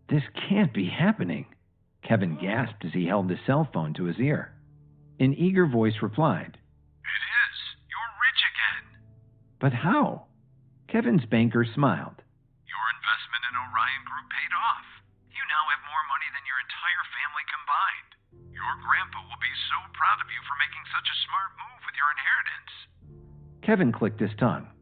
This can't be happening. Kevin gasped as he held his cell phone to his ear. An eager voice replied, It is. You're rich again. But how? Kevin's banker smiled. Your investment in Orion Group paid off. You now have more money than your entire family combined. Your grandpa will be so proud of you for making such a smart move with your inheritance. Kevin clicked his tongue.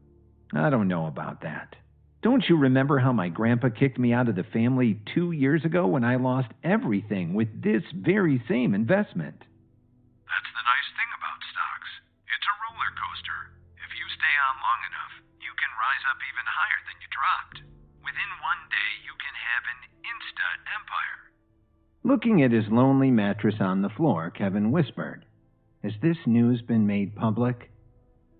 I don't know about that. Don't you remember how my grandpa kicked me out of the family 2 years ago when I lost everything with this very same investment? That's the nice thing about stocks. It's a roller coaster. If you stay on long enough, you can rise up even higher than you dropped. Within one day, you can have an insta-empire. Looking at his lonely mattress on the floor, Kevin whispered, Has this news been made public?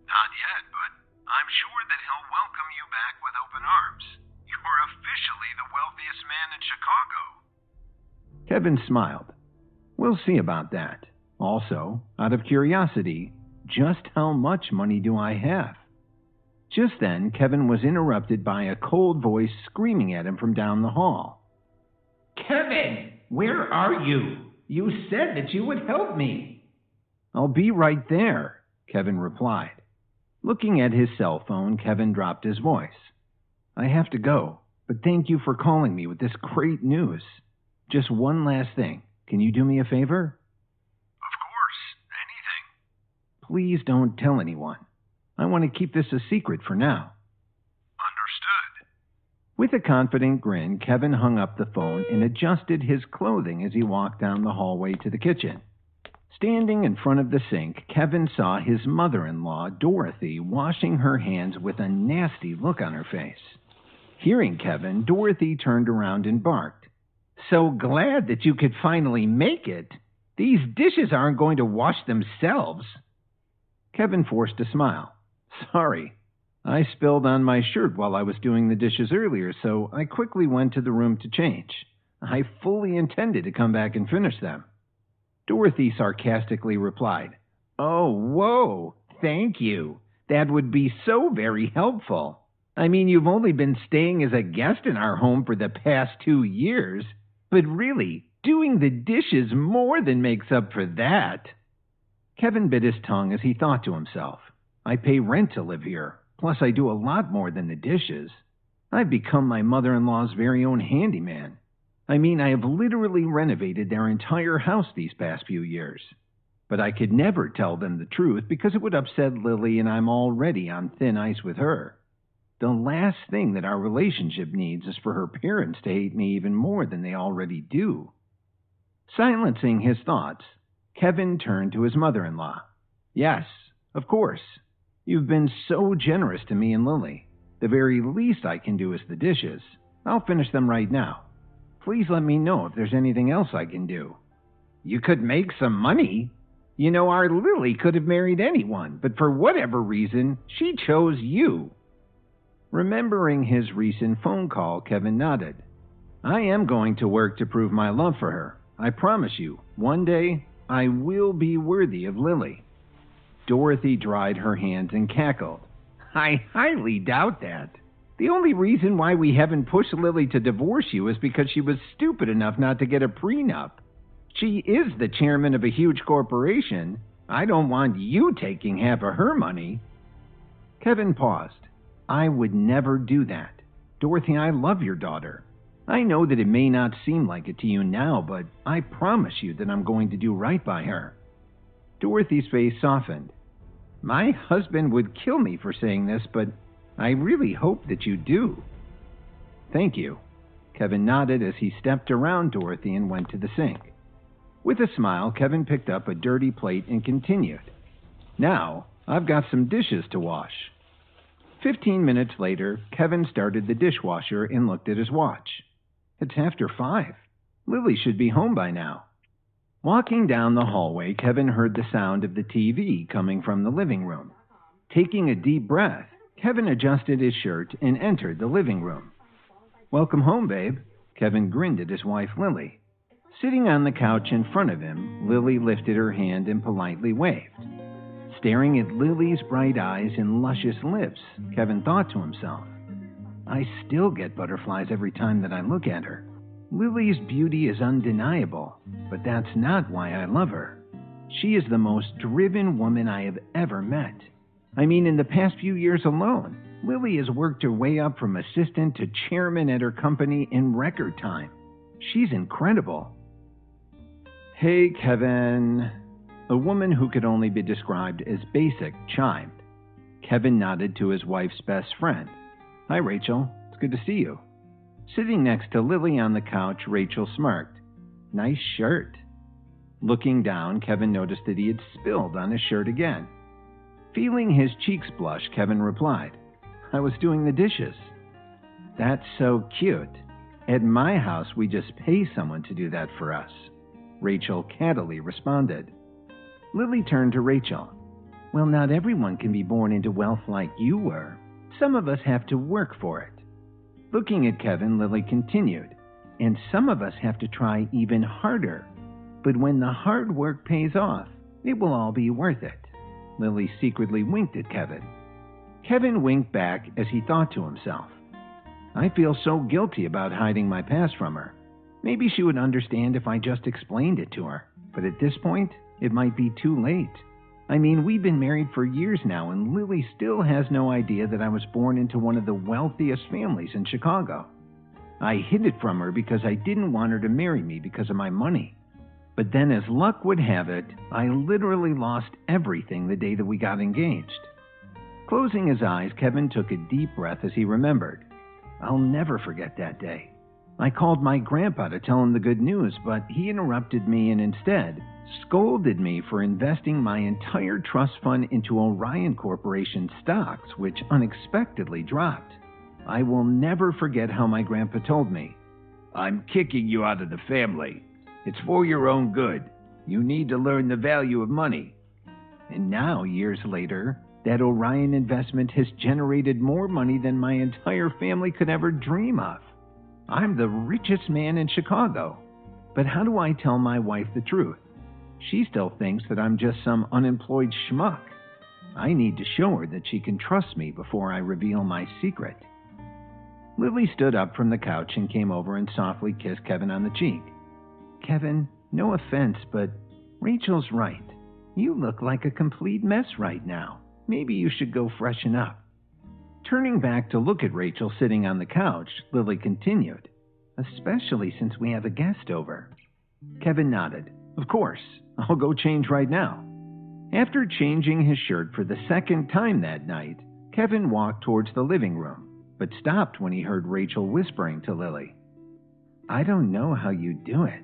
Not yet, but I'm sure that he'll welcome you back with open arms. You're officially the wealthiest man in Chicago. Kevin smiled. We'll see about that. Also, out of curiosity, just how much money do I have? Just then, Kevin was interrupted by a cold voice screaming at him from down the hall. Kevin, where are you? You said that you would help me. I'll be right there, Kevin replied. Looking at his cell phone, Kevin dropped his voice. I have to go, but thank you for calling me with this great news. Just one last thing. Can you do me a favor? Of course. Anything. Please don't tell anyone. I want to keep this a secret for now. Understood. With a confident grin, Kevin hung up the phone and adjusted his clothing as he walked down the hallway to the kitchen. Standing in front of the sink, Kevin saw his mother-in-law, Dorothy, washing her hands with a nasty look on her face. Hearing Kevin, Dorothy turned around and barked. So glad that you could finally make it. These dishes aren't going to wash themselves. Kevin forced a smile. Sorry. I spilled on my shirt while I was doing the dishes earlier, so I quickly went to the room to change. I fully intended to come back and finish them. Dorothy sarcastically replied, Oh, whoa, thank you. That would be so very helpful. I mean, you've only been staying as a guest in our home for the past 2 years, but really, doing the dishes more than makes up for that. Kevin bit his tongue as he thought to himself, I pay rent to live here, plus I do a lot more than the dishes. I've become my mother-in-law's very own handyman. I mean, I have literally renovated their entire house these past few years. But I could never tell them the truth because it would upset Lily and I'm already on thin ice with her. The last thing that our relationship needs is for her parents to hate me even more than they already do. Silencing his thoughts, Kevin turned to his mother-in-law. Yes, of course. You've been so generous to me and Lily. The very least I can do is the dishes. I'll finish them right now. Please let me know if there's anything else I can do. You could make some money. You know, our Lily could have married anyone, but for whatever reason, she chose you. Remembering his recent phone call, Kevin nodded. I am going to work to prove my love for her. I promise you, one day, I will be worthy of Lily. Dorothy dried her hands and cackled. I highly doubt that. The only reason why we haven't pushed Lily to divorce you is because she was stupid enough not to get a prenup. She is the chairman of a huge corporation. I don't want you taking half of her money. Kevin paused. I would never do that. Dorothy, I love your daughter. I know that it may not seem like it to you now, but I promise you that I'm going to do right by her. Dorothy's face softened. My husband would kill me for saying this, but I really hope that you do. Thank you. Kevin nodded as he stepped around Dorothy and went to the sink. With a smile, Kevin picked up a dirty plate and continued. Now, I've got some dishes to wash. 15 minutes later, Kevin started the dishwasher and looked at his watch. It's after 5. Lily should be home by now. Walking down the hallway, Kevin heard the sound of the TV coming from the living room. Taking a deep breath, Kevin adjusted his shirt and entered the living room. Welcome home, babe. Kevin grinned at his wife, Lily. Sitting on the couch in front of him, Lily lifted her hand and politely waved. Staring at Lily's bright eyes and luscious lips, Kevin thought to himself, I still get butterflies every time that I look at her. Lily's beauty is undeniable, but that's not why I love her. She is the most driven woman I have ever met. I mean, in the past few years alone, Lily has worked her way up from assistant to chairman at her company in record time. She's incredible. Hey, Kevin. A woman who could only be described as basic chimed. Kevin nodded to his wife's best friend. Hi, Rachel. It's good to see you. Sitting next to Lily on the couch, Rachel smirked. Nice shirt. Looking down, Kevin noticed that he had spilled on his shirt again. Feeling his cheeks blush, Kevin replied, I was doing the dishes. That's so cute. At my house, we just pay someone to do that for us. Rachel cattily responded. Lily turned to Rachel. Well, not everyone can be born into wealth like you were. Some of us have to work for it. Looking at Kevin, Lily continued, and some of us have to try even harder. But when the hard work pays off, it will all be worth it. Lily secretly winked at Kevin. Kevin winked back as he thought to himself, I feel so guilty about hiding my past from her. Maybe she would understand if I just explained it to her, but at this point, it might be too late. I mean, we've been married for years now, and Lily still has no idea that I was born into one of the wealthiest families in Chicago. I hid it from her because I didn't want her to marry me because of my money. But then, as luck would have it, I literally lost everything the day that we got engaged. Closing his eyes, Kevin took a deep breath as he remembered. I'll never forget that day. I called my grandpa to tell him the good news, but he interrupted me and instead scolded me for investing my entire trust fund into Orion Corporation stocks, which unexpectedly dropped. I will never forget how my grandpa told me, I'm kicking you out of the family. It's for your own good. You need to learn the value of money. And now, years later, that Orion investment has generated more money than my entire family could ever dream of. I'm the richest man in Chicago. But how do I tell my wife the truth? She still thinks that I'm just some unemployed schmuck. I need to show her that she can trust me before I reveal my secret. Lily stood up from the couch and came over and softly kissed Kevin on the cheek. Kevin, no offense, but Rachel's right. You look like a complete mess right now. Maybe you should go freshen up. Turning back to look at Rachel sitting on the couch, Lily continued, especially since we have a guest over. Kevin nodded. Of course, I'll go change right now. After changing his shirt for the second time that night, Kevin walked towards the living room, but stopped when he heard Rachel whispering to Lily. I don't know how you do it.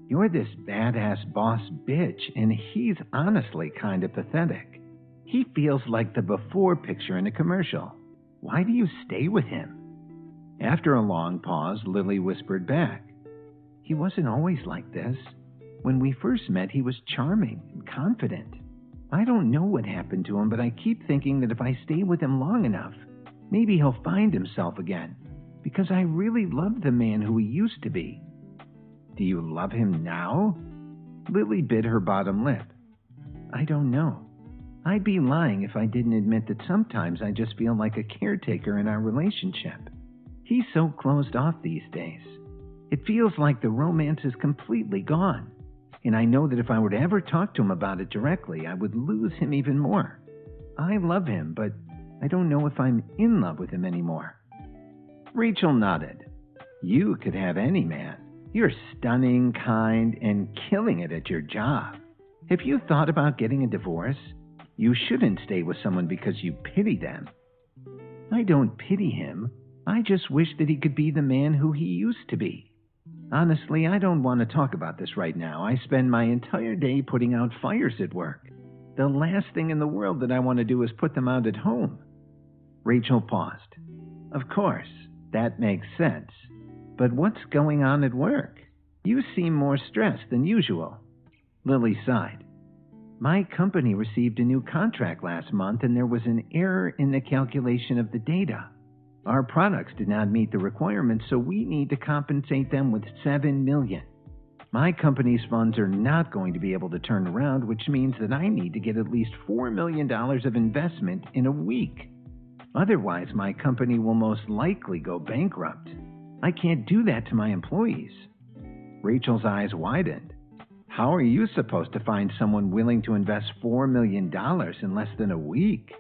You're this badass boss bitch, and he's honestly kind of pathetic. He feels like the before picture in a commercial. Why do you stay with him? After a long pause, Lily whispered back. He wasn't always like this. When we first met, he was charming and confident. I don't know what happened to him, but I keep thinking that if I stay with him long enough, maybe he'll find himself again, because I really love the man who he used to be. Do you love him now? Lily bit her bottom lip. I don't know. I'd be lying if I didn't admit that sometimes I just feel like a caretaker in our relationship. He's so closed off these days. It feels like the romance is completely gone. And I know that if I were to ever talk to him about it directly, I would lose him even more. I love him, but I don't know if I'm in love with him anymore. Rachel nodded. You could have any man. You're stunning, kind, and killing it at your job. Have you thought about getting a divorce? You shouldn't stay with someone because you pity them. I don't pity him. I just wish that he could be the man who he used to be. Honestly, I don't want to talk about this right now. I spend my entire day putting out fires at work. The last thing in the world that I want to do is put them out at home. Rachel paused. Of course, that makes sense. But what's going on at work? You seem more stressed than usual. Lily sighed. My company received a new contract last month, and there was an error in the calculation of the data. Our products did not meet the requirements, so we need to compensate them with $7 million. My company's funds are not going to be able to turn around, which means that I need to get at least $4 million of investment in a week. Otherwise, my company will most likely go bankrupt. I can't do that to my employees." Rachel's eyes widened. "How are you supposed to find someone willing to invest $4 million in less than a week?"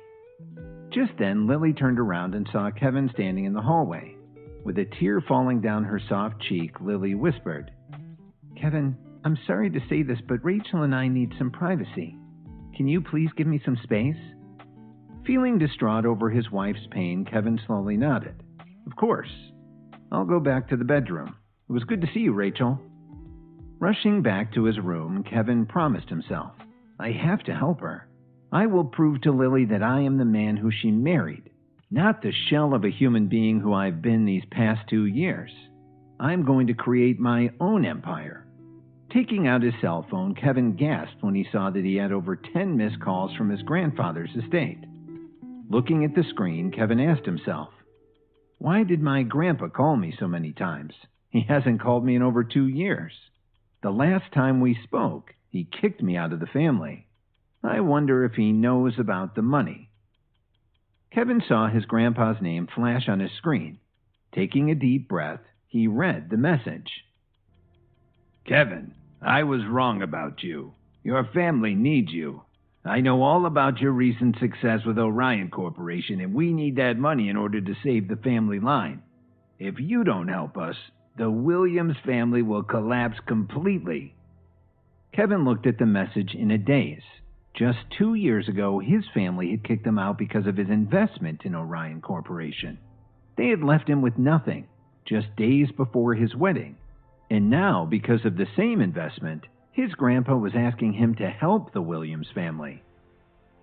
Just then, Lily turned around and saw Kevin standing in the hallway. With a tear falling down her soft cheek, Lily whispered, "Kevin, I'm sorry to say this, but Rachel and I need some privacy. Can you please give me some space?" Feeling distraught over his wife's pain, Kevin slowly nodded. "Of course. I'll go back to the bedroom. It was good to see you, Rachel." Rushing back to his room, Kevin promised himself, "I have to help her. I will prove to Lily that I am the man who she married, not the shell of a human being who I've been these past 2 years. I'm going to create my own empire." Taking out his cell phone, Kevin gasped when he saw that he had over 10 missed calls from his grandfather's estate. Looking at the screen, Kevin asked himself, "Why did my grandpa call me so many times? He hasn't called me in over 2 years. The last time we spoke, he kicked me out of the family. I wonder if he knows about the money." Kevin saw his grandpa's name flash on his screen. Taking a deep breath, he read the message. "Kevin, I was wrong about you. Your family needs you. I know all about your recent success with Orion Corporation, and we need that money in order to save the family line. If you don't help us, the Williams family will collapse completely." Kevin looked at the message in a daze. Just 2 years ago, his family had kicked him out because of his investment in Orion Corporation. They had left him with nothing, just days before his wedding. And now, because of the same investment, his grandpa was asking him to help the Williams family.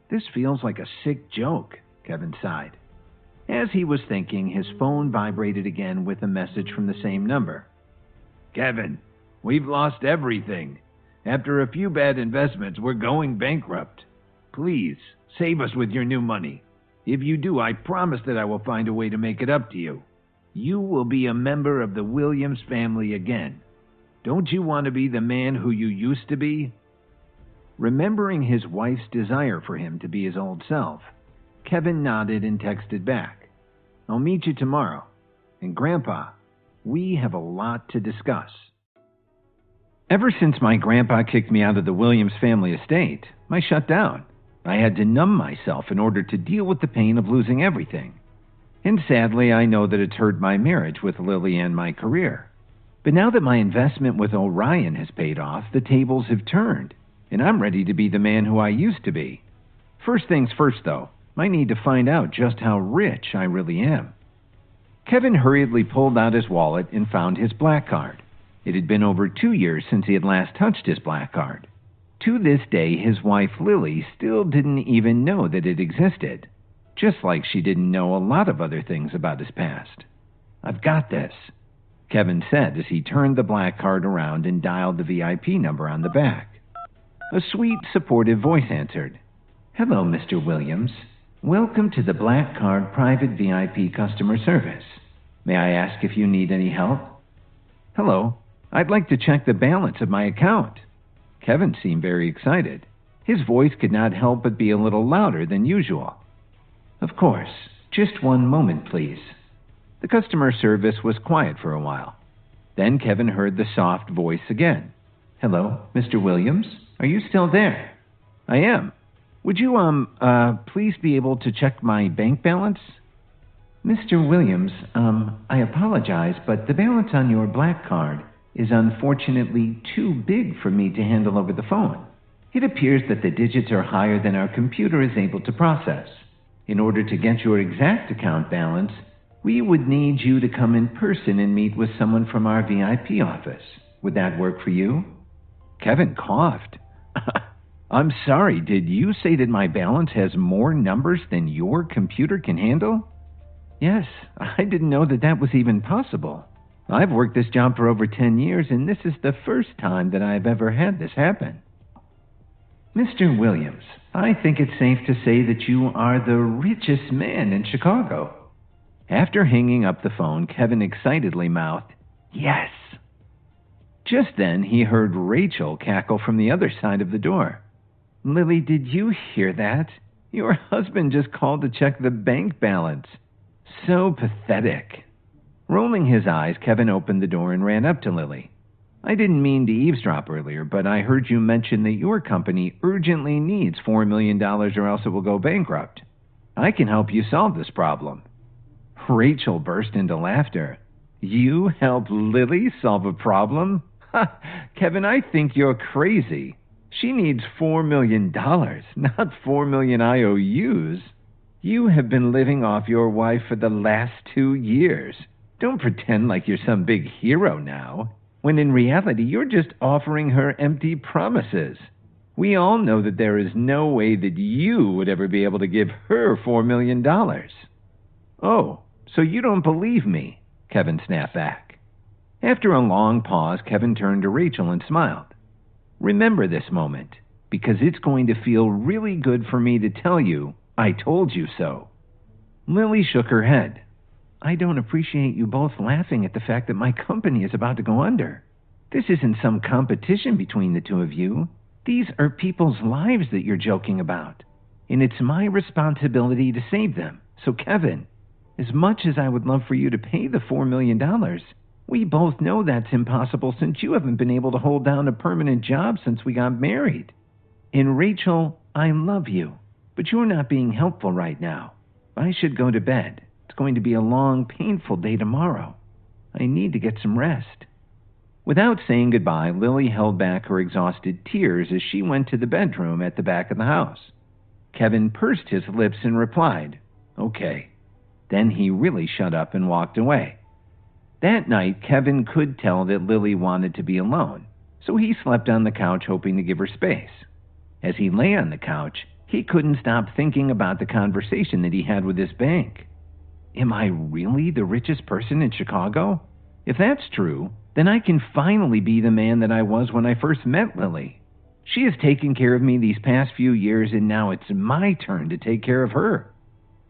"This feels like a sick joke," Kevin sighed. As he was thinking, his phone vibrated again with a message from the same number. "Kevin, we've lost everything. After a few bad investments, we're going bankrupt. Please, save us with your new money. If you do, I promise that I will find a way to make it up to you. You will be a member of the Williams family again. Don't you want to be the man who you used to be?" Remembering his wife's desire for him to be his old self, Kevin nodded and texted back, "I'll meet you tomorrow. And Grandpa, we have a lot to discuss." Ever since my grandpa kicked me out of the Williams family estate, I shut down. I had to numb myself in order to deal with the pain of losing everything. And sadly, I know that it's hurt my marriage with Lily and my career. But now that my investment with Orion has paid off, the tables have turned, and I'm ready to be the man who I used to be. First things first, though, I need to find out just how rich I really am. Kevin hurriedly pulled out his wallet and found his black card. It had been over 2 years since he had last touched his black card. To this day, his wife Lily still didn't even know that it existed, just like she didn't know a lot of other things about his past. "I've got this," Kevin said as he turned the black card around and dialed the VIP number on the back. A sweet, supportive voice answered. "Hello, Mr. Williams. Welcome to the Black Card Private VIP Customer Service. May I ask if you need any help?" "Hello. I'd like to check the balance of my account." Kevin seemed very excited. His voice could not help but be a little louder than usual. "Of course. Just one moment, please." The customer service was quiet for a while. Then Kevin heard the soft voice again. "Hello, Mr. Williams? Are you still there?" "I am. Would you, please be able to check my bank balance?" "Mr. Williams, I apologize, but the balance on your black card is unfortunately too big for me to handle over the phone. It appears that the digits are higher than our computer is able to process. In order to get your exact account balance, we would need you to come in person and meet with someone from our VIP office. Would that work for you?" Kevin coughed. "I'm sorry, did you say that my balance has more numbers than your computer can handle?" "Yes, I didn't know that that was even possible. I've worked this job for over 10 years, and this is the first time that I've ever had this happen." "Mr. Williams, I think it's safe to say that you are the richest man in Chicago." After hanging up the phone, Kevin excitedly mouthed, "Yes." Just then, he heard Rachel cackle from the other side of the door. "Lily, did you hear that? Your husband just called to check the bank balance. So pathetic." Rolling his eyes, Kevin opened the door and ran up to Lily. I didn't mean to eavesdrop earlier, but I heard you mention that your company urgently needs $4 million or else it will go bankrupt. I can help you solve this problem. Rachel burst into laughter. You help Lily solve a problem? Ha! Kevin, I think you're crazy. She needs $4 million, not 4 million IOUs. You have been living off your wife for the last 2 years. Don't pretend like you're some big hero now, when in reality you're just offering her empty promises. We all know that there is no way that you would ever be able to give her $4 million. Oh, so you don't believe me, Kevin snapped back. After a long pause, Kevin turned to Rachel and smiled. Remember this moment, because it's going to feel really good for me to tell you I told you so. Lily shook her head. I don't appreciate you both laughing at the fact that my company is about to go under. This isn't some competition between the two of you. These are people's lives that you're joking about, and it's my responsibility to save them. So, Kevin, as much as I would love for you to pay the $4 million, we both know that's impossible since you haven't been able to hold down a permanent job since we got married. And Rachel, I love you, but you're not being helpful right now. I should go to bed. It's going to be a long, painful day tomorrow. I need to get some rest. Without saying goodbye, Lily held back her exhausted tears as she went to the bedroom at the back of the house. Kevin pursed his lips and replied, Okay. Then he really shut up and walked away. That night, Kevin could tell that Lily wanted to be alone, so he slept on the couch hoping to give her space. As he lay on the couch, he couldn't stop thinking about the conversation that he had with his bank. Am I really the richest person in Chicago? If that's true, then I can finally be the man that I was when I first met Lily. She has taken care of me these past few years, and now it's my turn to take care of her.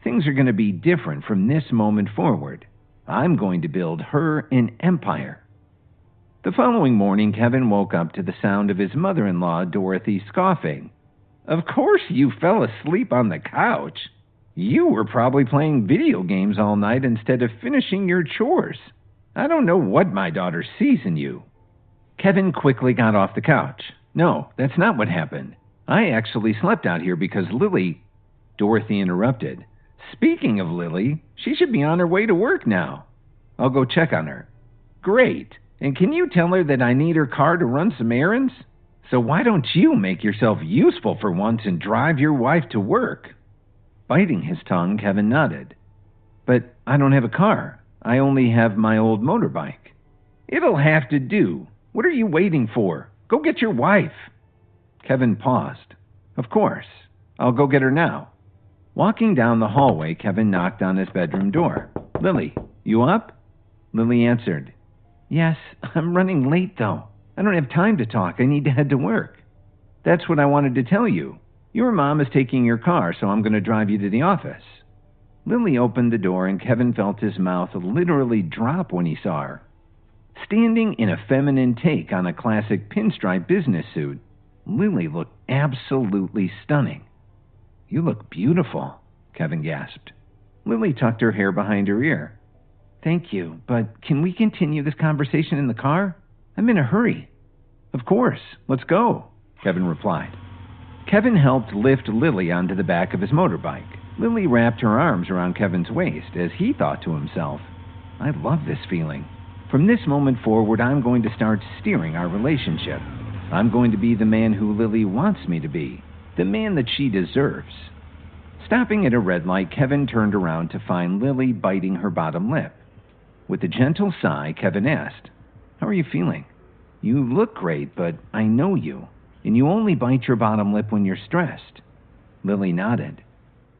Things are going to be different from this moment forward. I'm going to build her an empire. The following morning, Kevin woke up to the sound of his mother-in-law, Dorothy, scoffing. Of course you fell asleep on the couch. You were probably playing video games all night instead of finishing your chores. I don't know what my daughter sees in you. Kevin quickly got off the couch. No, that's not what happened. I actually slept out here because Lily... Dorothy interrupted. Speaking of Lily, she should be on her way to work now. I'll go check on her. Great. And can you tell her that I need her car to run some errands? So why don't you make yourself useful for once and drive your wife to work? Biting his tongue, Kevin nodded. But I don't have a car. I only have my old motorbike. It'll have to do. What are you waiting for? Go get your wife. Kevin paused. Of course. I'll go get her now. Walking down the hallway, Kevin knocked on his bedroom door. Lily, you up? Lily answered. Yes, I'm running late though. I don't have time to talk. I need to head to work. That's what I wanted to tell you. Your mom is taking your car, so I'm going to drive you to the office. Lily opened the door, and Kevin felt his mouth literally drop when he saw her. Standing in a feminine take on a classic pinstripe business suit, Lily looked absolutely stunning. You look beautiful, Kevin gasped. Lily tucked her hair behind her ear. Thank you, but can we continue this conversation in the car? I'm in a hurry. Of course, let's go, Kevin replied. Kevin helped lift Lily onto the back of his motorbike. Lily wrapped her arms around Kevin's waist as he thought to himself, I love this feeling. From this moment forward, I'm going to start steering our relationship. I'm going to be the man who Lily wants me to be, the man that she deserves. Stopping at a red light, Kevin turned around to find Lily biting her bottom lip. With a gentle sigh, Kevin asked, How are you feeling? You look great, but I know you, and you only bite your bottom lip when you're stressed. Lily nodded.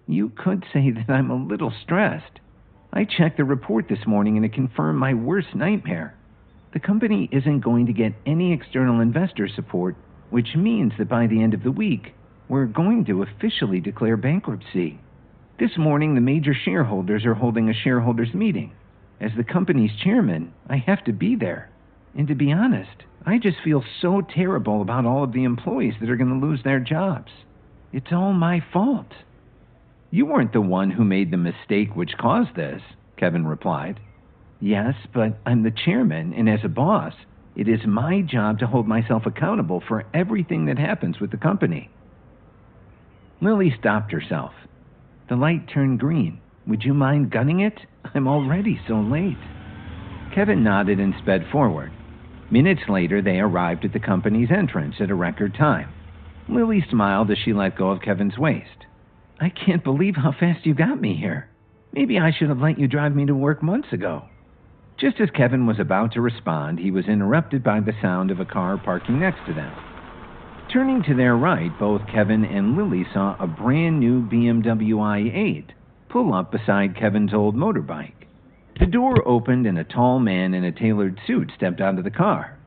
You could say that I'm a little stressed. I checked the report this morning and it confirmed my worst nightmare. The company isn't going to get any external investor support, which means that by the end of the week, we're going to officially declare bankruptcy. This morning, the major shareholders are holding a shareholders meeting. As the company's chairman, I have to be there. And to be honest, I just feel so terrible about all of the employees that are going to lose their jobs. It's all my fault. You weren't the one who made the mistake which caused this, Kevin replied. Yes, but I'm the chairman, and as a boss, it is my job to hold myself accountable for everything that happens with the company. Lily stopped herself. The light turned green. Would you mind gunning it? I'm already so late. Kevin nodded and sped forward. Minutes later, they arrived at the company's entrance at a record time. Lily smiled as she let go of Kevin's waist. I can't believe how fast you got me here. Maybe I should have let you drive me to work months ago. Just as Kevin was about to respond, he was interrupted by the sound of a car parking next to them. Turning to their right, both Kevin and Lily saw a brand new BMW i8 pull up beside Kevin's old motorbike. The door opened and a tall man in a tailored suit stepped out of the car.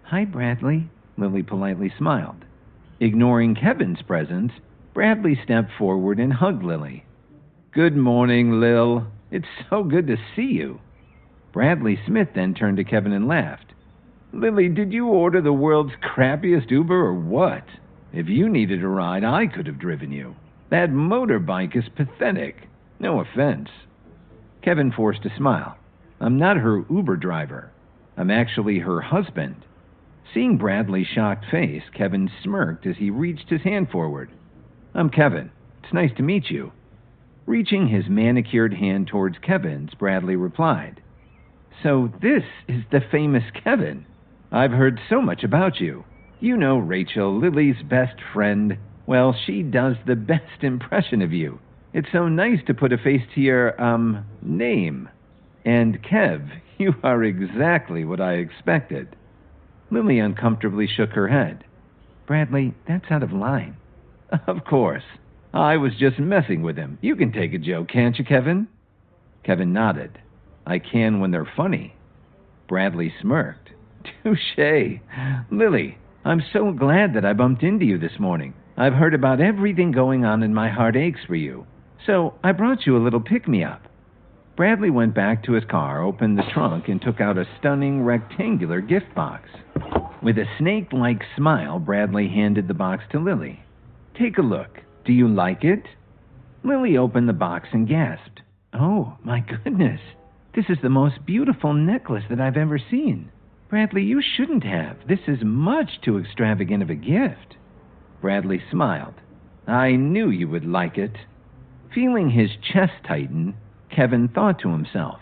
Hi, Bradley, Lily politely smiled. Ignoring Kevin's presence, Bradley stepped forward and hugged Lily. Good morning, Lil. It's so good to see you. Bradley Smith then turned to Kevin and laughed. Lily, did you order the world's crappiest Uber or what? If you needed a ride, I could have driven you. That motorbike is pathetic. No offense. Kevin forced a smile. I'm not her Uber driver. I'm actually her husband. Seeing Bradley's shocked face, Kevin smirked as he reached his hand forward. I'm Kevin. It's nice to meet you. Reaching his manicured hand towards Kevin's, Bradley replied, So this is the famous Kevin. I've heard so much about you. You know Rachel, Lily's best friend. Well, she does the best impression of you. It's so nice to put a face to your, name. And Kev, you are exactly what I expected. Lily uncomfortably shook her head. Bradley, that's out of line. Of course. I was just messing with him. You can take a joke, can't you, Kevin? Kevin nodded. I can when they're funny. Bradley smirked. Touché. Lily, I'm so glad that I bumped into you this morning. I've heard about everything going on and my heart aches for you. So I brought you a little pick-me-up. Bradley went back to his car, opened the trunk, and took out a stunning rectangular gift box. With a snake-like smile, Bradley handed the box to Lily. Take a look. Do you like it? Lily opened the box and gasped. Oh, my goodness. This is the most beautiful necklace that I've ever seen. Bradley, you shouldn't have. This is much too extravagant of a gift. Bradley smiled. I knew you would like it. Feeling his chest tighten, Kevin thought to himself,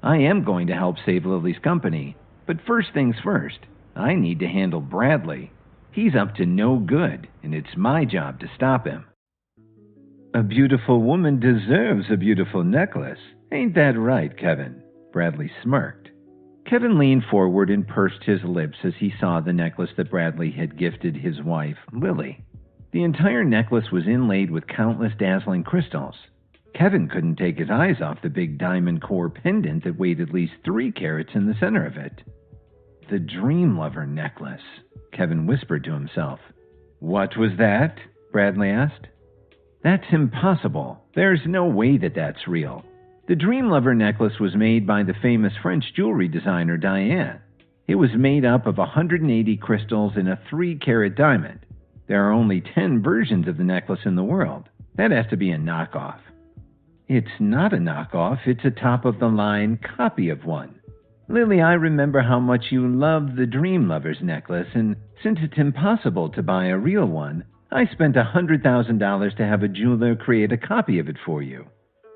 I am going to help save Lily's company, but first things first, I need to handle Bradley. He's up to no good, and it's my job to stop him. A beautiful woman deserves a beautiful necklace. Ain't that right, Kevin? Bradley smirked. Kevin leaned forward and pursed his lips as he saw the necklace that Bradley had gifted his wife, Lily. The entire necklace was inlaid with countless dazzling crystals. Kevin couldn't take his eyes off the big diamond core pendant that weighed at least 3 carats in the center of it. The Dream Lover necklace, Kevin whispered to himself. What was that? Bradley asked. That's impossible. There's no way that that's real. The Dream Lover necklace was made by the famous French jewelry designer Diane. It was made up of 180 crystals in a 3-carat diamond. There are only 10 versions of the necklace in the world. That has to be a knockoff. It's not a knockoff, it's a top-of-the-line copy of one. Lily, I remember how much you loved the Dream Lover's necklace, and since it's impossible to buy a real one, I spent $100,000 to have a jeweler create a copy of it for you.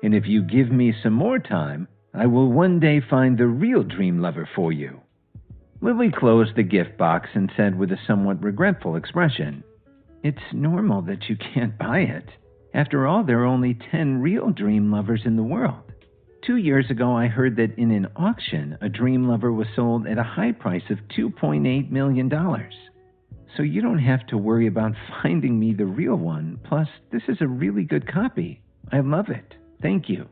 And if you give me some more time, I will one day find the real Dream Lover for you. Lily closed the gift box and said with a somewhat regretful expression, It's normal that you can't buy it. After all, there are only 10 real Dream Lovers in the world. 2 years ago, I heard that in an auction, a Dream Lover was sold at a high price of $2.8 million. So you don't have to worry about finding me the real one. Plus, this is a really good copy. I love it. Thank you.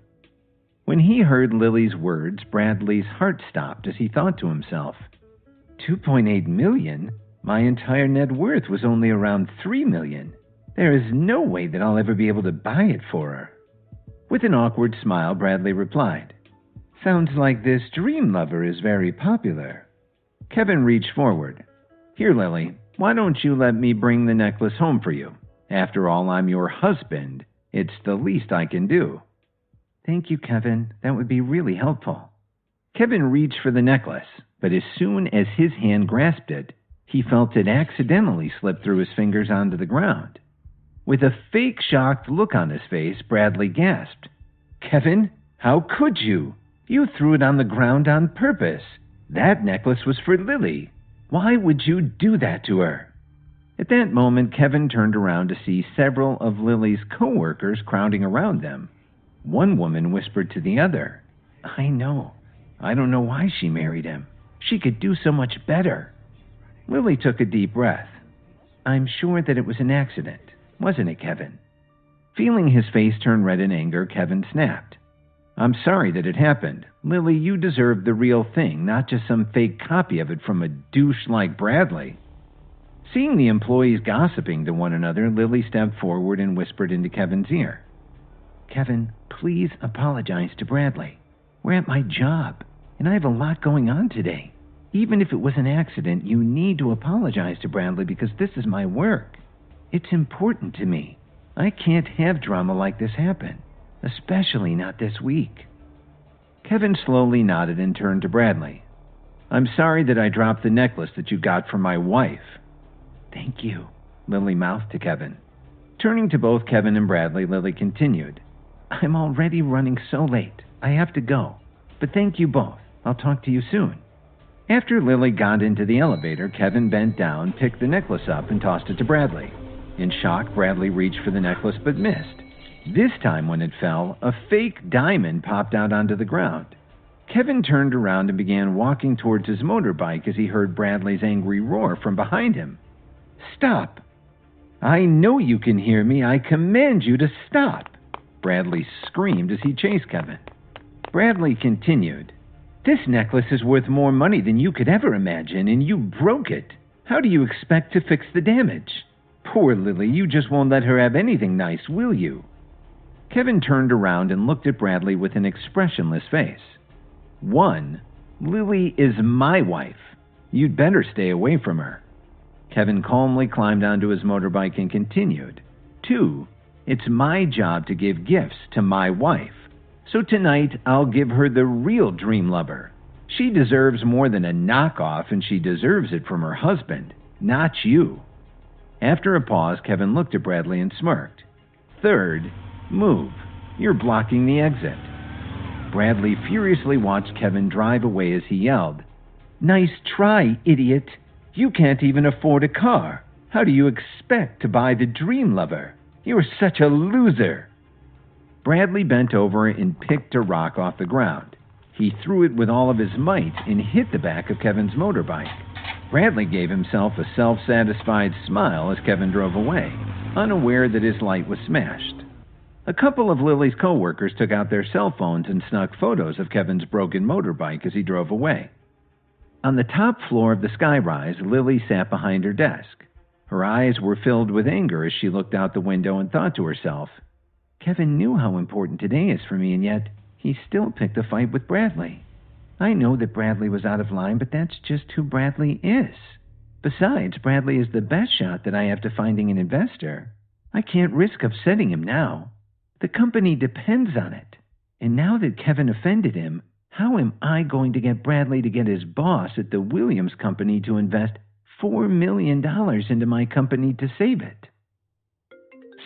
When he heard Lily's words, Bradley's heart stopped as he thought to himself, $2.8 million? My entire net worth was only around $3 million. There is no way that I'll ever be able to buy it for her. With an awkward smile, Bradley replied, Sounds like this Dream Lover is very popular. Kevin reached forward. Here, Lily, why don't you let me bring the necklace home for you? After all, I'm your husband. It's the least I can do. Thank you, Kevin. That would be really helpful. Kevin reached for the necklace, but as soon as his hand grasped it, he felt it accidentally slip through his fingers onto the ground. With a fake shocked look on his face, Bradley gasped, "Kevin, how could you? You threw it on the ground on purpose. That necklace was for Lily. Why would you do that to her?" At that moment, Kevin turned around to see several of Lily's co-workers crowding around them. One woman whispered to the other, "I know. I don't know why she married him. She could do so much better." Lily took a deep breath. "I'm sure that it was an accident, wasn't it, Kevin?" Feeling his face turn red in anger, Kevin snapped, "I'm sorry that it happened. Lily, you deserve the real thing, not just some fake copy of it from a douche like Bradley." Seeing the employees gossiping to one another, Lily stepped forward and whispered into Kevin's ear, "Kevin, please apologize to Bradley. We're at my job, and I have a lot going on today. Even if it was an accident, you need to apologize to Bradley because this is my work. It's important to me. I can't have drama like this happen, especially not this week." Kevin slowly nodded and turned to Bradley. "I'm sorry that I dropped the necklace that you got from my wife." "Thank you," Lily mouthed to Kevin. Turning to both Kevin and Bradley, Lily continued, "I'm already running so late. I have to go. But thank you both. I'll talk to you soon." After Lily got into the elevator, Kevin bent down, picked the necklace up, and tossed it to Bradley. In shock, Bradley reached for the necklace but missed. This time when it fell, a fake diamond popped out onto the ground. Kevin turned around and began walking towards his motorbike as he heard Bradley's angry roar from behind him. "Stop! I know you can hear me. I command you to stop!" Bradley screamed as he chased Kevin. Bradley continued, "This necklace is worth more money than you could ever imagine, and you broke it. How do you expect to fix the damage? Poor Lily, you just won't let her have anything nice, will you?" Kevin turned around and looked at Bradley with an expressionless face. "1. Lily is my wife. You'd better stay away from her." Kevin calmly climbed onto his motorbike and continued, 2. It's my job to give gifts to my wife. So tonight, I'll give her the real dream lover. She deserves more than a knockoff, and she deserves it from her husband, not you." After a pause, Kevin looked at Bradley and smirked. 3. Move. You're blocking the exit." Bradley furiously watched Kevin drive away as he yelled, "Nice try, idiot. You can't even afford a car. How do you expect to buy the dream lover? You're such a loser." Bradley bent over and picked a rock off the ground. He threw it with all of his might and hit the back of Kevin's motorbike. Bradley gave himself a self-satisfied smile as Kevin drove away, unaware that his light was smashed. A couple of Lily's co-workers took out their cell phones and snuck photos of Kevin's broken motorbike as he drove away. On the top floor of the skyrise, Lily sat behind her desk. Her eyes were filled with anger as she looked out the window and thought to herself, "Kevin knew how important today is for me, and yet he still picked a fight with Bradley. I know that Bradley was out of line, but that's just who Bradley is. Besides, Bradley is the best shot that I have to finding an investor. I can't risk upsetting him now. The company depends on it. And now that Kevin offended him, how am I going to get Bradley to get his boss at the Williams Company to invest $4 million into my company to save it?"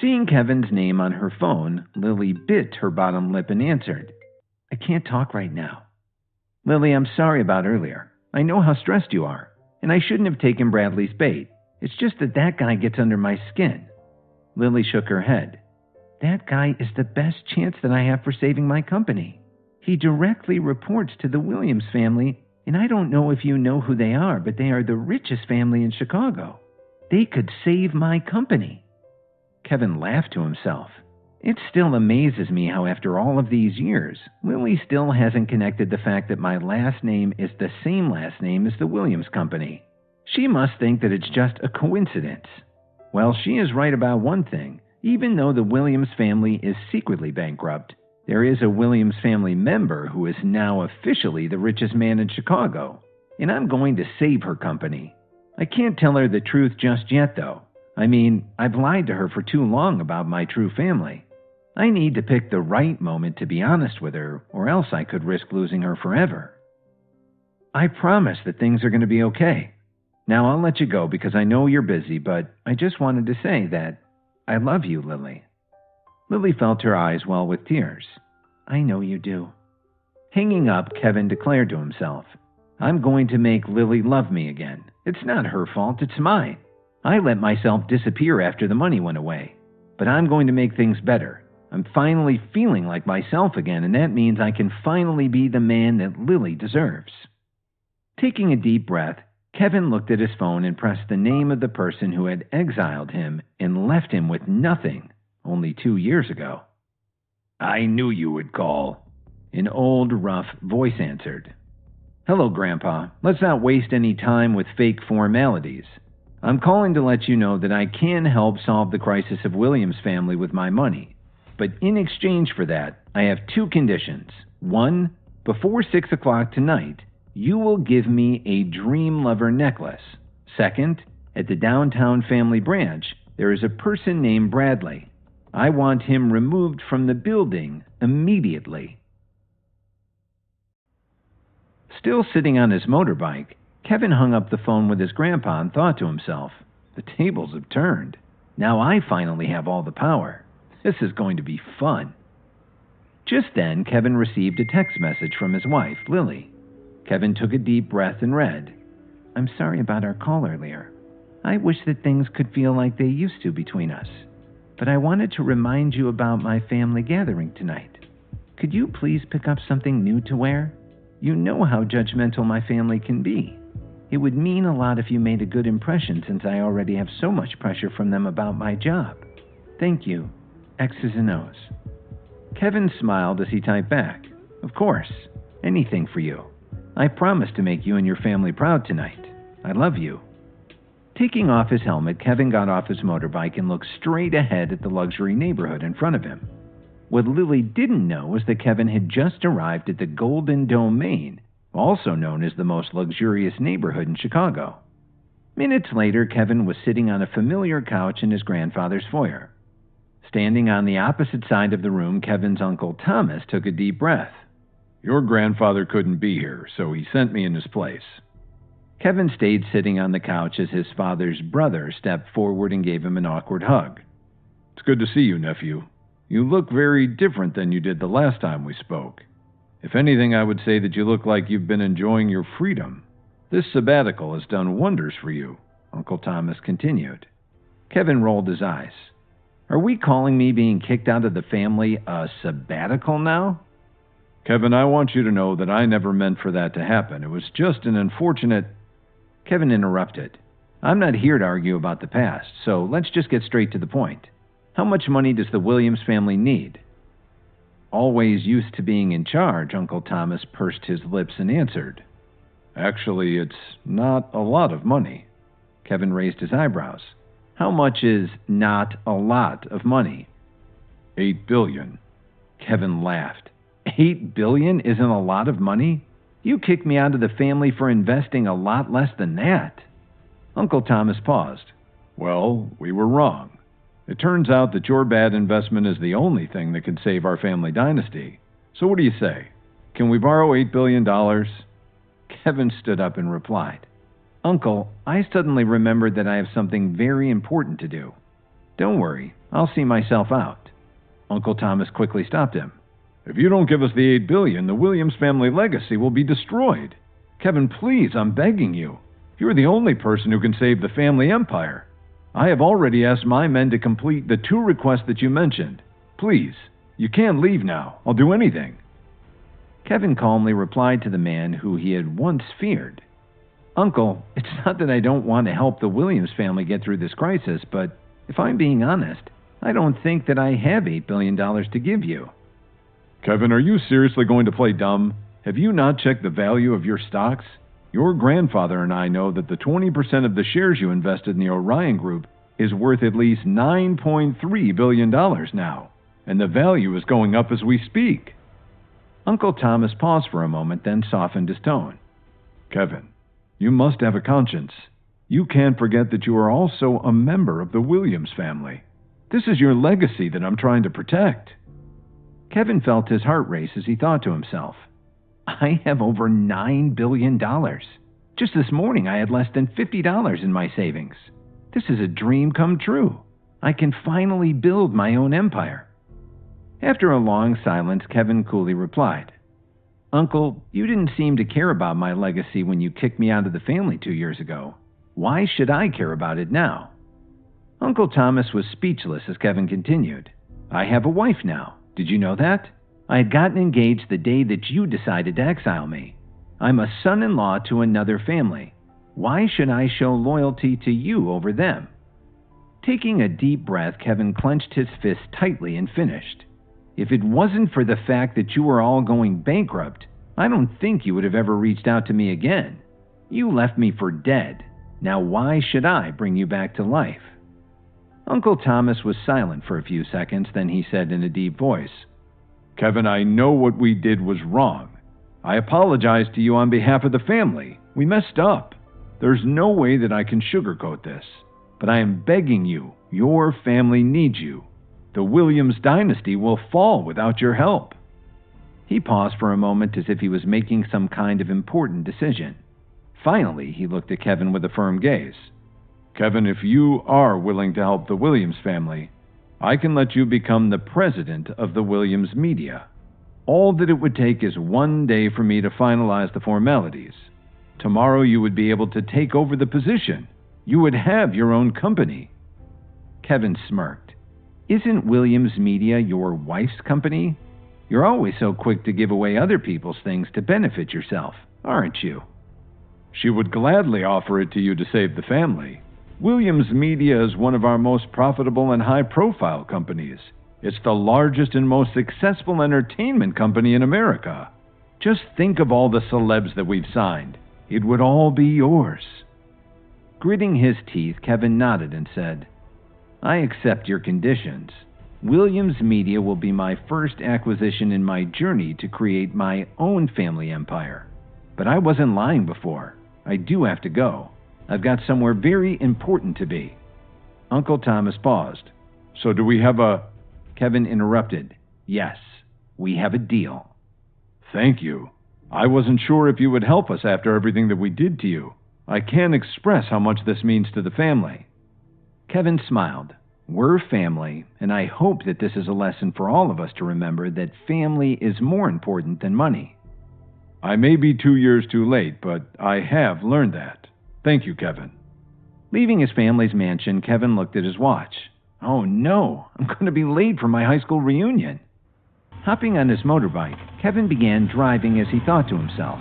Seeing Kevin's name on her phone, Lily bit her bottom lip and answered, "I can't talk right now." "Lily, I'm sorry about earlier. I know how stressed you are, and I shouldn't have taken Bradley's bait. It's just that guy gets under my skin." Lily shook her head. "That guy is the best chance that I have for saving my company. He directly reports to the Williams family, and I don't know if you know who they are, but they are the richest family in Chicago. They could save my company." Kevin laughed to himself. It still amazes me how after all of these years, Lily still hasn't connected the fact that my last name is the same last name as the Williams Company. She must think that it's just a coincidence. Well, she is right about one thing. Even though the Williams family is secretly bankrupt, there is a Williams family member who is now officially the richest man in Chicago, and I'm going to save her company. I can't tell her the truth just yet, though. I mean, I've lied to her for too long about my true family. I need to pick the right moment to be honest with her, or else I could risk losing her forever. I promise that things are going to be okay. Now I'll let you go because I know you're busy, but I just wanted to say that I love you, Lily. Lily felt her eyes well with tears. I know you do. Hanging up, Kevin declared to himself, I'm going to make Lily love me again. It's not her fault, it's mine. I let myself disappear after the money went away. But I'm going to make things better. I'm finally feeling like myself again, and that means I can finally be the man that Lily deserves. Taking a deep breath, Kevin looked at his phone and pressed the name of the person who had exiled him and left him with nothing only 2 years ago. I knew you would call. An old, rough voice answered. Hello, Grandpa. Let's not waste any time with fake formalities. I'm calling to let you know that I can help solve the crisis of Williams' family with my money. But in exchange for that, I have 2 conditions. 1, before 6 o'clock tonight, you will give me a Dream Lover necklace. 2nd, at the downtown family branch, there is a person named Bradley. I want him removed from the building immediately. Still sitting on his motorbike, Kevin hung up the phone with his grandpa and thought to himself, the tables have turned. Now I finally have all the power. This is going to be fun. Just then, Kevin received a text message from his wife, Lily. Kevin took a deep breath and read, I'm sorry about our call earlier. I wish that things could feel like they used to between us. But I wanted to remind you about my family gathering tonight. Could you please pick up something new to wear? You know how judgmental my family can be. It would mean a lot if you made a good impression since I already have so much pressure from them about my job. Thank you. X's and O's. Kevin smiled as he typed back. Of course. Anything for you. I promise to make you and your family proud tonight. I love you. Taking off his helmet, Kevin got off his motorbike and looked straight ahead at the luxury neighborhood in front of him. What Lily didn't know was that Kevin had just arrived at the Golden Domain, also known as the most luxurious neighborhood in Chicago. Minutes later, Kevin was sitting on a familiar couch in his grandfather's foyer. Standing on the opposite side of the room, Kevin's Uncle Thomas took a deep breath. Your grandfather couldn't be here, so he sent me in his place. Kevin stayed sitting on the couch as his father's brother stepped forward and gave him an awkward hug. It's good to see you, nephew. You look very different than you did the last time we spoke. If anything, I would say that you look like you've been enjoying your freedom. This sabbatical has done wonders for you, Uncle Thomas continued. Kevin rolled his eyes. Are we calling me being kicked out of the family a sabbatical now? Kevin, I want you to know that I never meant for that to happen. It was just an unfortunate... Kevin interrupted. I'm not here to argue about the past, so let's just get straight to the point. How much money does the Williams family need? Always used to being in charge, Uncle Thomas pursed his lips and answered. Actually, it's not a lot of money. Kevin raised his eyebrows. How much is not a lot of money? $8 billion. Kevin laughed. $8 billion isn't a lot of money? You kicked me out of the family for investing a lot less than that. Uncle Thomas paused. Well, we were wrong. It turns out that your bad investment is the only thing that can save our family dynasty. So what do you say? Can we borrow $8 billion? Kevin stood up and replied, Uncle, I suddenly remembered that I have something very important to do. Don't worry, I'll see myself out. Uncle Thomas quickly stopped him. If you don't give us the $8 billion, the Williams family legacy will be destroyed. Kevin, please, I'm begging you. You're the only person who can save the family empire. I have already asked my men to complete the 2 requests that you mentioned. Please, you can't leave now. I'll do anything. Kevin calmly replied to the man who he had once feared. Uncle, it's not that I don't want to help the Williams family get through this crisis, but if I'm being honest, I don't think that I have $8 billion to give you. Kevin, are you seriously going to play dumb? Have you not checked the value of your stocks? Your grandfather and I know that the 20% of the shares you invested in the Orion Group is worth at least $9.3 billion now, and the value is going up as we speak. Uncle Thomas paused for a moment, then softened his tone. Kevin, you must have a conscience. You can't forget that you are also a member of the Williams family. This is your legacy that I'm trying to protect. Kevin felt his heart race as he thought to himself, I have over $9 billion. Just this morning I had less than $50 in my savings. This is a dream come true. I can finally build my own empire. After a long silence, Kevin coolly replied, Uncle, you didn't seem to care about my legacy when you kicked me out of the family 2 years ago. Why should I care about it now? Uncle Thomas was speechless as Kevin continued. I have a wife now. Did you know that? I had gotten engaged the day that you decided to exile me. I'm a son-in-law to another family. Why should I show loyalty to you over them? Taking a deep breath, Kevin clenched his fist tightly and finished. If it wasn't for the fact that you were all going bankrupt, I don't think you would have ever reached out to me again. You left me for dead. Now why should I bring you back to life? Uncle Thomas was silent for a few seconds, then he said in a deep voice, Kevin, I know what we did was wrong. I apologize to you on behalf of the family. We messed up. There's no way that I can sugarcoat this. But I am begging you, your family needs you. The Williams dynasty will fall without your help. He paused for a moment as if he was making some kind of important decision. Finally, he looked at Kevin with a firm gaze. Kevin, if you are willing to help the Williams family, I can let you become the president of the Williams Media. All that it would take is 1 day for me to finalize the formalities. Tomorrow you would be able to take over the position. You would have your own company. Kevin smirked. Isn't Williams Media your wife's company? You're always so quick to give away other people's things to benefit yourself, aren't you? She would gladly offer it to you to save the family. Williams Media is one of our most profitable and high-profile companies. It's the largest and most successful entertainment company in America. Just think of all the celebs that we've signed. It would all be yours. Gritting his teeth, Kevin nodded and said, I accept your conditions. Williams Media will be my first acquisition in my journey to create my own family empire. But I wasn't lying before. I do have to go. I've got somewhere very important to be. Uncle Thomas paused. So do we have a... Kevin interrupted. Yes, we have a deal. Thank you. I wasn't sure if you would help us after everything that we did to you. I can't express how much this means to the family. Kevin smiled. We're family, and I hope that this is a lesson for all of us to remember that family is more important than money. I may be 2 years too late, but I have learned that. Thank you, Kevin. Leaving his family's mansion, Kevin looked at his watch. Oh no, I'm going to be late for my high school reunion. Hopping on his motorbike, Kevin began driving as he thought to himself,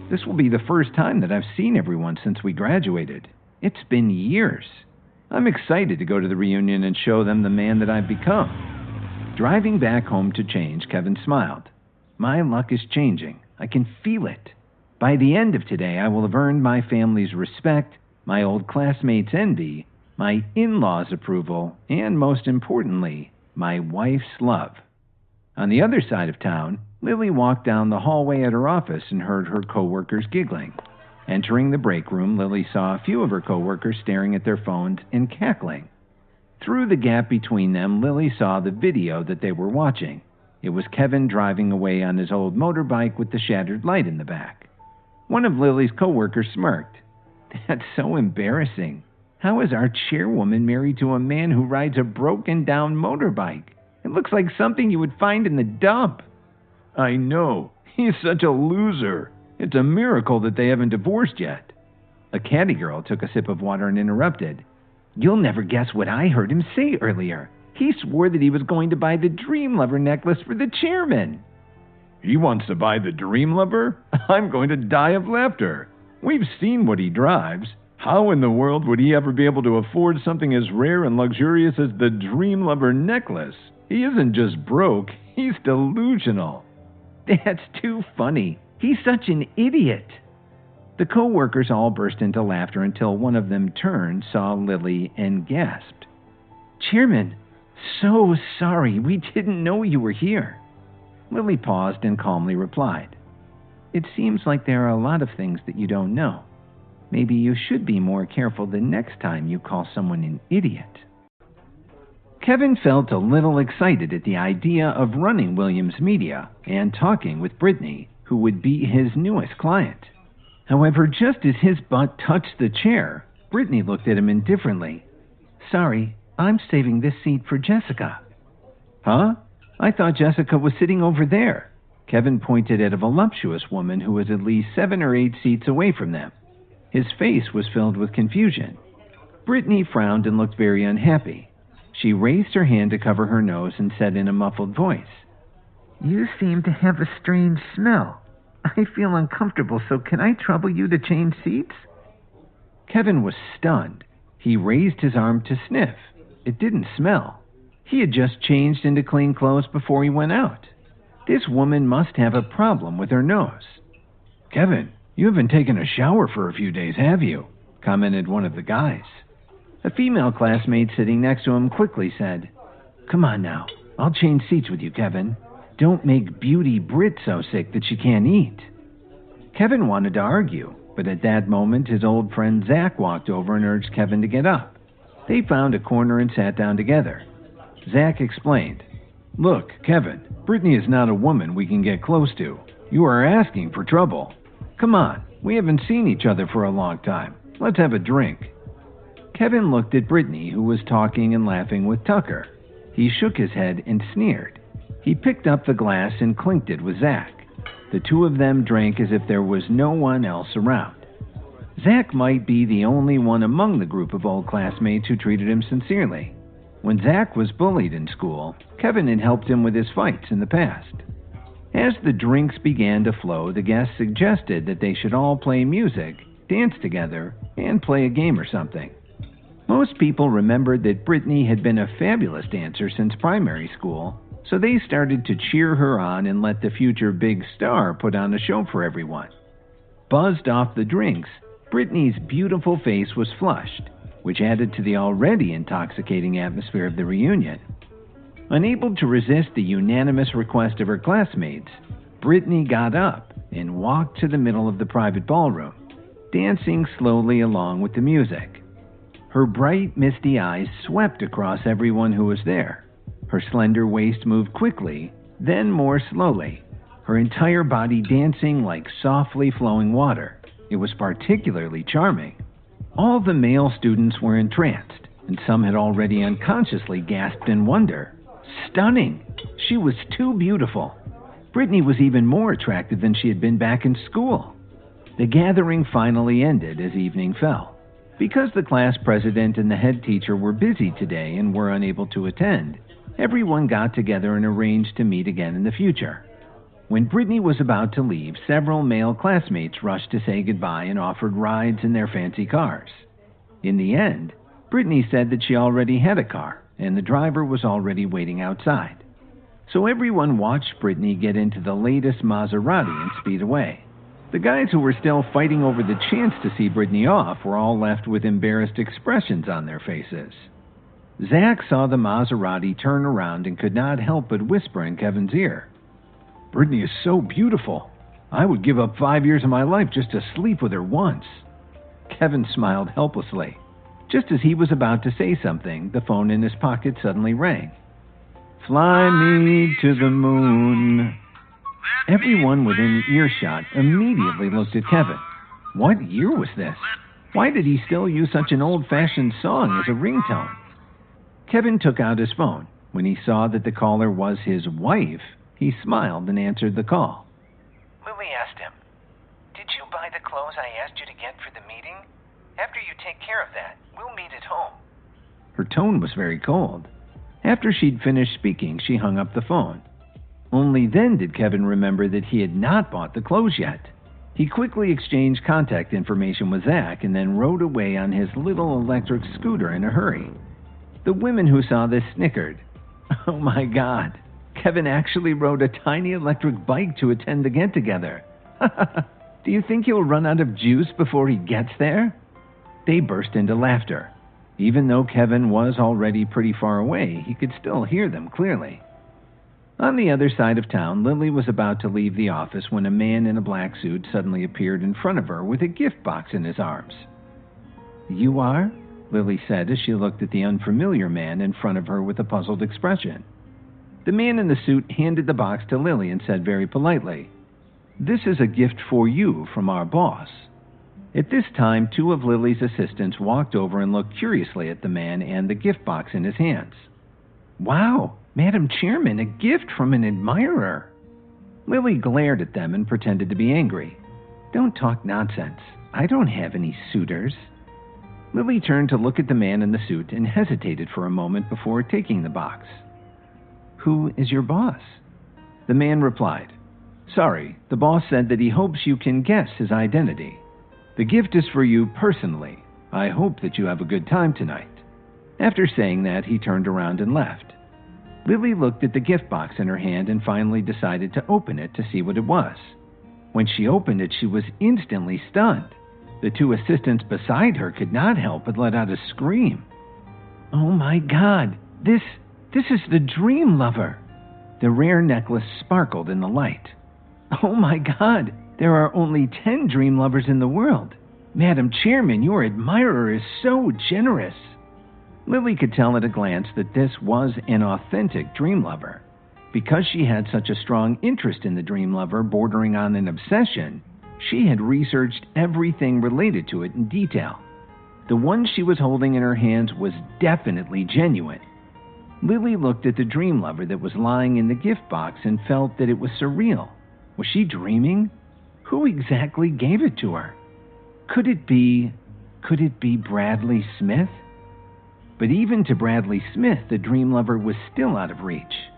this will be the first time that I've seen everyone since we graduated. It's been years. I'm excited to go to the reunion and show them the man that I've become. Driving back home to change, Kevin smiled. My luck is changing. I can feel it. By the end of today, I will have earned my family's respect, my old classmates' envy, my in-laws' approval, and most importantly, my wife's love. On the other side of town, Lily walked down the hallway at her office and heard her coworkers giggling. Entering the break room, Lily saw a few of her coworkers staring at their phones and cackling. Through the gap between them, Lily saw the video that they were watching. It was Kevin driving away on his old motorbike with the shattered light in the back. One of Lily's coworkers smirked. That's so embarrassing. How is our chairwoman married to a man who rides a broken-down motorbike? It looks like something you would find in the dump. I know. He's such a loser. It's a miracle that they haven't divorced yet. A catty girl took a sip of water and interrupted. You'll never guess what I heard him say earlier. He swore that he was going to buy the Dream Lover necklace for the chairman. He wants to buy the Dream Lover? I'm going to die of laughter. We've seen what he drives. How in the world would he ever be able to afford something as rare and luxurious as the Dream Lover necklace? He isn't just broke, he's delusional. That's too funny. He's such an idiot. The co-workers all burst into laughter until one of them turned, saw Lily, and gasped. Chairman, so sorry. We didn't know you were here. Lily paused and calmly replied. It seems like there are a lot of things that you don't know. Maybe you should be more careful the next time you call someone an idiot. Kevin felt a little excited at the idea of running Williams Media and talking with Brittany, who would be his newest client. However, just as his butt touched the chair, Brittany looked at him indifferently. "Sorry, I'm saving this seat for Jessica." "Huh? I thought Jessica was sitting over there." Kevin pointed at a voluptuous woman who was at least 7 or 8 seats away from them. His face was filled with confusion. Brittany frowned and looked very unhappy. She raised her hand to cover her nose and said in a muffled voice, "You seem to have a strange smell. I feel uncomfortable, so can I trouble you to change seats?" Kevin was stunned. He raised his arm to sniff. It didn't smell. He had just changed into clean clothes before he went out. This woman must have a problem with her nose. "Kevin, you haven't taken a shower for a few days, have you?" commented one of the guys. A female classmate sitting next to him quickly said, "Come on now, I'll change seats with you, Kevin. Don't make Beauty Brit so sick that she can't eat." Kevin wanted to argue, but at that moment his old friend Zach walked over and urged Kevin to get up. They found a corner and sat down together. Zach explained, "Look, Kevin, Brittany is not a woman we can get close to. You are asking for trouble. Come on, we haven't seen each other for a long time. Let's have a drink." Kevin looked at Brittany, who was talking and laughing with Tucker. He shook his head and sneered. He picked up the glass and clinked it with Zach. The two of them drank as if there was no one else around. Zach might be the only one among the group of old classmates who treated him sincerely. When Zach was bullied in school, Kevin had helped him with his fights in the past. As the drinks began to flow, the guests suggested that they should all play music, dance together, and play a game or something. Most people remembered that Brittany had been a fabulous dancer since primary school, so they started to cheer her on and let the future big star put on a show for everyone. Buzzed off the drinks, Brittany's beautiful face was flushed, which added to the already intoxicating atmosphere of the reunion. Unable to resist the unanimous request of her classmates, Brittany got up and walked to the middle of the private ballroom, dancing slowly along with the music. Her bright, misty eyes swept across everyone who was there. Her slender waist moved quickly, then more slowly, her entire body dancing like softly flowing water. It was particularly charming. All the male students were entranced, and some had already unconsciously gasped in wonder. Stunning! She was too beautiful. Brittany was even more attractive than she had been back in school. The gathering finally ended as evening fell. Because the class president and the head teacher were busy today and were unable to attend, everyone got together and arranged to meet again in the future. When Brittany was about to leave, several male classmates rushed to say goodbye and offered rides in their fancy cars. In the end, Brittany said that she already had a car, and the driver was already waiting outside. So everyone watched Brittany get into the latest Maserati and speed away. The guys who were still fighting over the chance to see Brittany off were all left with embarrassed expressions on their faces. Zach saw the Maserati turn around and could not help but whisper in Kevin's ear, "Brittany is so beautiful. I would give up 5 years of my life just to sleep with her once." Kevin smiled helplessly. Just as he was about to say something, the phone in his pocket suddenly rang. "Fly me to the moon." Everyone within earshot immediately looked at Kevin. What year was this? Why did he still use such an old-fashioned song as a ringtone? Kevin took out his phone. When he saw that the caller was his wife, he smiled and answered the call. Lily asked him, "Did you buy the clothes I asked you to get for the meeting? After you take care of that, we'll meet at home." Her tone was very cold. After she'd finished speaking, she hung up the phone. Only then did Kevin remember that he had not bought the clothes yet. He quickly exchanged contact information with Zach and then rode away on his little electric scooter in a hurry. The women who saw this snickered. Oh my God, Kevin actually rode a tiny electric bike to attend the get-together. Do you think he'll run out of juice before he gets there? They burst into laughter. Even though Kevin was already pretty far away, he could still hear them clearly. On the other side of town, Lily was about to leave the office when a man in a black suit suddenly appeared in front of her with a gift box in his arms. "You are?" Lily said as she looked at the unfamiliar man in front of her with a puzzled expression. The man in the suit handed the box to Lily and said very politely, "This is a gift for you from our boss." At this time, two of Lily's assistants walked over and looked curiously at the man and the gift box in his hands. "Wow, Madam Chairman, a gift from an admirer." Lily glared at them and pretended to be angry. "Don't talk nonsense. I don't have any suitors." Lily turned to look at the man in the suit and hesitated for a moment before taking the box. "Who is your boss?" The man replied, "Sorry, the boss said that he hopes you can guess his identity. The gift is for you personally. I hope that you have a good time tonight." After saying that, he turned around and left. Lily looked at the gift box in her hand and finally decided to open it to see what it was. When she opened it, she was instantly stunned. The two assistants beside her could not help but let out a scream. "Oh my God, this is the Dream Lover!" The rare necklace sparkled in the light. "Oh my God, there are only 10 Dream Lovers in the world. Madam Chairman, your admirer is so generous." Lily could tell at a glance that this was an authentic Dream Lover. Because she had such a strong interest in the Dream Lover, bordering on an obsession, she had researched everything related to it in detail. The one she was holding in her hands was definitely genuine. Lily looked at the Dream Lover that was lying in the gift box and felt that it was surreal. Was she dreaming? Who exactly gave it to her? Could it be Bradley Smith? But even to Bradley Smith, the Dream Lover was still out of reach.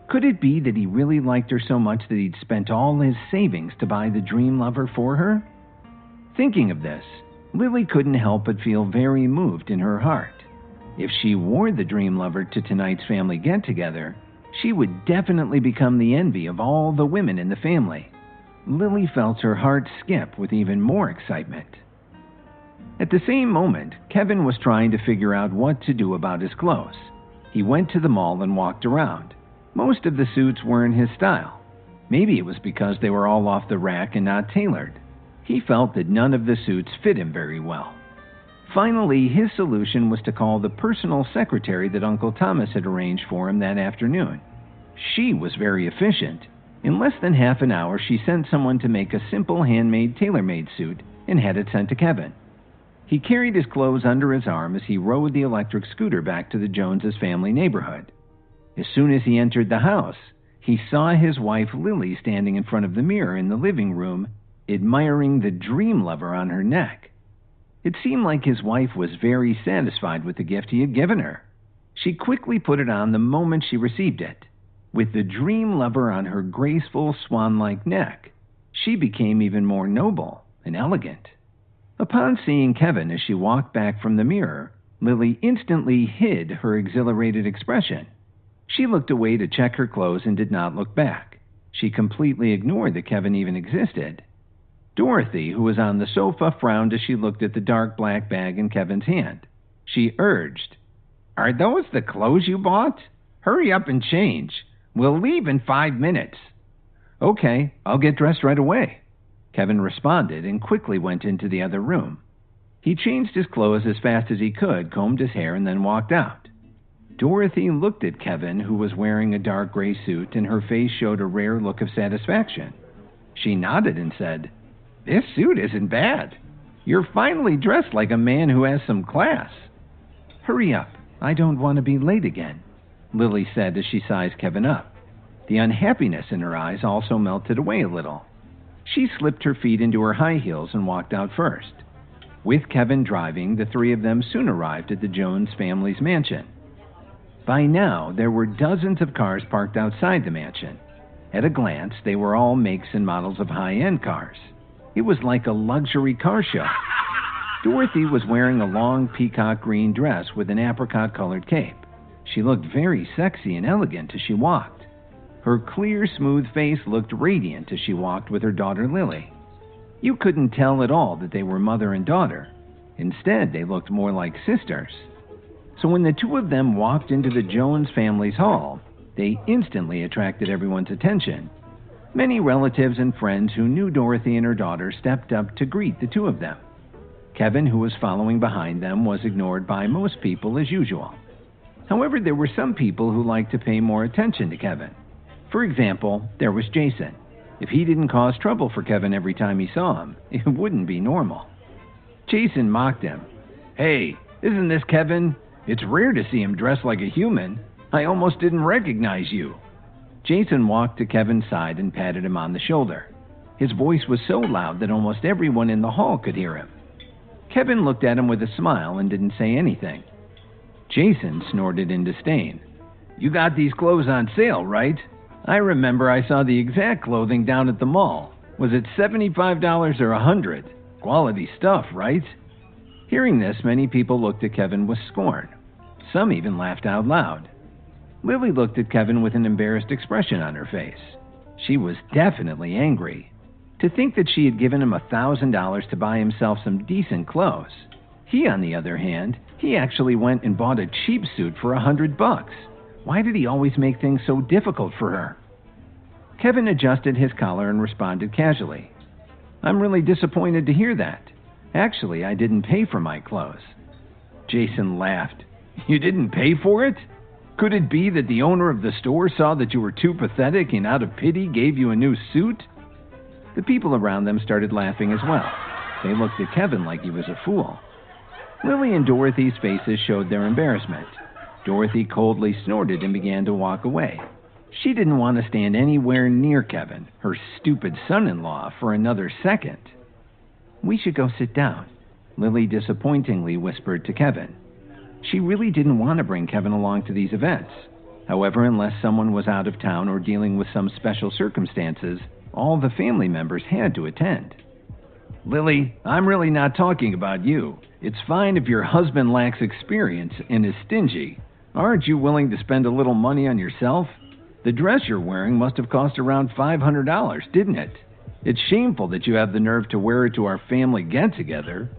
Could it be that he really liked her so much that he'd spent all his savings to buy the Dream Lover for her? Thinking of this, Lily couldn't help but feel very moved in her heart. If she wore the Dream Lover to tonight's family get-together, she would definitely become the envy of all the women in the family. Lily felt her heart skip with even more excitement. At the same moment, Kevin was trying to figure out what to do about his clothes. He went to the mall and walked around. Most of the suits weren't his style. Maybe it was because they were all off the rack and not tailored. He felt that none of the suits fit him very well. Finally, his solution was to call the personal secretary that Uncle Thomas had arranged for him that afternoon. She was very efficient. In less than half an hour, she sent someone to make a simple handmade tailor-made suit and had it sent to Kevin. He carried his clothes under his arm as he rode the electric scooter back to the Joneses family neighborhood. As soon as he entered the house, he saw his wife Lily standing in front of the mirror in the living room, admiring the Dream Lover on her neck. It seemed like his wife was very satisfied with the gift he had given her. She quickly put it on the moment she received it. With the Dream Lover on her graceful swan-like neck, she became even more noble and elegant. Upon seeing Kevin as she walked back from the mirror, Lily instantly hid her exhilarated expression. She looked away to check her clothes and did not look back. She completely ignored that Kevin even existed. Dorothy, who was on the sofa, frowned as she looked at the dark black bag in Kevin's hand. She urged, "Are those the clothes you bought? Hurry up and change. We'll leave in 5 minutes." "Okay, I'll get dressed right away," Kevin responded and quickly went into the other room. He changed his clothes as fast as he could, combed his hair, and then walked out. Dorothy looked at Kevin, who was wearing a dark gray suit, and her face showed a rare look of satisfaction. She nodded and said, "This suit isn't bad. You're finally dressed like a man who has some class." "Hurry up. I don't want to be late again," Lily said as she sized Kevin up. The unhappiness in her eyes also melted away a little. She slipped her feet into her high heels and walked out first. With Kevin driving, the three of them soon arrived at the Jones family's mansion. By now, there were dozens of cars parked outside the mansion. At a glance, they were all makes and models of high-end cars. It was like a luxury car show. Dorothy was wearing a long peacock green dress with an apricot-colored cape. She looked very sexy and elegant as she walked. Her clear, smooth face looked radiant as she walked with her daughter Lily. You couldn't tell at all that they were mother and daughter. Instead, they looked more like sisters. So when the two of them walked into the Jones family's hall, they instantly attracted everyone's attention. Many relatives and friends who knew Dorothy and her daughter stepped up to greet the two of them. Kevin, who was following behind them, was ignored by most people as usual. However, there were some people who liked to pay more attention to Kevin. For example, there was Jason. If he didn't cause trouble for Kevin every time he saw him, it wouldn't be normal. Jason mocked him. "Hey, isn't this Kevin? It's rare to see him dressed like a human. I almost didn't recognize you." Jason walked to Kevin's side and patted him on the shoulder. His voice was so loud that almost everyone in the hall could hear him. Kevin looked at him with a smile and didn't say anything. Jason snorted in disdain. "You got these clothes on sale, right? I remember I saw the exact clothing down at the mall. Was it $75 or $100? Quality stuff, right?" Hearing this, many people looked at Kevin with scorn. Some even laughed out loud. Lily looked at Kevin with an embarrassed expression on her face. She was definitely angry. To think that she had given him $1,000 to buy himself some decent clothes. He, on the other hand, he actually went and bought a cheap suit for $100. Why did he always make things so difficult for her? Kevin adjusted his collar and responded casually. "I'm really disappointed to hear that. Actually, I didn't pay for my clothes." Jason laughed. "You didn't pay for it? Could it be that the owner of the store saw that you were too pathetic and out of pity gave you a new suit?" The people around them started laughing as well. They looked at Kevin like he was a fool. Lily and Dorothy's faces showed their embarrassment. Dorothy coldly snorted and began to walk away. She didn't want to stand anywhere near Kevin, her stupid son-in-law, for another second. "We should go sit down," Lily disappointingly whispered to Kevin. She really didn't want to bring Kevin along to these events. However, unless someone was out of town or dealing with some special circumstances, all the family members had to attend. "Lily, I'm really not talking about you. It's fine if your husband lacks experience and is stingy. Aren't you willing to spend a little money on yourself? The dress you're wearing must have cost around $500, didn't it? It's shameful that you have the nerve to wear it to our family get-together."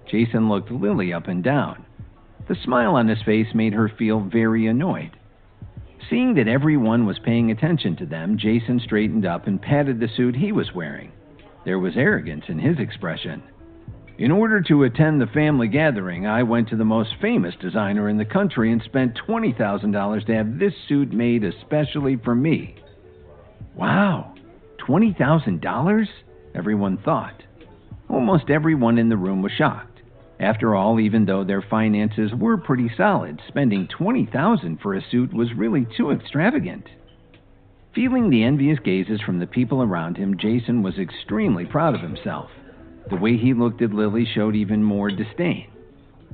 Jason looked Lily up and down. The smile on his face made her feel very annoyed. Seeing that everyone was paying attention to them, Jason straightened up and patted the suit he was wearing. There was arrogance in his expression. "In order to attend the family gathering, I went to the most famous designer in the country and spent $20,000 to have this suit made especially for me." "Wow, $20,000? Everyone thought. Almost everyone in the room was shocked. After all, even though their finances were pretty solid, spending $20,000 for a suit was really too extravagant. Feeling the envious gazes from the people around him, Jason was extremely proud of himself. The way he looked at Lily showed even more disdain.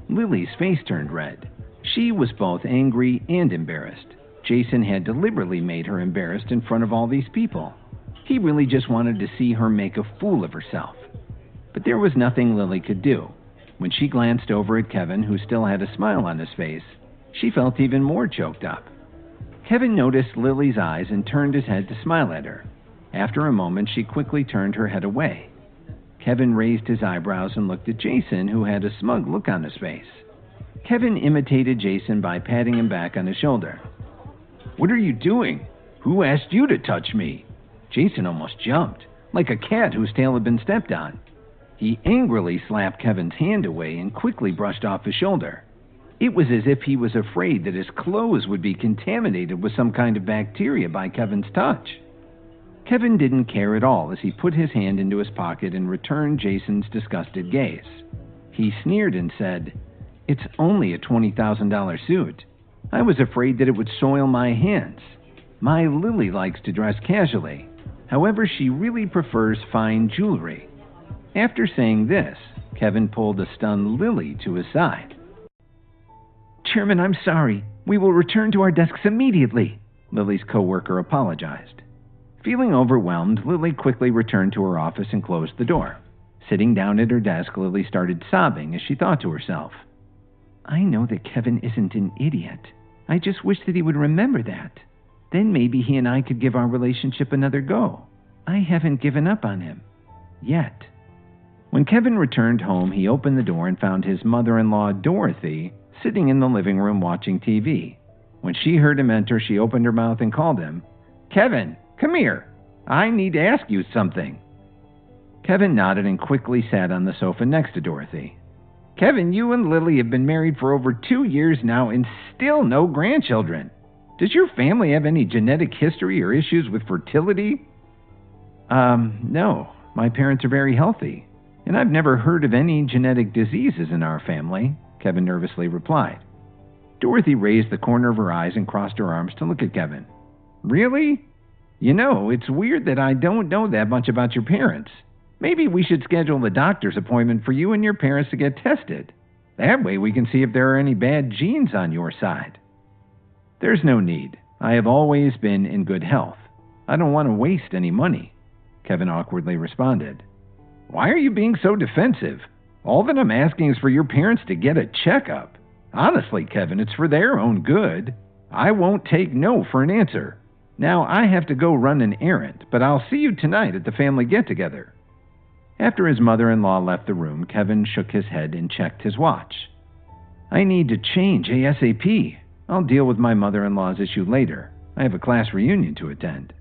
Lily's face turned red. She was both angry and embarrassed. Jason had deliberately made her embarrassed in front of all these people. He really just wanted to see her make a fool of herself. But there was nothing Lily could do. When she glanced over at Kevin, who still had a smile on his face, she felt even more choked up. Kevin noticed Lily's eyes and turned his head to smile at her. After a moment, she quickly turned her head away. Kevin raised his eyebrows and looked at Jason, who had a smug look on his face. Kevin imitated Jason by patting him back on his shoulder. "What are you doing? Who asked you to touch me?" Jason almost jumped, like a cat whose tail had been stepped on. He angrily slapped Kevin's hand away and quickly brushed off his shoulder. It was as if he was afraid that his clothes would be contaminated with some kind of bacteria by Kevin's touch. Kevin didn't care at all as he put his hand into his pocket and returned Jason's disgusted gaze. He sneered and said, "It's only a $20,000 suit. I was afraid that it would soil my hands. My Lily likes to dress casually. However, she really prefers fine jewelry." After saying this, Kevin pulled a stunned Lily to his side. "Chairman, I'm sorry. We will return to our desks immediately," Lily's co-worker apologized. Feeling overwhelmed, Lily quickly returned to her office and closed the door. Sitting down at her desk, Lily started sobbing as she thought to herself, "I know that Kevin isn't an idiot. I just wish that he would remember that. Then maybe he and I could give our relationship another go. I haven't given up on him. Yet." When Kevin returned home, he opened the door and found his mother-in-law, Dorothy, sitting in the living room watching TV. When she heard him enter, she opened her mouth and called him, "Kevin, come here. I need to ask you something." Kevin nodded and quickly sat on the sofa next to Dorothy. "Kevin, you and Lily have been married for over 2 years now and still no grandchildren. Does your family have any genetic history or issues with fertility?" No. My parents are very healthy, and I've never heard of any genetic diseases in our family, Kevin nervously replied. Dorothy raised the corner of her eyes and crossed her arms to look at Kevin. Really? You know, it's weird that I don't know that much about your parents. Maybe we should schedule a doctor's appointment for you and your parents to get tested. That way we can see if there are any bad genes on your side. There's no need. I have always been in good health. I don't want to waste any money, Kevin awkwardly responded. Why are you being so defensive? All that I'm asking is for your parents to get a checkup. Honestly, Kevin, it's for their own good. I won't take no for an answer. Now, I have to go run an errand, but I'll see you tonight at the family get-together. After his mother-in-law left the room, Kevin shook his head and checked his watch. I need to change ASAP. I'll deal with my mother-in-law's issue later. I have a class reunion to attend.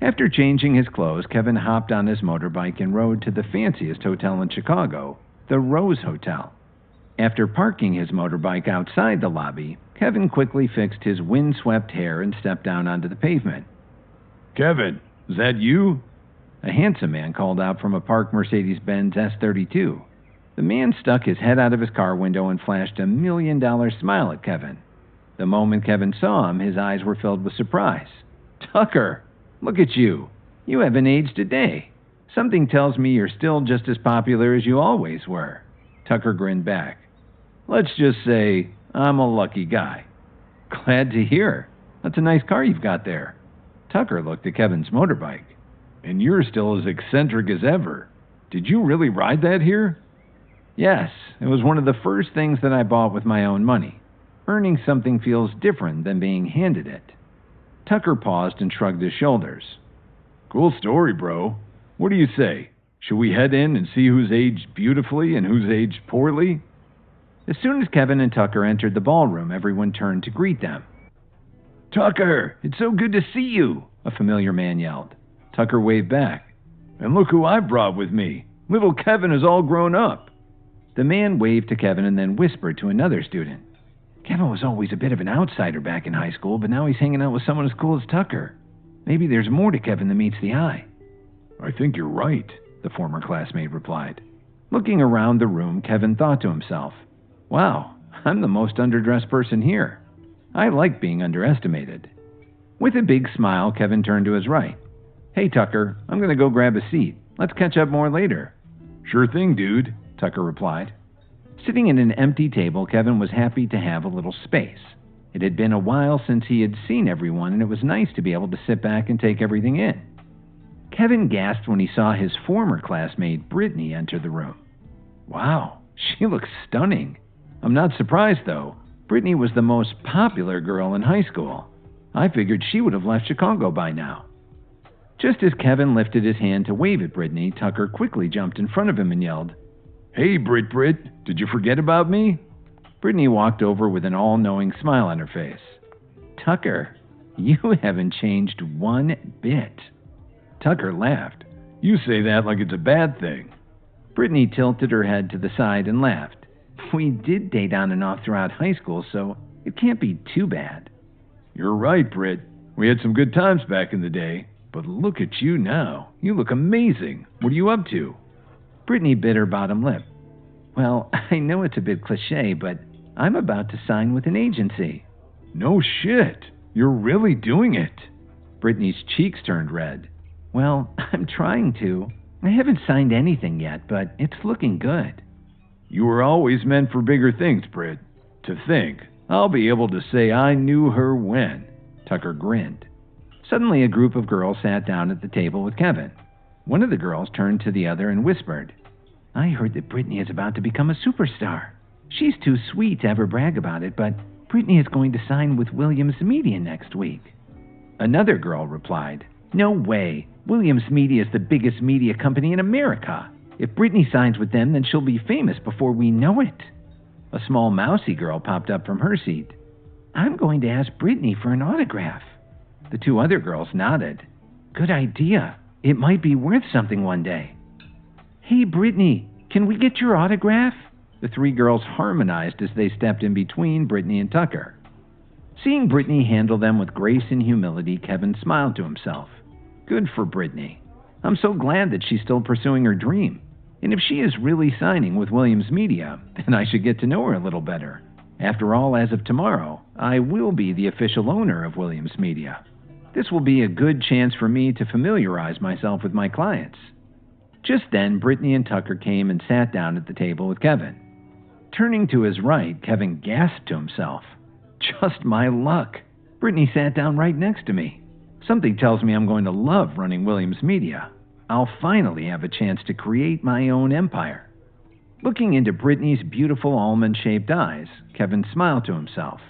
After changing his clothes, Kevin hopped on his motorbike and rode to the fanciest hotel in Chicago, the Rose Hotel. After parking his motorbike outside the lobby, Kevin quickly fixed his windswept hair and stepped down onto the pavement. Kevin, is that you? A handsome man called out from a parked Mercedes-Benz S32. The man stuck his head out of his car window and flashed $1 million smile at Kevin. The moment Kevin saw him, his eyes were filled with surprise. Tucker, look at you. You haven't aged a day. Something tells me you're still just as popular as you always were. Tucker grinned back. Let's just say I'm a lucky guy. Glad to hear. That's a nice car you've got there. Tucker looked at Kevin's motorbike. And you're still as eccentric as ever. Did you really ride that here? Yes, it was one of the first things that I bought with my own money. Earning something feels different than being handed it. Tucker paused and shrugged his shoulders. Cool story, bro. What do you say? Should we head in and see who's aged beautifully and who's aged poorly? As soon as Kevin and Tucker entered the ballroom, everyone turned to greet them. Tucker, it's so good to see you, a familiar man yelled. Tucker waved back. And look who I've brought with me. Little Kevin is all grown up. The man waved to Kevin and then whispered to another student. Kevin was always a bit of an outsider back in high school, but now he's hanging out with someone as cool as Tucker. Maybe there's more to Kevin than meets the eye. I think you're right, the former classmate replied. Looking around the room, Kevin thought to himself, wow, I'm the most underdressed person here. I like being underestimated. With a big smile, Kevin turned to his right. Hey, Tucker, I'm going to go grab a seat. Let's catch up more later. Sure thing, dude, Tucker replied. Sitting at an empty table, Kevin was happy to have a little space. It had been a while since he had seen everyone, and it was nice to be able to sit back and take everything in. Kevin gasped when he saw his former classmate, Brittany, enter the room. Wow, she looks stunning. I'm not surprised, though. Brittany was the most popular girl in high school. I figured she would have left Chicago by now. Just as Kevin lifted his hand to wave at Brittany, Tucker quickly jumped in front of him and yelled, Hey, Brit, did you forget about me? Brittany walked over with an all-knowing smile on her face. Tucker, you haven't changed one bit. Tucker laughed. You say that like it's a bad thing. Brittany tilted her head to the side and laughed. We did date on and off throughout high school, so it can't be too bad. You're right, Brit. We had some good times back in the day, but look at you now. You look amazing. What are you up to? Brittany bit her bottom lip. Well, I know it's a bit cliché, but I'm about to sign with an agency. No shit. You're really doing it. Brittany's cheeks turned red. Well, I'm trying to. I haven't signed anything yet, but it's looking good. You were always meant for bigger things, Britt. To think, I'll be able to say I knew her when. Tucker grinned. Suddenly, a group of girls sat down at the table with Kevin. One of the girls turned to the other and whispered, I heard that Brittany is about to become a superstar. She's too sweet to ever brag about it, but Brittany is going to sign with Williams Media next week. Another girl replied, No way. Williams Media is the biggest media company in America. If Brittany signs with them, then she'll be famous before we know it. A small mousy girl popped up from her seat. I'm going to ask Brittany for an autograph. The two other girls nodded. Good idea. It might be worth something one day. Hey, Brittany, can we get your autograph? The three girls harmonized as they stepped in between Brittany and Tucker. Seeing Brittany handle them with grace and humility, Kevin smiled to himself. Good for Brittany. I'm so glad that she's still pursuing her dream. And if she is really signing with Williams Media, then I should get to know her a little better. After all, as of tomorrow, I will be the official owner of Williams Media. This will be a good chance for me to familiarize myself with my clients. Just then, Brittany and Tucker came and sat down at the table with Kevin. Turning to his right, Kevin gasped to himself, "Just my luck. Brittany sat down right next to me. Something tells me I'm going to love running Williams Media. I'll finally have a chance to create my own empire." Looking into Brittany's beautiful almond-shaped eyes, Kevin smiled to himself.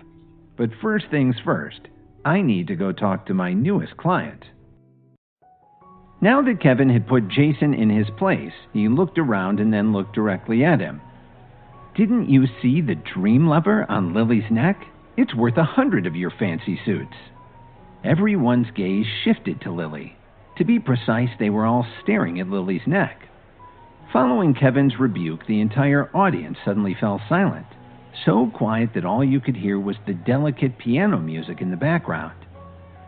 But first things first, I need to go talk to my newest client. Now that Kevin had put Jason in his place, he looked around and then looked directly at him. "Didn't you see the dream lever on Lily's neck? It's worth 100 of your fancy suits." Everyone's gaze shifted to Lily. To be precise, they were all staring at Lily's neck. Following Kevin's rebuke, the entire audience suddenly fell silent, so quiet that all you could hear was the delicate piano music in the background.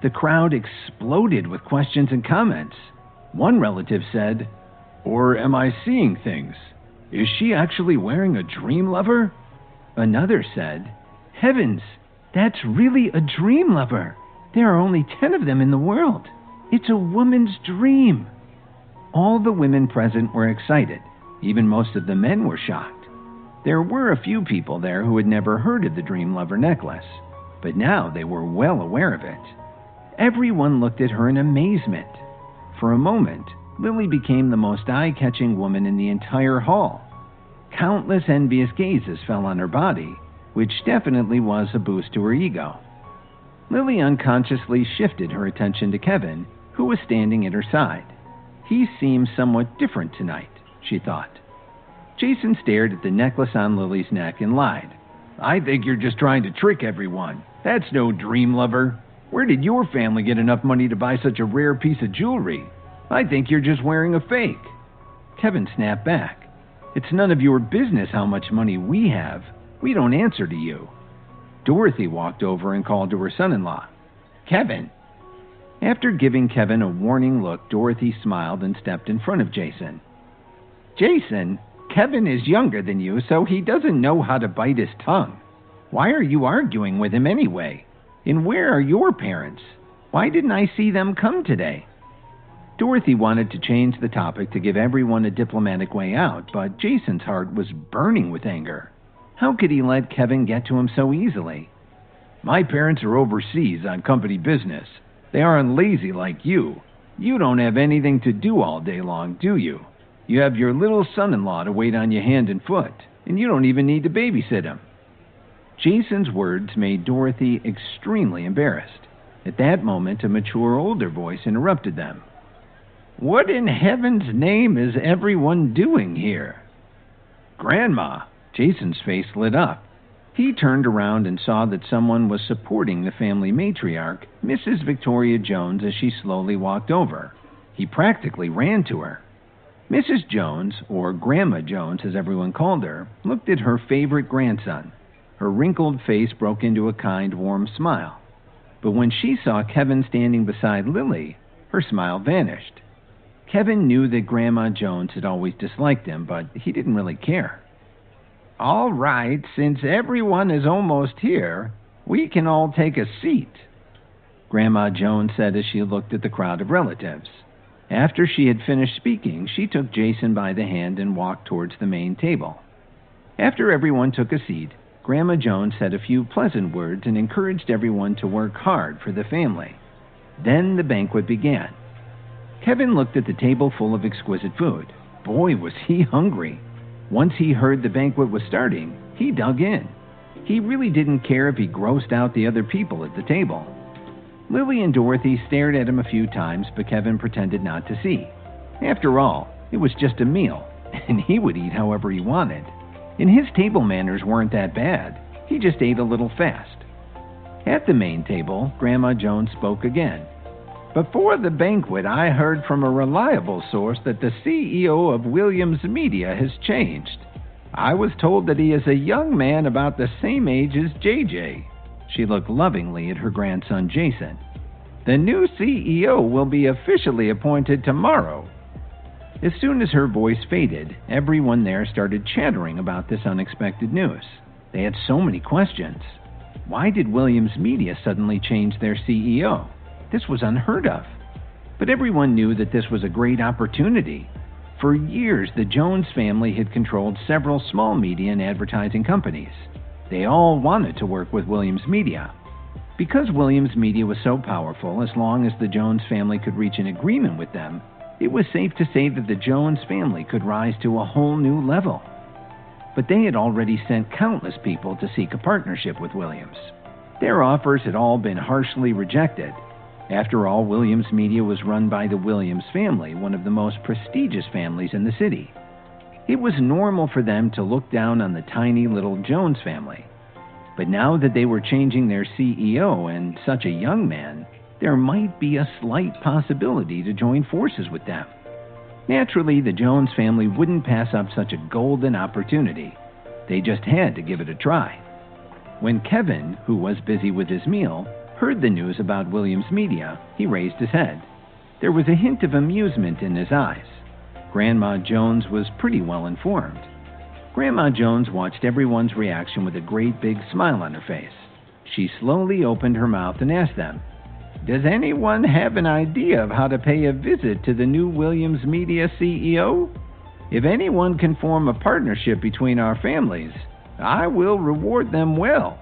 The crowd exploded with questions and comments. One relative said, "Or am I seeing things? Is she actually wearing a dream lever?" Another said, "Heavens, that's really a dream lever. There are only 10 of them in the world. It's a woman's dream." All the women present were excited. Even most of the men were shocked. There were a few people there who had never heard of the dream lever necklace, but now they were well aware of it. Everyone looked at her in amazement. For a moment, Lily became the most eye-catching woman in the entire hall. Countless envious gazes fell on her body, which definitely was a boost to her ego. Lily unconsciously shifted her attention to Kevin, who was standing at her side. He seemed somewhat different tonight, she thought. Jason stared at the necklace on Lily's neck and lied. "I think you're just trying to trick everyone. That's no dream lever. Where did your family get enough money to buy such a rare piece of jewelry? I think you're just wearing a fake." Kevin snapped back. "It's none of your business how much money we have. We don't answer to you." Dorothy walked over and called to her son-in-law. "Kevin." After giving Kevin a warning look, Dorothy smiled and stepped in front of Jason. "Jason, Kevin is younger than you, so he doesn't know how to bite his tongue. Why are you arguing with him anyway? And where are your parents? Why didn't I see them come today?" Dorothy wanted to change the topic to give everyone a diplomatic way out, but Jason's heart was burning with anger. How could he let Kevin get to him so easily? "My parents are overseas on company business. They aren't lazy like you. You don't have anything to do all day long, do you? You have your little son-in-law to wait on you hand and foot, and you don't even need to babysit him." Jason's words made Dorothy extremely embarrassed. At that moment, a mature older voice interrupted them. "What in heaven's name is everyone doing here?" "Grandma!" Jason's face lit up. He turned around and saw that someone was supporting the family matriarch, Mrs. Victoria Jones, as she slowly walked over. He practically ran to her. Mrs. Jones, or Grandma Jones as everyone called her, looked at her favorite grandson. Her wrinkled face broke into a kind, warm smile. But when she saw Kevin standing beside Lily, her smile vanished. Kevin knew that Grandma Jones had always disliked him, but he didn't really care. "All right, since everyone is almost here, we can all take a seat," Grandma Jones said as she looked at the crowd of relatives. After she had finished speaking, she took Jason by the hand and walked towards the main table. After everyone took a seat, Grandma Jones said a few pleasant words and encouraged everyone to work hard for the family. Then the banquet began. Kevin looked at the table full of exquisite food. Boy, was he hungry. Once he heard the banquet was starting, he dug in. He really didn't care if he grossed out the other people at the table. Lily and Dorothy stared at him a few times, but Kevin pretended not to see. After all, it was just a meal, and he would eat however he wanted. And his table manners weren't that bad. He just ate a little fast. At the main table, Grandma Jones spoke again. "Before the banquet, I heard from a reliable source that the CEO of Williams Media has changed. I was told that he is a young man about the same age as JJ. She looked lovingly at her grandson Jason. "The new CEO will be officially appointed tomorrow, As soon as her voice faded, everyone there started chattering about this unexpected news. They had so many questions. Why did Williams Media suddenly change their CEO? This was unheard of. But everyone knew that this was a great opportunity. For years, the Jones family had controlled several small media and advertising companies. They all wanted to work with Williams Media. Because Williams Media was so powerful, as long as the Jones family could reach an agreement with them, it was safe to say that the Jones family could rise to a whole new level. But they had already sent countless people to seek a partnership with Williams. Their offers had all been harshly rejected. After all, Williams Media was run by the Williams family, one of the most prestigious families in the city. It was normal for them to look down on the tiny little Jones family. But now that they were changing their CEO and such a young man, there might be a slight possibility to join forces with them. Naturally, the Jones family wouldn't pass up such a golden opportunity. They just had to give it a try. When Kevin, who was busy with his meal, heard the news about Williams Media, he raised his head. There was a hint of amusement in his eyes. Grandma Jones was pretty well informed. Grandma Jones watched everyone's reaction with a great big smile on her face. She slowly opened her mouth and asked them, "Does anyone have an idea of how to pay a visit to the new Williams Media CEO? If anyone can form a partnership between our families, I will reward them well."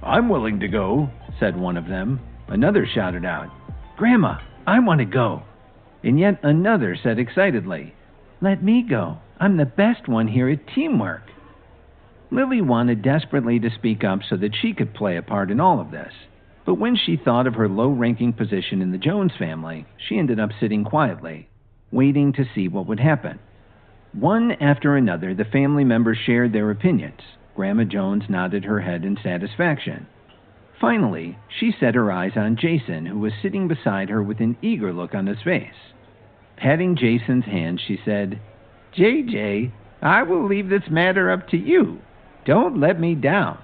"I'm willing to go," said one of them. Another shouted out, "Grandma, I want to go." And yet another said excitedly, "Let me go. I'm the best one here at teamwork." Lily wanted desperately to speak up so that she could play a part in all of this. But when she thought of her low-ranking position in the Jones family, she ended up sitting quietly, waiting to see what would happen. One after another, the family members shared their opinions. Grandma Jones nodded her head in satisfaction. Finally, she set her eyes on Jason, who was sitting beside her with an eager look on his face. Patting Jason's hand, she said, "JJ, I will leave this matter up to you. Don't let me down."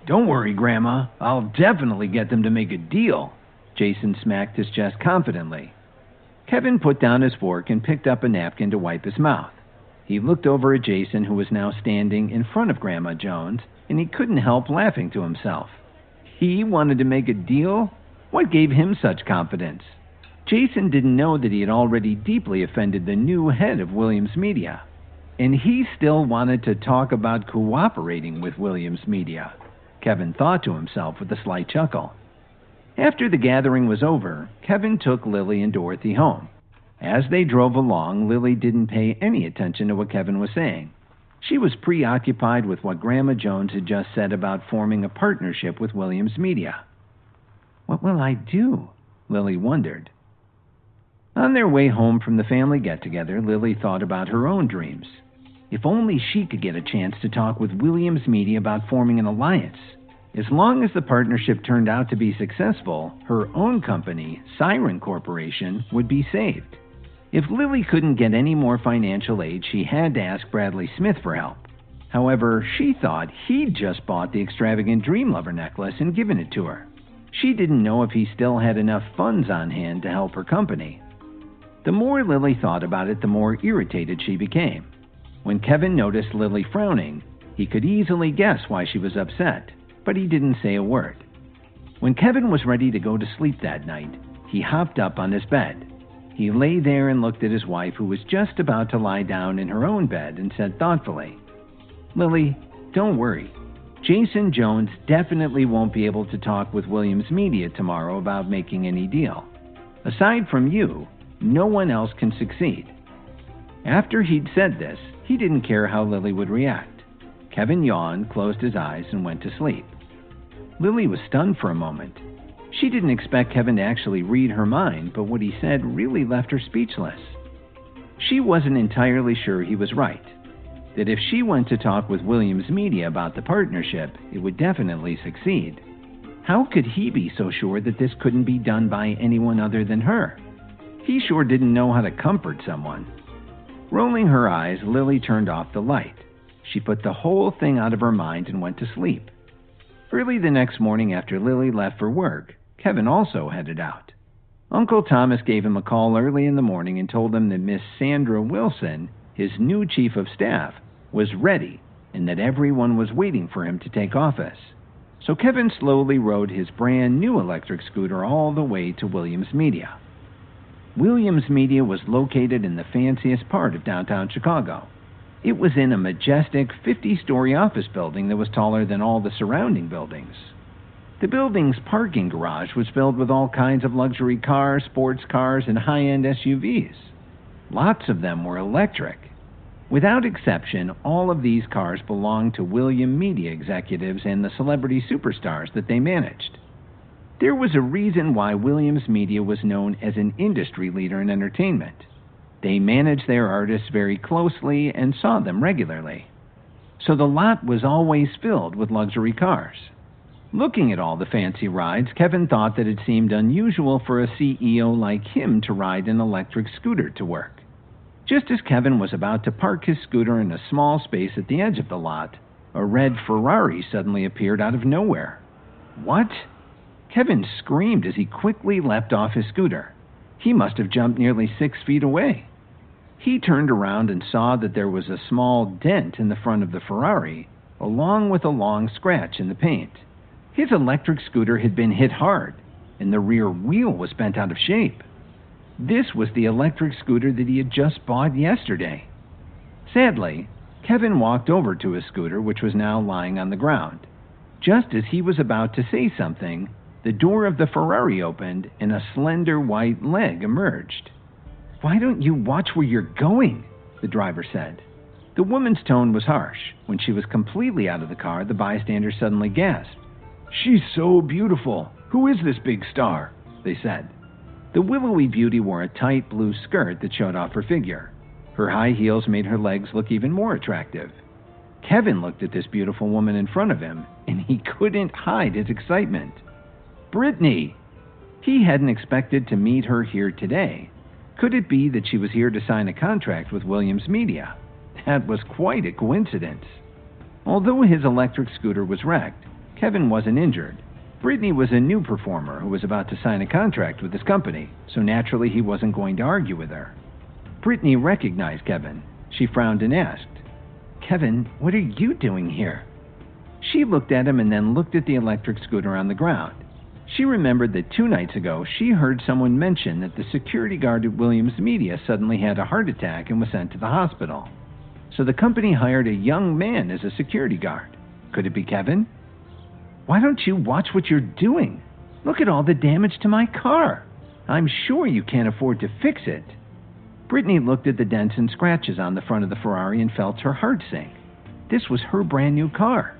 "Don't worry, Grandma. I'll definitely get them to make a deal." Jason smacked his chest confidently. Kevin put down his fork and picked up a napkin to wipe his mouth. He looked over at Jason, who was now standing in front of Grandma Jones, and he couldn't help laughing to himself. He wanted to make a deal? What gave him such confidence? Jason didn't know that he had already deeply offended the new head of Williams Media. And he still wanted to talk about cooperating with Williams Media. Kevin thought to himself with a slight chuckle. After the gathering was over, Kevin took Lily and Dorothy home. As they drove along, Lily didn't pay any attention to what Kevin was saying. She was preoccupied with what Grandma Jones had just said about forming a partnership with Williams Media. What will I do? Lily wondered. On their way home from the family get-together, Lily thought about her own dreams. If only she could get a chance to talk with Williams Media about forming an alliance. As long as the partnership turned out to be successful, her own company, Siren Corporation, would be saved. If Lily couldn't get any more financial aid, she had to ask Bradley Smith for help. However, she thought he'd just bought the extravagant Dream Lover necklace and given it to her. She didn't know if he still had enough funds on hand to help her company. The more Lily thought about it, the more irritated she became. When Kevin noticed Lily frowning, he could easily guess why she was upset, but he didn't say a word. When Kevin was ready to go to sleep that night, he hopped up on his bed. He lay there and looked at his wife, who was just about to lie down in her own bed, and said thoughtfully, "Lily, don't worry. Jason Jones definitely won't be able to talk with Williams Media tomorrow about making any deal. Aside from you, no one else can succeed." After he'd said this, he didn't care how Lily would react. Kevin yawned, closed his eyes, and went to sleep. Lily was stunned for a moment. She didn't expect Kevin to actually read her mind, but what he said really left her speechless. She wasn't entirely sure he was right, that if she went to talk with Williams Media about the partnership, it would definitely succeed. How could he be so sure that this couldn't be done by anyone other than her? He sure didn't know how to comfort someone. Rolling her eyes, Lily turned off the light. She put the whole thing out of her mind and went to sleep. Early the next morning after Lily left for work, Kevin also headed out. Uncle Thomas gave him a call early in the morning and told him that Miss Sandra Wilson, his new chief of staff, was ready and that everyone was waiting for him to take office. So Kevin slowly rode his brand new electric scooter all the way to Williams Media. Williams Media was located in the fanciest part of downtown Chicago. It was in a majestic 50-story office building that was taller than all the surrounding buildings. The building's parking garage was filled with all kinds of luxury cars, sports cars, and high-end SUVs. Lots of them were electric. Without exception, all of these cars belonged to Williams Media executives and the celebrity superstars that they managed. There was a reason why Williams Media was known as an industry leader in entertainment. They managed their artists very closely and saw them regularly. So the lot was always filled with luxury cars. Looking at all the fancy rides, Kevin thought that it seemed unusual for a CEO like him to ride an electric scooter to work. Just as Kevin was about to park his scooter in a small space at the edge of the lot, a red Ferrari suddenly appeared out of nowhere. What? Kevin screamed as he quickly leapt off his scooter. He must have jumped nearly 6 feet away. He turned around and saw that there was a small dent in the front of the Ferrari, along with a long scratch in the paint. His electric scooter had been hit hard, and the rear wheel was bent out of shape. This was the electric scooter that he had just bought yesterday. Sadly, Kevin walked over to his scooter, which was now lying on the ground. Just as he was about to say something, the door of the Ferrari opened and a slender white leg emerged. "Why don't you watch where you're going?" the driver said. The woman's tone was harsh. When she was completely out of the car, the bystander suddenly gasped. "She's so beautiful. Who is this big star?" they said. The willowy beauty wore a tight blue skirt that showed off her figure. Her high heels made her legs look even more attractive. Kevin looked at this beautiful woman in front of him, and he couldn't hide his excitement. Brittany! He hadn't expected to meet her here today. Could it be that she was here to sign a contract with Williams Media? That was quite a coincidence. Although his electric scooter was wrecked, Kevin wasn't injured. Brittany was a new performer who was about to sign a contract with his company, so naturally he wasn't going to argue with her. Brittany recognized Kevin. She frowned and asked, "Kevin, what are you doing here?" She looked at him and then looked at the electric scooter on the ground. She remembered that 2 nights ago she heard someone mention that the security guard at Williams Media suddenly had a heart attack and was sent to the hospital. So the company hired a young man as a security guard. Could it be Kevin? "Why don't you watch what you're doing? Look at all the damage to my car. I'm sure you can't afford to fix it." Brittany looked at the dents and scratches on the front of the Ferrari and felt her heart sink. This was her brand new car.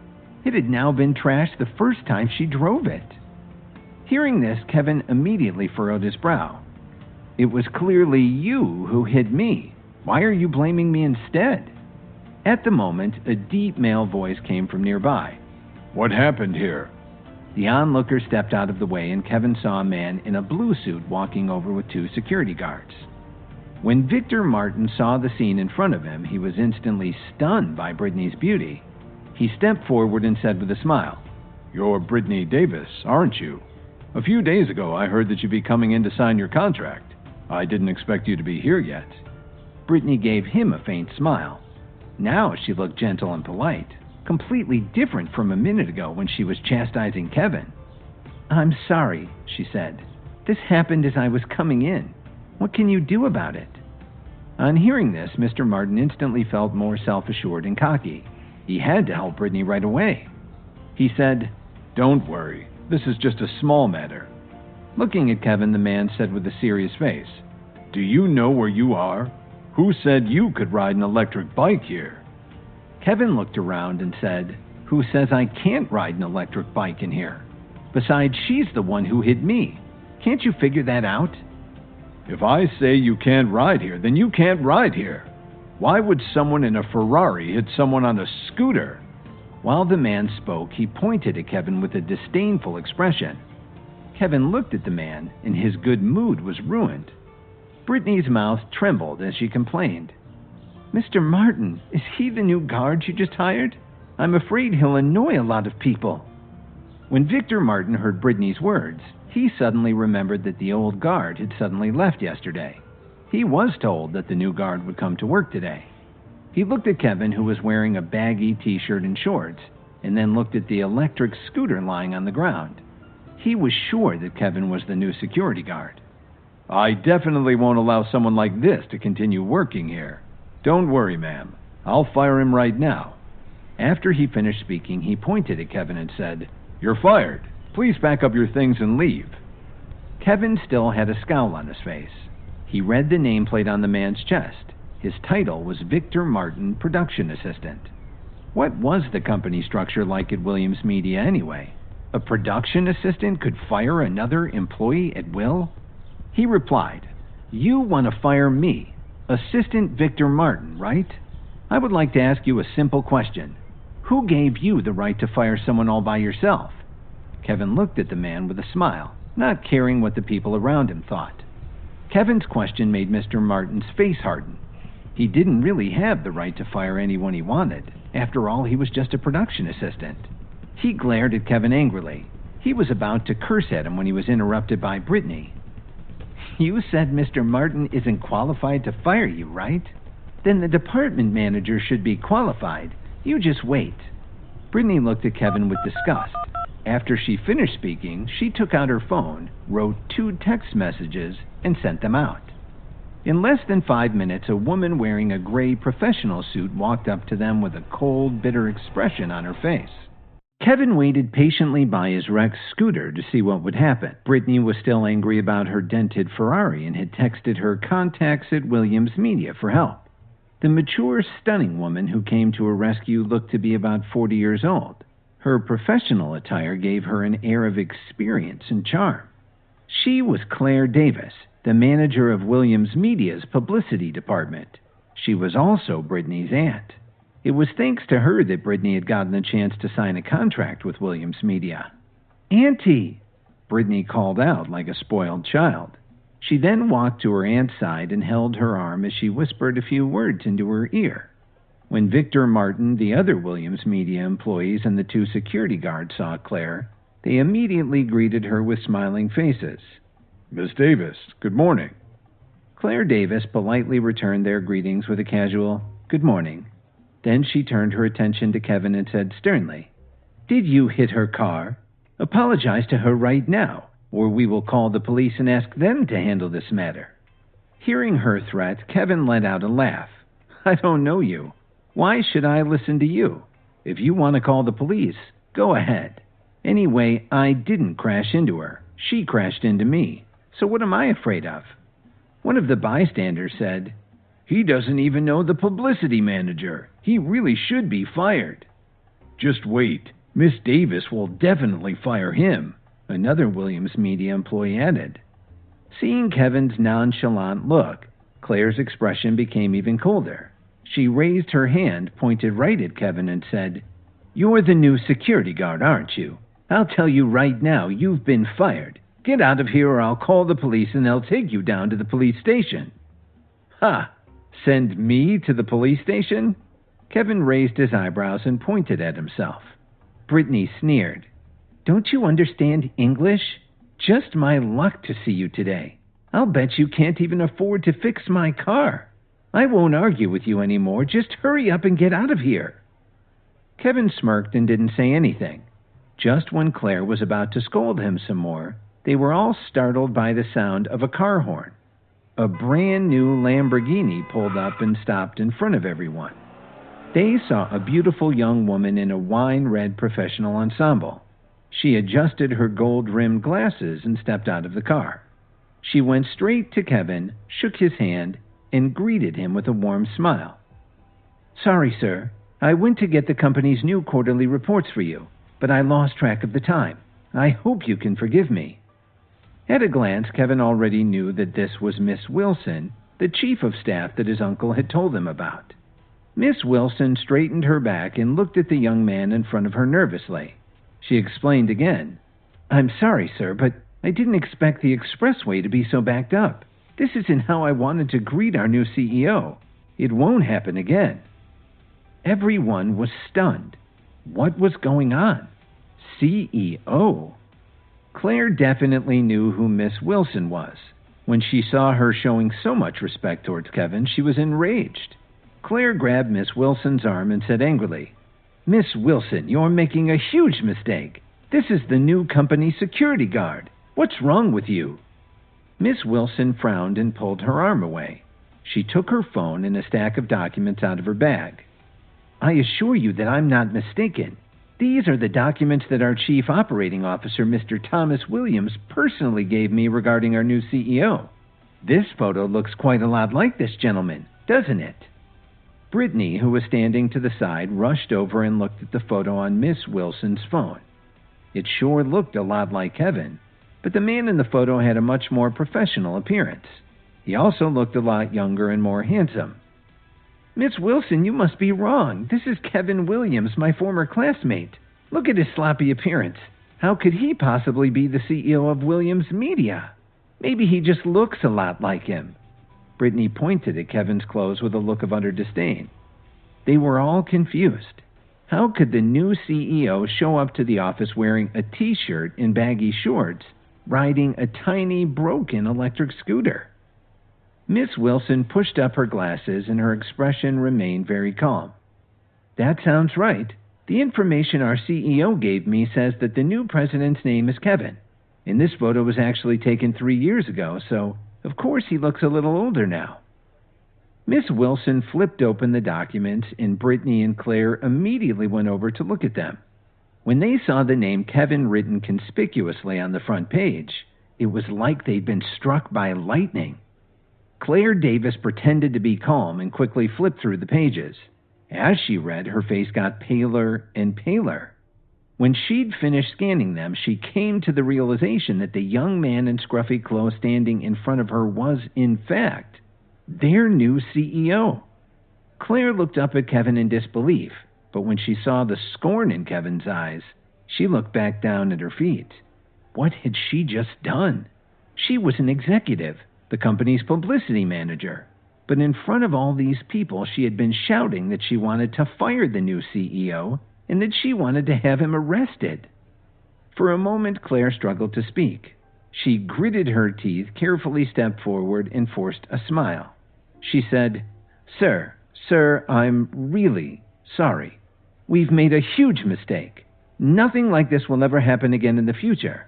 It had now been trashed the first time she drove it. Hearing this, Kevin immediately furrowed his brow. "It was clearly you who hit me. Why are you blaming me instead?" At the moment, a deep male voice came from nearby. "What happened here?" The onlooker stepped out of the way, and Kevin saw a man in a blue suit walking over with 2 security guards. When Victor Martin saw the scene in front of him, he was instantly stunned by Brittany's beauty. He stepped forward and said with a smile, "You're Brittany Davis, aren't you? A few days ago I heard that you'd be coming in to sign your contract. I didn't expect you to be here yet." Brittany gave him a faint smile. Now she looked gentle and polite, completely different from a minute ago when she was chastising Kevin. "I'm sorry," she said. "This happened as I was coming in. What can you do about it?" On hearing this, Mr. Martin instantly felt more self-assured and cocky. He had to help Brittany right away. He said, "Don't worry. This is just a small matter." Looking at Kevin, the man said with a serious face, "Do you know where you are? Who said you could ride an electric bike here?" Kevin looked around and said, "Who says I can't ride an electric bike in here? Besides, she's the one who hit me. Can't you figure that out?" "If I say you can't ride here, then you can't ride here. Why would someone in a Ferrari hit someone on a scooter?" While the man spoke, he pointed at Kevin with a disdainful expression. Kevin looked at the man, and his good mood was ruined. Brittany's mouth trembled as she complained, "Mr. Martin, is he the new guard you just hired? I'm afraid he'll annoy a lot of people." When Victor Martin heard Brittany's words, he suddenly remembered that the old guard had suddenly left yesterday. He was told that the new guard would come to work today. He looked at Kevin, who was wearing a baggy t-shirt and shorts, and then looked at the electric scooter lying on the ground. He was sure that Kevin was the new security guard. "I definitely won't allow someone like this to continue working here. Don't worry, ma'am. I'll fire him right now." After he finished speaking, he pointed at Kevin and said, "You're fired. Please pack up your things and leave." Kevin still had a scowl on his face. He read the nameplate on the man's chest. His title was Victor Martin, Production Assistant. What was the company structure like at Williams Media anyway? A production assistant could fire another employee at will? He replied, "You want to fire me, Assistant Victor Martin, right? I would like to ask you a simple question. Who gave you the right to fire someone all by yourself?" Kevin looked at the man with a smile, not caring what the people around him thought. Kevin's question made Mr. Martin's face harden. He didn't really have the right to fire anyone he wanted. After all, he was just a production assistant. He glared at Kevin angrily. He was about to curse at him when he was interrupted by Brittany. "You said Mr. Martin isn't qualified to fire you, right? Then the department manager should be qualified. You just wait." Brittany looked at Kevin with disgust. After she finished speaking, she took out her phone, wrote 2 text messages, and sent them out. In less than 5 minutes, a woman wearing a gray professional suit walked up to them with a cold, bitter expression on her face. Kevin waited patiently by his wrecked scooter to see what would happen. Brittany was still angry about her dented Ferrari and had texted her contacts at Williams Media for help. The mature, stunning woman who came to her rescue looked to be about 40 years old. Her professional attire gave her an air of experience and charm. She was Claire Davis, the manager of Williams Media's publicity department. She was also Brittany's aunt. It was thanks to her that Brittany had gotten the chance to sign a contract with Williams Media. "Auntie!" Brittany called out like a spoiled child. She then walked to her aunt's side and held her arm as she whispered a few words into her ear. When Victor Martin, the other Williams Media employees, and the 2 security guards saw Claire, they immediately greeted her with smiling faces. "Miss Davis, good morning." Claire Davis politely returned their greetings with a casual, "Good morning." Then she turned her attention to Kevin and said sternly, "Did you hit her car? Apologize to her right now, or we will call the police and ask them to handle this matter." Hearing her threat, Kevin let out a laugh. "I don't know you. Why should I listen to you? If you want to call the police, go ahead. Anyway, I didn't crash into her. She crashed into me. So what am I afraid of?" One of the bystanders said, "He doesn't even know the publicity manager. He really should be fired." "Just wait. Miss Davis will definitely fire him," another Williams Media employee added. Seeing Kevin's nonchalant look, Claire's expression became even colder. She raised her hand, pointed right at Kevin, and said, "You're the new security guard, aren't you? I'll tell you right now, you've been fired. Get out of here or I'll call the police and they'll take you down to the police station." "Ha! Send me to the police station?" Kevin raised his eyebrows and pointed at himself. Brittany sneered. "Don't you understand English? Just my luck to see you today. I'll bet you can't even afford to fix my car. I won't argue with you anymore. Just hurry up and get out of here." Kevin smirked and didn't say anything. Just when Claire was about to scold him some more, they were all startled by the sound of a car horn. A brand new Lamborghini pulled up and stopped in front of everyone. They saw a beautiful young woman in a wine-red professional ensemble. She adjusted her gold-rimmed glasses and stepped out of the car. She went straight to Kevin, shook his hand, and greeted him with a warm smile. "Sorry, sir. I went to get the company's new quarterly reports for you, but I lost track of the time. I hope you can forgive me." At a glance, Kevin already knew that this was Miss Wilson, the chief of staff that his uncle had told him about. Miss Wilson straightened her back and looked at the young man in front of her nervously. She explained again, "I'm sorry, sir, but I didn't expect the expressway to be so backed up. This isn't how I wanted to greet our new CEO. It won't happen again." Everyone was stunned. What was going on? CEO? Claire definitely knew who Miss Wilson was. When she saw her showing so much respect towards Kevin, she was enraged. Claire grabbed Miss Wilson's arm and said angrily, "Miss Wilson, you're making a huge mistake. This is the new company security guard. What's wrong with you?" Miss Wilson frowned and pulled her arm away. She took her phone and a stack of documents out of her bag. "I assure you that I'm not mistaken. These are the documents that our Chief Operating Officer, Mr. Thomas Williams, personally gave me regarding our new CEO. This photo looks quite a lot like this gentleman, doesn't it?" Brittany, who was standing to the side, rushed over and looked at the photo on Miss Wilson's phone. It sure looked a lot like Kevin, but the man in the photo had a much more professional appearance. He also looked a lot younger and more handsome. "Miss Wilson, you must be wrong. This is Kevin Williams, my former classmate. Look at his sloppy appearance. How could he possibly be the CEO of Williams Media? Maybe he just looks a lot like him." Brittany pointed at Kevin's clothes with a look of utter disdain. They were all confused. How could the new CEO show up to the office wearing a t-shirt and baggy shorts, riding a tiny, broken electric scooter? Miss Wilson pushed up her glasses and her expression remained very calm. "That sounds right. The information our CEO gave me says that the new president's name is Kevin. And this photo was actually taken 3 years ago, so of course he looks a little older now." Miss Wilson flipped open the documents and Brittany and Claire immediately went over to look at them. When they saw the name Kevin written conspicuously on the front page, it was like they'd been struck by lightning. Claire Davis pretended to be calm and quickly flipped through the pages. As she read, her face got paler and paler. When she'd finished scanning them, she came to the realization that the young man in scruffy clothes standing in front of her was, in fact, their new CEO. Claire looked up at Kevin in disbelief, but when she saw the scorn in Kevin's eyes, she looked back down at her feet. What had she just done? She was an executive, the company's publicity manager. But in front of all these people, she had been shouting that she wanted to fire the new CEO and that she wanted to have him arrested. For a moment, Claire struggled to speak. She gritted her teeth, carefully stepped forward, and forced a smile. She said, Sir, I'm really sorry. We've made a huge mistake. Nothing like this will ever happen again in the future."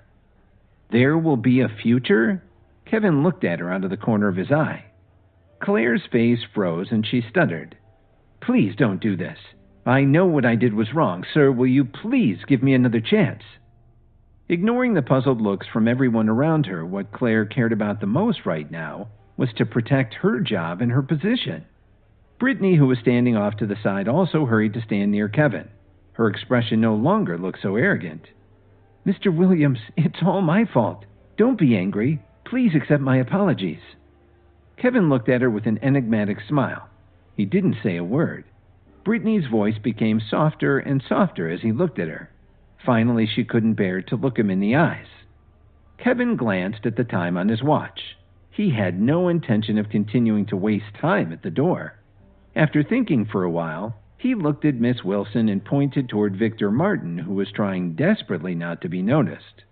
"There will be a future?" Kevin looked at her out of the corner of his eye. Claire's face froze and she stuttered. "Please don't do this. I know what I did was wrong. Sir, will you please give me another chance?" Ignoring the puzzled looks from everyone around her, what Claire cared about the most right now was to protect her job and her position. Brittany, who was standing off to the side, also hurried to stand near Kevin. Her expression no longer looked so arrogant. "Mr. Williams, it's all my fault. Don't be angry. Please accept my apologies." Kevin looked at her with an enigmatic smile. He didn't say a word. Brittany's voice became softer and softer as he looked at her. Finally, she couldn't bear to look him in the eyes. Kevin glanced at the time on his watch. He had no intention of continuing to waste time at the door. After thinking for a while, he looked at Miss Wilson and pointed toward Victor Martin, who was trying desperately not to be noticed.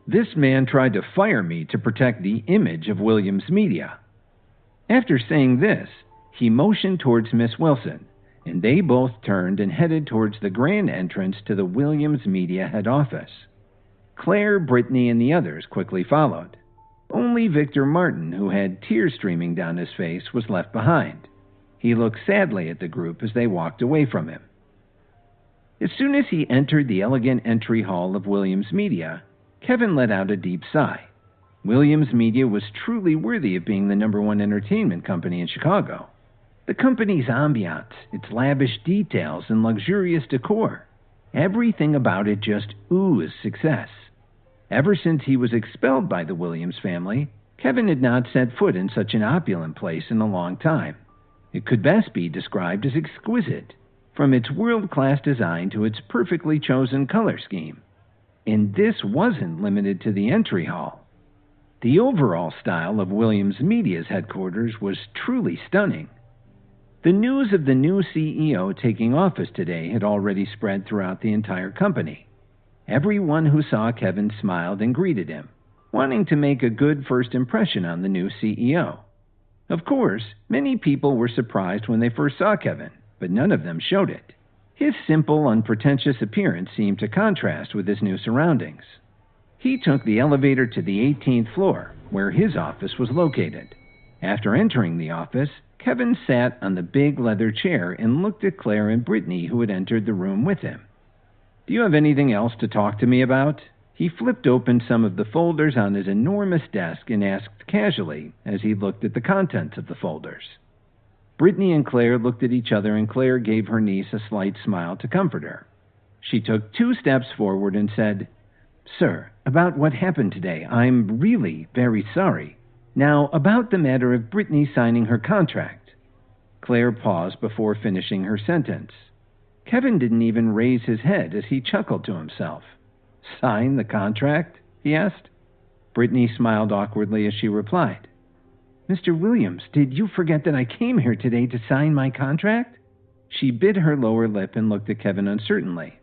"This man tried to fire me to protect the image of Williams Media." After saying this, he motioned towards Miss Wilson, and they both turned and headed towards the grand entrance to the Williams Media head office. Claire, Brittany, and the others quickly followed. Only Victor Martin, who had tears streaming down his face, was left behind. He looked sadly at the group as they walked away from him. As soon as he entered the elegant entry hall of Williams Media, Kevin let out a deep sigh. Williams Media was truly worthy of being the #1 entertainment company in Chicago. The company's ambiance, its lavish details and luxurious decor, everything about it just oozed success. Ever since he was expelled by the Williams family, Kevin had not set foot in such an opulent place in a long time. It could best be described as exquisite, from its world-class design to its perfectly chosen color scheme. And this wasn't limited to the entry hall. The overall style of Williams Media's headquarters was truly stunning. The news of the new CEO taking office today had already spread throughout the entire company. Everyone who saw Kevin smiled and greeted him, wanting to make a good first impression on the new CEO. Of course, many people were surprised when they first saw Kevin, but none of them showed it. His simple, unpretentious appearance seemed to contrast with his new surroundings. He took the elevator to the 18th floor, where his office was located. After entering the office, Kevin sat on the big leather chair and looked at Claire and Brittany, who had entered the room with him. "Do you have anything else to talk to me about?" He flipped open some of the folders on his enormous desk and asked casually as he looked at the contents of the folders. Brittany and Claire looked at each other, and Claire gave her niece a slight smile to comfort her. She took 2 steps forward and said, "Sir, about what happened today, I'm really very sorry. Now, about the matter of Brittany signing her contract." Claire paused before finishing her sentence. Kevin didn't even raise his head as he chuckled to himself. "Sign the contract?" he asked. Brittany smiled awkwardly as she replied, "Mr. Williams, did you forget that I came here today to sign my contract?" She bit her lower lip and looked at Kevin uncertainly.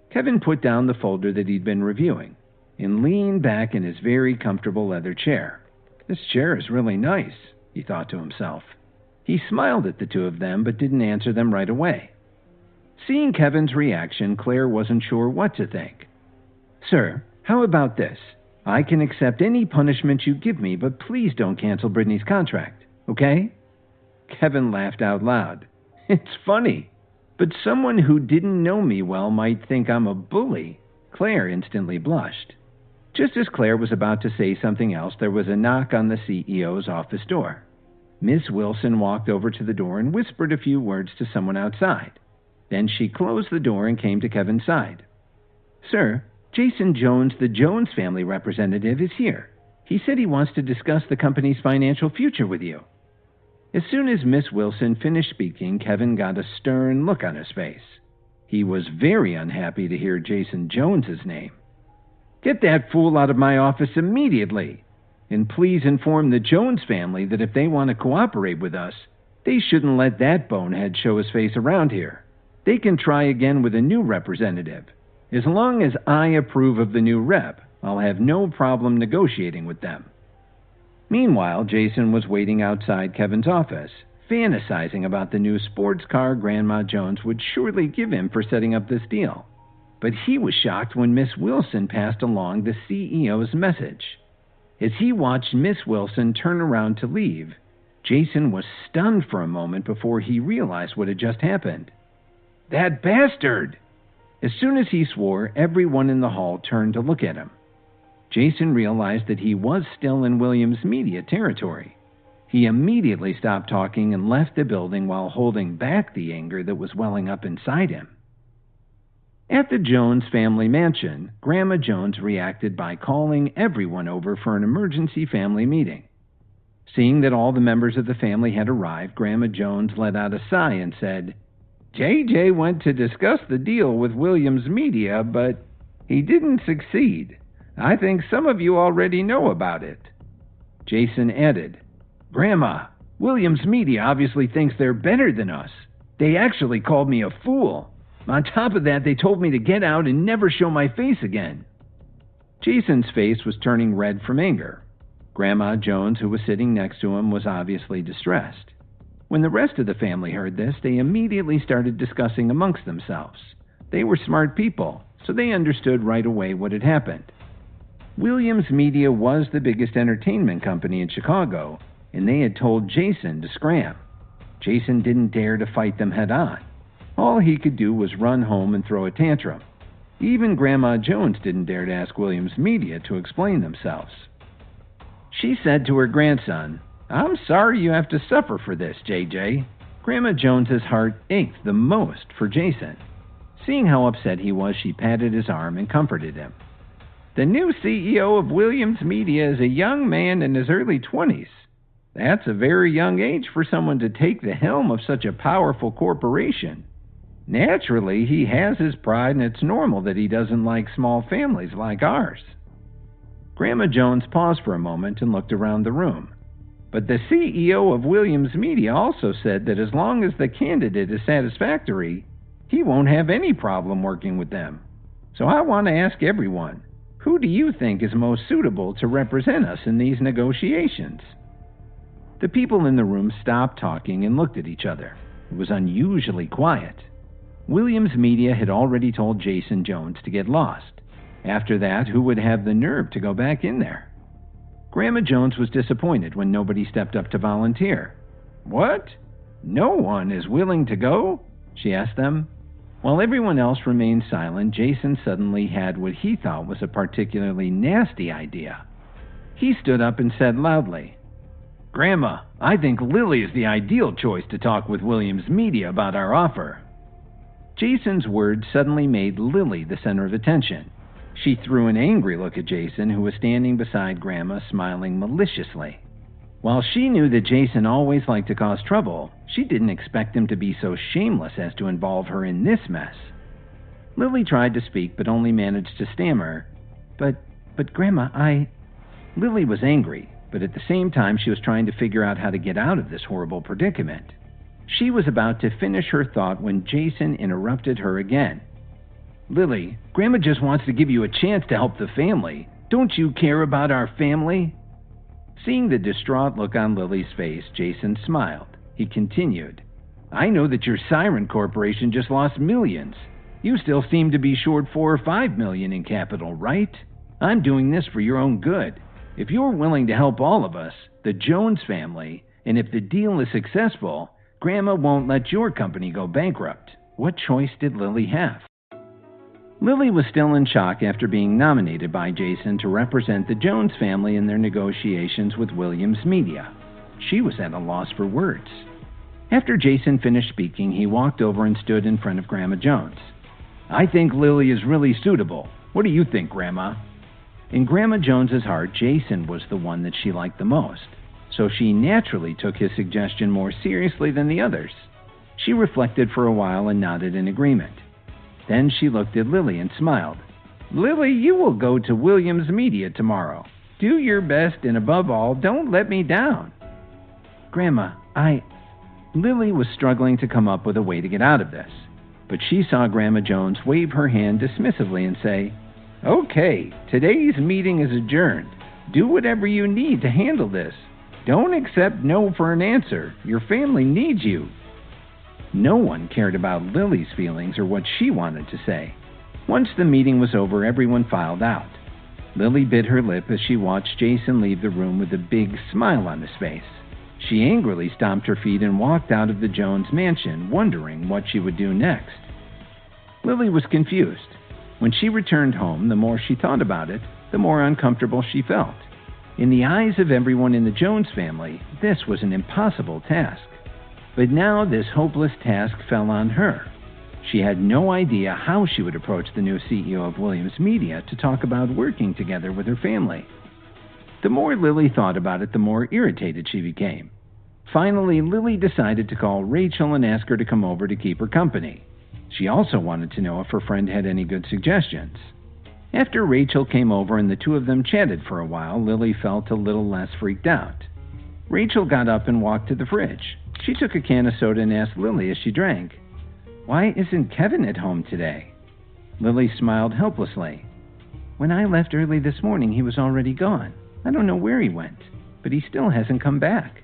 Kevin put down the folder that he'd been reviewing and leaned back in his very comfortable leather chair. "This chair is really nice," he thought to himself. He smiled at the two of them, but didn't answer them right away. Seeing Kevin's reaction, Claire wasn't sure what to think. "Sir, how about this? I can accept any punishment you give me, but please don't cancel Brittany's contract, okay?" Kevin laughed out loud. "It's funny, but someone who didn't know me well might think I'm a bully." Claire instantly blushed. Just as Claire was about to say something else, there was a knock on the CEO's office door. Miss Wilson walked over to the door and whispered a few words to someone outside. Then she closed the door and came to Kevin's side. "Sir, Jason Jones, the Jones family representative, is here. He said he wants to discuss the company's financial future with you." As soon as Miss Wilson finished speaking, Kevin got a stern look on his face. He was very unhappy to hear Jason Jones's name. "Get that fool out of my office immediately. And please inform the Jones family that if they want to cooperate with us, they shouldn't let that bonehead show his face around here. They can try again with a new representative. As long as I approve of the new rep, I'll have no problem negotiating with them." Meanwhile, Jason was waiting outside Kevin's office, fantasizing about the new sports car Grandma Jones would surely give him for setting up this deal. But he was shocked when Miss Wilson passed along the CEO's message. As he watched Miss Wilson turn around to leave, Jason was stunned for a moment before he realized what had just happened. "That bastard!" As soon as he swore, everyone in the hall turned to look at him. Jason realized that he was still in Williams Media territory. He immediately stopped talking and left the building while holding back the anger that was welling up inside him. At the Jones family mansion, Grandma Jones reacted by calling everyone over for an emergency family meeting. Seeing that all the members of the family had arrived, Grandma Jones let out a sigh and said, "JJ went to discuss the deal with Williams Media, but he didn't succeed. I think some of you already know about it." Jason added, "Grandma, Williams Media obviously thinks they're better than us. They actually called me a fool. On top of that, they told me to get out and never show my face again." Jason's face was turning red from anger. Grandma Jones, who was sitting next to him, was obviously distressed. When the rest of the family heard this, they immediately started discussing amongst themselves. They were smart people, so they understood right away what had happened. Williams Media was the biggest entertainment company in Chicago, and they had told Jason to scram. Jason didn't dare to fight them head on. All he could do was run home and throw a tantrum. Even Grandma Jones didn't dare to ask Williams Media to explain themselves. She said to her grandson, "I'm sorry you have to suffer for this, JJ." Grandma Jones's heart ached the most for Jason. Seeing how upset he was, she patted his arm and comforted him. "The new CEO of Williams Media is a young man in his early 20s. That's a very young age for someone to take the helm of such a powerful corporation. Naturally, he has his pride, and it's normal that he doesn't like small families like ours." Grandma Jones paused for a moment and looked around the room. But the CEO of Williams Media also said that as long as the candidate is satisfactory, he won't have any problem working with them. So I want to ask everyone, who do you think is most suitable to represent us in these negotiations? The people in the room stopped talking and looked at each other. It was unusually quiet. Williams Media had already told Jason Jones to get lost. After that, who would have the nerve to go back in there? Grandma Jones was disappointed when nobody stepped up to volunteer. What? No one is willing to go? She asked them. While everyone else remained silent, Jason suddenly had what he thought was a particularly nasty idea. He stood up and said loudly, "Grandma, I think Lily is the ideal choice to talk with Williams Media about our offer." Jason's words suddenly made Lily the center of attention. She threw an angry look at Jason, who was standing beside Grandma, smiling maliciously. While she knew that Jason always liked to cause trouble, she didn't expect him to be so shameless as to involve her in this mess. Lily tried to speak, but only managed to stammer, But Grandma, Lily was angry, but at the same time she was trying to figure out how to get out of this horrible predicament. She was about to finish her thought when Jason interrupted her again. "Lily, Grandma just wants to give you a chance to help the family. Don't you care about our family?" Seeing the distraught look on Lily's face, Jason smiled. He continued, "I know that your Siren Corporation just lost millions. You still seem to be short $4 or $5 million in capital, right? I'm doing this for your own good. If you're willing to help all of us, the Jones family, and if the deal is successful, Grandma won't let your company go bankrupt." What choice did Lily have? Lily was still in shock after being nominated by Jason to represent the Jones family in their negotiations with Williams Media. She was at a loss for words. After Jason finished speaking, he walked over and stood in front of Grandma Jones. "I think Lily is really suitable. What do you think, Grandma?" In Grandma Jones's heart, Jason was the one that she liked the most, so she naturally took his suggestion more seriously than the others. She reflected for a while and nodded in agreement. Then she looked at Lily and smiled. "Lily, you will go to Williams Media tomorrow. Do your best, and above all, don't let me down." "Grandma, Lily was struggling to come up with a way to get out of this, but she saw Grandma Jones wave her hand dismissively and say, "Okay, today's meeting is adjourned. Do whatever you need to handle this. Don't accept no for an answer. Your family needs you." No one cared about Lily's feelings or what she wanted to say. Once the meeting was over, everyone filed out. Lily bit her lip as she watched Jason leave the room with a big smile on his face. She angrily stomped her feet and walked out of the Jones mansion, wondering what she would do next. Lily was confused. When she returned home, the more she thought about it, the more uncomfortable she felt. In the eyes of everyone in the Jones family, this was an impossible task. But now this hopeless task fell on her. She had no idea how she would approach the new CEO of Williams Media to talk about working together with her family. The more Lily thought about it, the more irritated she became. Finally, Lily decided to call Rachel and ask her to come over to keep her company. She also wanted to know if her friend had any good suggestions. After Rachel came over and the two of them chatted for a while, Lily felt a little less freaked out. Rachel got up and walked to the fridge. She took a can of soda and asked Lily as she drank, "Why isn't Kevin at home today?" Lily smiled helplessly. "When I left early this morning, he was already gone. I don't know where he went, but he still hasn't come back."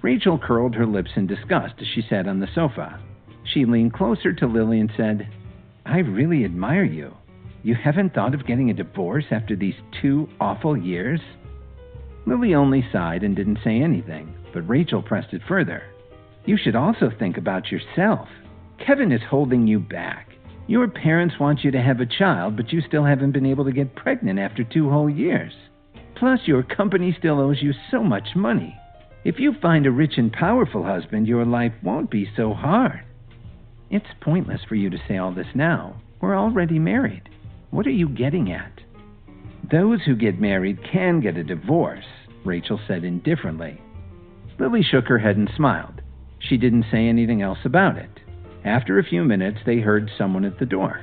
Rachel curled her lips in disgust as she sat on the sofa. She leaned closer to Lily and said, "I really admire you. You haven't thought of getting a divorce after these 2 awful years?" Lily only sighed and didn't say anything, but Rachel pressed it further. "You should also think about yourself. Kevin is holding you back. Your parents want you to have a child, but you still haven't been able to get pregnant after 2 whole years. Plus, your company still owes you so much money. If you find a rich and powerful husband, your life won't be so hard." "It's pointless for you to say all this now. We're already married. What are you getting at?" "Those who get married can get a divorce," Rachel said indifferently. Lily shook her head and smiled. She didn't say anything else about it. After a few minutes, they heard someone at the door.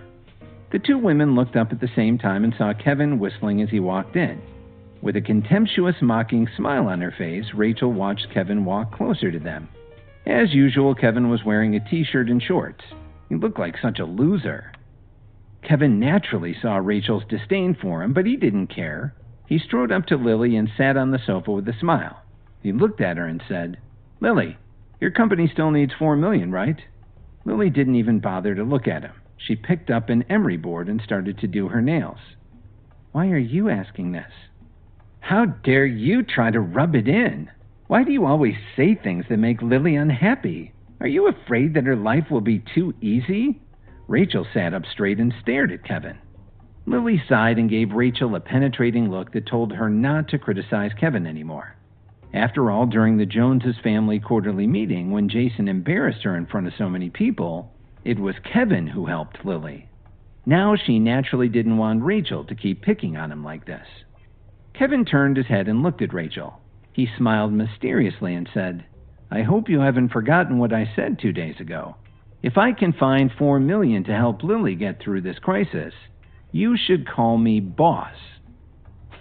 The two women looked up at the same time and saw Kevin whistling as he walked in. With a contemptuous, mocking smile on her face, Rachel watched Kevin walk closer to them. As usual, Kevin was wearing a t-shirt and shorts. He looked like such a loser. Kevin naturally saw Rachel's disdain for him, but he didn't care. He strode up to Lily and sat on the sofa with a smile. He looked at her and said, "Lily, your company still needs $4 million, right?" Lily didn't even bother to look at him. She picked up an emery board and started to do her nails. "Why are you asking this?" "How dare you try to rub it in? Why do you always say things that make Lily unhappy? Are you afraid that her life will be too easy?" Rachel sat up straight and stared at Kevin. Lily sighed and gave Rachel a penetrating look that told her not to criticize Kevin anymore. After all, during the Joneses family quarterly meeting, when Jason embarrassed her in front of so many people, it was Kevin who helped Lily. Now she naturally didn't want Rachel to keep picking on him like this. Kevin turned his head and looked at Rachel. He smiled mysteriously and said, "I hope you haven't forgotten what I said 2 days ago. If I can find $4 million to help Lily get through this crisis, you should call me boss."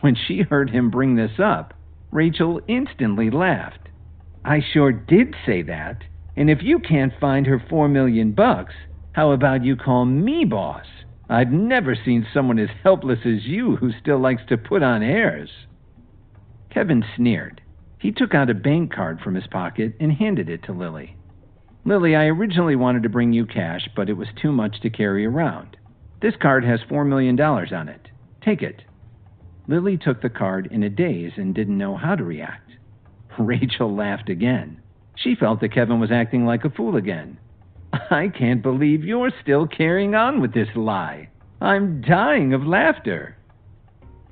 When she heard him bring this up, Rachel instantly laughed. "I sure did say that. And if you can't find her $4 million, how about you call me boss? I've never seen someone as helpless as you who still likes to put on airs." Kevin sneered. He took out a bank card from his pocket and handed it to Lily. "Lily, I originally wanted to bring you cash, but it was too much to carry around. This card has $4 million on it. Take it." Lily took the card in a daze and didn't know how to react. Rachel laughed again. She felt that Kevin was acting like a fool again. "I can't believe you're still carrying on with this lie. I'm dying of laughter."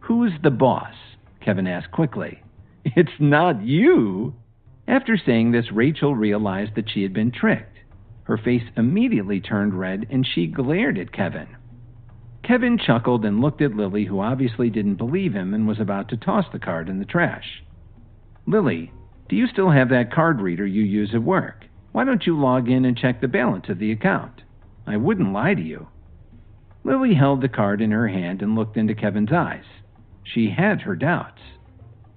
"Who's the boss?" Kevin asked quickly. "It's not you." After saying this, Rachel realized that she had been tricked. Her face immediately turned red and she glared at Kevin. Kevin chuckled and looked at Lily, who obviously didn't believe him and was about to toss the card in the trash. "Lily, do you still have that card reader you use at work? Why don't you log in and check the balance of the account? I wouldn't lie to you." Lily held the card in her hand and looked into Kevin's eyes. She had her doubts.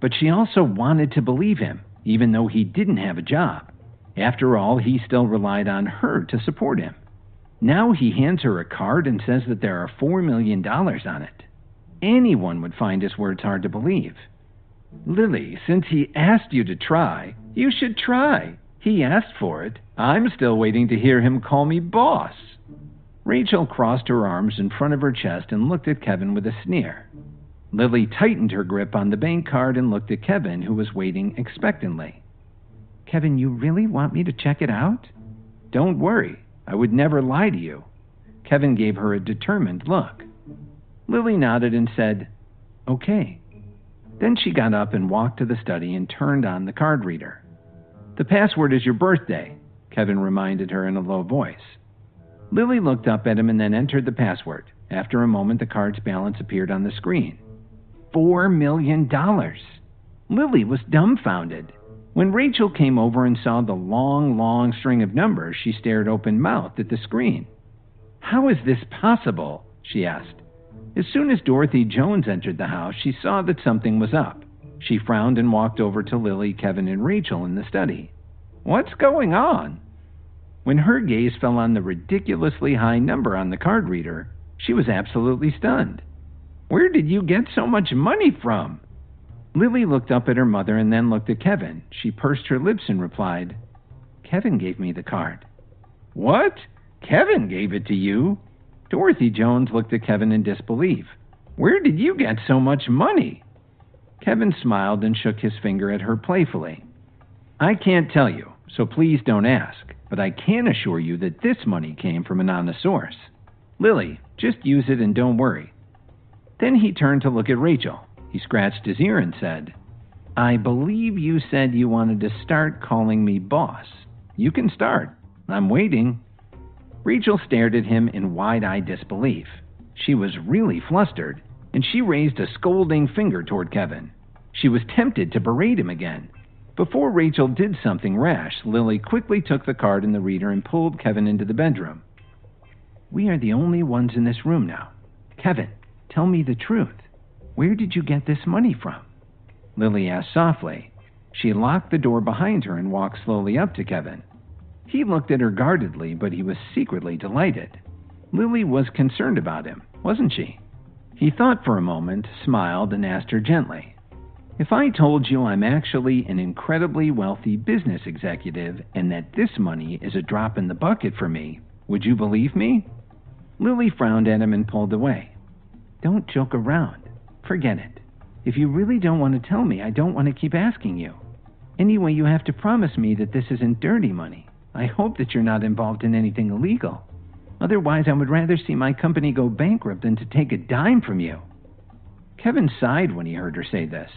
But she also wanted to believe him, even though he didn't have a job. After all, he still relied on her to support him. Now he hands her a card and says that there are $4 million on it. Anyone would find his words hard to believe. "Lily, since he asked you to try, you should try. He asked for it. I'm still waiting to hear him call me boss." Rachel crossed her arms in front of her chest and looked at Kevin with a sneer. Lily tightened her grip on the bank card and looked at Kevin, who was waiting expectantly. "Kevin, you really want me to check it out?" "Don't worry. I would never lie to you." Kevin gave her a determined look. Lily nodded and said, "Okay." Then she got up and walked to the study and turned on the card reader. "The password is your birthday," Kevin reminded her in a low voice. Lily looked up at him and then entered the password. After a moment, the card's balance appeared on the screen. $4 million. Lily was dumbfounded. When Rachel came over and saw the long string of numbers, she stared open-mouthed at the screen. "How is this possible?" she asked. As soon as Dorothy Jones entered the house, she saw that something was up. She frowned and walked over to Lily, Kevin, and Rachel in the study. "What's going on?" When her gaze fell on the ridiculously high number on the card reader, she was absolutely stunned. "Where did you get so much money from?" Lily looked up at her mother and then looked at Kevin. She pursed her lips and replied, "Kevin gave me the card." "What? Kevin gave it to you?" Dorothy Jones looked at Kevin in disbelief. "Where did you get so much money?" Kevin smiled and shook his finger at her playfully. "I can't tell you, so please don't ask, but I can assure you that this money came from an honest source. Lily, just use it and don't worry." Then he turned to look at Rachel. He scratched his ear and said, "I believe you said you wanted to start calling me boss. You can start. I'm waiting." Rachel stared at him in wide-eyed disbelief. She was really flustered, and she raised a scolding finger toward Kevin. She was tempted to berate him again. Before Rachel did something rash, Lily quickly took the card and the reader and pulled Kevin into the bedroom. "We are the only ones in this room now. Kevin, tell me the truth. Where did you get this money from?" Lily asked softly. She locked the door behind her and walked slowly up to Kevin. He looked at her guardedly, but he was secretly delighted. Lily was concerned about him, wasn't she? He thought for a moment, smiled, and asked her gently, "If I told you I'm actually an incredibly wealthy business executive and that this money is a drop in the bucket for me, would you believe me?" Lily frowned at him and pulled away. "Don't joke around. Forget it. If you really don't want to tell me, I don't want to keep asking you. Anyway, you have to promise me that this isn't dirty money. I hope that you're not involved in anything illegal. Otherwise, I would rather see my company go bankrupt than to take a dime from you." Kevin sighed when he heard her say this.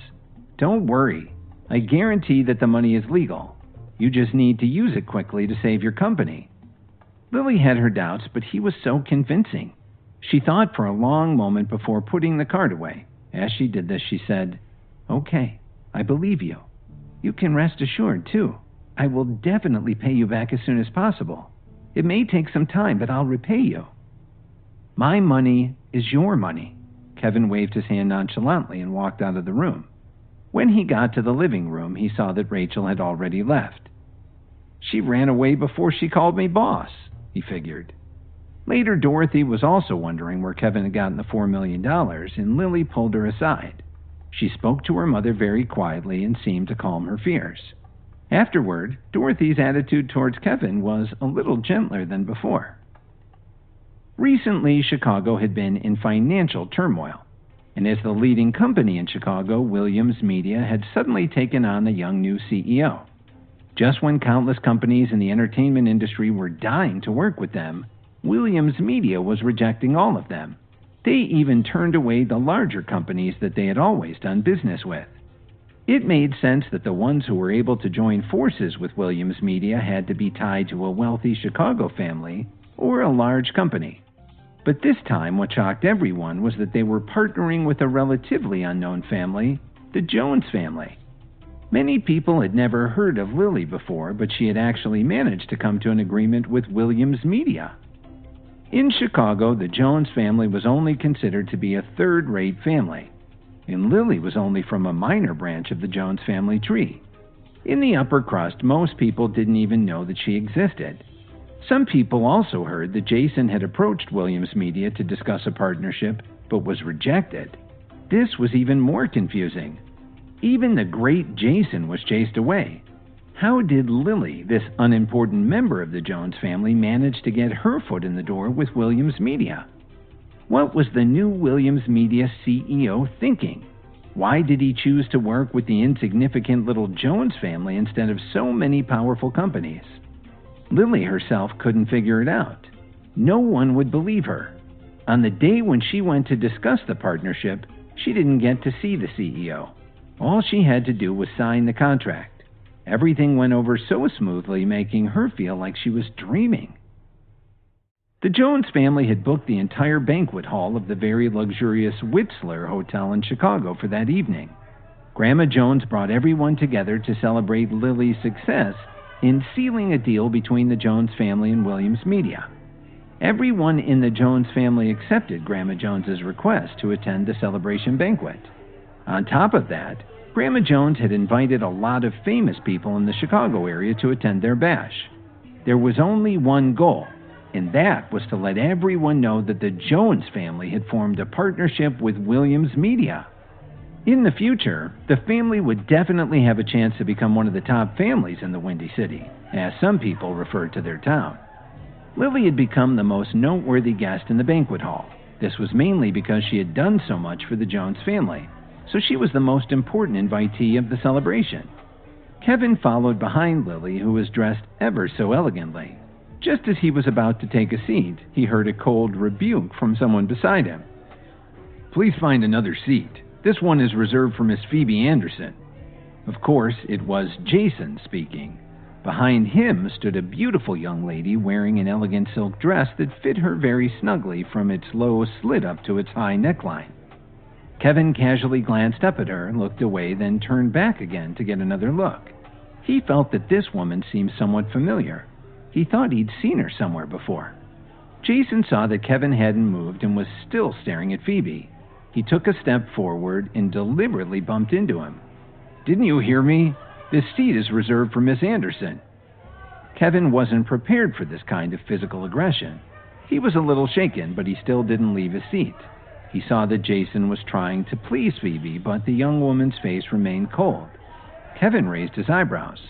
"Don't worry. I guarantee that the money is legal. You just need to use it quickly to save your company." Lily had her doubts, but he was so convincing. She thought for a long moment before putting the card away. As she did this, she said, "Okay, I believe you. You can rest assured, too. I will definitely pay you back as soon as possible. It may take some time, but I'll repay you." "My money is your money." Kevin waved his hand nonchalantly and walked out of the room. When he got to the living room, he saw that Rachel had already left. "She ran away before she called me boss," he figured. Later, Dorothy was also wondering where Kevin had gotten the $4 million, and Lily pulled her aside. She spoke to her mother very quietly and seemed to calm her fears. Afterward, Dorothy's attitude towards Kevin was a little gentler than before. Recently, Chicago had been in financial turmoil, and as the leading company in Chicago, Williams Media had suddenly taken on a young new CEO. Just when countless companies in the entertainment industry were dying to work with them, Williams Media was rejecting all of them. They even turned away the larger companies that they had always done business with. It made sense that the ones who were able to join forces with Williams Media had to be tied to a wealthy Chicago family or a large company. But this time, what shocked everyone was that they were partnering with a relatively unknown family, the Jones family. Many people had never heard of Lily before, but she had actually managed to come to an agreement with Williams Media. In Chicago, the Jones family was only considered to be a third-rate family, and Lily was only from a minor branch of the Jones family tree. In the upper crust, most people didn't even know that she existed. Some people also heard that Jason had approached Williams Media to discuss a partnership, but was rejected. This was even more confusing. Even the great Jason was chased away. How did Lily, this unimportant member of the Jones family, manage to get her foot in the door with Williams Media? What was the new Williams Media CEO thinking? Why did he choose to work with the insignificant little Jones family instead of so many powerful companies? Lily herself couldn't figure it out. No one would believe her. On the day when she went to discuss the partnership, she didn't get to see the CEO. All she had to do was sign the contract. Everything went over so smoothly, making her feel like she was dreaming. The Jones family had booked the entire banquet hall of the very luxurious Whistler Hotel in Chicago for that evening. Grandma Jones brought everyone together to celebrate Lily's success in sealing a deal between the Jones family and Williams Media. Everyone in the Jones family accepted Grandma Jones's request to attend the celebration banquet. On top of that, Grandma Jones had invited a lot of famous people in the Chicago area to attend their bash. There was only one goal, and that was to let everyone know that the Jones family had formed a partnership with Williams Media. In the future, the family would definitely have a chance to become one of the top families in the Windy City, as some people referred to their town. Lily had become the most noteworthy guest in the banquet hall. This was mainly because she had done so much for the Jones family, so she was the most important invitee of the celebration. Kevin followed behind Lily, who was dressed ever so elegantly. Just as he was about to take a seat, he heard a cold rebuke from someone beside him. "Please find another seat. This one is reserved for Miss Phoebe Anderson." Of course, it was Jason speaking. Behind him stood a beautiful young lady wearing an elegant silk dress that fit her very snugly from its low slit up to its high neckline. Kevin casually glanced up at her, looked away, then turned back again to get another look. He felt that this woman seemed somewhat familiar. He thought he'd seen her somewhere before. Jason saw that Kevin hadn't moved and was still staring at Phoebe. He took a step forward and deliberately bumped into him. "Didn't you hear me? This seat is reserved for Miss Anderson." Kevin wasn't prepared for this kind of physical aggression. He was a little shaken, but he still didn't leave his seat. He saw that Jason was trying to please Phoebe, but the young woman's face remained cold. Kevin raised his eyebrows.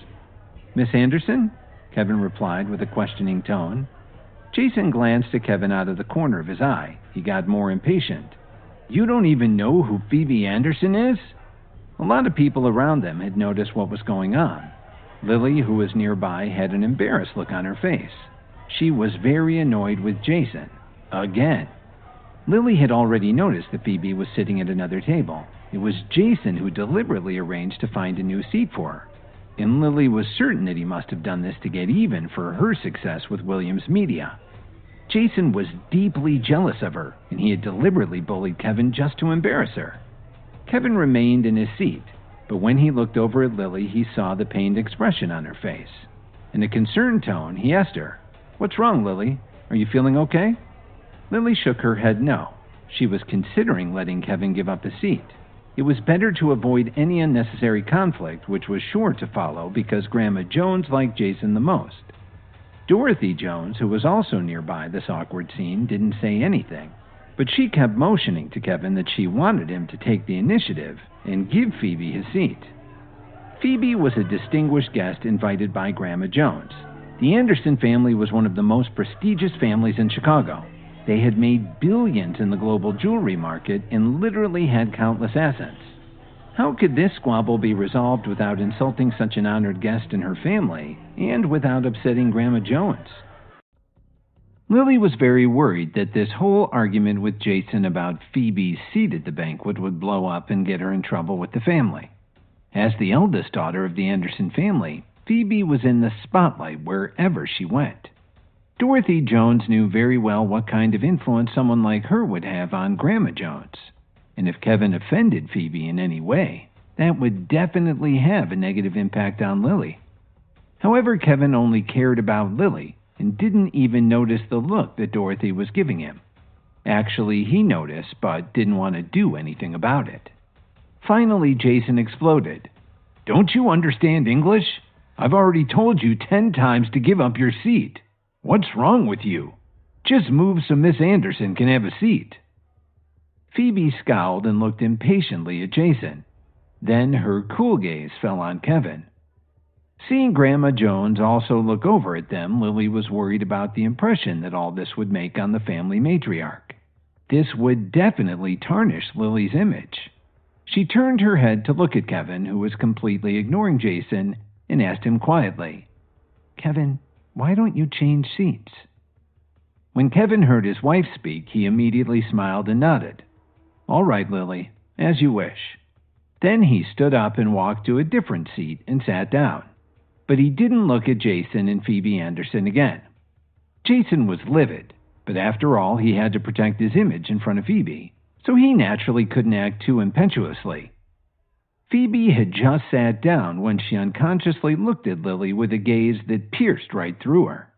"Miss Anderson?" Kevin replied with a questioning tone. Jason glanced at Kevin out of the corner of his eye. He got more impatient. "You don't even know who Phoebe Anderson is?" A lot of people around them had noticed what was going on. Lily, who was nearby, had an embarrassed look on her face. She was very annoyed with Jason. Again. Lily had already noticed that Phoebe was sitting at another table. It was Jason who deliberately arranged to find a new seat for her. And Lily was certain that he must have done this to get even for her success with Williams Media. Jason was deeply jealous of her, and he had deliberately bullied Kevin just to embarrass her. Kevin remained in his seat, but when he looked over at Lily, he saw the pained expression on her face. In a concerned tone, he asked her, "What's wrong, Lily? Are you feeling okay?" Lily shook her head no. She was considering letting Kevin give up his seat. It was better to avoid any unnecessary conflict, which was sure to follow because Grandma Jones liked Jason the most. Dorothy Jones, who was also nearby this awkward scene, didn't say anything, but she kept motioning to Kevin that she wanted him to take the initiative and give Phoebe his seat. Phoebe was a distinguished guest invited by Grandma Jones. The Anderson family was one of the most prestigious families in Chicago. They had made billions in the global jewelry market and literally had countless assets. How could this squabble be resolved without insulting such an honored guest and her family, and without upsetting Grandma Jones? Lily was very worried that this whole argument with Jason about Phoebe's seat at the banquet would blow up and get her in trouble with the family. As the eldest daughter of the Anderson family, Phoebe was in the spotlight wherever she went. Dorothy Jones knew very well what kind of influence someone like her would have on Grandma Jones. And if Kevin offended Phoebe in any way, that would definitely have a negative impact on Lily. However, Kevin only cared about Lily and didn't even notice the look that Dorothy was giving him. Actually, he noticed, but didn't want to do anything about it. Finally, Jason exploded. "Don't you understand English? I've already told you 10 times to give up your seat. What's wrong with you? Just move so Miss Anderson can have a seat." Phoebe scowled and looked impatiently at Jason. Then her cool gaze fell on Kevin. Seeing Grandma Jones also look over at them, Lily was worried about the impression that all this would make on the family matriarch. This would definitely tarnish Lily's image. She turned her head to look at Kevin, who was completely ignoring Jason, and asked him quietly, "Kevin, why don't you change seats?" When Kevin heard his wife speak, he immediately smiled and nodded. "All right, Lily, as you wish." Then he stood up and walked to a different seat and sat down. But he didn't look at Jason and Phoebe Anderson again. Jason was livid, but after all, he had to protect his image in front of Phoebe, so he naturally couldn't act too impetuously. Phoebe had just sat down when she unconsciously looked at Lily with a gaze that pierced right through her.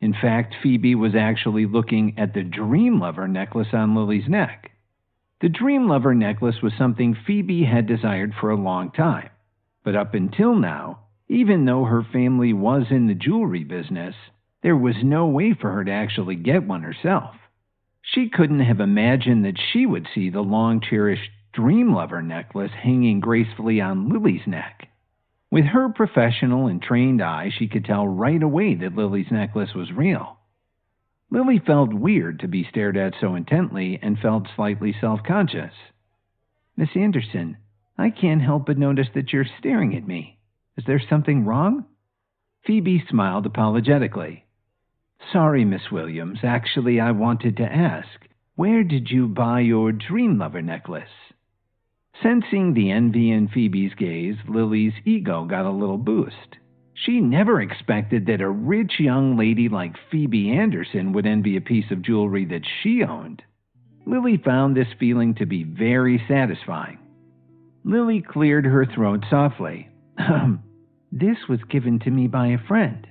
In fact, Phoebe was actually looking at the Dream Lover necklace on Lily's neck. The Dream Lover necklace was something Phoebe had desired for a long time, but up until now, even though her family was in the jewelry business, there was no way for her to actually get one herself. She couldn't have imagined that she would see the long-cherished Dream Lover necklace hanging gracefully on Lily's neck. With her professional and trained eye, she could tell right away that Lily's necklace was real. Lily felt weird to be stared at so intently and felt slightly self-conscious. "Miss Anderson, I can't help but notice that you're staring at me. Is there something wrong?" Phoebe smiled apologetically. "Sorry, Miss Williams. Actually, I wanted to ask, where did you buy your Dream Lover necklace?" Sensing the envy in Phoebe's gaze, Lily's ego got a little boost. She never expected that a rich young lady like Phoebe Anderson would envy a piece of jewelry that she owned. Lily found this feeling to be very satisfying. Lily cleared her throat softly. "This was given to me by a friend."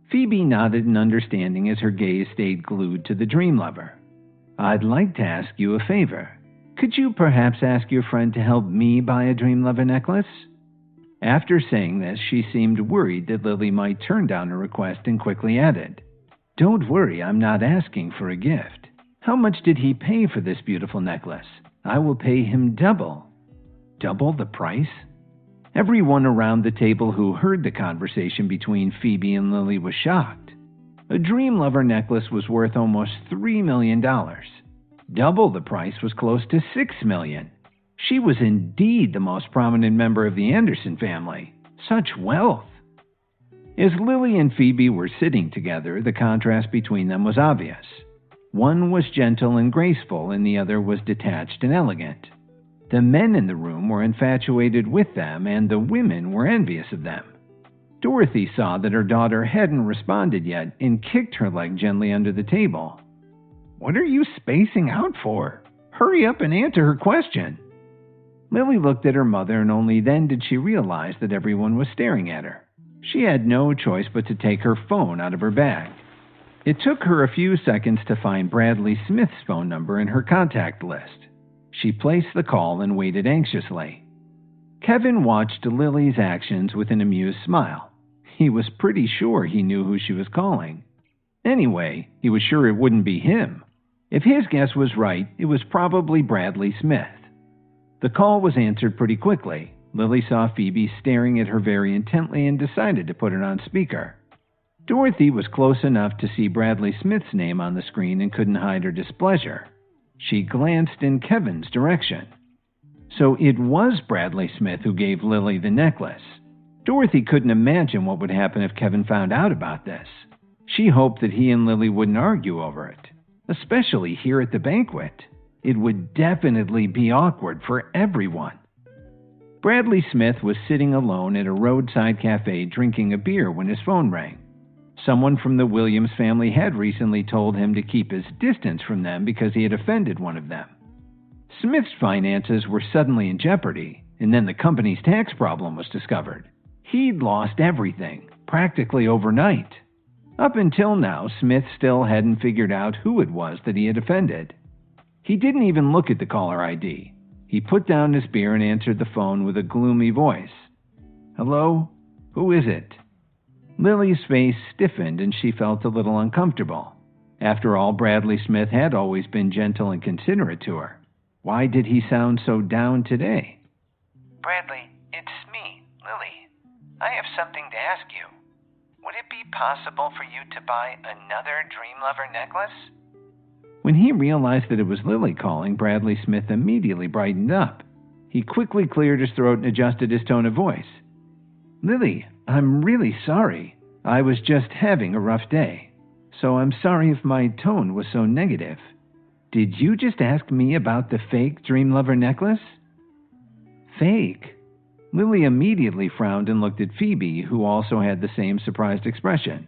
Phoebe nodded in understanding as her gaze stayed glued to the Dream Lover. "I'd like to ask you a favor. Could you perhaps ask your friend to help me buy a Dream Lover necklace?" After saying this, she seemed worried that Lily might turn down her request and quickly added, Don't worry, I'm not asking for a gift. How much did he pay for this beautiful necklace? I will pay him double. Double the price? Everyone around the table who heard the conversation between Phoebe and Lily was shocked. A Dream Lover necklace was worth almost $3 million. Double the price was close to $6 million. She was indeed the most prominent member of the Anderson family. Such wealth! As Lily and Phoebe were sitting together, the contrast between them was obvious. One was gentle and graceful, and the other was detached and elegant. The men in the room were infatuated with them, and the women were envious of them. Dorothy saw that her daughter hadn't responded yet and kicked her leg gently under the table. "What are you spacing out for? Hurry up and answer her question." Lily looked at her mother, and only then did she realize that everyone was staring at her. She had no choice but to take her phone out of her bag. It took her a few seconds to find Bradley Smith's phone number in her contact list. She placed the call and waited anxiously. Kevin watched Lily's actions with an amused smile. He was pretty sure he knew who she was calling. Anyway, he was sure it wouldn't be him. If his guess was right, it was probably Bradley Smith. The call was answered pretty quickly. Lily saw Phoebe staring at her very intently and decided to put it on speaker. Dorothy was close enough to see Bradley Smith's name on the screen and couldn't hide her displeasure. She glanced in Kevin's direction. So it was Bradley Smith who gave Lily the necklace. Dorothy couldn't imagine what would happen if Kevin found out about this. She hoped that he and Lily wouldn't argue over it, especially here at the banquet. It would definitely be awkward for everyone. Bradley Smith was sitting alone at a roadside cafe drinking a beer when his phone rang. Someone from the Williams family had recently told him to keep his distance from them because he had offended one of them. Smith's finances were suddenly in jeopardy, and then the company's tax problem was discovered. He'd lost everything, practically overnight. Up until now, Smith still hadn't figured out who it was that he had offended. He didn't even look at the caller ID. He put down his beer and answered the phone with a gloomy voice. "Hello? Who is it?" Lily's face stiffened and she felt a little uncomfortable. After all, Bradley Smith had always been gentle and considerate to her. Why did he sound so down today? Bradley, it's me, Lily. I have something to ask you. Would it be possible for you to buy another Dream Lover necklace? When he realized that it was Lily calling, Bradley Smith immediately brightened up. He quickly cleared his throat and adjusted his tone of voice. "Lily, I'm really sorry. I was just having a rough day. So I'm sorry if my tone was so negative. Did you just ask me about the fake Dream Lover necklace?" Fake? Lily immediately frowned and looked at Phoebe, who also had the same surprised expression.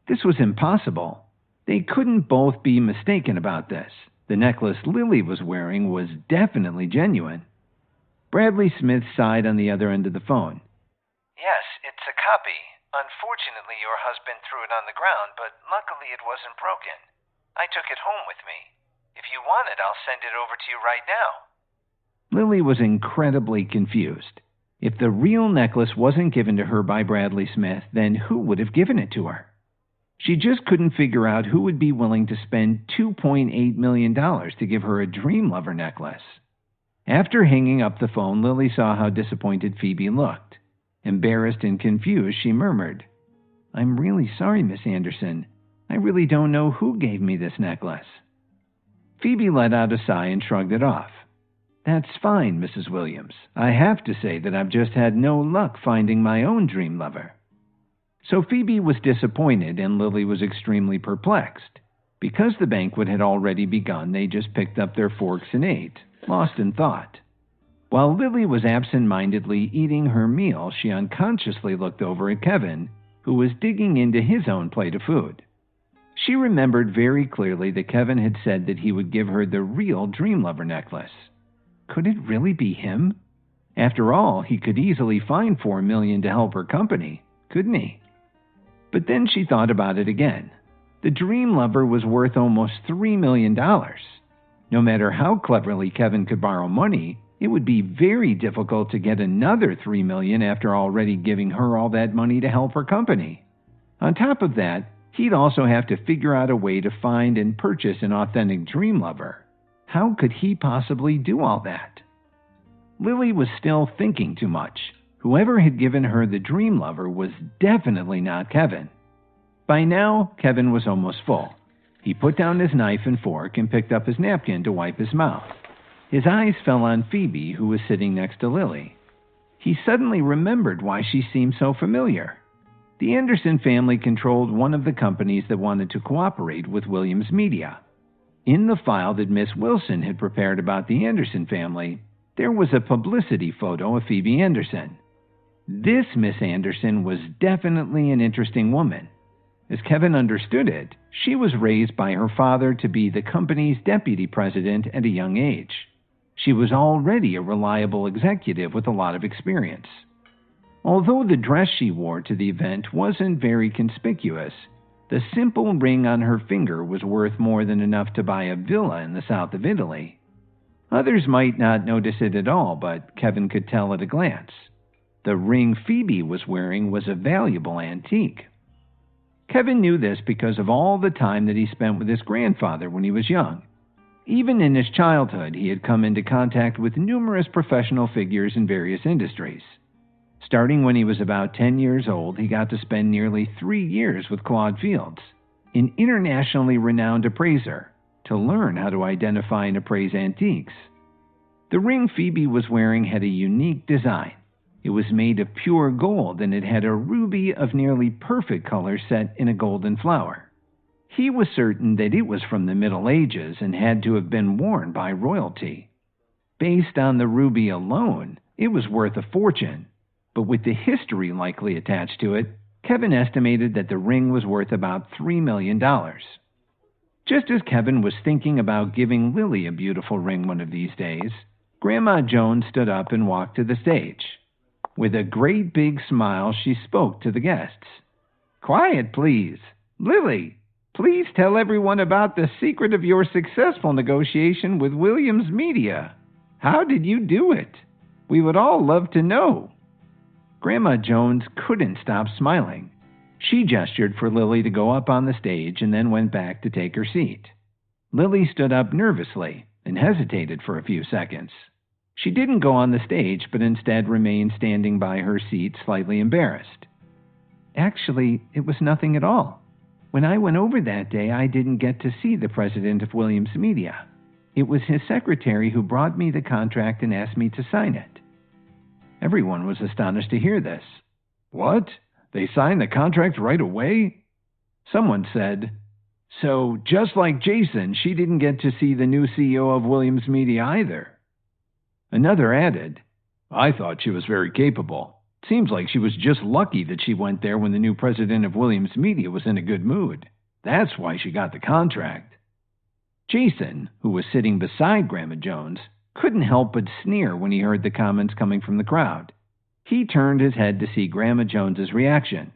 This was impossible. They couldn't both be mistaken about this. The necklace Lily was wearing was definitely genuine. Bradley Smith sighed on the other end of the phone. Yes, it's a copy. Unfortunately, your husband threw it on the ground, but luckily it wasn't broken. I took it home with me. If you want it, I'll send it over to you right now. Lily was incredibly confused. If the real necklace wasn't given to her by Bradley Smith, then who would have given it to her? She just couldn't figure out who would be willing to spend $2.8 million to give her a Dream Lover necklace. After hanging up the phone, Lily saw how disappointed Phoebe looked. Embarrassed and confused, she murmured, "I'm really sorry, Miss Anderson. I really don't know who gave me this necklace." Phoebe let out a sigh and shrugged it off. "That's fine, Mrs. Williams. I have to say that I've just had no luck finding my own Dream Lover." So Phoebe was disappointed and Lily was extremely perplexed. Because the banquet had already begun, they just picked up their forks and ate, lost in thought. While Lily was absent-mindedly eating her meal, she unconsciously looked over at Kevin, who was digging into his own plate of food. She remembered very clearly that Kevin had said that he would give her the real Dream Lover necklace. Could it really be him? After all, he could easily find $4 million to help her company, couldn't he? But then she thought about it again. The Dream Lover was worth almost $3 million. No matter how cleverly Kevin could borrow money, it would be very difficult to get another $3 million after already giving her all that money to help her company. On top of that, He'd also have to figure out a way to find and purchase an authentic dream lover. How could he possibly do all that? Lily was still thinking too much. Whoever had given her the dream lover was definitely not Kevin. By now, Kevin was almost full. He put down his knife and fork and picked up his napkin to wipe his mouth. His eyes fell on Phoebe, who was sitting next to Lily. He suddenly remembered why she seemed so familiar. The Anderson family controlled one of the companies that wanted to cooperate with Williams Media. In the file that Miss Wilson had prepared about the Anderson family, there was a publicity photo of Phoebe Anderson. This Miss Anderson was definitely an interesting woman. As Kevin understood it, she was raised by her father to be the company's deputy president at a young age. She was already a reliable executive with a lot of experience. Although the dress she wore to the event wasn't very conspicuous, the simple ring on her finger was worth more than enough to buy a villa in the south of Italy. Others might not notice it at all, but Kevin could tell at a glance. The ring Phoebe was wearing was a valuable antique. Kevin knew this because of all the time that he spent with his grandfather when he was young. Even in his childhood, he had come into contact with numerous professional figures in various industries. Starting when he was about 10 years old, he got to spend nearly 3 years with Claude Fields, an internationally renowned appraiser, to learn how to identify and appraise antiques. The ring Phoebe was wearing had a unique design. It was made of pure gold, and it had a ruby of nearly perfect color set in a golden flower. He was certain that it was from the Middle Ages and had to have been worn by royalty. Based on the ruby alone, it was worth a fortune, but with the history likely attached to it, Kevin estimated that the ring was worth about $3 million. Just as Kevin was thinking about giving Lily a beautiful ring one of these days, Grandma Jones stood up and walked to the stage. With a great big smile, she spoke to the guests. "Quiet, please. Lily, please tell everyone about the secret of your successful negotiation with Williams Media. How did you do it? We would all love to know." Grandma Jones couldn't stop smiling. She gestured for Lily to go up on the stage and then went back to take her seat. Lily stood up nervously and hesitated for a few seconds. She didn't go on the stage, but instead remained standing by her seat, slightly embarrassed. "Actually, it was nothing at all. When I went over that day, I didn't get to see the president of Williams Media. It was his secretary who brought me the contract and asked me to sign it." Everyone was astonished to hear this. "What? They signed the contract right away?" Someone said, "So, just like Jason, she didn't get to see the new CEO of Williams Media either." Another added, "I thought she was very capable. Seems like she was just lucky that she went there when the new president of Williams Media was in a good mood. That's why she got the contract." Jason, who was sitting beside Grandma Jones, couldn't help but sneer when he heard the comments coming from the crowd. He turned his head to see Grandma Jones's reaction,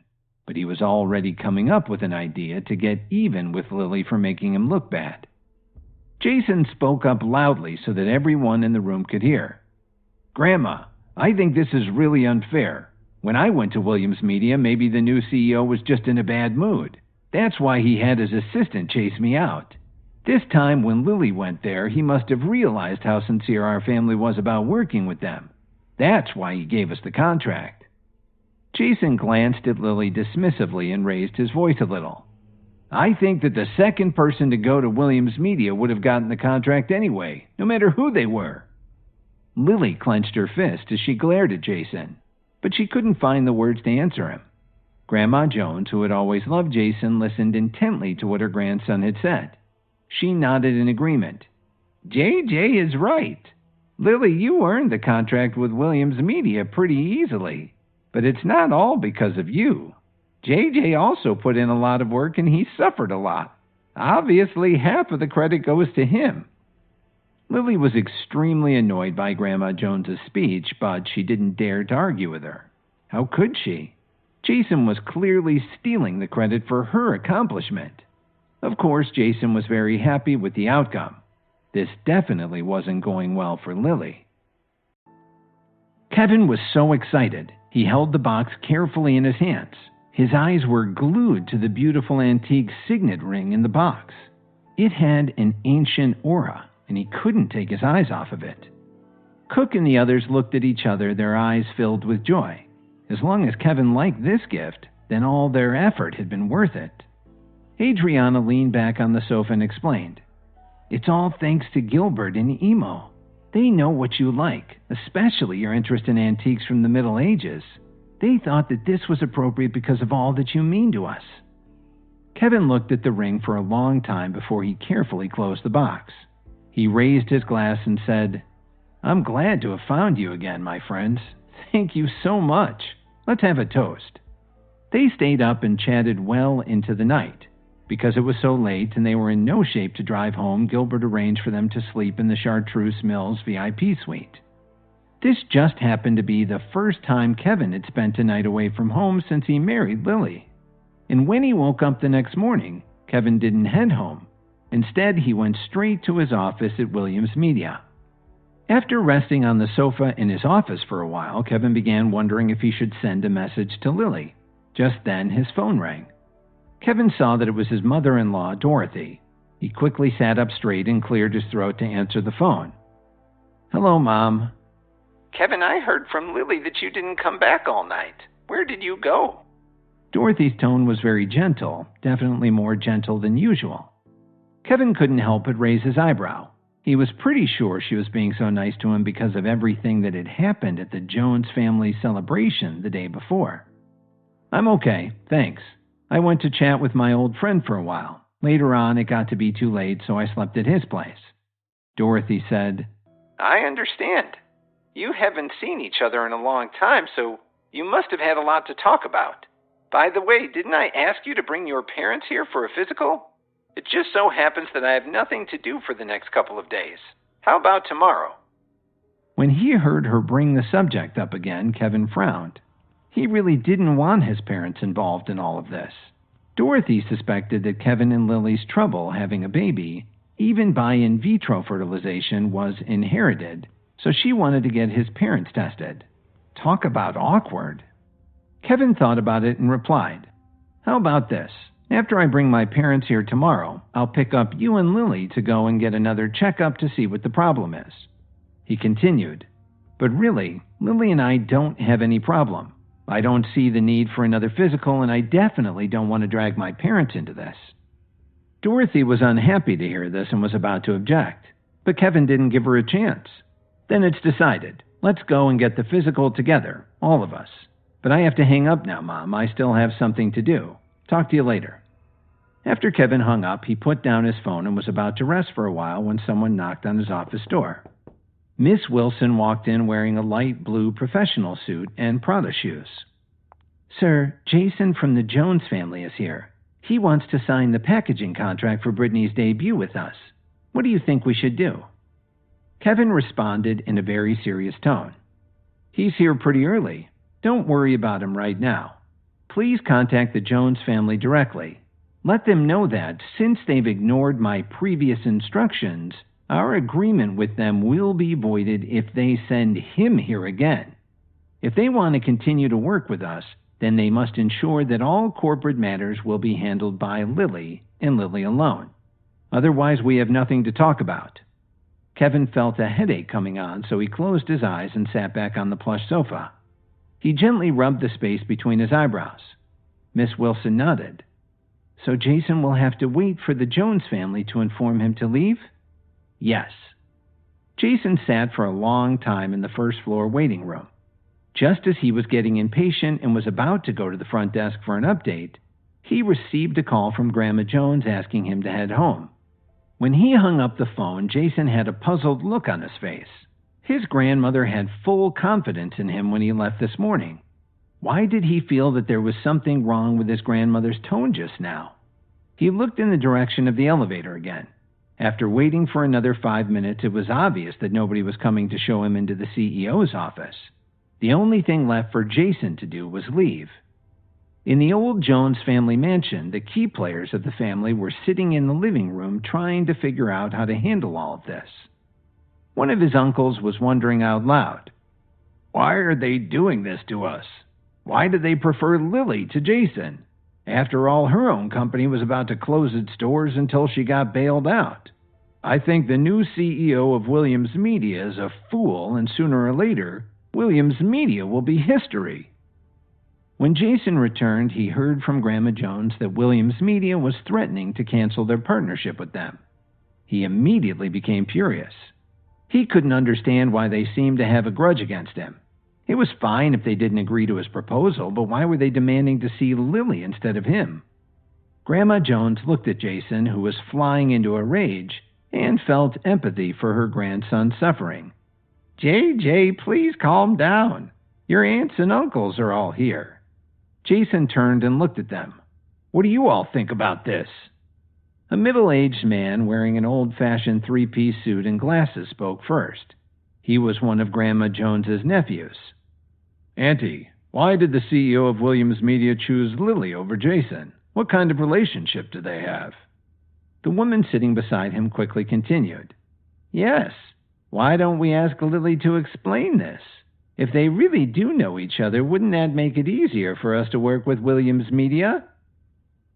but he was already coming up with an idea to get even with Lily for making him look bad. Jason spoke up loudly so that everyone in the room could hear. "Grandma, I think this is really unfair. When I went to Williams Media, maybe the new CEO was just in a bad mood. That's why he had his assistant chase me out. This time when Lily went there, he must have realized how sincere our family was about working with them. That's why he gave us the contract." Jason glanced at Lily dismissively and raised his voice a little. "I think that the second person to go to Williams Media would have gotten the contract anyway, no matter who they were." Lily clenched her fist as she glared at Jason, but she couldn't find the words to answer him. Grandma Jones, who had always loved Jason, listened intently to what her grandson had said. She nodded in agreement. "JJ is right. Lily, you earned the contract with Williams Media pretty easily, but it's not all because of you. JJ also put in a lot of work and he suffered a lot. Obviously, half of the credit goes to him." Lily was extremely annoyed by Grandma Jones's speech, but she didn't dare to argue with her. How could she? Jason was clearly stealing the credit for her accomplishment. Of course, Jason was very happy with the outcome. This definitely wasn't going well for Lily. Kevin was so excited, he held the box carefully in his hands. His eyes were glued to the beautiful antique signet ring in the box. It had an ancient aura, and he couldn't take his eyes off of it. Cook and the others looked at each other, their eyes filled with joy. As long as Kevin liked this gift, then all their effort had been worth it. Adriana leaned back on the sofa and explained, "It's all thanks to Gilbert and Emo. They know what you like, especially your interest in antiques from the Middle Ages. They thought that this was appropriate because of all that you mean to us." Kevin looked at the ring for a long time before he carefully closed the box. He raised his glass and said, "I'm glad to have found you again, my friends. Thank you so much. Let's have a toast." They stayed up and chatted well into the night. Because it was so late and they were in no shape to drive home, Gilbert arranged for them to sleep in the Chartreuse Mills VIP suite. This just happened to be the first time Kevin had spent a night away from home since he married Lily. And when he woke up the next morning, Kevin didn't head home. Instead, he went straight to his office at Williams Media. After resting on the sofa in his office for a while, Kevin began wondering if he should send a message to Lily. Just then, his phone rang. Kevin saw that it was his mother-in-law, Dorothy. He quickly sat up straight and cleared his throat to answer the phone. "Hello, Mom." "Kevin, I heard from Lily that you didn't come back all night. Where did you go?" Dorothy's tone was very gentle, definitely more gentle than usual. Kevin couldn't help but raise his eyebrow. He was pretty sure she was being so nice to him because of everything that had happened at the Jones family celebration the day before. "I'm okay, thanks. I went to chat with my old friend for a while. Later on, it got to be too late, so I slept at his place." Dorothy said, "I understand. You haven't seen each other in a long time, so you must have had a lot to talk about. By the way, didn't I ask you to bring your parents here for a physical? It just so happens that I have nothing to do for the next couple of days. How about tomorrow?" When he heard her bring the subject up again, Kevin frowned. He really didn't want his parents involved in all of this. Dorothy suspected that Kevin and Lily's trouble having a baby, even by in vitro fertilization, was inherited, so she wanted to get his parents tested. Talk about awkward. Kevin thought about it and replied, "How about this? After I bring my parents here tomorrow, I'll pick up you and Lily to go and get another checkup to see what the problem is." He continued, "But really, Lily and I don't have any problem. I don't see the need for another physical, and I definitely don't want to drag my parents into this." Dorothy was unhappy to hear this and was about to object, but Kevin didn't give her a chance. "Then it's decided. Let's go and get the physical together, all of us. But I have to hang up now, Mom. I still have something to do. Talk to you later." After Kevin hung up, he put down his phone and was about to rest for a while when someone knocked on his office door. Miss Wilson walked in wearing a light blue professional suit and Prada shoes. "Sir, Jason from the Jones family is here. He wants to sign the packaging contract for Brittany's debut with us. What do you think we should do?" Kevin responded in a very serious tone. "He's here pretty early. Don't worry about him right now. Please contact the Jones family directly. Let them know that, since they've ignored my previous instructions, our agreement with them will be voided if they send him here again. If they want to continue to work with us, then they must ensure that all corporate matters will be handled by Lily and Lily alone. Otherwise, we have nothing to talk about." Kevin felt a headache coming on, so he closed his eyes and sat back on the plush sofa. He gently rubbed the space between his eyebrows. Miss Wilson nodded. "So Jason will have to wait for the Jones family to inform him to leave?" "Yes." Jason sat for a long time in the first floor waiting room. Just as he was getting impatient and was about to go to the front desk for an update, he received a call from Grandma Jones asking him to head home. When he hung up the phone, Jason had a puzzled look on his face. His grandmother had full confidence in him when he left this morning. Why did he feel that there was something wrong with his grandmother's tone just now? He looked in the direction of the elevator again. After waiting for another 5 minutes, it was obvious that nobody was coming to show him into the CEO's office. The only thing left for Jason to do was leave. In the old Jones family mansion, the key players of the family were sitting in the living room trying to figure out how to handle all of this. One of his uncles was wondering out loud, "Why are they doing this to us? Why did they prefer Lily to Jason? After all, her own company was about to close its doors until she got bailed out. I think the new CEO of Williams Media is a fool, and sooner or later, Williams Media will be history. When Jason returned, he heard from Grandma Jones that Williams Media was threatening to cancel their partnership with them. He immediately became furious. He couldn't understand why they seemed to have a grudge against him. It was fine if they didn't agree to his proposal, but why were they demanding to see Lily instead of him? Grandma Jones looked at Jason, who was flying into a rage, and felt empathy for her grandson's suffering. JJ, please calm down. Your aunts and uncles are all here. Jason turned and looked at them. What do you all think about this? A middle-aged man wearing an old-fashioned three-piece suit and glasses spoke first. He was one of Grandma Jones's nephews. Auntie, why did the CEO of Williams Media choose Lily over Jason? What kind of relationship do they have? The woman sitting beside him quickly continued. Yes, why don't we ask Lily to explain this? If they really do know each other, wouldn't that make it easier for us to work with Williams Media?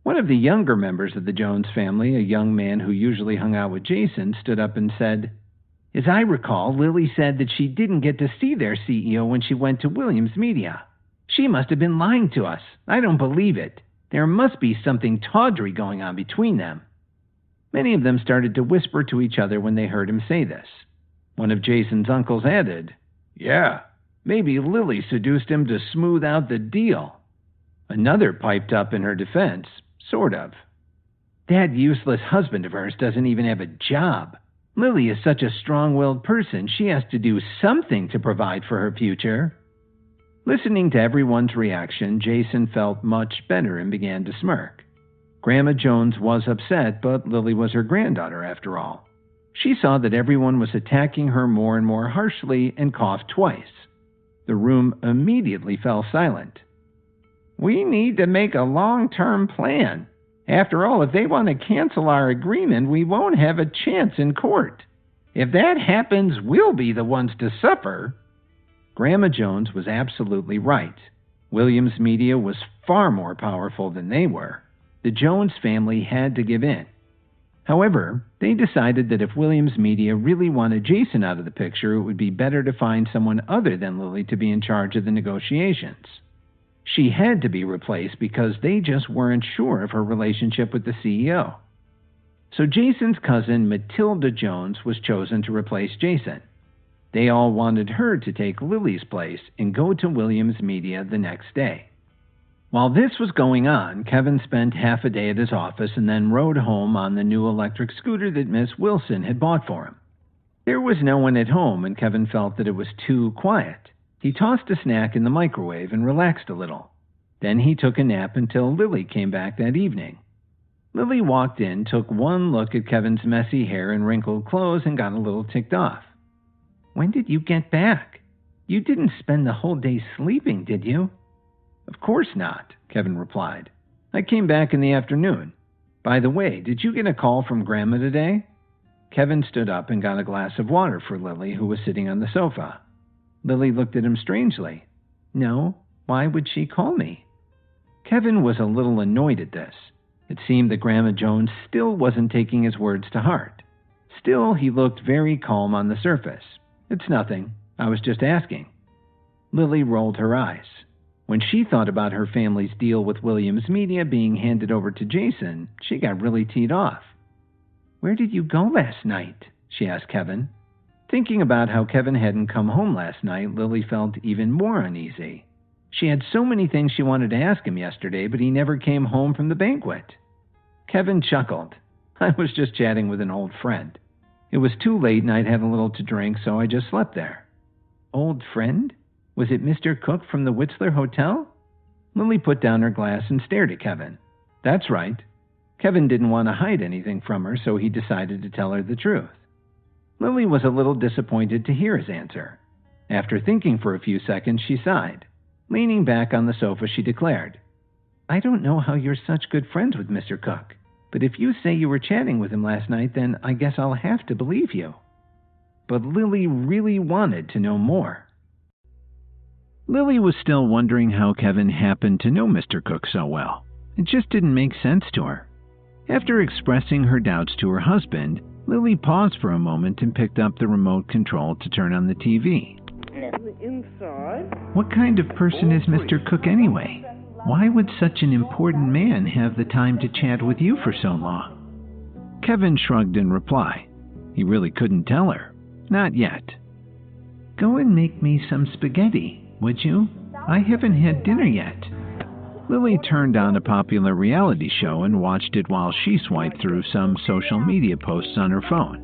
One of the younger members of the Jones family, a young man who usually hung out with Jason, stood up and said, As I recall, Lily said that she didn't get to see their CEO when she went to Williams Media. She must have been lying to us. I don't believe it. There must be something tawdry going on between them. Many of them started to whisper to each other when they heard him say this. One of Jason's uncles added, Yeah, maybe Lily seduced him to smooth out the deal. Another piped up in her defense, sort of. That useless husband of hers doesn't even have a job. Lily is such a strong-willed person, she has to do something to provide for her future. Listening to everyone's reaction, Jason felt much better and began to smirk. Grandma Jones was upset, but Lily was her granddaughter after all. She saw that everyone was attacking her more and more harshly and coughed twice. The room immediately fell silent. We need to make a long-term plan. After all, if they want to cancel our agreement, we won't have a chance in court. If that happens, we'll be the ones to suffer. Grandma Jones was absolutely right. Williams Media was far more powerful than they were. The Jones family had to give in. However, they decided that if Williams Media really wanted Jason out of the picture, it would be better to find someone other than Lily to be in charge of the negotiations. She had to be replaced because they just weren't sure of her relationship with the CEO. So Jason's cousin, Matilda Jones, was chosen to replace Jason. They all wanted her to take Lily's place and go to Williams Media the next day. While this was going on, Kevin spent half a day at his office and then rode home on the new electric scooter that Miss Wilson had bought for him. There was no one at home, and Kevin felt that it was too quiet. He tossed a snack in the microwave and relaxed a little. Then he took a nap until Lily came back that evening. Lily walked in, took one look at Kevin's messy hair and wrinkled clothes, and got a little ticked off. When did you get back? You didn't spend the whole day sleeping, did you? Of course not, Kevin replied. I came back in the afternoon. By the way, did you get a call from Grandma today? Kevin stood up and got a glass of water for Lily, who was sitting on the sofa. Lily looked at him strangely. No, why would she call me? Kevin was a little annoyed at this. It seemed that Grandma Jones still wasn't taking his words to heart. Still, he looked very calm on the surface. It's nothing. I was just asking. Lily rolled her eyes. When she thought about her family's deal with Williams Media being handed over to Jason, she got really teed off. Where did you go last night? She asked Kevin. Thinking about how Kevin hadn't come home last night, Lily felt even more uneasy. She had so many things she wanted to ask him yesterday, but he never came home from the banquet. Kevin chuckled. I was just chatting with an old friend. It was too late and I'd had a little to drink, so I just slept there. Old friend? Was it Mr. Cook from the Whistler Hotel? Lily put down her glass and stared at Kevin. That's right. Kevin didn't want to hide anything from her, so he decided to tell her the truth. Lily was a little disappointed to hear his answer. After thinking for a few seconds, she sighed. Leaning back on the sofa, she declared, I don't know how you're such good friends with Mr. Cook, but if you say you were chatting with him last night, then I guess I'll have to believe you. But Lily really wanted to know more. Lily was still wondering how Kevin happened to know Mr. Cook so well. It just didn't make sense to her. After expressing her doubts to her husband, Lily paused for a moment and picked up the remote control to turn on the TV. What kind of person is Mr. Cook anyway? Why would such an important man have the time to chat with you for so long? Kevin shrugged in reply. He really couldn't tell her. Not yet. Go and make me some spaghetti, would you? I haven't had dinner yet. Lily turned on a popular reality show and watched it while she swiped through some social media posts on her phone.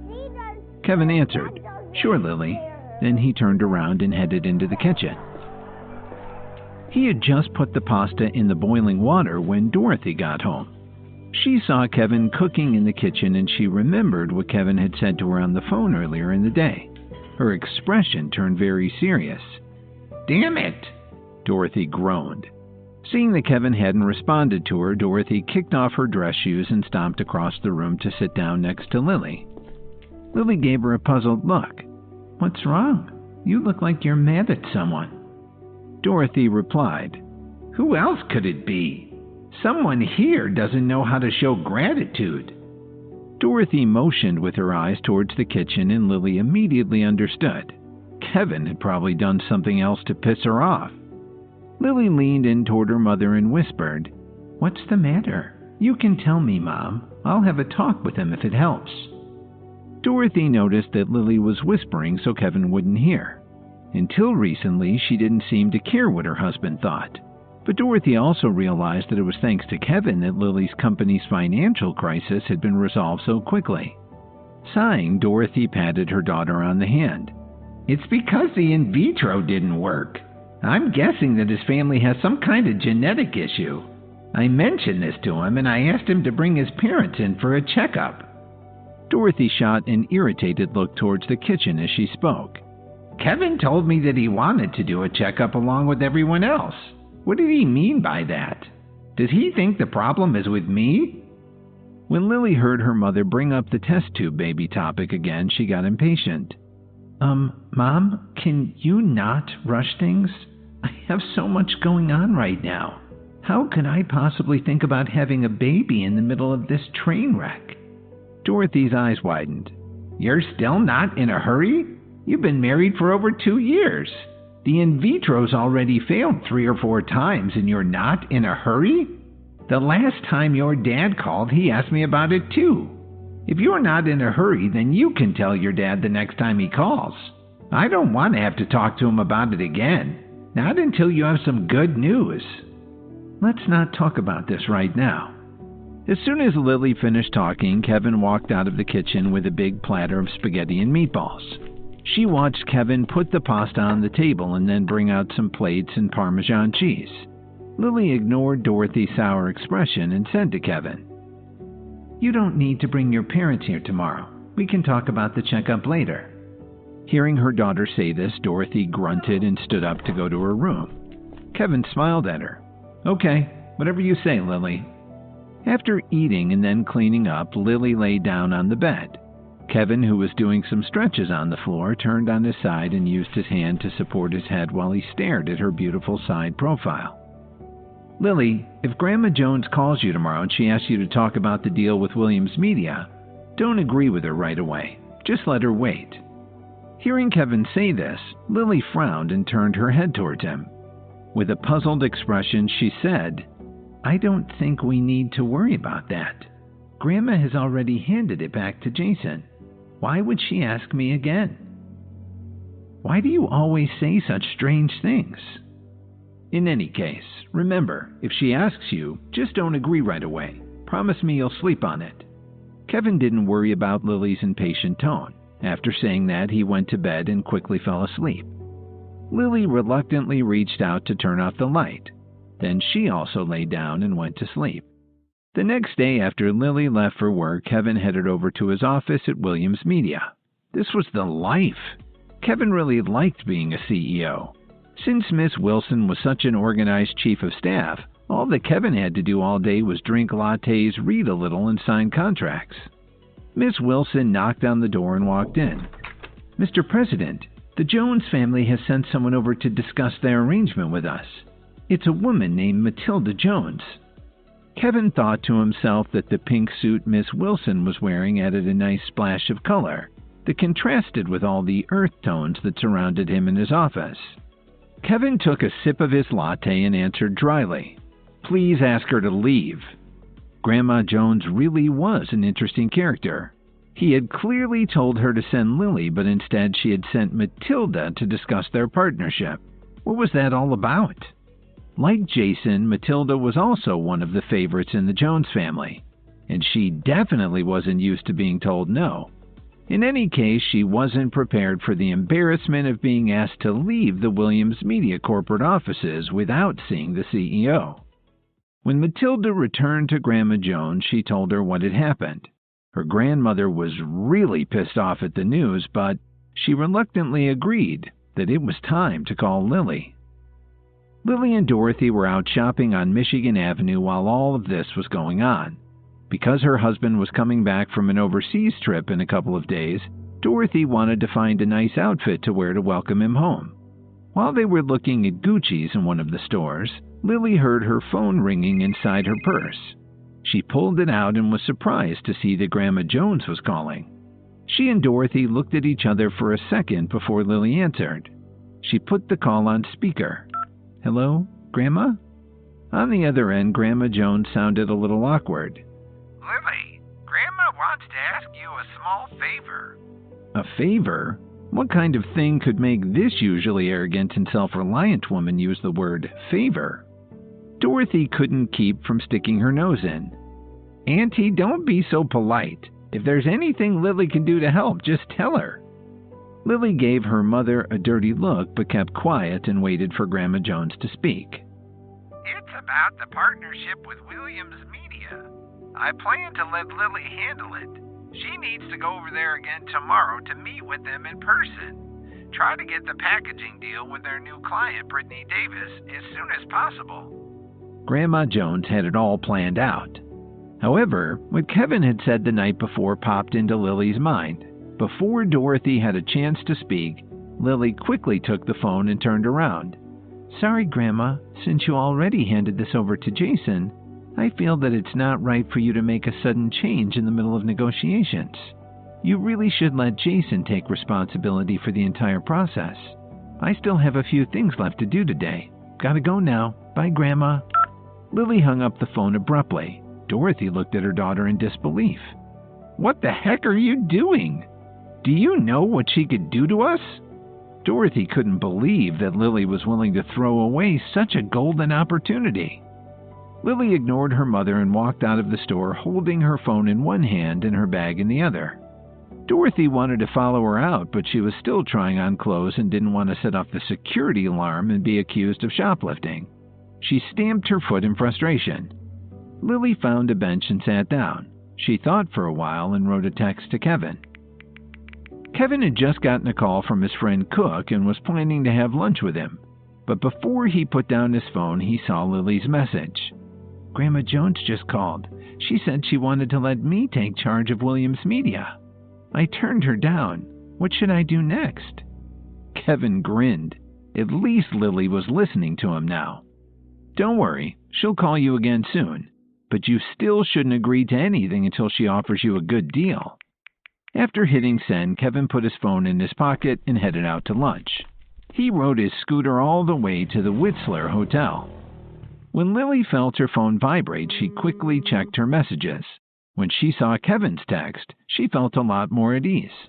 Kevin answered, "Sure, Lily." Then he turned around and headed into the kitchen. He had just put the pasta in the boiling water when Dorothy got home. She saw Kevin cooking in the kitchen and she remembered what Kevin had said to her on the phone earlier in the day. Her expression turned very serious. "Damn it!" Dorothy groaned. Seeing that Kevin hadn't responded to her, Dorothy kicked off her dress shoes and stomped across the room to sit down next to Lily. Lily gave her a puzzled look. "What's wrong? You look like you're mad at someone." Dorothy replied, "Who else could it be? Someone here doesn't know how to show gratitude." Dorothy motioned with her eyes towards the kitchen and Lily immediately understood. Kevin had probably done something else to piss her off. Lily leaned in toward her mother and whispered, "What's the matter? You can tell me, Mom. I'll have a talk with him if it helps." Dorothy noticed that Lily was whispering so Kevin wouldn't hear. Until recently, she didn't seem to care what her husband thought. But Dorothy also realized that it was thanks to Kevin that Lily's company's financial crisis had been resolved so quickly. Sighing, Dorothy patted her daughter on the hand. "It's because the in vitro didn't work. I'm guessing that his family has some kind of genetic issue. I mentioned this to him and I asked him to bring his parents in for a checkup." Dorothy shot an irritated look towards the kitchen as she spoke. "Kevin told me that he wanted to do a checkup along with everyone else. What did he mean by that? Does he think the problem is with me?" When Lily heard her mother bring up the test tube baby topic again, she got impatient. Mom, can you not rush things? I have so much going on right now. How could I possibly think about having a baby in the middle of this train wreck?" Dorothy's eyes widened. "You're still not in a hurry? You've been married for over 2 years. The in vitro's already failed 3 or 4 times and you're not in a hurry? The last time your dad called, he asked me about it too. If you're not in a hurry, then you can tell your dad the next time he calls. I don't want to have to talk to him about it again. Not until you have some good news." "Let's not talk about this right now." As soon as Lily finished talking, Kevin walked out of the kitchen with a big platter of spaghetti and meatballs. She watched Kevin put the pasta on the table and then bring out some plates and Parmesan cheese. Lily ignored Dorothy's sour expression and said to Kevin, "You don't need to bring your parents here tomorrow. We can talk about the checkup later." Hearing her daughter say this, Dorothy grunted and stood up to go to her room. Kevin smiled at her. "Okay, whatever you say, Lily." After eating and then cleaning up, Lily lay down on the bed. Kevin, who was doing some stretches on the floor, turned on his side and used his hand to support his head while he stared at her beautiful side profile. "Lily, if Grandma Jones calls you tomorrow and she asks you to talk about the deal with Williams Media, don't agree with her right away. Just let her wait." Hearing Kevin say this, Lily frowned and turned her head towards him. With a puzzled expression, she said, "I don't think we need to worry about that. Grandma has already handed it back to Jason. Why would she ask me again?" "Why do you always say such strange things?" "In any case, remember, if she asks you, just don't agree right away. Promise me you'll sleep on it." Kevin didn't worry about Lily's impatient tone. After saying that, he went to bed and quickly fell asleep. Lily reluctantly reached out to turn off the light. Then she also lay down and went to sleep. The next day after Lily left for work, Kevin headed over to his office at Williams Media. This was the life. Kevin really liked being a CEO. Since Miss Wilson was such an organized chief of staff, all that Kevin had to do all day was drink lattes, read a little, and sign contracts. Miss Wilson knocked on the door and walked in. "Mr. President, The Jones family has sent someone over to discuss their arrangement with us. It's a woman named Matilda Jones." Kevin thought to himself that the pink suit Miss Wilson was wearing added a nice splash of color that contrasted with all the earth tones that surrounded him in his office. Kevin took a sip of his latte and answered dryly, "Please ask her to leave." Grandma Jones really was an interesting character. He had clearly told her to send Lily, but instead she had sent Matilda to discuss their partnership. What was that all about? Like Jason, Matilda was also one of the favorites in the Jones family, and she definitely wasn't used to being told no. In any case, she wasn't prepared for the embarrassment of being asked to leave the Williams Media corporate offices without seeing the CEO. When Matilda returned to Grandma Jones, she told her what had happened. Her grandmother was really pissed off at the news, but she reluctantly agreed that it was time to call Lily. Lily and Dorothy were out shopping on Michigan Avenue while all of this was going on. Because her husband was coming back from an overseas trip in a couple of days, Dorothy wanted to find a nice outfit to wear to welcome him home. While they were looking at Gucci's in one of the stores, Lily heard her phone ringing inside her purse. She pulled it out and was surprised to see that Grandma Jones was calling. She and Dorothy looked at each other for a second before Lily answered. She put the call on speaker. "Hello, Grandma?" On the other end, Grandma Jones sounded a little awkward. "Lily, Grandma wants to ask you a small favor." A favor? What kind of thing could make this usually arrogant and self-reliant woman use the word favor? Dorothy couldn't keep from sticking her nose in. "Auntie, don't be so polite. If there's anything Lily can do to help, just tell her." Lily gave her mother a dirty look but kept quiet and waited for Grandma Jones to speak. "It's about the partnership with Williams Media. I plan to let Lily handle it. She needs to go over there again tomorrow to meet with them in person. Try to get the packaging deal with their new client, Brittany Davis, as soon as possible." Grandma Jones had it all planned out. However, what Kevin had said the night before popped into Lily's mind. Before Dorothy had a chance to speak, Lily quickly took the phone and turned around. "Sorry, Grandma, since you already handed this over to Jason, I feel that it's not right for you to make a sudden change in the middle of negotiations. You really should let Jason take responsibility for the entire process. I still have a few things left to do today. Gotta go now. Bye, Grandma." Lily hung up the phone abruptly. Dorothy looked at her daughter in disbelief. "What the heck are you doing? Do you know what she could do to us?" Dorothy couldn't believe that Lily was willing to throw away such a golden opportunity. Lily ignored her mother and walked out of the store holding her phone in one hand and her bag in the other. Dorothy wanted to follow her out, but she was still trying on clothes and didn't want to set off the security alarm and be accused of shoplifting. She stamped her foot in frustration. Lily found a bench and sat down. She thought for a while and wrote a text to Kevin. Kevin had just gotten a call from his friend Cook and was planning to have lunch with him. But before he put down his phone, he saw Lily's message. "Grandma Jones just called. She said she wanted to let me take charge of Williams Media. I turned her down. What should I do next?" Kevin grinned. At least Lily was listening to him now. "Don't worry, she'll call you again soon. But you still shouldn't agree to anything until she offers you a good deal." After hitting send, Kevin put his phone in his pocket and headed out to lunch. He rode his scooter all the way to the Whistler Hotel. When Lily felt her phone vibrate, she quickly checked her messages. When she saw Kevin's text, she felt a lot more at ease.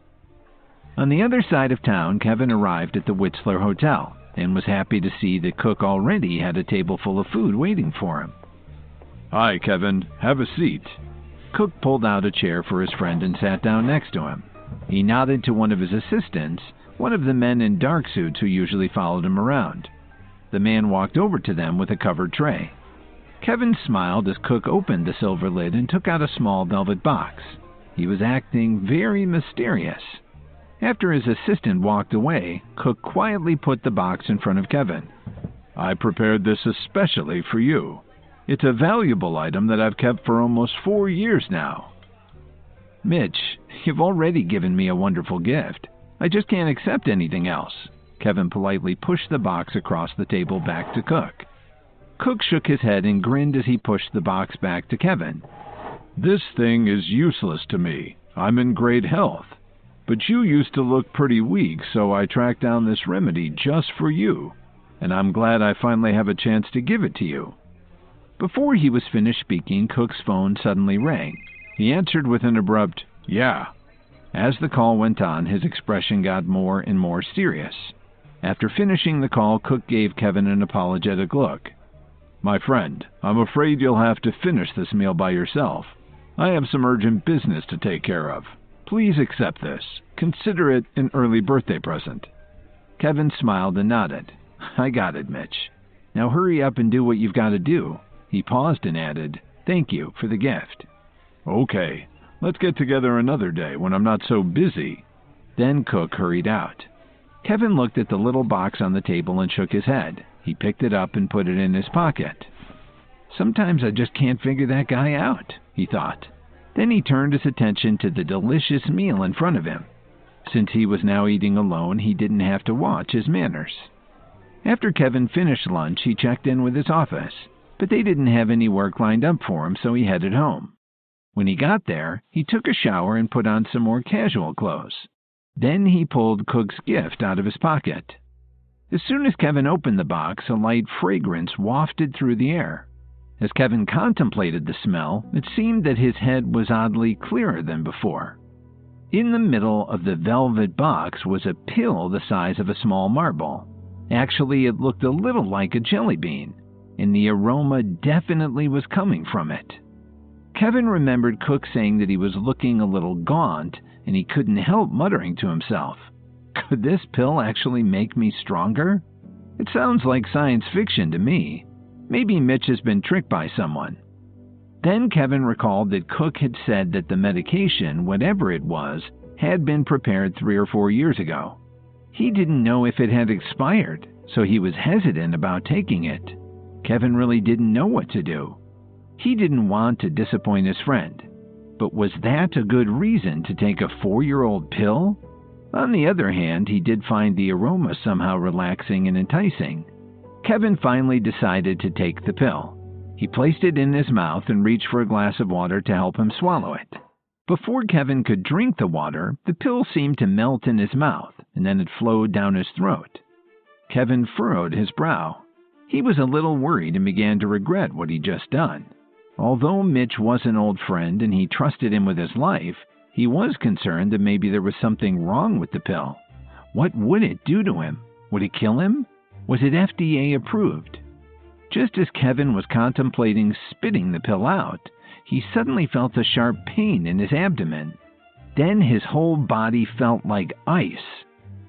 On the other side of town, Kevin arrived at the Whistler Hotel and was happy to see that Cook already had a table full of food waiting for him. "Hi, Kevin. Have a seat." Cook pulled out a chair for his friend and sat down next to him. He nodded to one of his assistants, one of the men in dark suits who usually followed him around. The man walked over to them with a covered tray. Kevin smiled as Cook opened the silver lid and took out a small velvet box. He was acting very mysterious. After his assistant walked away, Cook quietly put the box in front of Kevin. "I prepared this especially for you. It's a valuable item that I've kept for almost 4 years now." "Mitch, you've already given me a wonderful gift. I just can't accept anything else. Kevin politely pushed the box across the table back to Cook. Cook shook his head and grinned as he pushed the box back to Kevin. This thing is useless to me. I'm in great health. But you used to look pretty weak, so I tracked down this remedy just for you. And I'm glad I finally have a chance to give it to you. Before he was finished speaking, Cook's phone suddenly rang. He answered with an abrupt, "Yeah." As the call went on, his expression got more and more serious. After finishing the call, Cook gave Kevin an apologetic look. "My friend, I'm afraid you'll have to finish this meal by yourself. I have some urgent business to take care of. Please accept this. Consider it an early birthday present." Kevin smiled and nodded. "I got it, Mitch. Now hurry up and do what you've got to do." He paused and added, "Thank you for the gift." "Okay, let's get together another day when I'm not so busy." Then Cook hurried out. Kevin looked at the little box on the table and shook his head. He picked it up and put it in his pocket. "Sometimes I just can't figure that guy out," he thought. Then he turned his attention to the delicious meal in front of him. Since he was now eating alone, he didn't have to watch his manners. After Kevin finished lunch, he checked in with his office, but they didn't have any work lined up for him, so he headed home. When he got there, he took a shower and put on some more casual clothes. Then he pulled Cook's gift out of his pocket. As soon as Kevin opened the box, a light fragrance wafted through the air. As Kevin contemplated the smell, it seemed that his head was oddly clearer than before. In the middle of the velvet box was a pill the size of a small marble. Actually, it looked a little like a jelly bean, and the aroma definitely was coming from it. Kevin remembered Cook saying that he was looking a little gaunt, and he couldn't help muttering to himself, "Could this pill actually make me stronger? It sounds like science fiction to me. Maybe Mitch has been tricked by someone." Then Kevin recalled that Cook had said that the medication, whatever it was, had been prepared 3 or 4 years ago. He didn't know if it had expired, so he was hesitant about taking it. Kevin really didn't know what to do. He didn't want to disappoint his friend. But was that a good reason to take a 4-year-old pill? On the other hand, he did find the aroma somehow relaxing and enticing. Kevin finally decided to take the pill. He placed it in his mouth and reached for a glass of water to help him swallow it. Before Kevin could drink the water, the pill seemed to melt in his mouth, and then it flowed down his throat. Kevin furrowed his brow. He was a little worried and began to regret what he'd just done. Although Mitch was an old friend and he trusted him with his life, he was concerned that maybe there was something wrong with the pill. What would it do to him? Would it kill him? Was it FDA approved? Just as Kevin was contemplating spitting the pill out, he suddenly felt a sharp pain in his abdomen. Then his whole body felt like ice.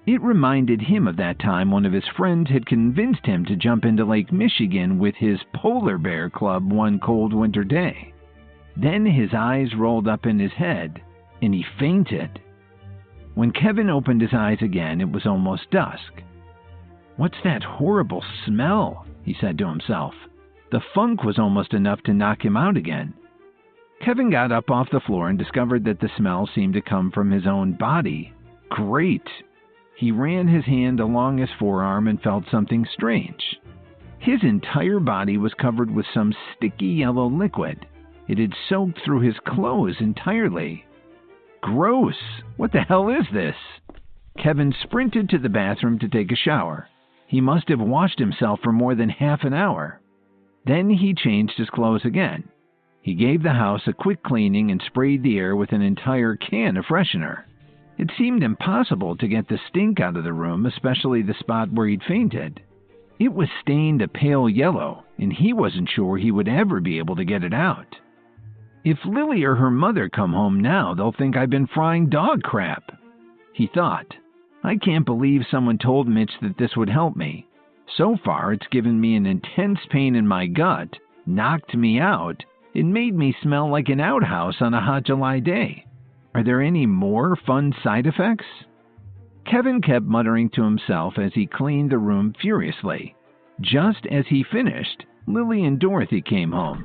It reminded him of that time one of his friends had convinced him to jump into Lake Michigan with his polar bear club one cold winter day. Then his eyes rolled up in his head, and he fainted. When Kevin opened his eyes again, it was almost dusk. "What's that horrible smell?" he said to himself. The funk was almost enough to knock him out again. Kevin got up off the floor and discovered that the smell seemed to come from his own body. Great! He ran his hand along his forearm and felt something strange. His entire body was covered with some sticky yellow liquid. It had soaked through his clothes entirely. Gross! What the hell is this? Kevin sprinted to the bathroom to take a shower. He must have washed himself for more than half an hour. Then he changed his clothes again. He gave the house a quick cleaning and sprayed the air with an entire can of freshener. It seemed impossible to get the stink out of the room, especially the spot where he'd fainted. It was stained a pale yellow, and he wasn't sure he would ever be able to get it out. If Lily or her mother come home now, they'll think I've been frying dog crap, he thought. I can't believe someone told Mitch that this would help me. So far, it's given me an intense pain in my gut, knocked me out, and made me smell like an outhouse on a hot July day. Are there any more fun side effects? Kevin kept muttering to himself as he cleaned the room furiously. Just as he finished, Lily and Dorothy came home.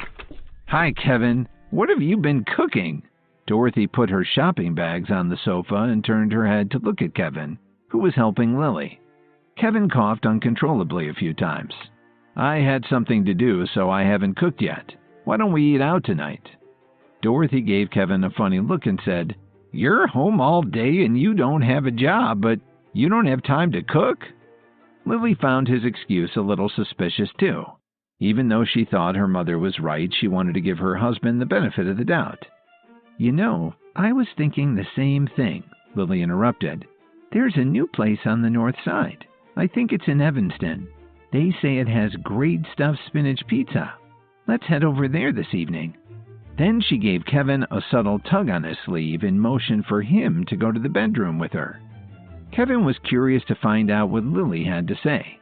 Hi, Kevin. What have you been cooking? Dorothy put her shopping bags on the sofa and turned her head to look at Kevin, who was helping Lily. Kevin coughed uncontrollably a few times. I had something to do, so I haven't cooked yet. Why don't we eat out tonight? Dorothy gave Kevin a funny look and said, You're home all day and you don't have a job, but you don't have time to cook? Lily found his excuse a little suspicious too. Even though she thought her mother was right, she wanted to give her husband the benefit of the doubt. You know, I was thinking the same thing, Lily interrupted. There's a new place on the north side. I think it's in Evanston. They say it has great stuffed spinach pizza. Let's head over there this evening. Then she gave Kevin a subtle tug on his sleeve in motion for him to go to the bedroom with her. Kevin was curious to find out what Lily had to say.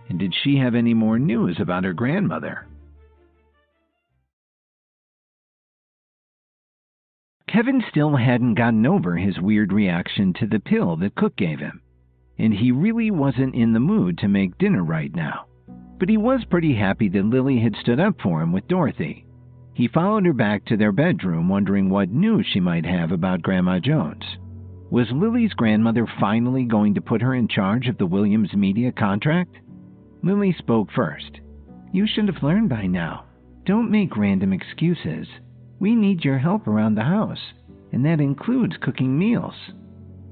And did she have any more news about her grandmother? Kevin still hadn't gotten over his weird reaction to the pill that Cook gave him, and he really wasn't in the mood to make dinner right now. But he was pretty happy that Lily had stood up for him with Dorothy. He followed her back to their bedroom, wondering what news she might have about Grandma Jones. Was Lily's grandmother finally going to put her in charge of the Williams Media contract? Lily spoke first. You should have learned by now. Don't make random excuses. We need your help around the house, and that includes cooking meals.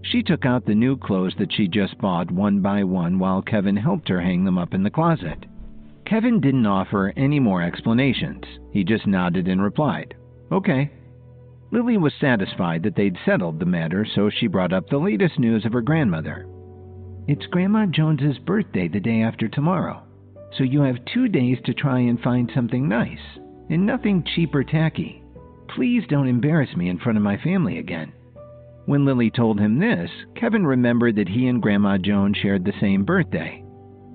She took out the new clothes that she just bought one by one while Kevin helped her hang them up in the closet. Kevin didn't offer any more explanations. He just nodded and replied, Okay. Lily was satisfied that they'd settled the matter, so she brought up the latest news of her grandmother. It's Grandma Jones's birthday the day after tomorrow, so you have 2 days to try and find something nice, and nothing cheap or tacky. Please don't embarrass me in front of my family again. When Lily told him this, Kevin remembered that he and Grandma Jones shared the same birthday.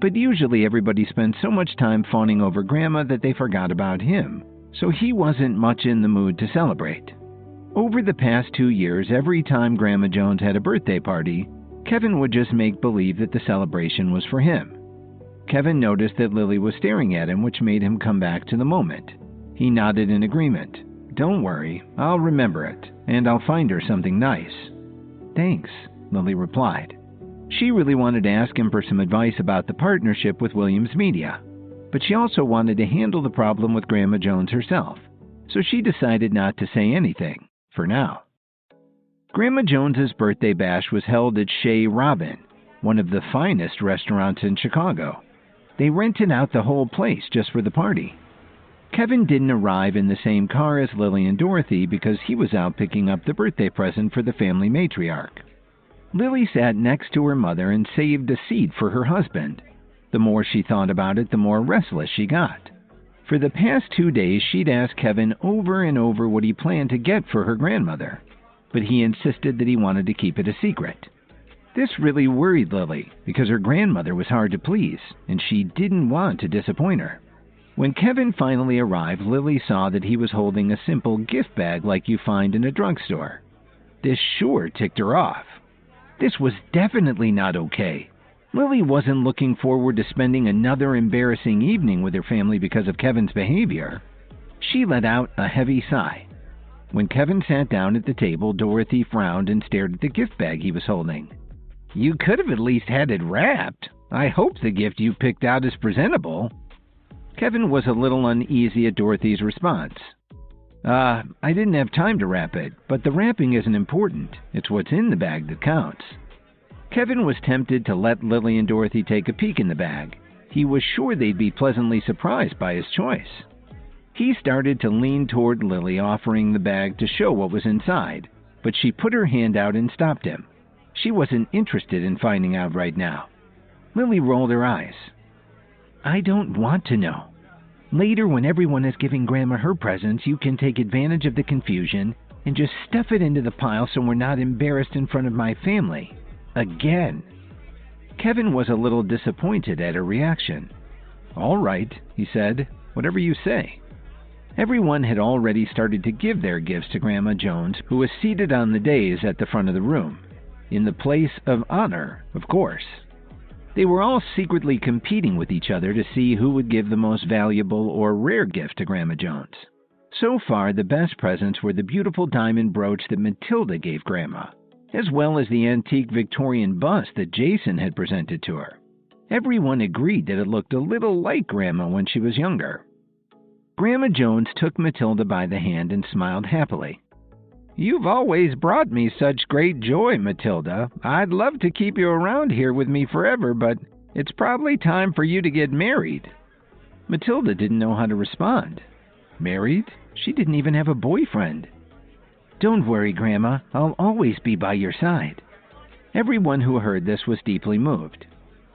But usually everybody spent so much time fawning over Grandma that they forgot about him, so he wasn't much in the mood to celebrate. Over the past 2 years, every time Grandma Jones had a birthday party, Kevin would just make believe that the celebration was for him. Kevin noticed that Lily was staring at him, which made him come back to the moment. He nodded in agreement. Don't worry, I'll remember it, and I'll find her something nice. Thanks, Lily replied. She really wanted to ask him for some advice about the partnership with Williams Media, but she also wanted to handle the problem with Grandma Jones herself, so she decided not to say anything, for now. Grandma Jones's birthday bash was held at Chez Robin, one of the finest restaurants in Chicago. They rented out the whole place just for the party. Kevin didn't arrive in the same car as Lily and Dorothy because he was out picking up the birthday present for the family matriarch. Lily sat next to her mother and saved a seat for her husband. The more she thought about it, the more restless she got. For the past 2 days, she'd asked Kevin over and over what he planned to get for her grandmother, but he insisted that he wanted to keep it a secret. This really worried Lily because her grandmother was hard to please, and she didn't want to disappoint her. When Kevin finally arrived, Lily saw that he was holding a simple gift bag like you find in a drugstore. This sure ticked her off. This was definitely not okay. Lily wasn't looking forward to spending another embarrassing evening with her family because of Kevin's behavior. She let out a heavy sigh. When Kevin sat down at the table, Dorothy frowned and stared at the gift bag he was holding. You could have at least had it wrapped. I hope the gift you picked out is presentable. Kevin was a little uneasy at Dorothy's response. I didn't have time to wrap it, but the wrapping isn't important. It's what's in the bag that counts. Kevin was tempted to let Lily and Dorothy take a peek in the bag. He was sure they'd be pleasantly surprised by his choice. He started to lean toward Lily, offering the bag to show what was inside, but she put her hand out and stopped him. She wasn't interested in finding out right now. Lily rolled her eyes. I don't want to know. Later, when everyone is giving Grandma her presents, you can take advantage of the confusion and just stuff it into the pile so we're not embarrassed in front of my family. Again. Kevin was a little disappointed at her reaction. All right, he said. Whatever you say. Everyone had already started to give their gifts to Grandma Jones, who was seated on the dais at the front of the room. In the place of honor, of course. They were all secretly competing with each other to see who would give the most valuable or rare gift to Grandma Jones. So far, the best presents were the beautiful diamond brooch that Matilda gave Grandma, as well as the antique Victorian bust that Jason had presented to her. Everyone agreed that it looked a little like Grandma when she was younger. Grandma Jones took Matilda by the hand and smiled happily. "You've always brought me such great joy, Matilda. I'd love to keep you around here with me forever, but it's probably time for you to get married." Matilda didn't know how to respond. Married? She didn't even have a boyfriend. "Don't worry, Grandma. I'll always be by your side." Everyone who heard this was deeply moved.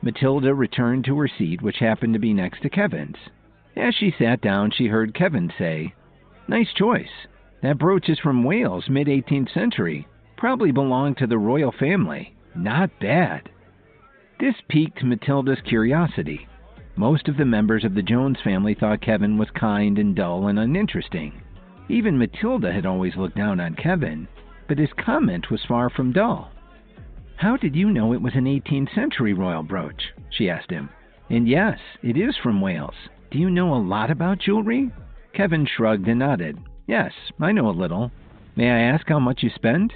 Matilda returned to her seat, which happened to be next to Kevin's. As she sat down, she heard Kevin say, "Nice choice. That brooch is from Wales, mid-18th century. Probably belonged to the royal family. Not bad." This piqued Matilda's curiosity. Most of the members of the Jones family thought Kevin was kind and dull and uninteresting. Even Matilda had always looked down on Kevin, but his comment was far from dull. "How did you know it was an 18th century royal brooch?" she asked him. "And yes, it is from Wales. Do you know a lot about jewelry?" Kevin shrugged and nodded. "Yes, I know a little. May I ask how much you spent?"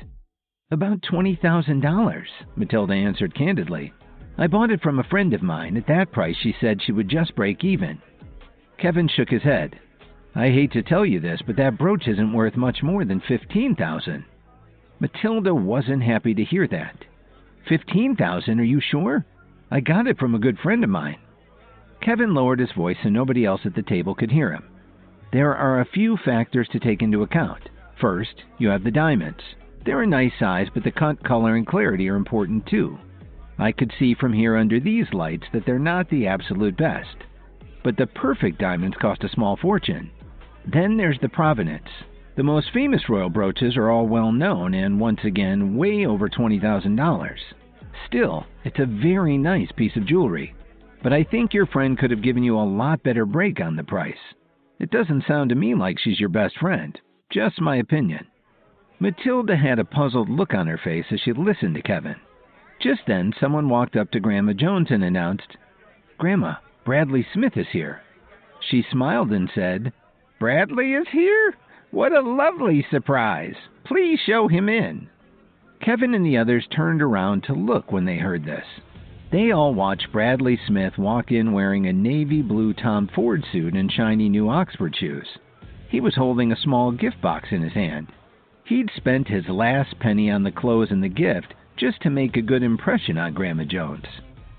"About $20,000, Matilda answered candidly. "I bought it from a friend of mine. At that price, she said she would just break even." Kevin shook his head. "I hate to tell you this, but that brooch isn't worth much more than $15,000. Matilda wasn't happy to hear that. "$15,000, are you sure? I got it from a good friend of mine." Kevin lowered his voice so nobody else at the table could hear him. "There are a few factors to take into account. First, you have the diamonds. They're a nice size, but the cut, color, and clarity are important too. I could see from here under these lights that they're not the absolute best. But the perfect diamonds cost a small fortune. Then there's the provenance. The most famous royal brooches are all well known and, once again, way over $20,000. Still, it's a very nice piece of jewelry. But I think your friend could have given you a lot better break on the price. It doesn't sound to me like she's your best friend. Just my opinion." Matilda had a puzzled look on her face as she listened to Kevin. Just then, someone walked up to Grandma Jones and announced, "Grandma, Bradley Smith is here." She smiled and said, "Bradley is here? What a lovely surprise. Please show him in." Kevin and the others turned around to look when they heard this. They all watched Bradley Smith walk in wearing a navy blue Tom Ford suit and shiny new Oxford shoes. He was holding a small gift box in his hand. He'd spent his last penny on the clothes and the gift just to make a good impression on Grandma Jones.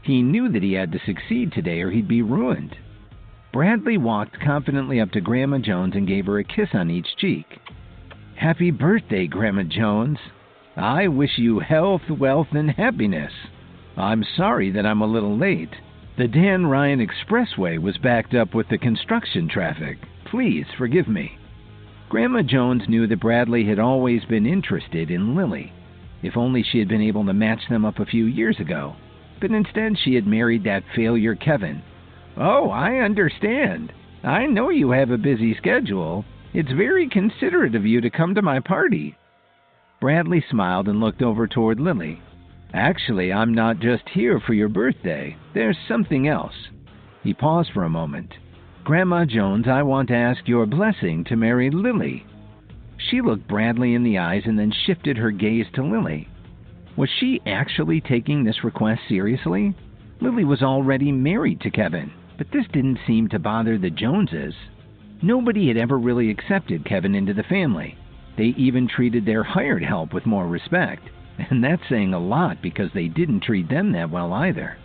He knew that he had to succeed today or he'd be ruined. Bradley walked confidently up to Grandma Jones and gave her a kiss on each cheek. "Happy birthday, Grandma Jones. I wish you health, wealth, and happiness. I'm sorry that I'm a little late. The Dan Ryan Expressway was backed up with the construction traffic. Please forgive me." Grandma Jones knew that Bradley had always been interested in Lily. If only she had been able to match them up a few years ago. But instead she had married that failure Kevin. "Oh, I understand. I know you have a busy schedule. It's very considerate of you to come to my party." Bradley smiled and looked over toward Lily. "Actually, I'm not just here for your birthday. There's something else." He paused for a moment. "Grandma Jones, I want to ask your blessing to marry Lily." She looked Bradley in the eyes and then shifted her gaze to Lily. Was she actually taking this request seriously? Lily was already married to Kevin, but this didn't seem to bother the Joneses. Nobody had ever really accepted Kevin into the family. They even treated their hired help with more respect. And that's saying a lot because they didn't treat them that well either.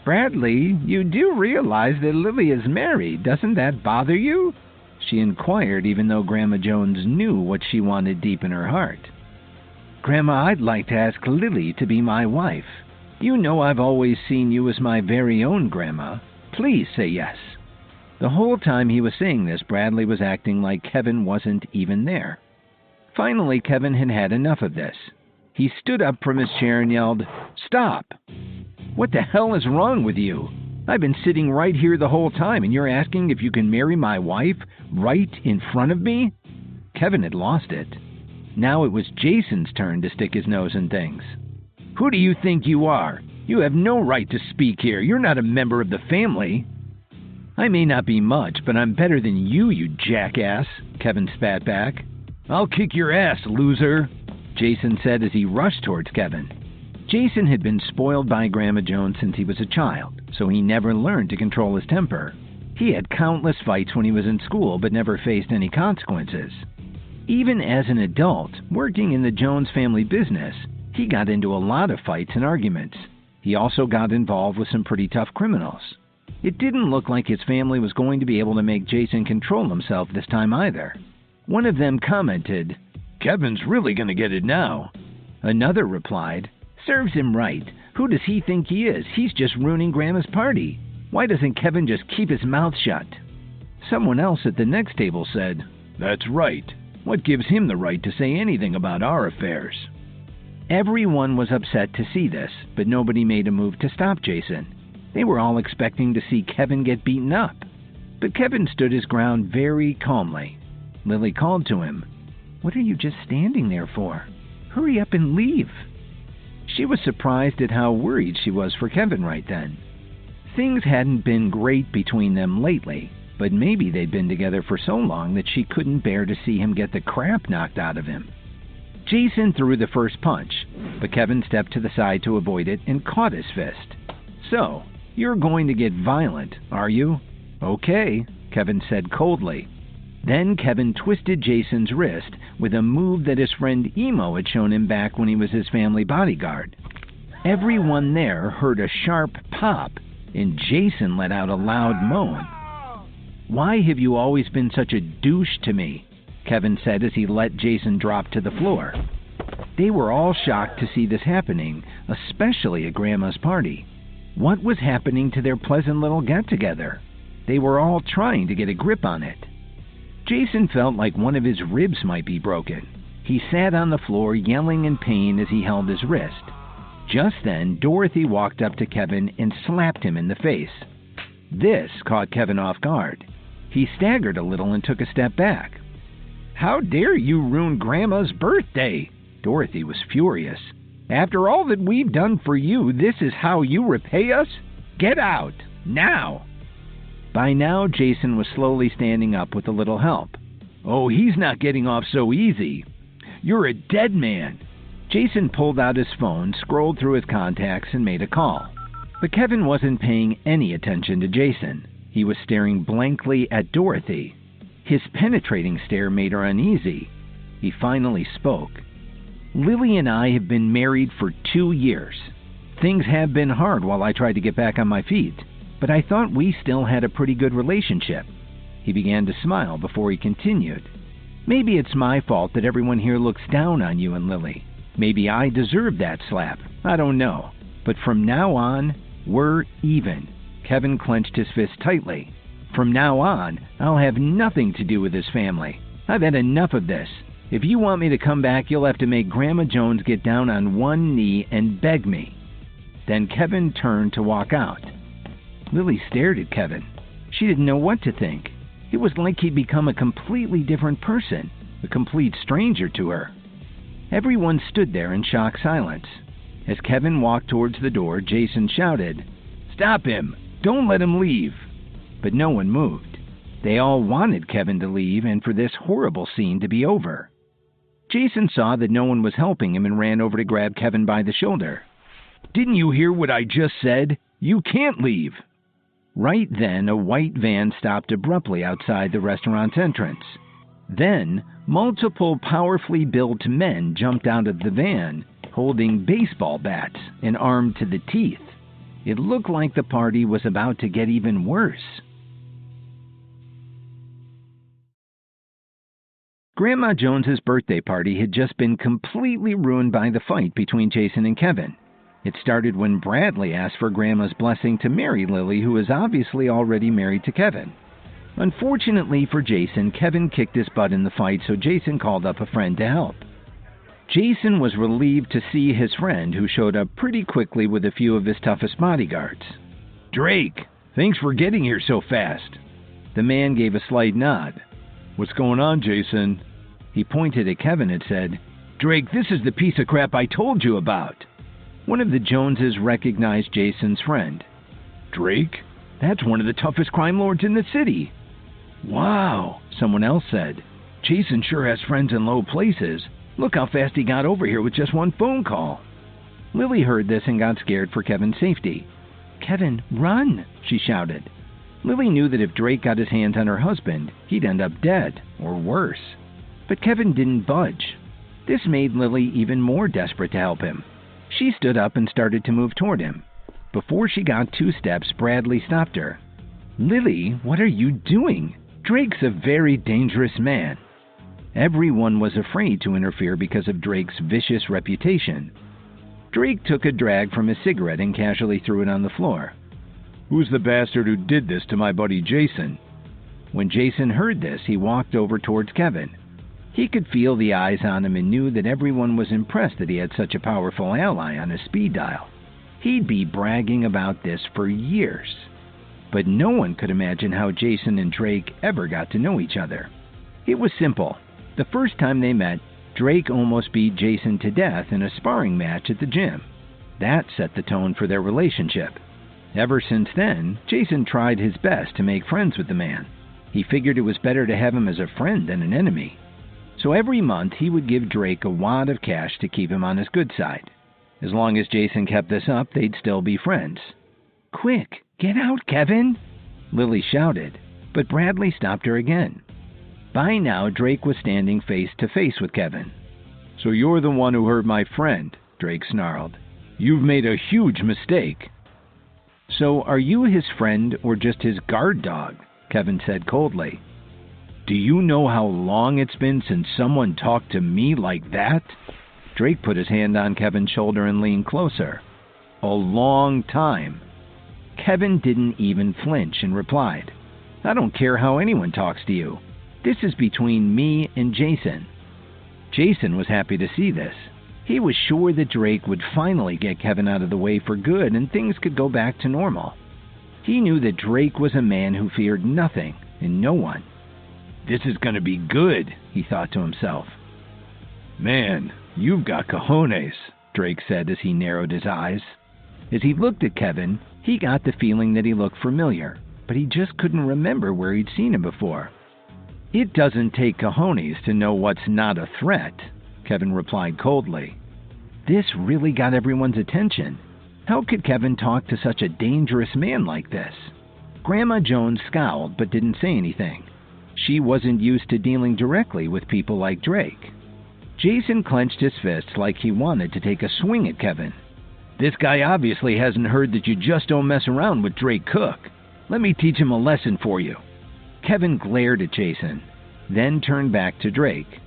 "Bradley, you do realize that Lily is married. Doesn't that bother you?" she inquired, even though Grandma Jones knew what she wanted deep in her heart. "Grandma, I'd like to ask Lily to be my wife. You know I've always seen you as my very own Grandma. Please say yes." The whole time he was saying this, Bradley was acting like Kevin wasn't even there. Finally, Kevin had had enough of this. He stood up from his chair and yelled, "Stop! What the hell is wrong with you? I've been sitting right here the whole time, and you're asking if you can marry my wife right in front of me?" Kevin had lost it. Now it was Jason's turn to stick his nose in things. "Who do you think you are? You have no right to speak here. You're not a member of the family." "I may not be much, but I'm better than you jackass," Kevin spat back. "I'll kick your ass, loser," Jason said as he rushed towards Kevin. Jason had been spoiled by Grandma Jones since he was a child, so he never learned to control his temper. He had countless fights when he was in school, but never faced any consequences. Even as an adult, working in the Jones family business, he got into a lot of fights and arguments. He also got involved with some pretty tough criminals. It didn't look like his family was going to be able to make Jason control himself this time either. One of them commented, "Kevin's really going to get it now." Another replied, "Serves him right. Who does he think he is? He's just ruining Grandma's party. Why doesn't Kevin just keep his mouth shut?" Someone else at the next table said, "That's right. What gives him the right to say anything about our affairs?" Everyone was upset to see this, but nobody made a move to stop Jason. They were all expecting to see Kevin get beaten up. But Kevin stood his ground very calmly. Lily called to him, "What are you just standing there for? Hurry up and leave." She was surprised at how worried she was for Kevin right then. Things hadn't been great between them lately, but maybe they'd been together for so long that she couldn't bear to see him get the crap knocked out of him. Jason threw the first punch, but Kevin stepped to the side to avoid it and caught his fist. "So, you're going to get violent, are you?" "Okay," Kevin said coldly. Then Kevin twisted Jason's wrist with a move that his friend Emo had shown him back when he was his family bodyguard. Everyone there heard a sharp pop, and Jason let out a loud moan. "Why have you always been such a douche to me?" Kevin said as he let Jason drop to the floor. They were all shocked to see this happening, especially at Grandma's party. What was happening to their pleasant little get-together? They were all trying to get a grip on it. Jason felt like one of his ribs might be broken. He sat on the floor yelling in pain as he held his wrist. Just then, Dorothy walked up to Kevin and slapped him in the face. This caught Kevin off guard. He staggered a little and took a step back. "How dare you ruin Grandma's birthday?" Dorothy was furious. "After all that we've done for you, this is how you repay us? Get out, now!" By now, Jason was slowly standing up with a little help. "Oh, he's not getting off so easy. You're a dead man." Jason pulled out his phone, scrolled through his contacts, and made a call. But Kevin wasn't paying any attention to Jason. He was staring blankly at Dorothy. His penetrating stare made her uneasy. He finally spoke. "Lily and I have been married for 2 years. Things have been hard while I tried to get back on my feet, but I thought we still had a pretty good relationship." He began to smile before he continued. "Maybe it's my fault that everyone here looks down on you and Lily. Maybe I deserve that slap. I don't know. But from now on, we're even." Kevin clenched his fist tightly. "From now on, I'll have nothing to do with this family. I've had enough of this. If you want me to come back, you'll have to make Grandma Jones get down on one knee and beg me." Then Kevin turned to walk out. Lily stared at Kevin. She didn't know what to think. It was like he'd become a completely different person, a complete stranger to her. Everyone stood there in shocked silence. As Kevin walked towards the door, Jason shouted, "Stop him! Don't let him leave!" But no one moved. They all wanted Kevin to leave and for this horrible scene to be over. Jason saw that no one was helping him and ran over to grab Kevin by the shoulder. "Didn't you hear what I just said? You can't leave!" Right then, a white van stopped abruptly outside the restaurant's entrance. Then, multiple powerfully built men jumped out of the van, holding baseball bats and armed to the teeth. It looked like the party was about to get even worse. Grandma Jones's birthday party had just been completely ruined by the fight between Jason and Kevin. It started when Bradley asked for Grandma's blessing to marry Lily, who was obviously already married to Kevin. Unfortunately for Jason, Kevin kicked his butt in the fight, so Jason called up a friend to help. Jason was relieved to see his friend, who showed up pretty quickly with a few of his toughest bodyguards. "Drake, thanks for getting here so fast." The man gave a slight nod. "What's going on, Jason?" He pointed at Kevin and said, "Drake, this is the piece of crap I told you about." One of the Joneses recognized Jason's friend. "Drake? That's one of the toughest crime lords in the city." "Wow," someone else said. Jason sure has friends in low places. Look how fast he got over here with just one phone call. Lily heard this and got scared for Kevin's safety. "Kevin, run!" she shouted. Lily knew that if Drake got his hands on her husband, he'd end up dead, or worse. But Kevin didn't budge. This made Lily even more desperate to help him. She stood up and started to move toward him. Before she got 2 steps, Bradley stopped her. "Lily, what are you doing? Drake's a very dangerous man." Everyone was afraid to interfere because of Drake's vicious reputation. Drake took a drag from his cigarette and casually threw it on the floor. "Who's the bastard who did this to my buddy Jason?" When Jason heard this, he walked over towards Kevin. He could feel the eyes on him and knew that everyone was impressed that he had such a powerful ally on his speed dial. He'd be bragging about this for years. But no one could imagine how Jason and Drake ever got to know each other. It was simple. The first time they met, Drake almost beat Jason to death in a sparring match at the gym. That set the tone for their relationship. Ever since then, Jason tried his best to make friends with the man. He figured it was better to have him as a friend than an enemy. So every month he would give Drake a wad of cash to keep him on his good side. As long as Jason kept this up, they'd still be friends. "Quick, get out, Kevin!" Lily shouted, but Bradley stopped her again. By now, Drake was standing face to face with Kevin. "So you're the one who hurt my friend," Drake snarled. "You've made a huge mistake." "So are you his friend or just his guard dog?" Kevin said coldly. "Do you know how long it's been since someone talked to me like that?" Drake put his hand on Kevin's shoulder and leaned closer. "A long time." Kevin didn't even flinch and replied, "I don't care how anyone talks to you. This is between me and Jason." Jason was happy to see this. He was sure that Drake would finally get Kevin out of the way for good and things could go back to normal. He knew that Drake was a man who feared nothing and no one. "This is going to be good," he thought to himself. "Man, you've got cojones," Drake said as he narrowed his eyes. As he looked at Kevin, he got the feeling that he looked familiar, but he just couldn't remember where he'd seen him before. "It doesn't take cojones to know what's not a threat," Kevin replied coldly. This really got everyone's attention. How could Kevin talk to such a dangerous man like this? Grandma Jones scowled but didn't say anything. She wasn't used to dealing directly with people like Drake. Jason clenched his fists like he wanted to take a swing at Kevin. "This guy obviously hasn't heard that you just don't mess around with Drake Cook. Let me teach him a lesson for you." Kevin glared at Jason, then turned back to Drake.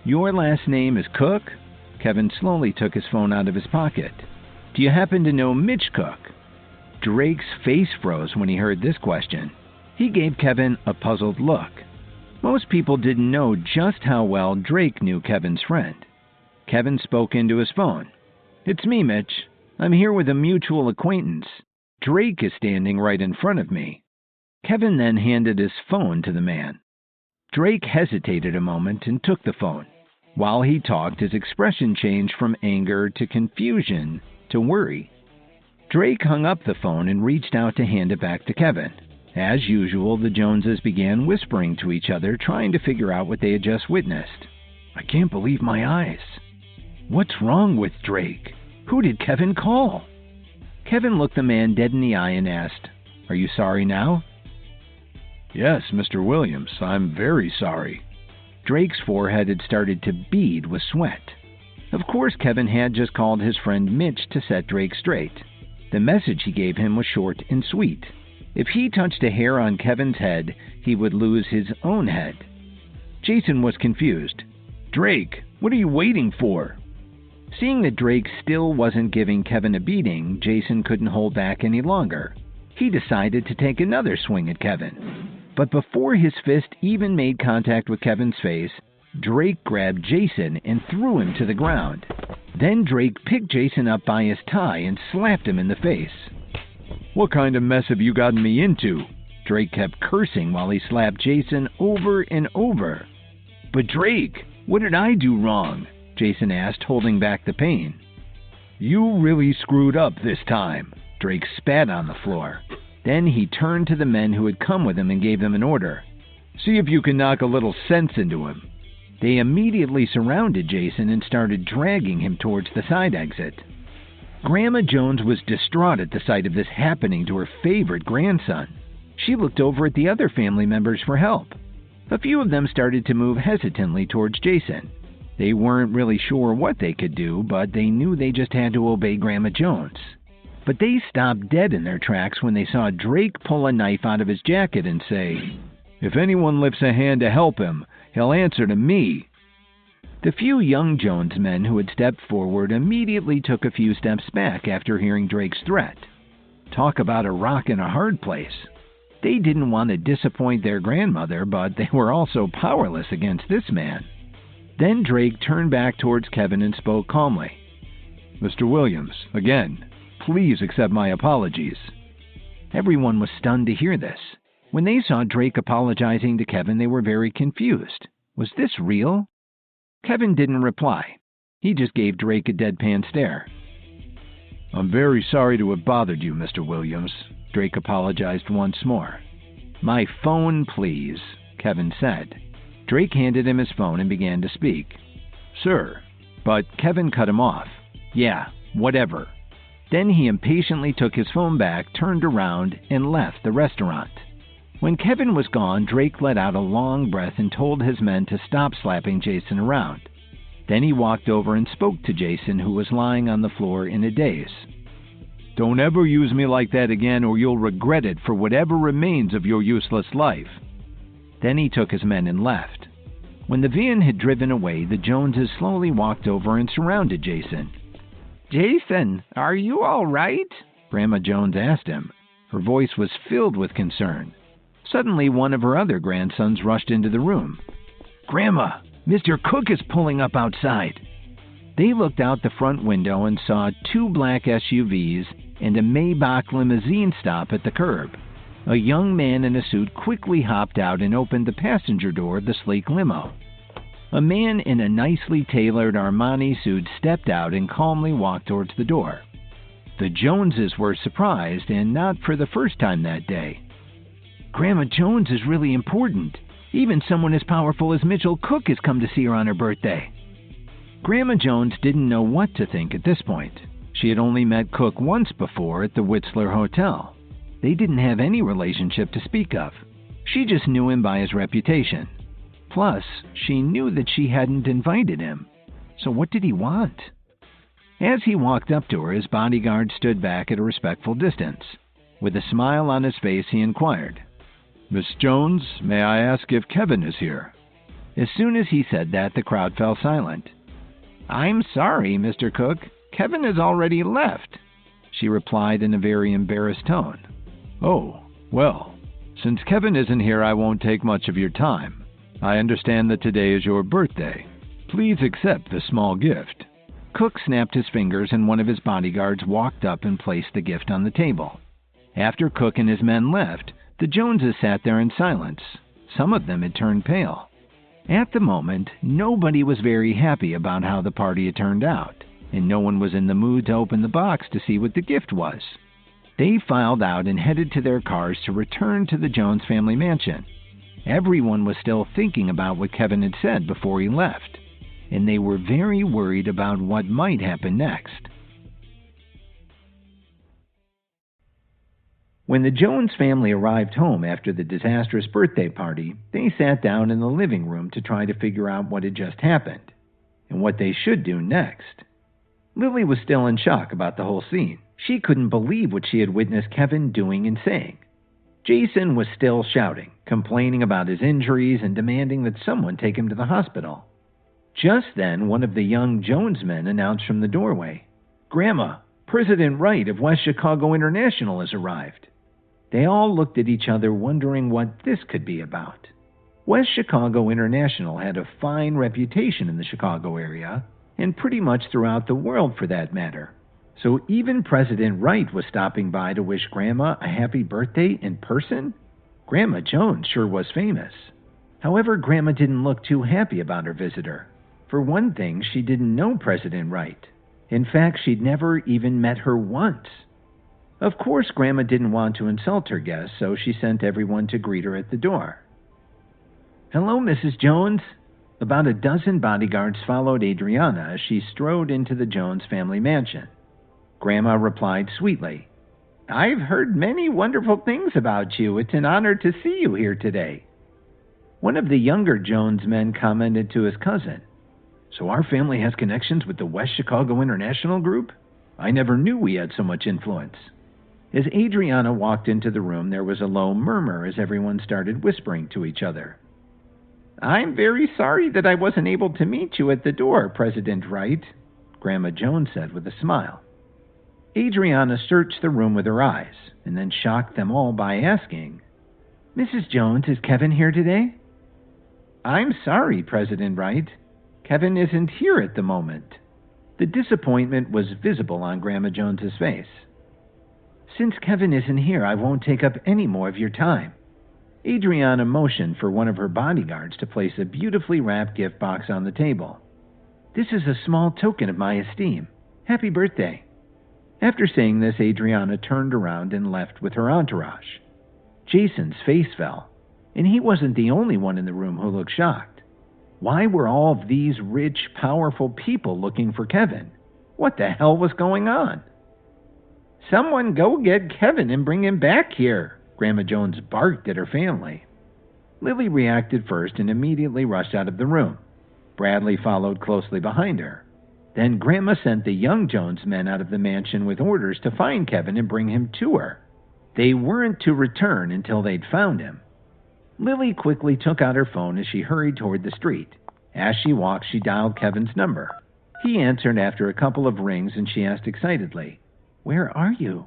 "Your last name is Cook?" Kevin slowly took his phone out of his pocket. "Do you happen to know Mitch Cook?" Drake's face froze when he heard this question. He gave Kevin a puzzled look. Most people didn't know just how well Drake knew Kevin's friend. Kevin spoke into his phone. "It's me, Mitch. I'm here with a mutual acquaintance. Drake is standing right in front of me." Kevin then handed his phone to the man. Drake hesitated a moment and took the phone. While he talked, his expression changed from anger to confusion to worry. Drake hung up the phone and reached out to hand it back to Kevin. As usual, the Joneses began whispering to each other, trying to figure out what they had just witnessed. "I can't believe my eyes. What's wrong with Drake? Who did Kevin call?" Kevin looked the man dead in the eye and asked, "Are you sorry now?" "Yes, Mr. Williams, I'm very sorry." Drake's forehead had started to bead with sweat. Of course, Kevin had just called his friend Mitch to set Drake straight. The message he gave him was short and sweet. If he touched a hair on Kevin's head, he would lose his own head. Jason was confused. "Drake, what are you waiting for?" Seeing that Drake still wasn't giving Kevin a beating, Jason couldn't hold back any longer. He decided to take another swing at Kevin. But before his fist even made contact with Kevin's face, Drake grabbed Jason and threw him to the ground. Then Drake picked Jason up by his tie and slapped him in the face. "What kind of mess have you gotten me into?" Drake kept cursing while he slapped Jason over and over. "But Drake, what did I do wrong?" Jason asked, holding back the pain. "You really screwed up this time." Drake spat on the floor. Then he turned to the men who had come with him and gave them an order. See if you can knock a little sense into him." They immediately surrounded Jason and started dragging him towards the side exit. Grandma Jones was distraught at the sight of this happening to her favorite grandson. She looked over at the other family members for help. A few of them started to move hesitantly towards Jason. They weren't really sure what they could do, but they knew they just had to obey Grandma Jones. But they stopped dead in their tracks when they saw Drake pull a knife out of his jacket and say, "If anyone lifts a hand to help him, he'll answer to me." The few young Jones men who had stepped forward immediately took a few steps back after hearing Drake's threat. Talk about a rock in a hard place. They didn't want to disappoint their grandmother, but they were also powerless against this man. Then Drake turned back towards Kevin and spoke calmly. "Mr. Williams, again, please accept my apologies." Everyone was stunned to hear this. When they saw Drake apologizing to Kevin, they were very confused. Was this real? Kevin didn't reply. He just gave Drake a deadpan stare. "I'm very sorry to have bothered you, Mr. Williams," Drake apologized once more. "My phone, please," Kevin said. Drake handed him his phone and began to speak. "Sir," but Kevin cut him off. "Yeah, whatever." Then he impatiently took his phone back, turned around, and left the restaurant. When Kevin was gone, Drake let out a long breath and told his men to stop slapping Jason around. Then he walked over and spoke to Jason, who was lying on the floor in a daze. "Don't ever use me like that again, or you'll regret it for whatever remains of your useless life." Then he took his men and left. When the van had driven away, the Joneses slowly walked over and surrounded Jason. "Jason, are you all right?" Grandma Jones asked him. Her voice was filled with concern. Suddenly, one of her other grandsons rushed into the room. "Grandma, Mr. Cook is pulling up outside." They looked out the front window and saw 2 black SUVs and a Maybach limousine stop at the curb. A young man in a suit quickly hopped out and opened the passenger door of the sleek limo. A man in a nicely tailored Armani suit stepped out and calmly walked towards the door. The Joneses were surprised, and not for the first time that day. "Grandma Jones is really important. Even someone as powerful as Mitchell Cook has come to see her on her birthday." Grandma Jones didn't know what to think at this point. She had only met Cook once before at the Whistler Hotel. They didn't have any relationship to speak of. She just knew him by his reputation. Plus, she knew that she hadn't invited him. So what did he want? As he walked up to her, his bodyguard stood back at a respectful distance. With a smile on his face, he inquired, "Miss Jones, may I ask if Kevin is here?" As soon as he said that, the crowd fell silent. "I'm sorry, Mr. Cook. Kevin has already left," she replied in a very embarrassed tone. "Oh, well, since Kevin isn't here, I won't take much of your time. I understand that today is your birthday. Please accept this small gift." Cook snapped his fingers and one of his bodyguards walked up and placed the gift on the table. After Cook and his men left, the Joneses sat there in silence. Some of them had turned pale. At the moment, nobody was very happy about how the party had turned out, and no one was in the mood to open the box to see what the gift was. They filed out and headed to their cars to return to the Jones family mansion. Everyone was still thinking about what Kevin had said before he left, and they were very worried about what might happen next. When the Jones family arrived home after the disastrous birthday party, they sat down in the living room to try to figure out what had just happened and what they should do next. Lily was still in shock about the whole scene. She couldn't believe what she had witnessed Kevin doing and saying. Jason was still shouting, complaining about his injuries and demanding that someone take him to the hospital. Just then, one of the young Jones men announced from the doorway, "Grandma, President Wright of West Chicago International has arrived." They all looked at each other, wondering what this could be about. West Chicago International had a fine reputation in the Chicago area, and pretty much throughout the world for that matter. So even President Wright was stopping by to wish Grandma a happy birthday in person? Grandma Jones sure was famous. However, Grandma didn't look too happy about her visitor. For one thing, she didn't know President Wright. In fact, she'd never even met her once. Of course, Grandma didn't want to insult her guests, so she sent everyone to greet her at the door. Hello, Mrs. Jones. About a dozen bodyguards followed Adriana as she strode into the Jones family mansion. Grandma replied sweetly, "I've heard many wonderful things about you. It's an honor to see you here today." One of the younger Jones men commented to his cousin, "So our family has connections with the West Chicago International Group? I never knew we had so much influence." As Adriana walked into the room, there was a low murmur as everyone started whispering to each other. "I'm very sorry that I wasn't able to meet you at the door, President Wright," Grandma Jones said with a smile. Adriana searched the room with her eyes and then shocked them all by asking, "Mrs. Jones, is Kevin here today?" "I'm sorry, President Wright. Kevin isn't here at the moment." The disappointment was visible on Grandma Jones's face. "Since Kevin isn't here, I won't take up any more of your time." Adriana motioned for one of her bodyguards to place a beautifully wrapped gift box on the table. "This is a small token of my esteem. Happy birthday." After saying this, Adriana turned around and left with her entourage. Jason's face fell, and he wasn't the only one in the room who looked shocked. Why were all of these rich, powerful people looking for Kevin? What the hell was going on? "Someone go get Kevin and bring him back here," Grandma Jones barked at her family. Lily reacted first and immediately rushed out of the room. Bradley followed closely behind her. Then Grandma sent the young Jones men out of the mansion with orders to find Kevin and bring him to her. They weren't to return until they'd found him. Lily quickly took out her phone as she hurried toward the street. As she walked, she dialed Kevin's number. He answered after a couple of rings, and she asked excitedly, "Where are you?"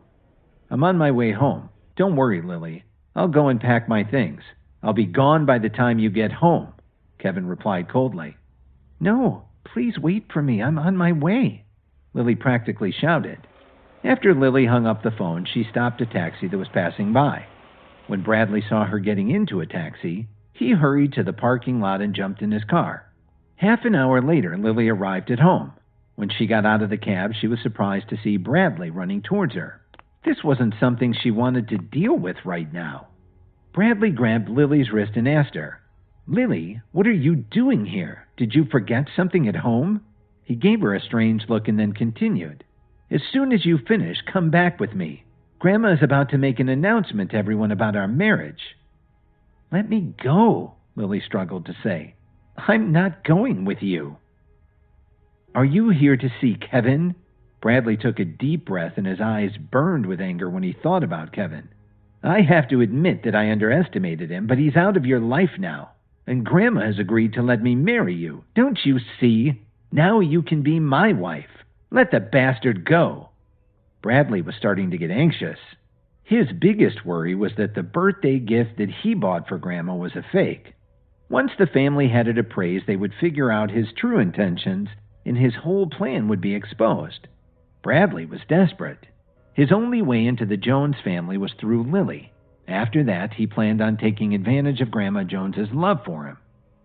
"I'm on my way home. Don't worry, Lily. I'll go and pack my things. I'll be gone by the time you get home," Kevin replied coldly. "No, please wait for me. I'm on my way," Lily practically shouted. After Lily hung up the phone, she stopped a taxi that was passing by. When Bradley saw her getting into a taxi, he hurried to the parking lot and jumped in his car. Half an hour later, Lily arrived at home. When she got out of the cab, she was surprised to see Bradley running towards her. This wasn't something she wanted to deal with right now. Bradley grabbed Lily's wrist and asked her, "Lily, what are you doing here? Did you forget something at home?" He gave her a strange look and then continued, "As soon as you finish, come back with me. Grandma is about to make an announcement to everyone about our marriage." "Let me go," Lily struggled to say. "I'm not going with you." "Are you here to see Kevin?" Bradley took a deep breath and his eyes burned with anger when he thought about Kevin. "I have to admit that I underestimated him, but he's out of your life now. And Grandma has agreed to let me marry you. Don't you see? Now you can be my wife. Let the bastard go." Bradley was starting to get anxious. His biggest worry was that the birthday gift that he bought for Grandma was a fake. Once the family had it appraised, they would figure out his true intentions, and his whole plan would be exposed. Bradley was desperate. His only way into the Jones family was through Lily. After that, he planned on taking advantage of Grandma Jones's love for him.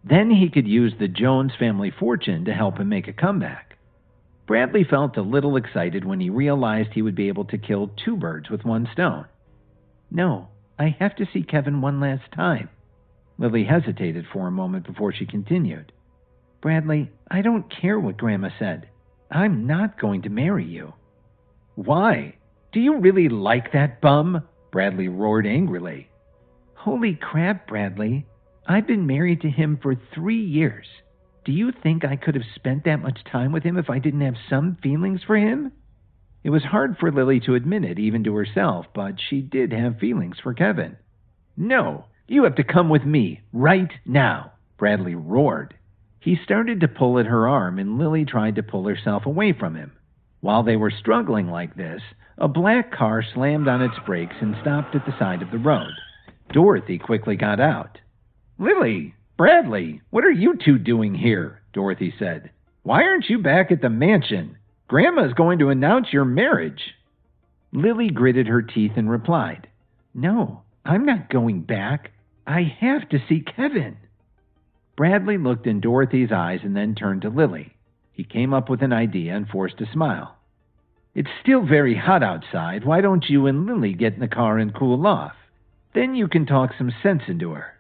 Then he could use the Jones family fortune to help him make a comeback. Bradley felt a little excited when he realized he would be able to kill two birds with one stone. "No, I have to see Kevin one last time." Lily hesitated for a moment before she continued. "Bradley, I don't care what Grandma said. I'm not going to marry you." "Why? Do you really like that bum?" Bradley roared angrily. "Holy crap, Bradley. I've been married to him for 3 years. Do you think I could have spent that much time with him if I didn't have some feelings for him?" It was hard for Lily to admit it, even to herself, but she did have feelings for Kevin. "No, you have to come with me, right now," Bradley roared. He started to pull at her arm, and Lily tried to pull herself away from him. While they were struggling like this, a black car slammed on its brakes and stopped at the side of the road. Dorothy quickly got out. "Lily, Bradley, what are you two doing here?" Dorothy said. "Why aren't you back at the mansion? Grandma's going to announce your marriage." Lily gritted her teeth and replied, "No, I'm not going back. I have to see Kevin." Bradley looked in Dorothy's eyes and then turned to Lily. He came up with an idea and forced a smile. "It's still very hot outside. Why don't you and Lily get in the car and cool off? Then you can talk some sense into her."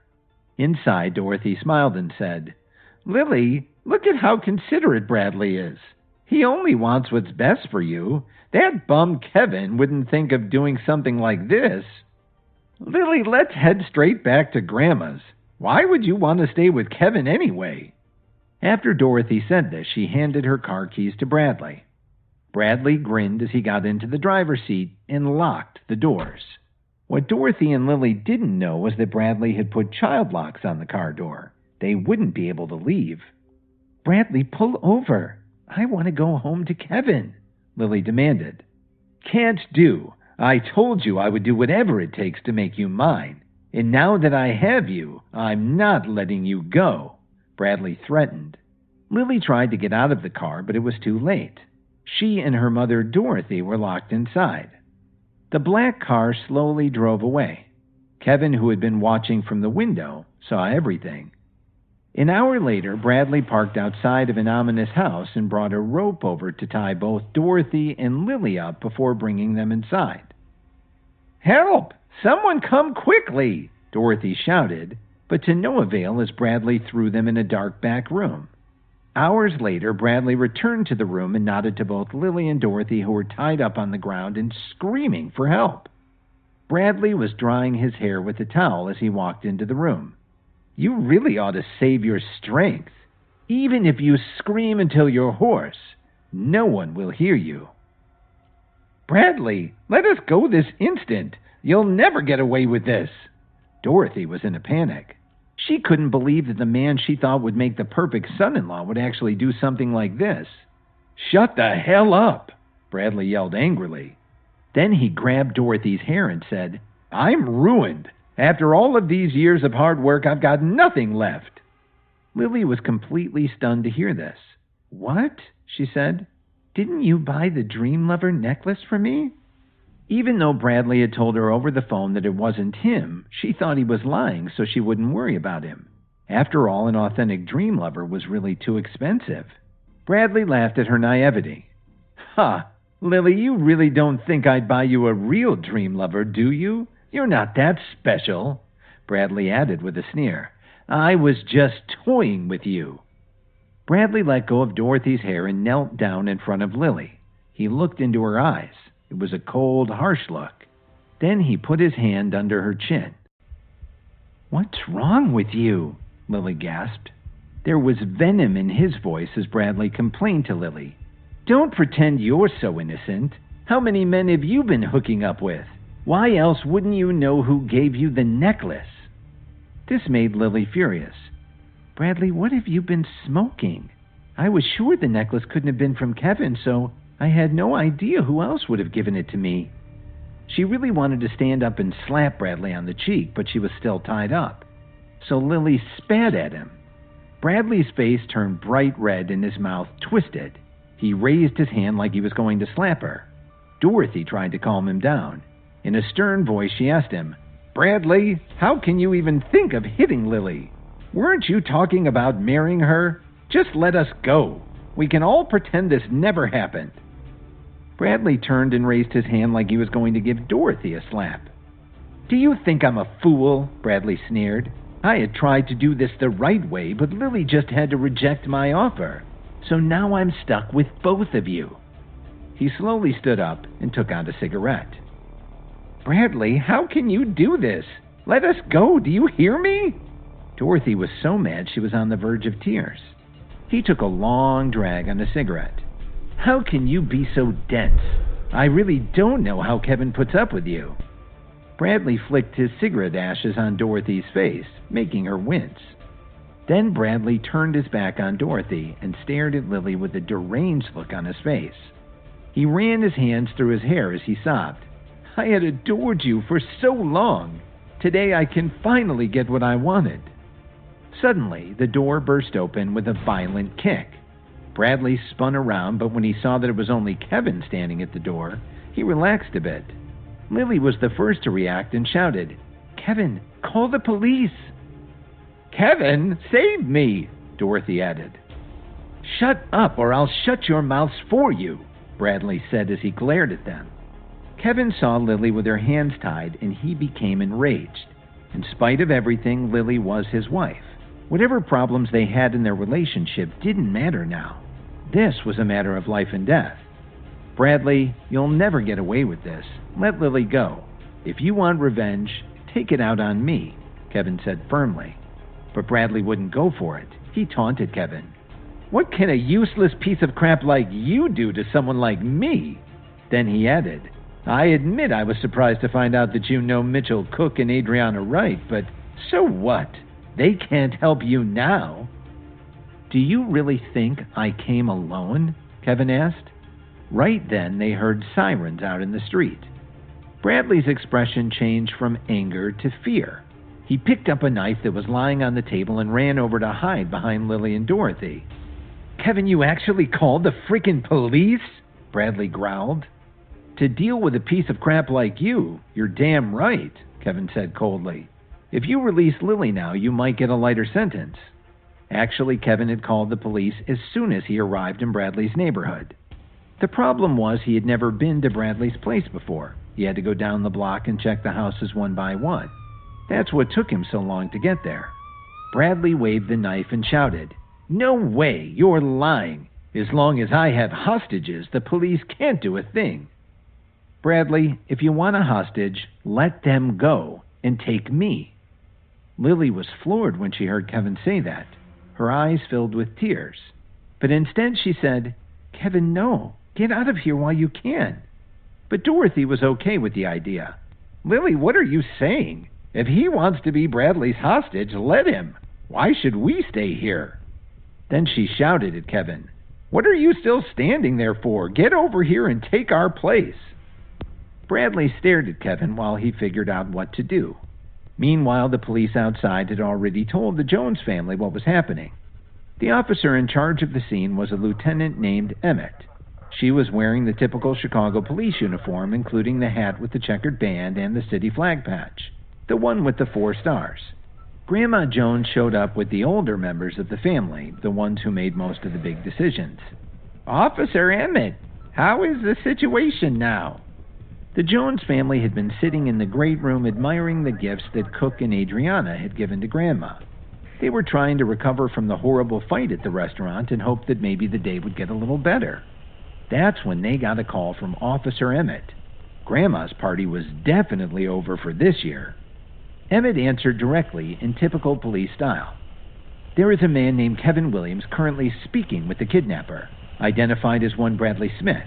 Inside, Dorothy smiled and said, "Lily, look at how considerate Bradley is. He only wants what's best for you. That bum Kevin wouldn't think of doing something like this." "Lily, let's head straight back to Grandma's. Why would you want to stay with Kevin anyway?" After Dorothy said this, she handed her car keys to Bradley. Bradley grinned as he got into the driver's seat and locked the doors. What Dorothy and Lily didn't know was that Bradley had put child locks on the car door. They wouldn't be able to leave. "Bradley, pull over. I want to go home to Kevin," Lily demanded. "Can't do. I told you I would do whatever it takes to make you mine. And now that I have you, I'm not letting you go," Bradley threatened. Lily tried to get out of the car, but it was too late. She and her mother, Dorothy, were locked inside. The black car slowly drove away. Kevin, who had been watching from the window, saw everything. An hour later, Bradley parked outside of an ominous house and brought a rope over to tie both Dorothy and Lily up before bringing them inside. "Help! Someone come quickly!" Dorothy shouted, but to no avail as Bradley threw them in a dark back room. Hours later, Bradley returned to the room and nodded to both Lily and Dorothy, who were tied up on the ground and screaming for help. Bradley was drying his hair with a towel as he walked into the room. "You really ought to save your strength. Even if you scream until you're hoarse, no one will hear you." "Bradley, let us go this instant. You'll never get away with this." Dorothy was in a panic. She couldn't believe that the man she thought would make the perfect son-in-law would actually do something like this. "Shut the hell up!" Bradley yelled angrily. Then he grabbed Dorothy's hair and said, "I'm ruined. After all of these years of hard work, I've got nothing left." Lily was completely stunned to hear this. "What?" she said. "Didn't you buy the Dream Lover necklace for me?" Even though Bradley had told her over the phone that it wasn't him, she thought he was lying so she wouldn't worry about him. After all, an authentic Dream Lover was really too expensive. Bradley laughed at her naivety. "Ha! Lily, you really don't think I'd buy you a real Dream Lover, do you? You're not that special," Bradley added with a sneer. "I was just toying with you." Bradley let go of Dorothy's hair and knelt down in front of Lily. He looked into her eyes. It was a cold, harsh look. Then he put his hand under her chin. "What's wrong with you?" Lily gasped. There was venom in his voice as Bradley complained to Lily. "Don't pretend you're so innocent. How many men have you been hooking up with? Why else wouldn't you know who gave you the necklace?" This made Lily furious. "Bradley, what have you been smoking? I was sure the necklace couldn't have been from Kevin, so I had no idea who else would have given it to me." She really wanted to stand up and slap Bradley on the cheek, but she was still tied up. So Lily spat at him. Bradley's face turned bright red and his mouth twisted. He raised his hand like he was going to slap her. Dorothy tried to calm him down. In a stern voice, she asked him, "Bradley, how can you even think of hitting Lily? Weren't you talking about marrying her? Just let us go. We can all pretend this never happened." Bradley turned and raised his hand like he was going to give Dorothy a slap. "Do you think I'm a fool?" Bradley sneered. "I had tried to do this the right way, but Lily just had to reject my offer. So now I'm stuck with both of you." He slowly stood up and took out a cigarette. "Bradley, how can you do this? Let us go, do you hear me?" Dorothy was so mad she was on the verge of tears. He took a long drag on a cigarette. "How can you be so dense? I really don't know how Kevin puts up with you." Bradley flicked his cigarette ashes on Dorothy's face, making her wince. Then Bradley turned his back on Dorothy and stared at Lily with a deranged look on his face. He ran his hands through his hair as he sobbed. "I had adored you for so long. Today I can finally get what I wanted." Suddenly, the door burst open with a violent kick. Bradley spun around, but when he saw that it was only Kevin standing at the door, he relaxed a bit. Lily was the first to react and shouted, "Kevin, call the police!" "Kevin, save me!" Dorothy added. "Shut up or I'll shut your mouths for you," Bradley said as he glared at them. Kevin saw Lily with her hands tied and he became enraged. In spite of everything, Lily was his wife. Whatever problems they had in their relationship didn't matter now. This was a matter of life and death. Bradley, you'll never get away with this. Let Lily go. If you want revenge, take it out on me, Kevin said firmly. But Bradley wouldn't go for it. He taunted Kevin. What can a useless piece of crap like you do to someone like me? Then he added, I admit I was surprised to find out that you know Mitchell Cook and Adriana Wright, but so what? They can't help you now. Do you really think I came alone? Kevin asked. Right then, they heard sirens out in the street. Bradley's expression changed from anger to fear. He picked up a knife that was lying on the table and ran over to hide behind Lily and Dorothy. Kevin, you actually called the freaking police? Bradley growled. To deal with a piece of crap like you, you're damn right, Kevin said coldly. If you release Lily now, you might get a lighter sentence. Actually, Kevin had called the police as soon as he arrived in Bradley's neighborhood. The problem was he had never been to Bradley's place before. He had to go down the block and check the houses one by one. That's what took him so long to get there. Bradley waved the knife and shouted, No way, you're lying. As long as I have hostages, the police can't do a thing. Bradley, if you want a hostage, let them go and take me. Lily was floored when she heard Kevin say that. Her eyes filled with tears. But instead she said, Kevin, no. Get out of here while you can. But Dorothy was okay with the idea. Lily, what are you saying? If he wants to be Bradley's hostage, let him. Why should we stay here? Then she shouted at Kevin, What are you still standing there for? Get over here and take our place. Bradley stared at Kevin while he figured out what to do. Meanwhile, the police outside had already told the Jones family what was happening. The officer in charge of the scene was a lieutenant named Emmett. She was wearing the typical Chicago police uniform, including the hat with the checkered band and the city flag patch, the one with the 4 stars. Grandma Jones showed up with the older members of the family, the ones who made most of the big decisions. Officer Emmett, how is the situation now? The Jones family had been sitting in the great room admiring the gifts that Cook and Adriana had given to Grandma. They were trying to recover from the horrible fight at the restaurant and hoped that maybe the day would get a little better. That's when they got a call from Officer Emmett. Grandma's party was definitely over for this year. Emmett answered directly in typical police style. There is a man named Kevin Williams currently speaking with the kidnapper, identified as one Bradley Smith.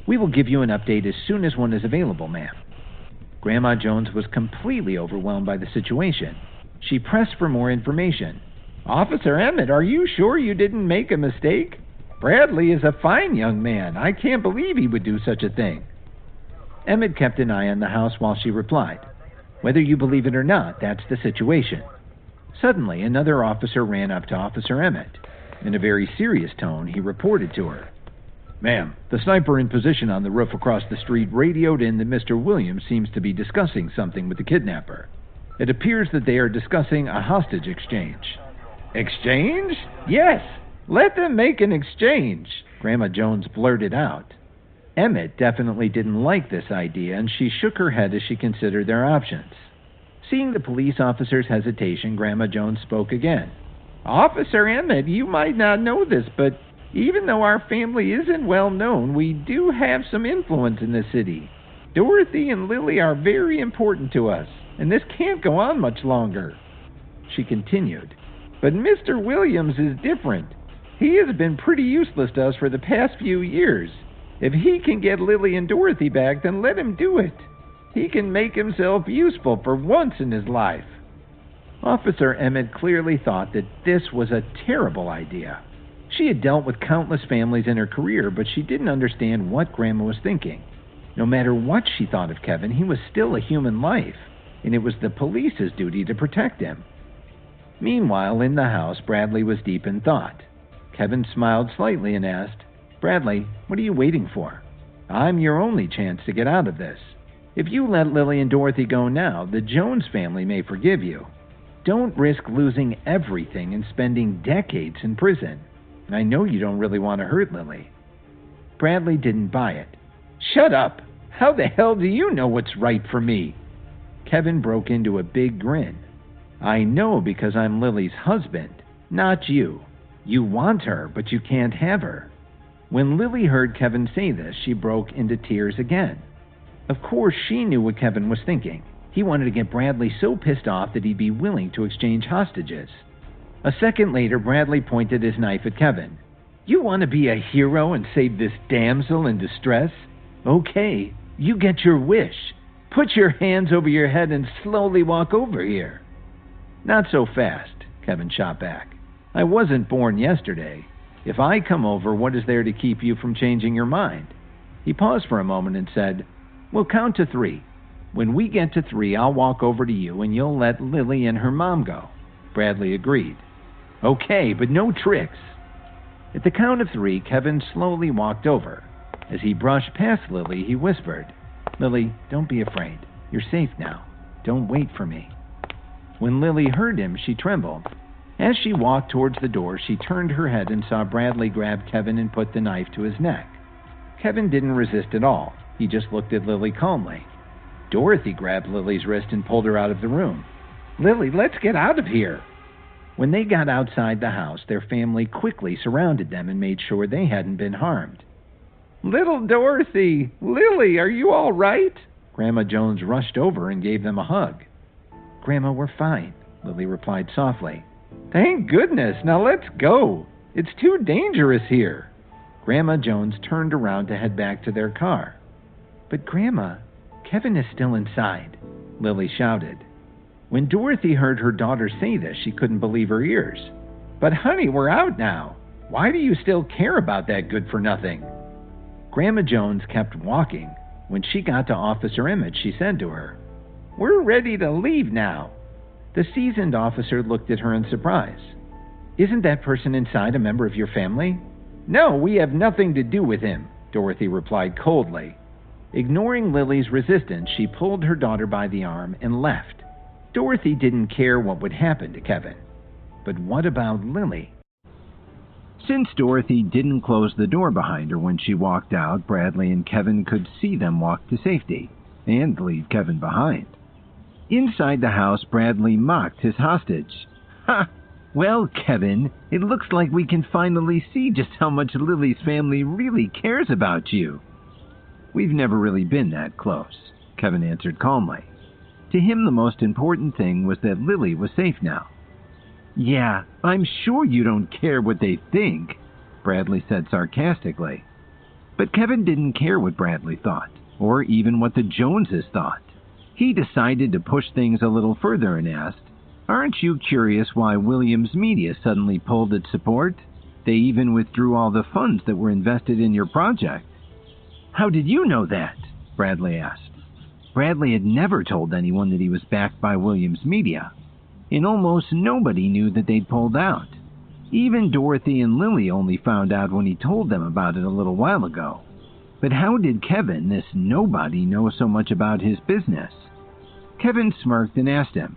We will give you an update as soon as one is available, ma'am. Grandma Jones was completely overwhelmed by the situation. She pressed for more information. Officer Emmett, are you sure you didn't make a mistake? Bradley is a fine young man. I can't believe he would do such a thing. Emmett kept an eye on the house while she replied. Whether you believe it or not, that's the situation. Suddenly, another officer ran up to Officer Emmett. In a very serious tone, he reported to her. Ma'am, the sniper in position on the roof across the street radioed in that Mr. Williams seems to be discussing something with the kidnapper. It appears that they are discussing a hostage exchange. Exchange? Yes! Let them make an exchange, Grandma Jones blurted out. Emmett definitely didn't like this idea, and she shook her head as she considered their options. Seeing the police officer's hesitation, Grandma Jones spoke again. Officer Emmett, you might not know this, but even though our family isn't well known, we do have some influence in the city. Dorothy and Lily are very important to us, and this can't go on much longer. She continued, But Mr. Williams is different. He has been pretty useless to us for the past few years. If he can get Lily and Dorothy back, then let him do it. He can make himself useful for once in his life. Officer Emmett clearly thought that this was a terrible idea. She had dealt with countless families in her career, but she didn't understand what Grandma was thinking. No matter what she thought of Kevin, he was still a human life, and it was the police's duty to protect him. Meanwhile, in the house, Bradley was deep in thought. Kevin smiled slightly and asked, Bradley, what are you waiting for? I'm your only chance to get out of this. If you let Lily and Dorothy go now, the Jones family may forgive you. Don't risk losing everything and spending decades in prison. And I know you don't really want to hurt Lily. Bradley didn't buy it. Shut up! How the hell do you know what's right for me? Kevin broke into a big grin. I know because I'm Lily's husband, not you. You want her, but you can't have her. When Lily heard Kevin say this, she broke into tears again. Of course, she knew what Kevin was thinking. He wanted to get Bradley so pissed off that he'd be willing to exchange hostages. A second later, Bradley pointed his knife at Kevin. You want to be a hero and save this damsel in distress? Okay, you get your wish. Put your hands over your head and slowly walk over here. Not so fast, Kevin shot back. I wasn't born yesterday. If I come over, what is there to keep you from changing your mind? He paused for a moment and said, We'll count to 3. When we get to 3, I'll walk over to you and you'll let Lily and her mom go. Bradley agreed. Okay, but no tricks. At the count of 3, Kevin slowly walked over. As he brushed past Lily, he whispered, Lily, don't be afraid. You're safe now. Don't wait for me. When Lily heard him, she trembled. As she walked towards the door, she turned her head and saw Bradley grab Kevin and put the knife to his neck. Kevin didn't resist at all. He just looked at Lily calmly. Dorothy grabbed Lily's wrist and pulled her out of the room. Lily, let's get out of here. When they got outside the house, their family quickly surrounded them and made sure they hadn't been harmed. Little Dorothy! Lily, are you all right? Grandma Jones rushed over and gave them a hug. Grandma, we're fine, Lily replied softly. Thank goodness. Now let's go. It's too dangerous here. Grandma Jones turned around to head back to their car. But Grandma, Kevin is still inside, Lily shouted. When Dorothy heard her daughter say this, she couldn't believe her ears. But honey, we're out now. Why do you still care about that good-for-nothing? Grandma Jones kept walking. When she got to Officer Emmett, she said to her, We're ready to leave now. The seasoned officer looked at her in surprise. Isn't that person inside a member of your family? No, we have nothing to do with him, Dorothy replied coldly. Ignoring Lily's resistance, she pulled her daughter by the arm and left. Dorothy didn't care what would happen to Kevin. But what about Lily? Since Dorothy didn't close the door behind her when she walked out, Bradley and Kevin could see them walk to safety and leave Kevin behind. Inside the house, Bradley mocked his hostage. Ha! Well, Kevin, it looks like we can finally see just how much Lily's family really cares about you. We've never really been that close, Kevin answered calmly. To him, the most important thing was that Lily was safe now. Yeah, I'm sure you don't care what they think, Bradley said sarcastically. But Kevin didn't care what Bradley thought, or even what the Joneses thought. He decided to push things a little further and asked, Aren't you curious why Williams Media suddenly pulled its support? They even withdrew all the funds that were invested in your project. How did you know that? Bradley asked. Bradley had never told anyone that he was backed by Williams Media, and almost nobody knew that they'd pulled out. Even Dorothy and Lily only found out when he told them about it a little while ago. But how did Kevin, this nobody, know so much about his business? Kevin smirked and asked him,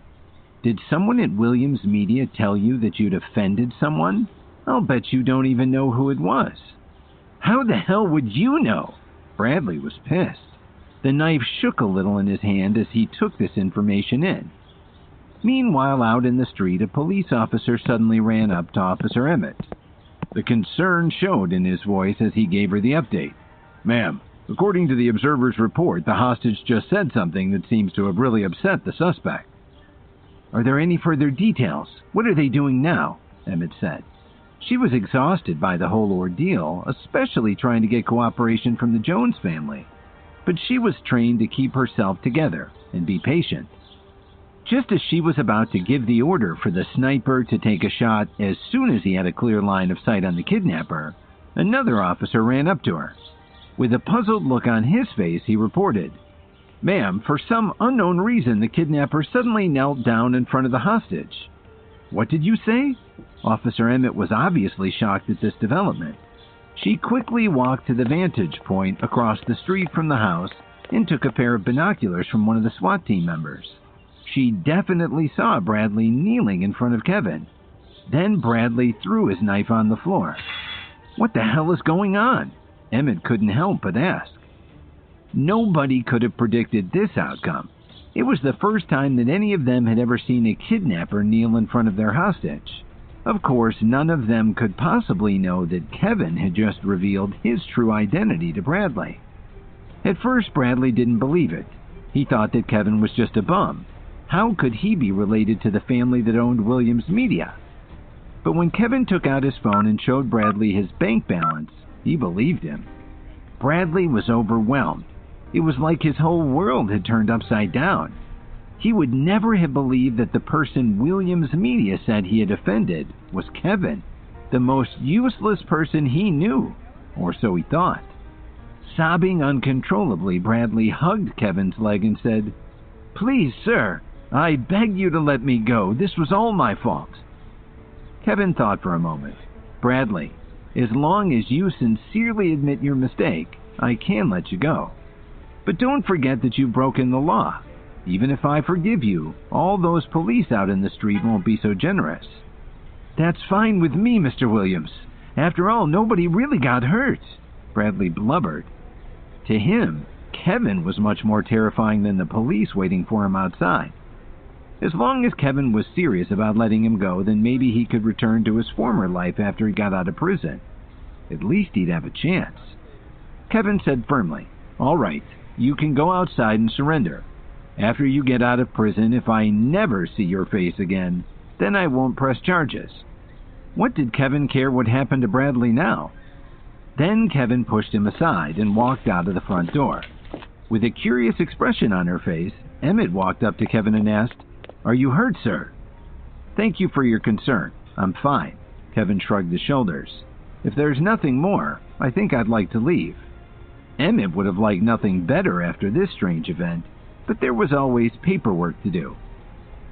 Did someone at Williams Media tell you that you'd offended someone? I'll bet you don't even know who it was. How the hell would you know? Bradley was pissed. The knife shook a little in his hand as he took this information in. Meanwhile, out in the street, a police officer suddenly ran up to Officer Emmett. The concern showed in his voice as he gave her the update. Ma'am, according to the observer's report, the hostage just said something that seems to have really upset the suspect. Are there any further details? What are they doing now? Emmett said. She was exhausted by the whole ordeal, especially trying to get cooperation from the Jones family. But she was trained to keep herself together and be patient. Just as she was about to give the order for the sniper to take a shot as soon as he had a clear line of sight on the kidnapper, another officer ran up to her. With a puzzled look on his face, he reported, Ma'am, for some unknown reason, the kidnapper suddenly knelt down in front of the hostage. What did you say? Officer Emmett was obviously shocked at this development. She quickly walked to the vantage point across the street from the house and took a pair of binoculars from one of the SWAT team members. She definitely saw Bradley kneeling in front of Kevin. Then Bradley threw his knife on the floor. What the hell is going on? Emmett couldn't help but ask. Nobody could have predicted this outcome. It was the first time that any of them had ever seen a kidnapper kneel in front of their hostage. Of course, none of them could possibly know that Kevin had just revealed his true identity to Bradley. At first, Bradley didn't believe it. He thought that Kevin was just a bum. How could he be related to the family that owned Williams Media? But when Kevin took out his phone and showed Bradley his bank balance, he believed him. Bradley was overwhelmed. It was like his whole world had turned upside down. He would never have believed that the person Williams Media said he had offended was Kevin, the most useless person he knew, or so he thought. Sobbing uncontrollably, Bradley hugged Kevin's leg and said, "Please, sir, I beg you to let me go. This was all my fault." Kevin thought for a moment. "Bradley, as long as you sincerely admit your mistake, I can let you go. But don't forget that you've broken the law. Even if I forgive you, all those police out in the street won't be so generous." "That's fine with me, Mr. Williams. After all, nobody really got hurt," Bradley blubbered. To him, Kevin was much more terrifying than the police waiting for him outside. As long as Kevin was serious about letting him go, then maybe he could return to his former life after he got out of prison. At least he'd have a chance. Kevin said firmly, "All right, you can go outside and surrender. After you get out of prison, if I never see your face again, then I won't press charges." What did Kevin care what happened to Bradley now? Then Kevin pushed him aside and walked out of the front door. With a curious expression on her face, Emmett walked up to Kevin and asked, "Are you hurt, sir?" "Thank you for your concern. I'm fine." Kevin shrugged his shoulders. "If there's nothing more, I think I'd like to leave." Emmett would have liked nothing better after this strange event, but there was always paperwork to do.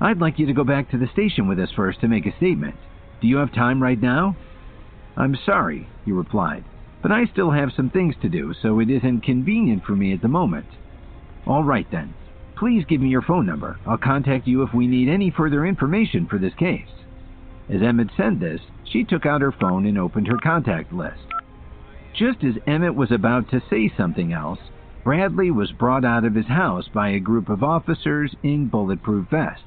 "I'd like you to go back to the station with us first to make a statement. Do you have time right now?" "I'm sorry," he replied, "but I still have some things to do, so it isn't convenient for me at the moment." "All right then. Please give me your phone number. I'll contact you if we need any further information for this case." As Emmett said this, she took out her phone and opened her contact list. Just as Emmett was about to say something else, Bradley was brought out of his house by a group of officers in bulletproof vests.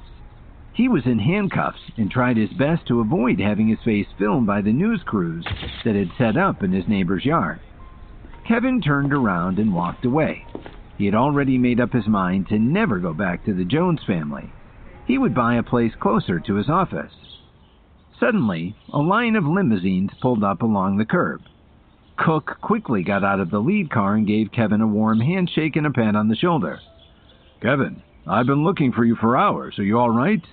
He was in handcuffs and tried his best to avoid having his face filmed by the news crews that had set up in his neighbor's yard. Kevin turned around and walked away. He had already made up his mind to never go back to the Jones family. He would buy a place closer to his office. Suddenly, a line of limousines pulled up along the curb. Cook quickly got out of the lead car and gave Kevin a warm handshake and a pat on the shoulder. "Kevin, I've been looking for you for hours. Are you all right?"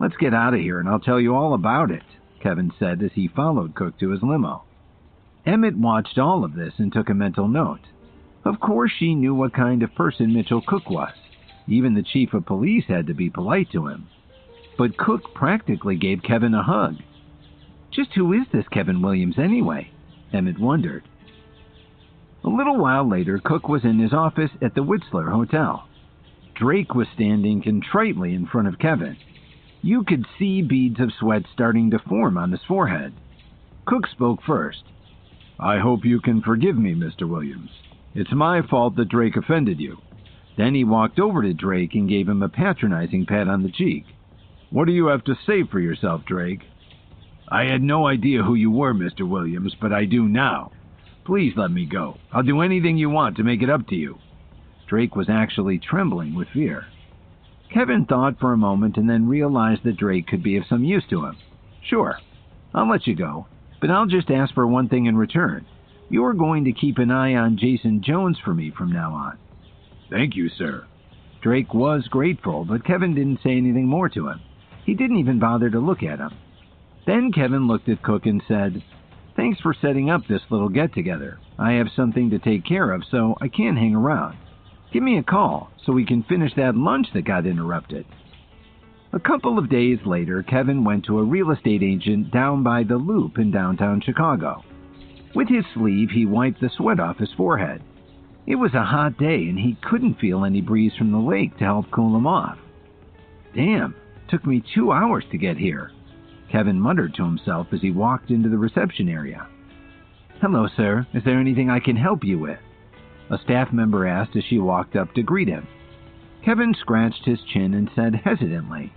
"Let's get out of here and I'll tell you all about it," Kevin said as he followed Cook to his limo. Emmett watched all of this and took a mental note. Of course she knew what kind of person Mitchell Cook was. Even the chief of police had to be polite to him. But Cook practically gave Kevin a hug. Just who is this Kevin Williams anyway? Emmett wondered. A little while later, Cook was in his office at the Whistler Hotel. Drake was standing contritely in front of Kevin. You could see beads of sweat starting to form on his forehead. Cook spoke first. "I hope you can forgive me, Mr. Williams. It's my fault that Drake offended you." Then he walked over to Drake and gave him a patronizing pat on the cheek. "What do you have to say for yourself, Drake?" "I had no idea who you were, Mr. Williams, but I do now. Please let me go. I'll do anything you want to make it up to you." Drake was actually trembling with fear. Kevin thought for a moment and then realized that Drake could be of some use to him. "Sure, I'll let you go, but I'll just ask for one thing in return. You're going to keep an eye on Jason Jones for me from now on." "Thank you, sir." Drake was grateful, but Kevin didn't say anything more to him. He didn't even bother to look at him. Then Kevin looked at Cook and said, "Thanks for setting up this little get-together. I have something to take care of, so I can't hang around. Give me a call so we can finish that lunch that got interrupted." A couple of days later, Kevin went to a real estate agent down by the Loop in downtown Chicago. With his sleeve, he wiped the sweat off his forehead. It was a hot day, and he couldn't feel any breeze from the lake to help cool him off. "Damn, took me 2 hours to get here," Kevin muttered to himself as he walked into the reception area. "Hello, sir. Is there anything I can help you with?" A staff member asked as she walked up to greet him. Kevin scratched his chin and said hesitantly,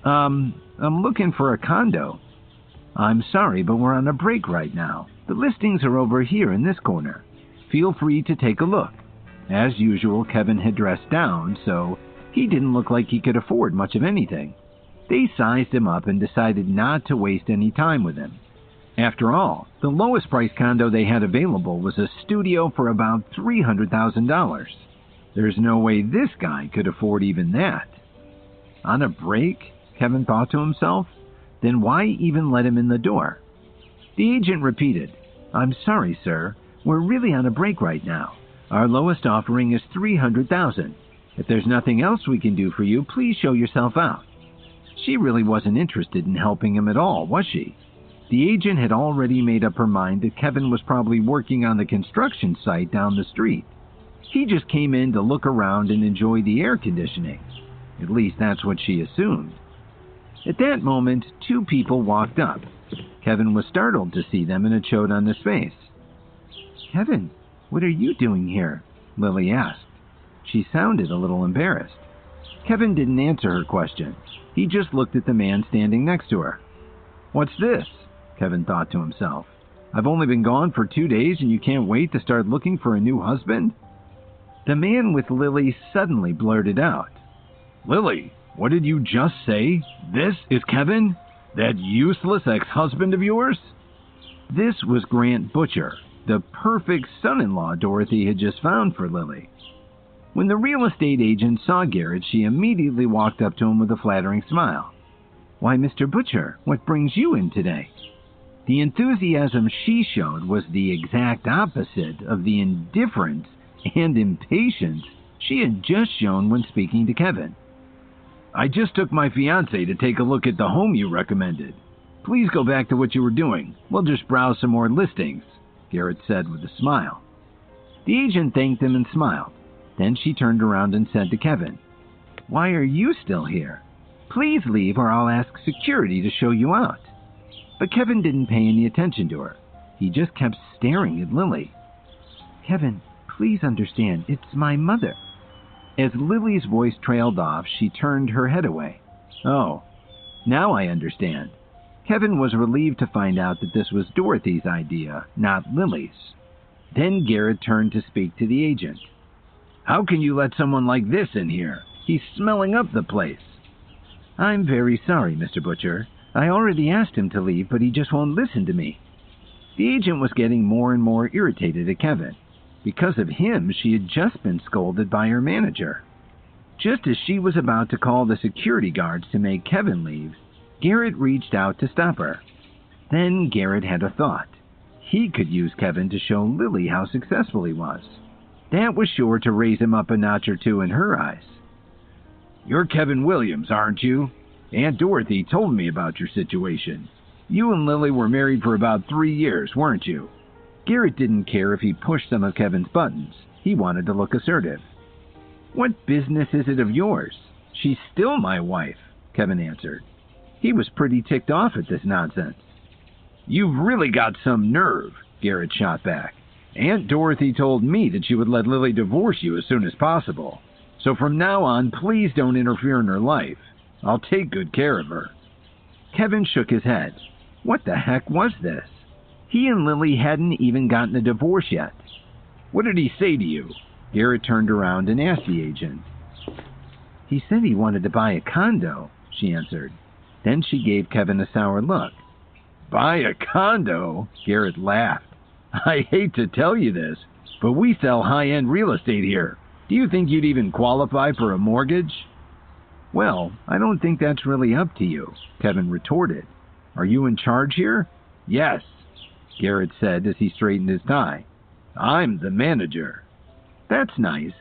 I'm looking for a condo. I'm sorry, but we're on a break right now. The listings are over here in this corner. Feel free to take a look. As usual, Kevin had dressed down, so he didn't look like he could afford much of anything. They sized him up and decided not to waste any time with him. After all, the lowest price condo they had available was a studio for about $300,000. There's no way this guy could afford even that. On a break? Kevin thought to himself. Then why even let him in the door? The agent repeated, I'm sorry, sir. We're really on a break right now. Our lowest offering is $300,000. If there's nothing else we can do for you, please show yourself out. She really wasn't interested in helping him at all, was she? The agent had already made up her mind that Kevin was probably working on the construction site down the street. He just came in to look around and enjoy the air conditioning. At least that's what she assumed. At that moment, two people walked up. Kevin was startled to see them, and it showed on his face. Kevin, what are you doing here? Lily asked. She sounded a little embarrassed. Kevin didn't answer her question. He just looked at the man standing next to her. What's this? Kevin thought to himself. I've only been gone for 2 days and you can't wait to start looking for a new husband? The man with Lily suddenly blurted out. Lily, what did you just say? This is Kevin? That useless ex-husband of yours? This was Grant Butcher, the perfect son-in-law Dorothy had just found for Lily. When the real estate agent saw Garrett, she immediately walked up to him with a flattering smile. Why, Mr. Butcher, what brings you in today? The enthusiasm she showed was the exact opposite of the indifference and impatience she had just shown when speaking to Kevin. I just took my fiancé to take a look at the home you recommended. Please go back to what you were doing. We'll just browse some more listings, Garrett said with a smile. The agent thanked him and smiled. Then she turned around and said to Kevin, Why are you still here? Please leave or I'll ask security to show you out. But Kevin didn't pay any attention to her. He just kept staring at Lily. Kevin, please understand, it's my mother. As Lily's voice trailed off, she turned her head away. Oh, now I understand. Kevin was relieved to find out that this was Dorothy's idea, not Lily's. Then Garrett turned to speak to the agent. How can you let someone like this in here? He's smelling up the place. I'm very sorry, Mr. Butcher. I already asked him to leave, but he just won't listen to me. The agent was getting more and more irritated at Kevin. Because of him, she had just been scolded by her manager. Just as she was about to call the security guards to make Kevin leave, Garrett reached out to stop her. Then Garrett had a thought. He could use Kevin to show Lily how successful he was. That was sure to raise him up a notch or two in her eyes. You're Kevin Williams, aren't you? Aunt Dorothy told me about your situation. You and Lily were married for about 3 years, weren't you? Garrett didn't care if he pushed some of Kevin's buttons. He wanted to look assertive. What business is it of yours? She's still my wife, Kevin answered. He was pretty ticked off at this nonsense. You've really got some nerve, Garrett shot back. Aunt Dorothy told me that she would let Lily divorce you as soon as possible. So from now on, please don't interfere in her life. I'll take good care of her. Kevin shook his head. What the heck was this? He and Lily hadn't even gotten a divorce yet. What did he say to you? Garrett turned around and asked the agent. He said he wanted to buy a condo, she answered. Then she gave Kevin a sour look. Buy a condo? Garrett laughed. I hate to tell you this, but we sell high-end real estate here. Do you think you'd even qualify for a mortgage? Well, I don't think that's really up to you, Kevin retorted. Are you in charge here? Yes, Garrett said as he straightened his tie. I'm the manager. That's nice.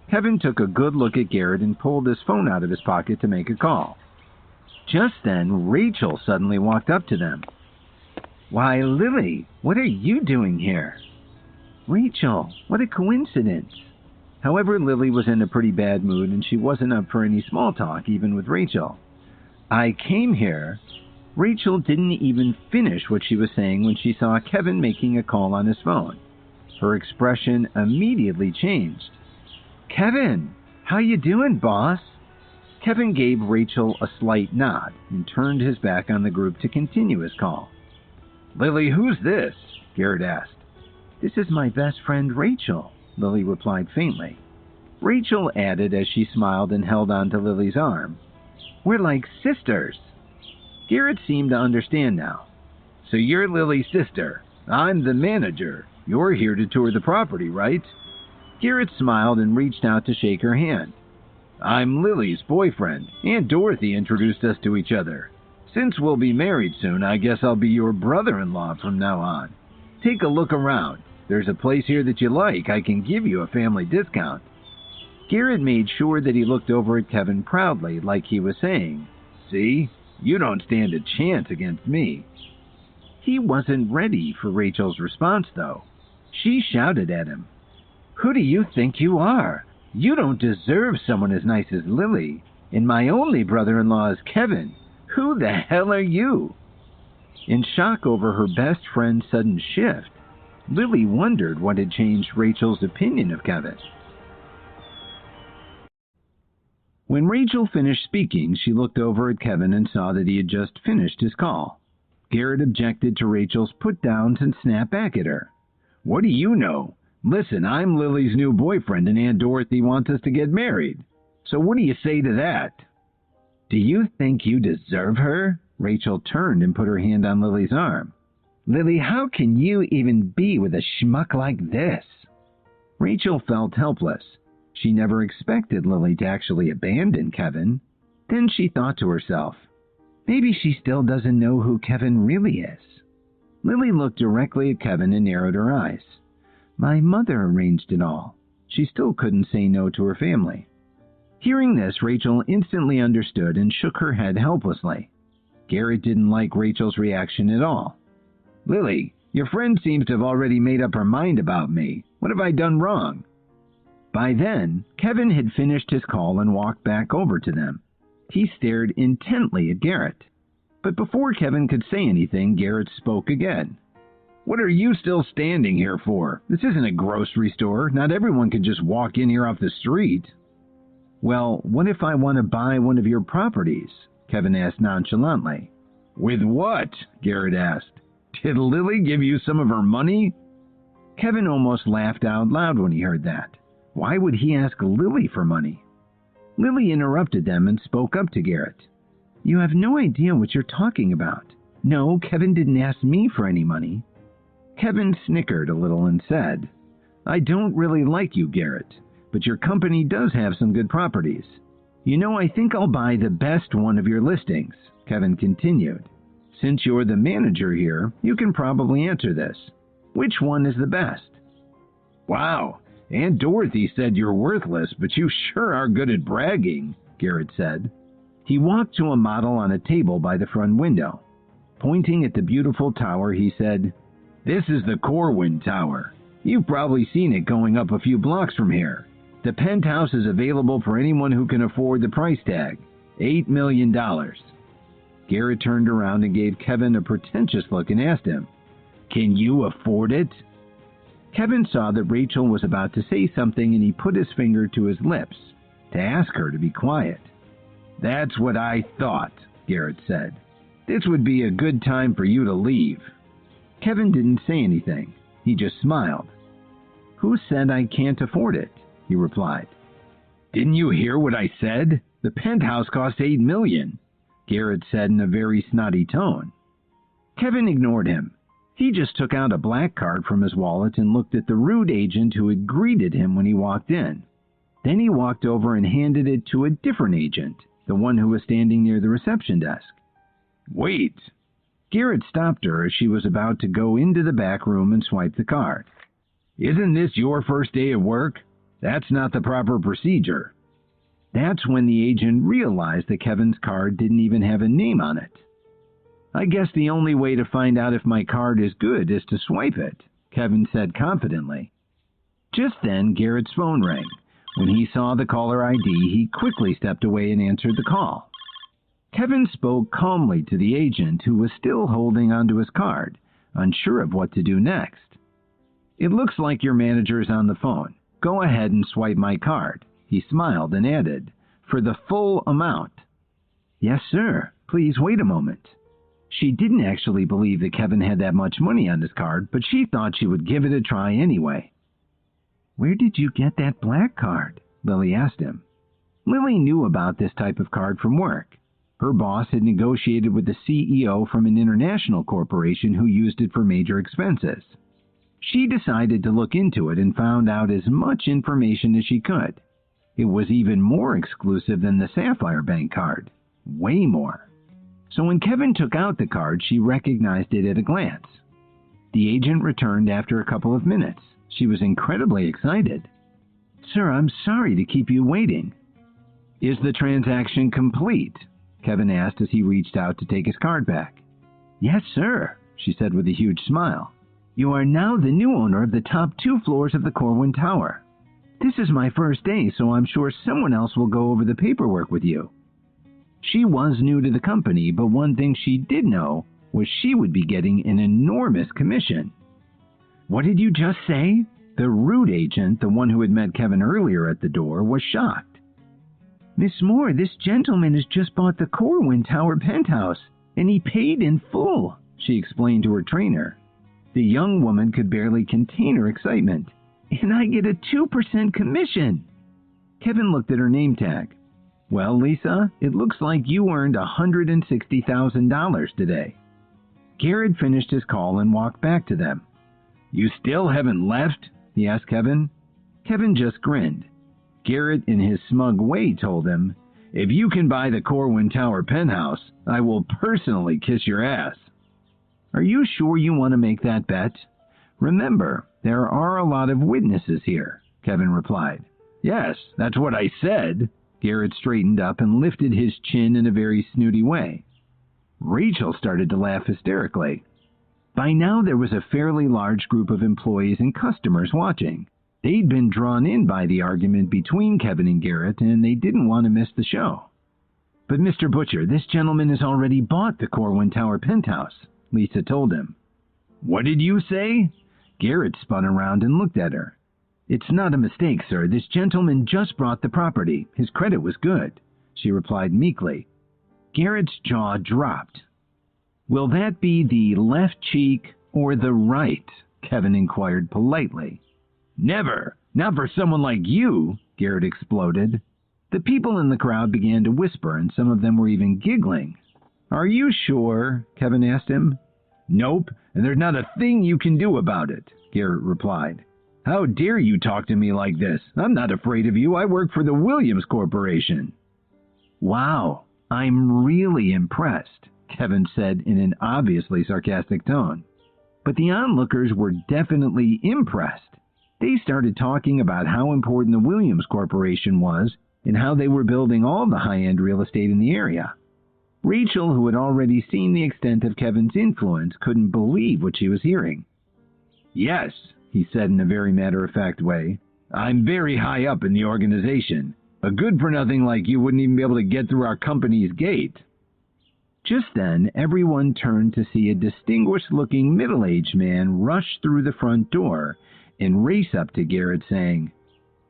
Kevin took a good look at Garrett and pulled his phone out of his pocket to make a call. Just then, Rachel suddenly walked up to them. Why, Lily, what are you doing here? Rachel, what a coincidence. However, Lily was in a pretty bad mood and she wasn't up for any small talk, even with Rachel. I came here. Rachel didn't even finish what she was saying when she saw Kevin making a call on his phone. Her expression immediately changed. Kevin, How you doing, boss? Kevin gave Rachel a slight nod and turned his back on the group to continue his call. Lily, who's this? Garrett asked. This is my best friend, Rachel, Lily replied faintly. Rachel added as she smiled and held on to Lily's arm. We're like sisters. Garrett seemed to understand now. So you're Lily's sister. I'm the manager. You're here to tour the property, right? Garrett smiled and reached out to shake her hand. I'm Lily's boyfriend. Aunt Dorothy introduced us to each other. Since we'll be married soon, I guess I'll be your brother-in-law from now on. Take a look around. There's a place here that you like. I can give you a family discount. Garrett made sure that he looked over at Kevin proudly, like he was saying, See? You don't stand a chance against me. He wasn't ready for Rachel's response, though. She shouted at him, Who do you think you are? You don't deserve someone as nice as Lily, and my only brother-in-law is Kevin. Who the hell are you? In shock over her best friend's sudden shift, Lily wondered what had changed Rachel's opinion of Kevin. When Rachel finished speaking, she looked over at Kevin and saw that he had just finished his call. Garrett objected to Rachel's put-downs and snapped back at her. What do you know? Listen, I'm Lily's new boyfriend and Aunt Dorothy wants us to get married. So what do you say to that? Do you think you deserve her? Rachel turned and put her hand on Lily's arm. Lily, how can you even be with a schmuck like this? Rachel felt helpless. She never expected Lily to actually abandon Kevin. Then she thought to herself, maybe she still doesn't know who Kevin really is. Lily looked directly at Kevin and narrowed her eyes. My mother arranged it all. She still couldn't say no to her family. Hearing this, Rachel instantly understood and shook her head helplessly. Garrett didn't like Rachel's reaction at all. Lily, your friend seems to have already made up her mind about me. What have I done wrong? By then, Kevin had finished his call and walked back over to them. He stared intently at Garrett. But before Kevin could say anything, Garrett spoke again. What are you still standing here for? This isn't a grocery store. Not everyone can just walk in here off the street. Well, what if I want to buy one of your properties? Kevin asked nonchalantly. With what? Garrett asked. Did Lily give you some of her money? Kevin almost laughed out loud when he heard that. Why would he ask Lily for money? Lily interrupted them and spoke up to Garrett. You have no idea what you're talking about. No, Kevin didn't ask me for any money. Kevin snickered a little and said, I don't really like you, Garrett, but your company does have some good properties. You know, I think I'll buy the best one of your listings, Kevin continued. Since you're the manager here, you can probably answer this. Which one is the best? Wow, Aunt Dorothy said you're worthless, but you sure are good at bragging, Garrett said. He walked to a model on a table by the front window. Pointing at the beautiful tower, he said, This is the Corwin Tower. You've probably seen it going up a few blocks from here. The penthouse is available for anyone who can afford the price tag, $8 million. Garrett turned around and gave Kevin a pretentious look and asked him, Can you afford it? Kevin saw that Rachel was about to say something and he put his finger to his lips to ask her to be quiet. That's what I thought, Garrett said. This would be a good time for you to leave. Kevin didn't say anything. He just smiled. Who said I can't afford it? He replied. Didn't you hear what I said? The penthouse cost $8 million, Garrett said in a very snotty tone. Kevin ignored him. He just took out a black card from his wallet and looked at the rude agent who had greeted him when he walked in. Then he walked over and handed it to a different agent, the one who was standing near the reception desk. Wait. Garrett stopped her as she was about to go into the back room and swipe the card. Isn't this your first day of work? That's not the proper procedure. That's when the agent realized that Kevin's card didn't even have a name on it. I guess the only way to find out if my card is good is to swipe it, Kevin said confidently. Just then, Garrett's phone rang. When he saw the caller ID, he quickly stepped away and answered the call. Kevin spoke calmly to the agent, who was still holding onto his card, unsure of what to do next. It looks like your manager is on the phone. Go ahead and swipe my card, He smiled and added, "For the full amount." "Yes, sir. Please wait a moment." She didn't actually believe that Kevin had that much money on his card, but she thought she would give it a try anyway. "Where did you get that black card?" Lily asked him. Lily knew about this type of card from work. Her boss had negotiated with the CEO from an international corporation who used it for major expenses. She decided to look into it and found out as much information as she could. It was even more exclusive than the Sapphire Bank card. Way more. So when Kevin took out the card, she recognized it at a glance. The agent returned after a couple of minutes. She was incredibly excited. "Sir, I'm sorry to keep you waiting." "Is the transaction complete?" Kevin asked as he reached out to take his card back. "Yes, sir," she said with a huge smile. "You are now the new owner of the top 2 floors of the Corwin Tower. This is my first day, so I'm sure someone else will go over the paperwork with you." She was new to the company, but one thing she did know was she would be getting an enormous commission. "What did you just say?" The rude agent, the one who had met Kevin earlier at the door, was shocked. "Miss Moore, this gentleman has just bought the Corwin Tower penthouse, and he paid in full," she explained to her trainer. The young woman could barely contain her excitement. "And I get a 2% commission." Kevin looked at her name tag. "Well, Lisa, it looks like you earned $160,000 today." Garrett finished his call and walked back to them. "You still haven't left?" he asked Kevin. Kevin just grinned. Garrett, in his smug way, told him, "If you can buy the Corwin Tower penthouse, I will personally kiss your ass." "Are you sure you want to make that bet?" "Remember, there are a lot of witnesses here," Kevin replied. "Yes, that's what I said." Garrett straightened up and lifted his chin in a very snooty way. Rachel started to laugh hysterically. By now there was a fairly large group of employees and customers watching. They'd been drawn in by the argument between Kevin and Garrett, and they didn't want to miss the show. "But Mr. Butcher, this gentleman has already bought the Corwin Tower penthouse," Lisa told him. "What did you say?" Garrett spun around and looked at her. "It's not a mistake, sir. This gentleman just bought the property. His credit was good," she replied meekly. Garrett's jaw dropped. "Will that be the left cheek or the right?" Kevin inquired politely. "Never! Not for someone like you!" Garrett exploded. The people in the crowd began to whisper, and some of them were even giggling. "Are you sure?" Kevin asked him. "Nope, and there's not a thing you can do about it," Garrett replied. "How dare you talk to me like this? I'm not afraid of you. I work for the Williams Corporation." "Wow, I'm really impressed," Kevin said in an obviously sarcastic tone. But the onlookers were definitely impressed. They started talking about how important the Williams Corporation was and how they were building all the high-end real estate in the area. Rachel, who had already seen the extent of Kevin's influence, couldn't believe what she was hearing. "Yes," he said in a very matter-of-fact way, "I'm very high up in the organization. A good-for-nothing like you wouldn't even be able to get through our company's gate." Just then, everyone turned to see a distinguished-looking middle-aged man rush through the front door and race up to Garrett saying,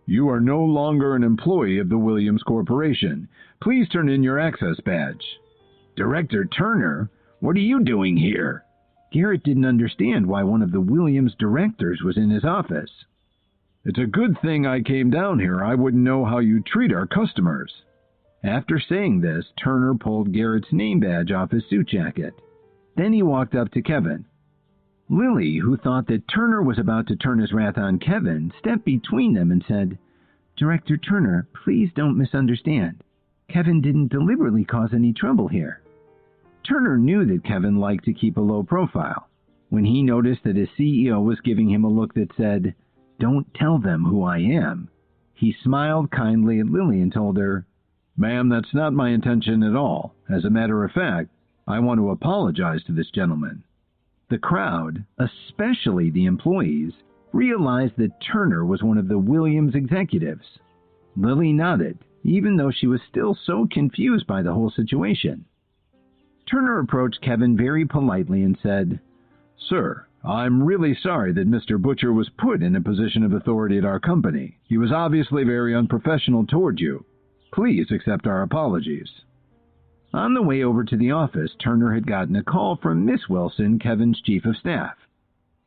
"You are no longer an employee of the Williams Corporation. Please turn in your access badge." "Director Turner, what are you doing here?" Garrett didn't understand why one of the Williams directors was in his office. "It's a good thing I came down here. I wouldn't know how you treat our customers." After saying this, Turner pulled Garrett's name badge off his suit jacket. Then he walked up to Kevin. Lily, who thought that Turner was about to turn his wrath on Kevin, stepped between them and said, "Director Turner, please don't misunderstand. Kevin didn't deliberately cause any trouble here." Turner knew that Kevin liked to keep a low profile. When he noticed that his CEO was giving him a look that said, "Don't tell them who I am," he smiled kindly at Lily and told her, "Ma'am, that's not my intention at all. As a matter of fact, I want to apologize to this gentleman." The crowd, especially the employees, realized that Turner was one of the Williams executives. Lily nodded, even though she was still so confused by the whole situation. Turner approached Kevin very politely and said, "Sir, I'm really sorry that Mr. Butcher was put in a position of authority at our company. He was obviously very unprofessional toward you. Please accept our apologies." On the way over to the office, Turner had gotten a call from Miss Wilson, Kevin's chief of staff.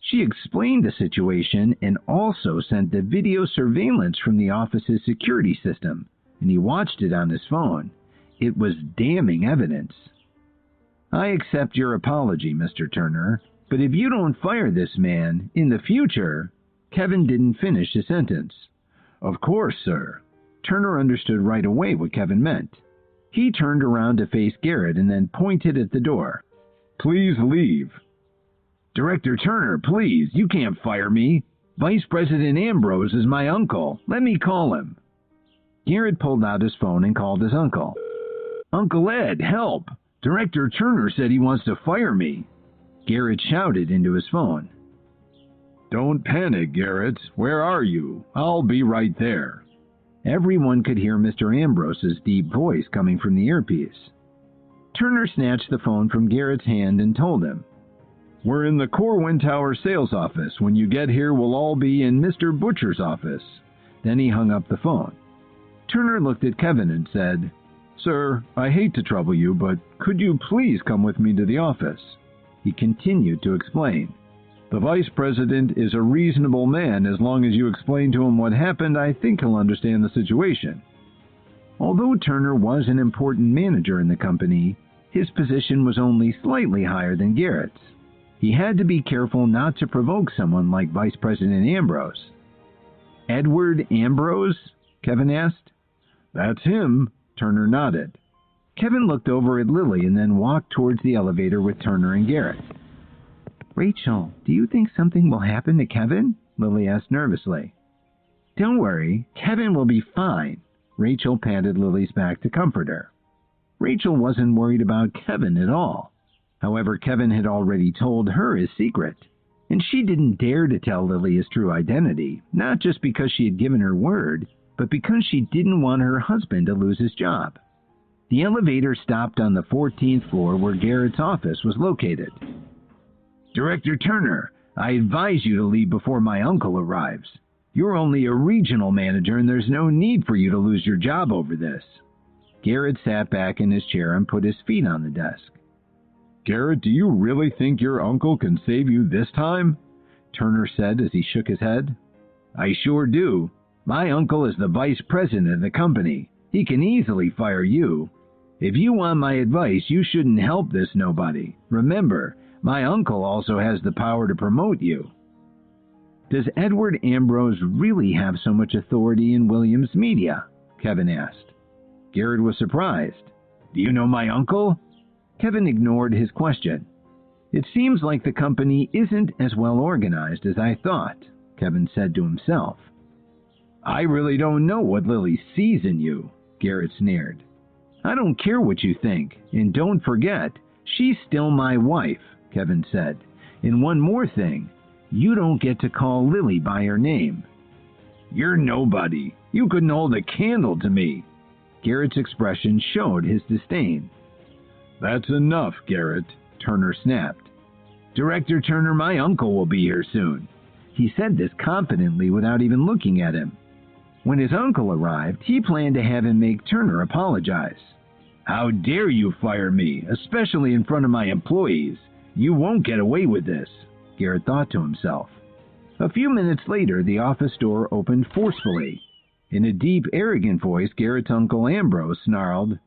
She explained the situation and also sent the video surveillance from the office's security system, and he watched it on his phone. It was damning evidence. "I accept your apology, Mr. Turner, but if you don't fire this man in the future..." Kevin didn't finish his sentence. "Of course, sir." Turner understood right away what Kevin meant. He turned around to face Garrett and then pointed at the door. "Please leave." "Director Turner, please, you can't fire me. Vice President Ambrose is my uncle. Let me call him." Garrett pulled out his phone and called his uncle. "Uncle Ed, help! Director Turner said he wants to fire me." Garrett shouted into his phone. "Don't panic, Garrett. Where are you? I'll be right there." Everyone could hear Mr. Ambrose's deep voice coming from the earpiece. Turner snatched the phone from Garrett's hand and told him, "We're in the Corwin Tower sales office. When you get here, we'll all be in Mr. Butcher's office." Then he hung up the phone. Turner looked at Kevin and said, "Sir, I hate to trouble you, but could you please come with me to the office?" He continued to explain. "The Vice President is a reasonable man. As long as you explain to him what happened, I think he'll understand the situation." Although Turner was an important manager in the company, his position was only slightly higher than Garrett's. He had to be careful not to provoke someone like Vice President Ambrose. "Edward Ambrose?" Kevin asked. "That's him." Turner nodded. Kevin looked over at Lily and then walked towards the elevator with Turner and Garrett. "Rachel, do you think something will happen to Kevin?" Lily asked nervously. "Don't worry, Kevin will be fine." Rachel patted Lily's back to comfort her. Rachel wasn't worried about Kevin at all. However, Kevin had already told her his secret, and she didn't dare to tell Lily his true identity, not just because she had given her word, but because she didn't want her husband to lose his job. The elevator stopped on the 14th floor where Garrett's office was located. "Director Turner, I advise you to leave before my uncle arrives. You're only a regional manager and there's no need for you to lose your job over this." Garrett sat back in his chair and put his feet on the desk. "Garrett, do you really think your uncle can save you this time?" Turner said as he shook his head. "I sure do. My uncle is the vice president of the company. He can easily fire you. If you want my advice, you shouldn't help this nobody. Remember, my uncle also has the power to promote you." "Does Edward Ambrose really have so much authority in Williams Media?" Kevin asked. Garrett was surprised. "Do you know my uncle?" Kevin ignored his question. "It seems like the company isn't as well organized as I thought," Kevin said to himself. "I really don't know what Lily sees in you," Garrett sneered. "I don't care what you think, and don't forget, she's still my wife," Kevin said. "And one more thing, you don't get to call Lily by her name." "You're nobody. You couldn't hold a candle to me." Garrett's expression showed his disdain. "That's enough, Garrett," Turner snapped. "Director Turner, my uncle will be here soon." He said this confidently without even looking at him. When his uncle arrived, he planned to have him make Turner apologize. "How dare you fire me, especially in front of my employees? You won't get away with this," Garrett thought to himself. A few minutes later, the office door opened forcefully. In a deep, arrogant voice, Garrett's uncle Ambrose snarled,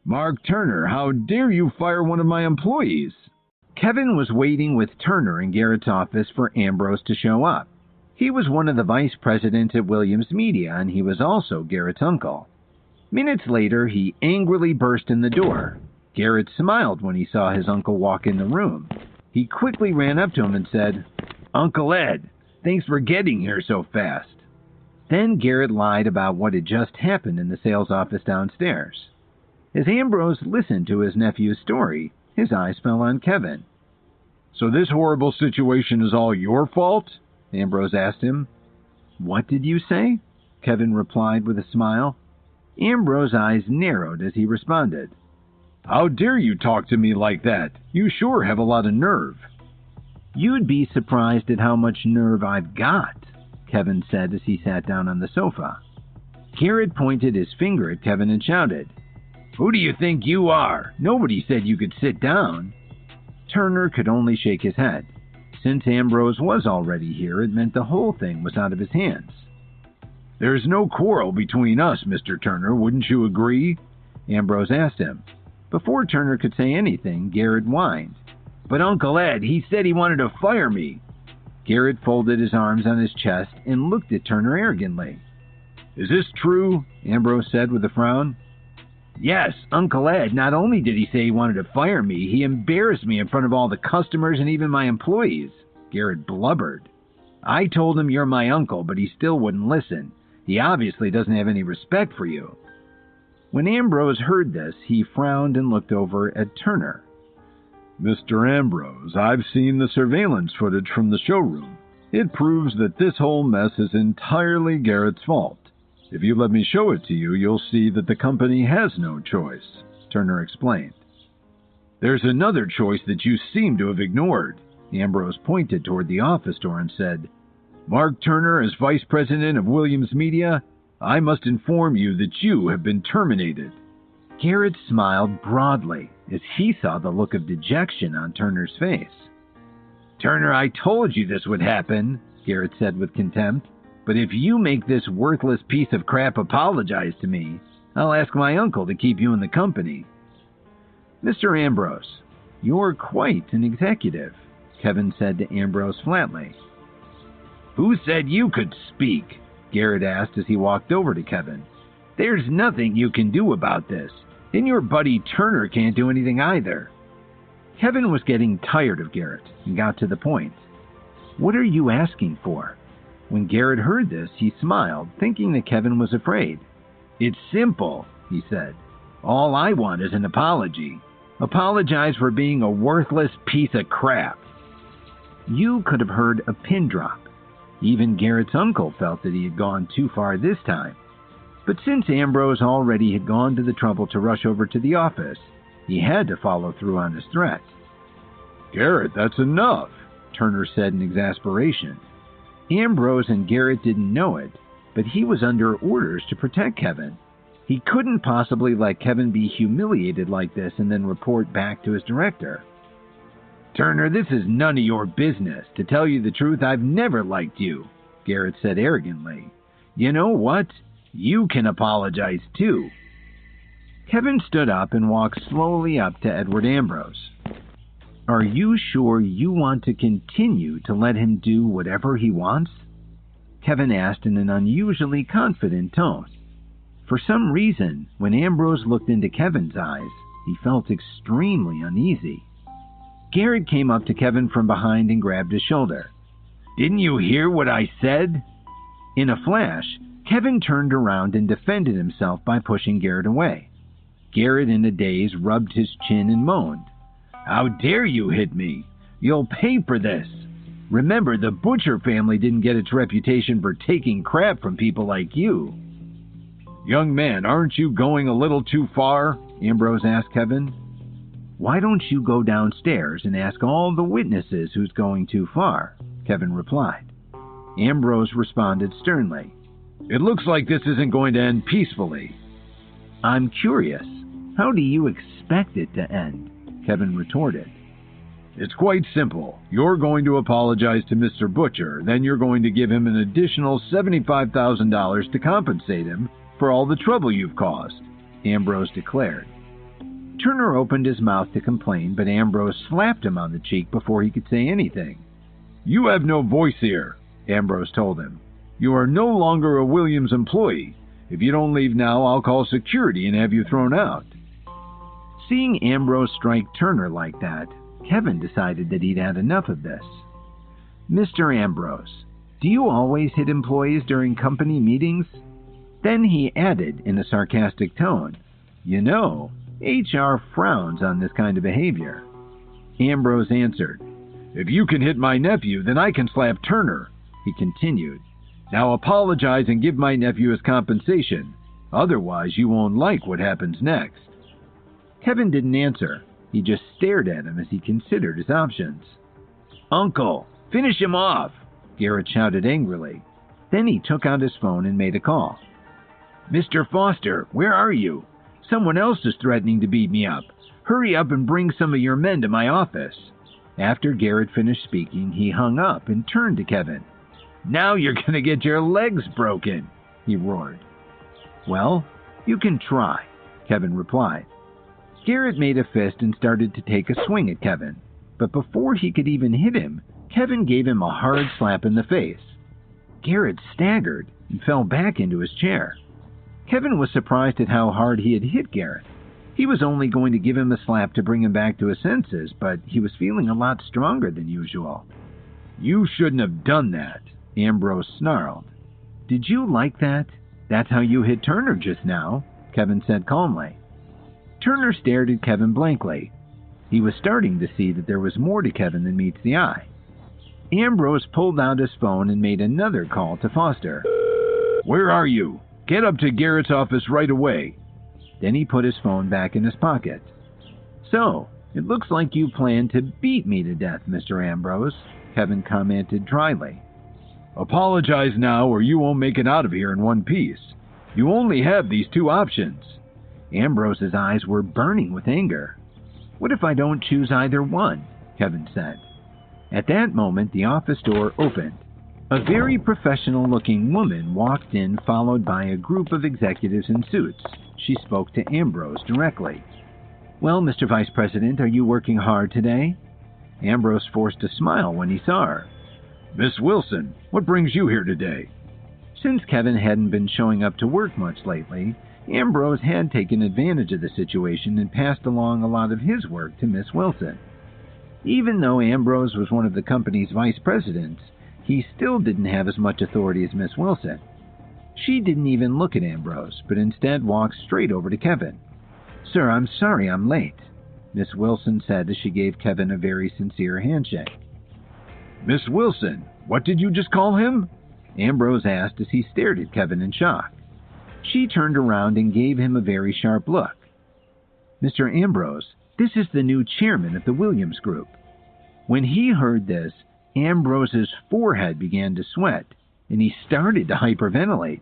"Mark Turner, how dare you fire one of my employees?" Kevin was waiting with Turner in Garrett's office for Ambrose to show up. He was one of the vice presidents at Williams Media, and he was also Garrett's uncle. Minutes later, he angrily burst in the door. Garrett smiled when he saw his uncle walk in the room. He quickly ran up to him and said, "Uncle Ed, thanks for getting here so fast." Then Garrett lied about what had just happened in the sales office downstairs. As Ambrose listened to his nephew's story, his eyes fell on Kevin. "So this horrible situation is all your fault?" Ambrose asked him. "What did you say?" Kevin replied with a smile. Ambrose's eyes narrowed as he responded, "How dare you talk to me like that? You sure have a lot of nerve." "You'd be surprised at how much nerve I've got," Kevin said as he sat down on the sofa. Garrett pointed his finger at Kevin and shouted, "Who do you think you are? Nobody said you could sit down." Turner could only shake his head. Since Ambrose was already here, it meant the whole thing was out of his hands. "There's no quarrel between us, Mr. Turner, wouldn't you agree?" Ambrose asked him. Before Turner could say anything, Garrett whined. "But Uncle Ed, he said he wanted to fire me." Garrett folded his arms on his chest and looked at Turner arrogantly. "Is this true?" Ambrose said with a frown. "Yes, Uncle Ed, not only did he say he wanted to fire me, he embarrassed me in front of all the customers and even my employees," Garrett blubbered. "I told him you're my uncle, but he still wouldn't listen. He obviously doesn't have any respect for you." When Ambrose heard this, he frowned and looked over at Turner. "Mr. Ambrose, I've seen the surveillance footage from the showroom. It proves that this whole mess is entirely Garrett's fault. If you let me show it to you, you'll see that the company has no choice," Turner explained. "There's another choice that you seem to have ignored." Ambrose pointed toward the office door and said, "Mark Turner, as vice president of Williams Media, I must inform you that you have been terminated." Garrett smiled broadly as he saw the look of dejection on Turner's face. "Turner, I told you this would happen," Garrett said with contempt. "But if you make this worthless piece of crap apologize to me, I'll ask my uncle to keep you in the company." "Mr. Ambrose, you're quite an executive," Kevin said to Ambrose flatly. "Who said you could speak?" Garrett asked as he walked over to Kevin. "There's nothing you can do about this, and your buddy Turner can't do anything either." Kevin was getting tired of Garrett and got to the point. "What are you asking for?" When Garrett heard this, he smiled, thinking that Kevin was afraid. "It's simple," he said. "All I want is an apology. Apologize for being a worthless piece of crap." You could have heard a pin drop. Even Garrett's uncle felt that he had gone too far this time. But since Ambrose already had gone to the trouble to rush over to the office, he had to follow through on his threat. "Garrett, that's enough," Turner said in exasperation. Ambrose and Garrett didn't know it, but he was under orders to protect Kevin. He couldn't possibly let Kevin be humiliated like this and then report back to his director. "Turner, this is none of your business. To tell you the truth, I've never liked you," Garrett said arrogantly. "You know what? You can apologize too." Kevin stood up and walked slowly up to Edward Ambrose. "Are you sure you want to continue to let him do whatever he wants?" Kevin asked in an unusually confident tone. For some reason, when Ambrose looked into Kevin's eyes, he felt extremely uneasy. Garrett came up to Kevin from behind and grabbed his shoulder. "Didn't you hear what I said?" In a flash, Kevin turned around and defended himself by pushing Garrett away. Garrett, in a daze, rubbed his chin and moaned. "How dare you hit me? You'll pay for this. Remember, the Butcher family didn't get its reputation for taking crap from people like you." "Young man, aren't you going a little too far?" Ambrose asked Kevin. "Why don't you go downstairs and ask all the witnesses who's going too far?" Kevin replied. Ambrose responded sternly. "It looks like this isn't going to end peacefully." "I'm curious. How do you expect it to end?" Kevin retorted. "It's quite simple. You're going to apologize to Mr. Butcher, then you're going to give him an additional $75,000 to compensate him for all the trouble you've caused," Ambrose declared. Turner opened his mouth to complain, but Ambrose slapped him on the cheek before he could say anything. "You have no voice here," Ambrose told him. "You are no longer a Williams employee. If you don't leave now, I'll call security and have you thrown out." Seeing Ambrose strike Turner like that, Kevin decided that he'd had enough of this. "Mr. Ambrose, do you always hit employees during company meetings?" Then he added in a sarcastic tone, "You know, HR frowns on this kind of behavior." Ambrose answered, "If you can hit my nephew, then I can slap Turner," he continued. "Now apologize and give my nephew his compensation. Otherwise, you won't like what happens next." Kevin didn't answer. He just stared at him as he considered his options. "Uncle, finish him off!" Garrett shouted angrily. Then he took out his phone and made a call. "Mr. Foster, where are you? Someone else is threatening to beat me up. Hurry up and bring some of your men to my office." After Garrett finished speaking, he hung up and turned to Kevin. "Now you're going to get your legs broken," he roared. "Well, you can try," Kevin replied. Garrett made a fist and started to take a swing at Kevin, but before he could even hit him, Kevin gave him a hard slap in the face. Garrett staggered and fell back into his chair. Kevin was surprised at how hard he had hit Garrett. He was only going to give him a slap to bring him back to his senses, but he was feeling a lot stronger than usual. "You shouldn't have done that," Ambrose snarled. "Did you like that? That's how you hit Turner just now," Kevin said calmly. Turner stared at Kevin blankly. He was starting to see that there was more to Kevin than meets the eye. Ambrose pulled out his phone and made another call to Foster. "Where are you? Get up to Garrett's office right away." Then he put his phone back in his pocket. "So, it looks like you plan to beat me to death, Mr. Ambrose," Kevin commented dryly. "Apologize now or you won't make it out of here in one piece. You only have these two options." Ambrose's eyes were burning with anger. "What if I don't choose either one?" Kevin said. At that moment, the office door opened. A very professional-looking woman walked in, followed by a group of executives in suits. She spoke to Ambrose directly. "Well, Mr. Vice President, are you working hard today?" Ambrose forced a smile when he saw her. "Miss Wilson, what brings you here today?" Since Kevin hadn't been showing up to work much lately, Ambrose had taken advantage of the situation and passed along a lot of his work to Miss Wilson. Even though Ambrose was one of the company's vice presidents, he still didn't have as much authority as Miss Wilson. She didn't even look at Ambrose, but instead walked straight over to Kevin. "Sir, I'm sorry I'm late," Miss Wilson said as she gave Kevin a very sincere handshake. "Miss Wilson, what did you just call him?" Ambrose asked as he stared at Kevin in shock. She turned around and gave him a very sharp look. "Mr. Ambrose, this is the new chairman of the Williams Group." When he heard this, Ambrose's forehead began to sweat, and he started to hyperventilate.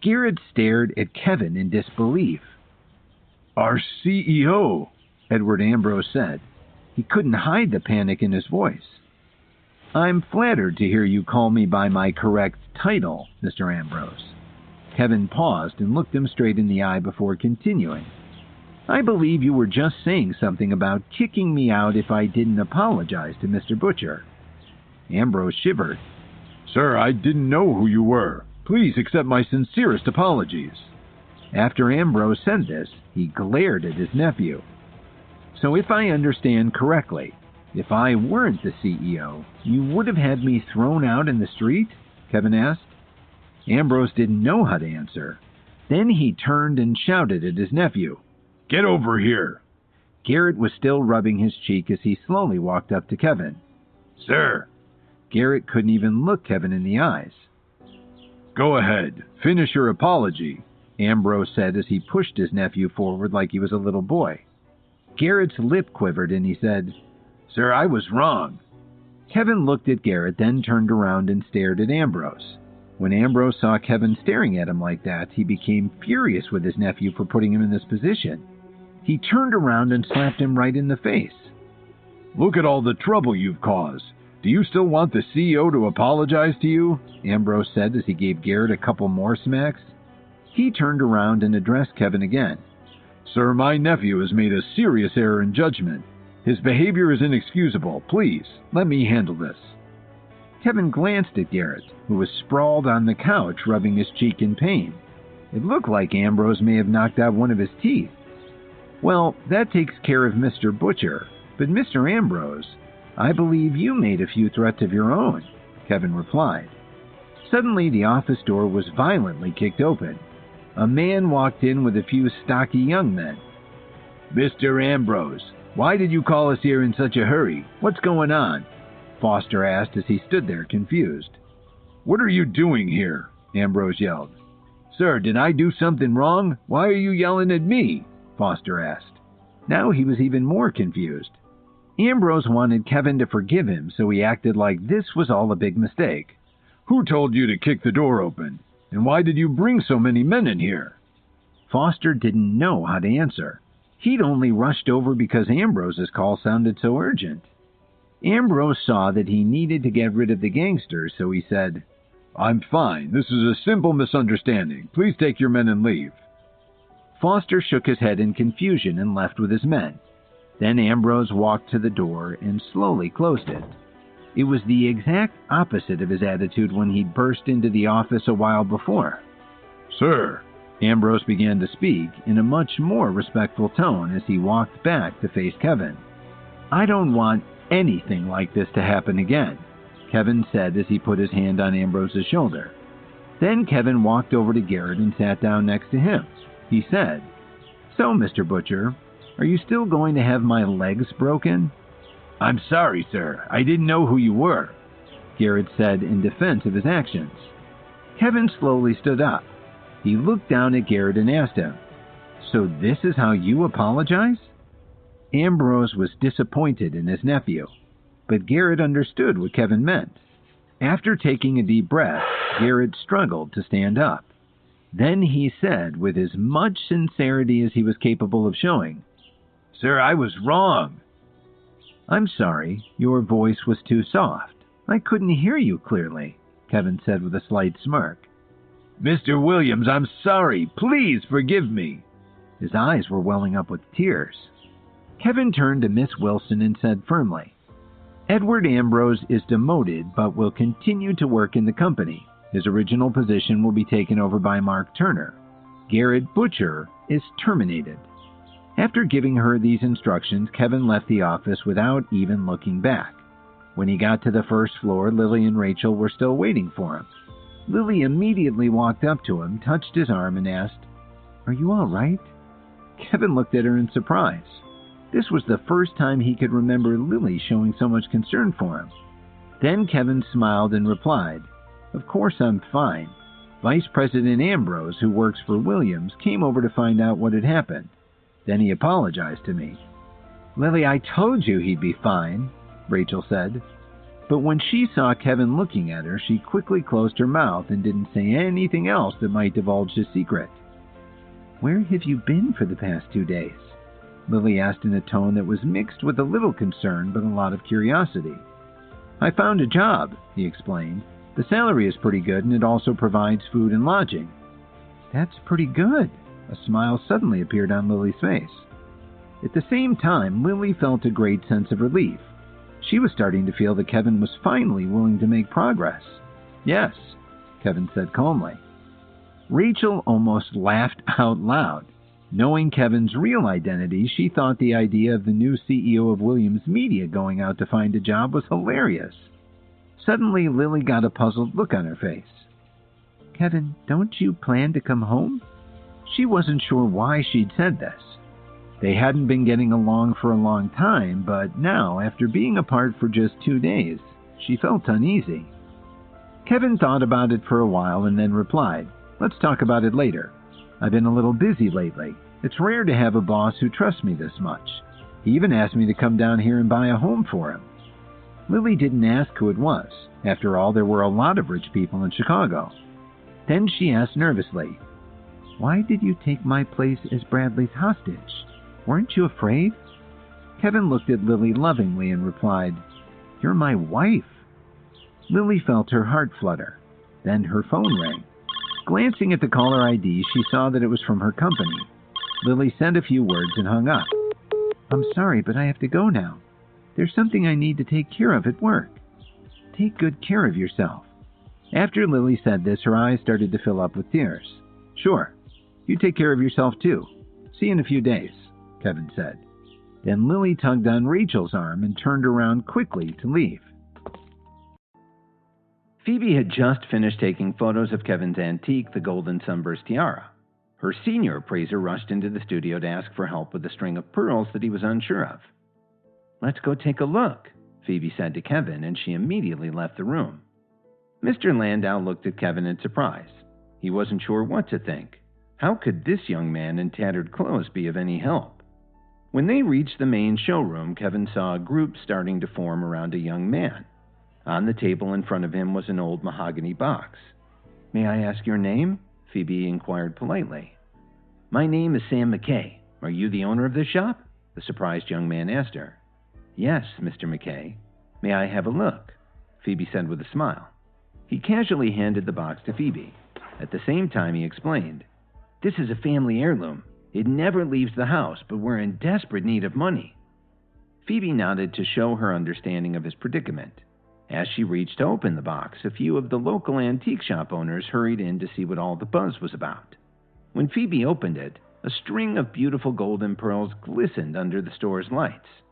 Garrett stared at Kevin in disbelief. "Our CEO," Edward Ambrose said. He couldn't hide the panic in his voice. "I'm flattered to hear you call me by my correct title, Mr. Ambrose." Kevin paused and looked him straight in the eye before continuing. "I believe you were just saying something about kicking me out if I didn't apologize to Mr. Butcher." Ambrose shivered. "Sir, I didn't know who you were. Please accept my sincerest apologies." After Ambrose said this, he glared at his nephew. "So if I understand correctly, if I weren't the CEO, you would have had me thrown out in the street?" Kevin asked. Ambrose didn't know how to answer. Then he turned and shouted at his nephew. "Get over here!" Garrett was still rubbing his cheek as he slowly walked up to Kevin. "Sir!" Garrett couldn't even look Kevin in the eyes. "Go ahead. Finish your apology," Ambrose said as he pushed his nephew forward like he was a little boy. Garrett's lip quivered and he said, "Sir, I was wrong." Kevin looked at Garrett, then turned around and stared at Ambrose. When Ambrose saw Kevin staring at him like that, he became furious with his nephew for putting him in this position. He turned around and slapped him right in the face. "Look at all the trouble you've caused. Do you still want the CEO to apologize to you?" Ambrose said as he gave Garrett a couple more smacks. He turned around and addressed Kevin again. "Sir, my nephew has made a serious error in judgment. His behavior is inexcusable. Please, let me handle this." Kevin glanced at Garrett, who was sprawled on the couch rubbing his cheek in pain. It looked like Ambrose may have knocked out one of his teeth. "Well, that takes care of Mr. Butcher, but Mr. Ambrose, I believe you made a few threats of your own," Kevin replied. Suddenly, the office door was violently kicked open. A man walked in with a few stocky young men. "Mr. Ambrose, why did you call us here in such a hurry? What's going on?" Foster asked as he stood there confused. "What are you doing here?" Ambrose yelled. "Sir, did I do something wrong? Why are you yelling at me?" Foster asked. Now he was even more confused. Ambrose wanted Kevin to forgive him, so he acted like this was all a big mistake. Who told you to kick the door open? And why did you bring so many men in here? Foster didn't know how to answer. He'd only rushed over because Ambrose's call sounded so urgent. Ambrose saw that he needed to get rid of the gangsters, so he said, I'm fine. This is a simple misunderstanding. Please take your men and leave. Foster shook his head in confusion and left with his men. Then Ambrose walked to the door and slowly closed it. It was the exact opposite of his attitude when he'd burst into the office a while before. Sir, Ambrose began to speak in a much more respectful tone as he walked back to face Kevin. I don't want anything like this to happen again, Kevin said as he put his hand on Ambrose's shoulder. Then Kevin walked over to Garrett and sat down next to him. He said, So, Mr. Butcher, are you still going to have my legs broken? I'm sorry, sir. I didn't know who you were, Garrett said in defense of his actions. Kevin slowly stood up. He looked down at Garrett and asked him, So this is how you apologize? Ambrose was disappointed in his nephew, but Garrett understood what Kevin meant. After taking a deep breath, Garrett struggled to stand up. Then he said, with as much sincerity as he was capable of showing, Sir, I was wrong. I'm sorry, your voice was too soft. I couldn't hear you clearly, Kevin said with a slight smirk. Mr. Williams, I'm sorry. Please forgive me. His eyes were welling up with tears. Kevin turned to Miss Wilson and said firmly, Edward Ambrose is demoted but will continue to work in the company. His original position will be taken over by Mark Turner. Garrett Butcher is terminated. After giving her these instructions, Kevin left the office without even looking back. When he got to the first floor, Lily and Rachel were still waiting for him. Lily immediately walked up to him, touched his arm, and asked, Are you all right? Kevin looked at her in surprise. This was the first time he could remember Lily showing so much concern for him. Then Kevin smiled and replied, Of course I'm fine. Vice President Ambrose, who works for Williams, came over to find out what had happened. Then he apologized to me. Lily, I told you he'd be fine, Rachel said. But when she saw Kevin looking at her, she quickly closed her mouth and didn't say anything else that might divulge his secret. Where have you been for the past 2 days? Lily asked in a tone that was mixed with a little concern but a lot of curiosity. I found a job, he explained. The salary is pretty good and it also provides food and lodging. That's pretty good. A smile suddenly appeared on Lily's face. At the same time, Lily felt a great sense of relief. She was starting to feel that Kevin was finally willing to make progress. Yes, Kevin said calmly. Rachel almost laughed out loud. Knowing Kevin's real identity, she thought the idea of the new CEO of Williams Media going out to find a job was hilarious. Suddenly, Lily got a puzzled look on her face. Kevin, don't you plan to come home? She wasn't sure why she'd said this. They hadn't been getting along for a long time, but now, after being apart for just 2 days, she felt uneasy. Kevin thought about it for a while and then replied, Let's talk about it later. I've been a little busy lately. It's rare to have a boss who trusts me this much. He even asked me to come down here and buy a home for him. Lily didn't ask who it was. After all, there were a lot of rich people in Chicago. Then she asked nervously, Why did you take my place as Bradley's hostage? Weren't you afraid? Kevin looked at Lily lovingly and replied, You're my wife. Lily felt her heart flutter. Then her phone rang. Glancing at the caller ID, she saw that it was from her company. Lily said a few words and hung up. I'm sorry, but I have to go now. There's something I need to take care of at work. Take good care of yourself. After Lily said this, her eyes started to fill up with tears. Sure. You take care of yourself too. See you in a few days, Kevin said. Then Lily tugged on Rachel's arm and turned around quickly to leave. Phoebe had just finished taking photos of Kevin's antique, the golden sunburst tiara. Her senior appraiser rushed into the studio to ask for help with a string of pearls that he was unsure of. Let's go take a look, Phoebe said to Kevin, and she immediately left the room. Mr. Landau looked at Kevin in surprise. He wasn't sure what to think. How could this young man in tattered clothes be of any help? When they reached the main showroom, Kevin saw a group starting to form around a young man. On the table in front of him was an old mahogany box. "May I ask your name?" Phoebe inquired politely. "My name is Sam McKay. Are you the owner of this shop?" the surprised young man asked her. "Yes, Mr. McKay. May I have a look?" Phoebe said with a smile. He casually handed the box to Phoebe. At the same time, he explained, "This is a family heirloom. It never leaves the house, but we're in desperate need of money." Phoebe nodded to show her understanding of his predicament. As she reached to open the box, a few of the local antique shop owners hurried in to see what all the buzz was about. When Phoebe opened it, a string of beautiful golden pearls glistened under the store's lights.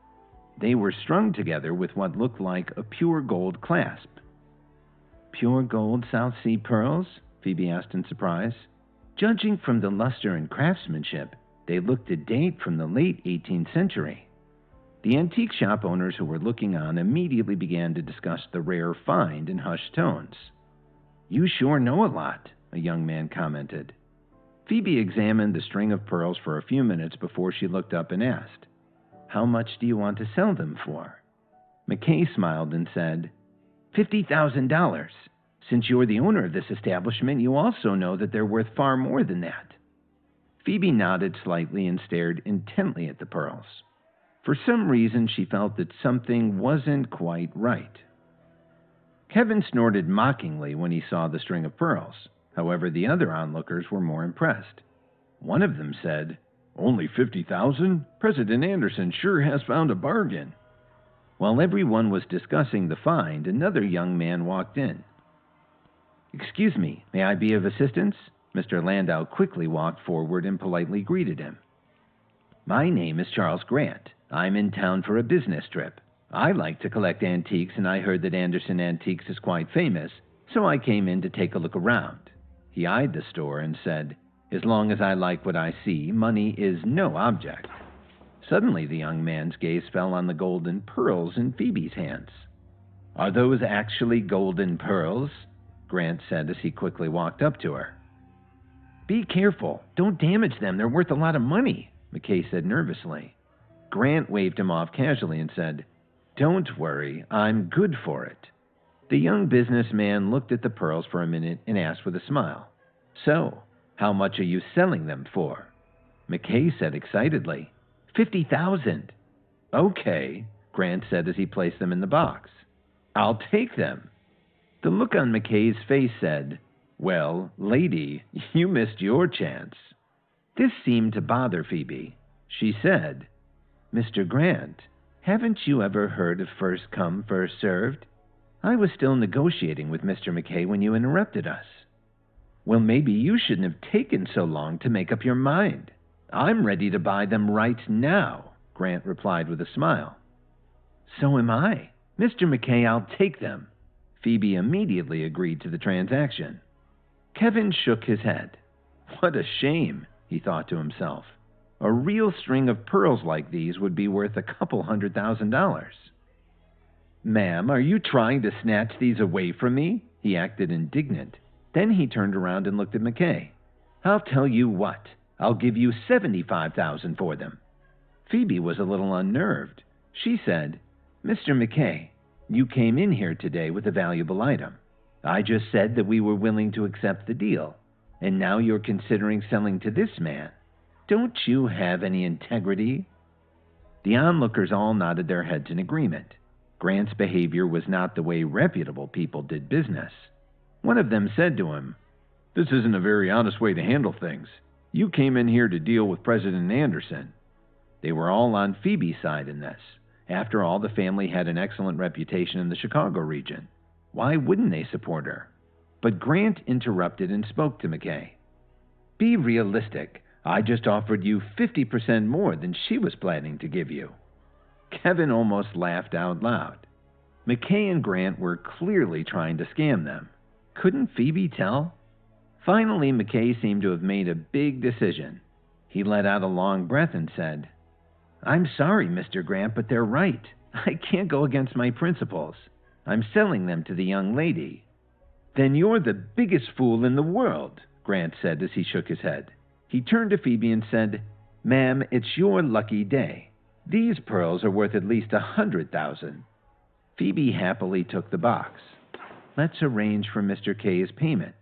They were strung together with what looked like a pure gold clasp. "Pure gold South Sea pearls?" Phoebe asked in surprise. Judging from the luster and craftsmanship, they looked to date from the late 18th century. The antique shop owners who were looking on immediately began to discuss the rare find in hushed tones. "You sure know a lot," a young man commented. Phoebe examined the string of pearls for a few minutes before she looked up and asked, "How much do you want to sell them for?" McKay smiled and said, $50,000. Since you're the owner of this establishment, you also know that they're worth far more than that." Phoebe nodded slightly and stared intently at the pearls. For some reason, she felt that something wasn't quite right. Kevin snorted mockingly when he saw the string of pearls. However, the other onlookers were more impressed. One of them said, "Only 50,000? President Anderson sure has found a bargain." While everyone was discussing the find, another young man walked in. "Excuse me, may I be of assistance?" Mr. Landau quickly walked forward and politely greeted him. "My name is Charles Grant. I'm in town for a business trip. I like to collect antiques, and I heard that Anderson Antiques is quite famous, so I came in to take a look around." He eyed the store and said, "As long as I like what I see, money is no object." Suddenly, the young man's gaze fell on the golden pearls in Phoebe's hands. "Are those actually golden pearls?" Grant said as he quickly walked up to her. "Be careful. Don't damage them. They're worth a lot of money," McKay said nervously. Grant waved him off casually and said, "Don't worry. I'm good for it." The young businessman looked at the pearls for a minute and asked with a smile, "So, how much are you selling them for?" McKay said excitedly, $50,000. "Okay," Grant said as he placed them in the box. "I'll take them." The look on McKay's face said, "Well, lady, you missed your chance." This seemed to bother Phoebe. She said, "Mr. Grant, haven't you ever heard of first come, first served? I was still negotiating with Mr. McKay when you interrupted us." "Well, maybe you shouldn't have taken so long to make up your mind. I'm ready to buy them right now," Grant replied with a smile. "So am I. Mr. McKay, I'll take them." Phoebe immediately agreed to the transaction. Kevin shook his head. What a shame, he thought to himself. A real string of pearls like these would be worth a couple $100,000. "Ma'am, are you trying to snatch these away from me?" He acted indignant. Then he turned around and looked at McKay. "I'll tell you what. I'll give you $75,000 for them." Phoebe was a little unnerved. She said, "Mr. McKay, you came in here today with a valuable item. I just said that we were willing to accept the deal, and now you're considering selling to this man. Don't you have any integrity?" The onlookers all nodded their heads in agreement. Grant's behavior was not the way reputable people did business. One of them said to him, "This isn't a very honest way to handle things. You came in here to deal with President Anderson." They were all on Phoebe's side in this. After all, the family had an excellent reputation in the Chicago region. Why wouldn't they support her? But Grant interrupted and spoke to McKay. "Be realistic. I just offered you 50% more than she was planning to give you." Kevin almost laughed out loud. McKay and Grant were clearly trying to scam them. Couldn't Phoebe tell? Finally, McKay seemed to have made a big decision. He let out a long breath and said, "I'm sorry, Mr. Grant, but they're right. I can't go against my principles. I'm selling them to the young lady." "Then you're the biggest fool in the world," Grant said as he shook his head. He turned to Phoebe and said, "Ma'am, it's your lucky day. These pearls are worth at least 100,000. Phoebe happily took the box. Let's arrange for Mr. K's payment.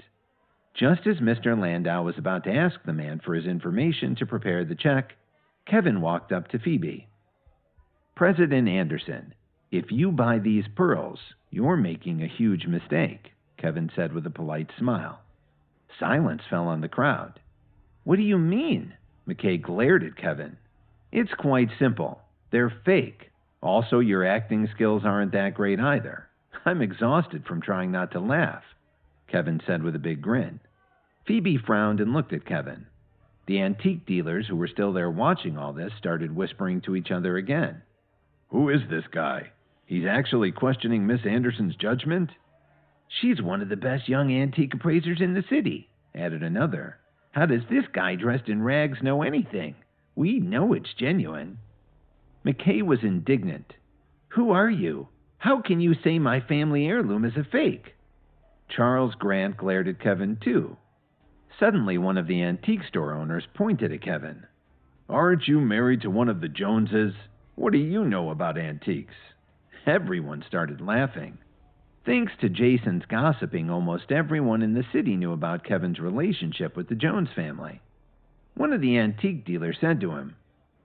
Just as Mr. Landau was about to ask the man for his information to prepare the check, Kevin walked up to Phoebe. President Anderson, if you buy these pearls, you're making a huge mistake, Kevin said with a polite smile. Silence fell on the crowd. What do you mean? McKay glared at Kevin. It's quite simple. They're fake. Also, your acting skills aren't that great either. I'm exhausted from trying not to laugh, Kevin said with a big grin. Phoebe frowned and looked at Kevin. The antique dealers who were still there watching all this started whispering to each other again. Who is this guy? He's actually questioning Miss Anderson's judgment? She's one of the best young antique appraisers in the city, added another. How does this guy dressed in rags know anything? We know it's genuine. McKay was indignant. Who are you? How can you say my family heirloom is a fake? Charles Grant glared at Kevin, too. Suddenly, one of the antique store owners pointed at Kevin. Aren't you married to one of the Joneses? What do you know about antiques? Everyone started laughing. Thanks to Jason's gossiping, almost everyone in the city knew about Kevin's relationship with the Jones family. One of the antique dealers said to him,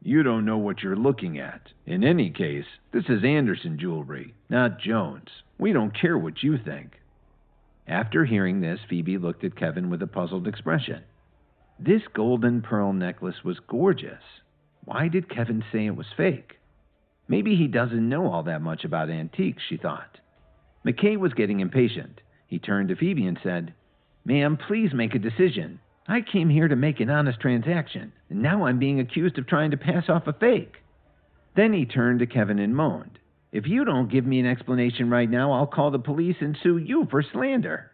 You don't know what you're looking at. In any case, this is Anderson jewelry, not Jones. We don't care what you think. After hearing this, Phoebe looked at Kevin with a puzzled expression. This golden pearl necklace was gorgeous. Why did Kevin say it was fake? Maybe he doesn't know all that much about antiques, she thought. McKay was getting impatient. He turned to Phoebe and said, Ma'am, please make a decision. I came here to make an honest transaction, and now I'm being accused of trying to pass off a fake. Then he turned to Kevin and moaned, If you don't give me an explanation right now, I'll call the police and sue you for slander.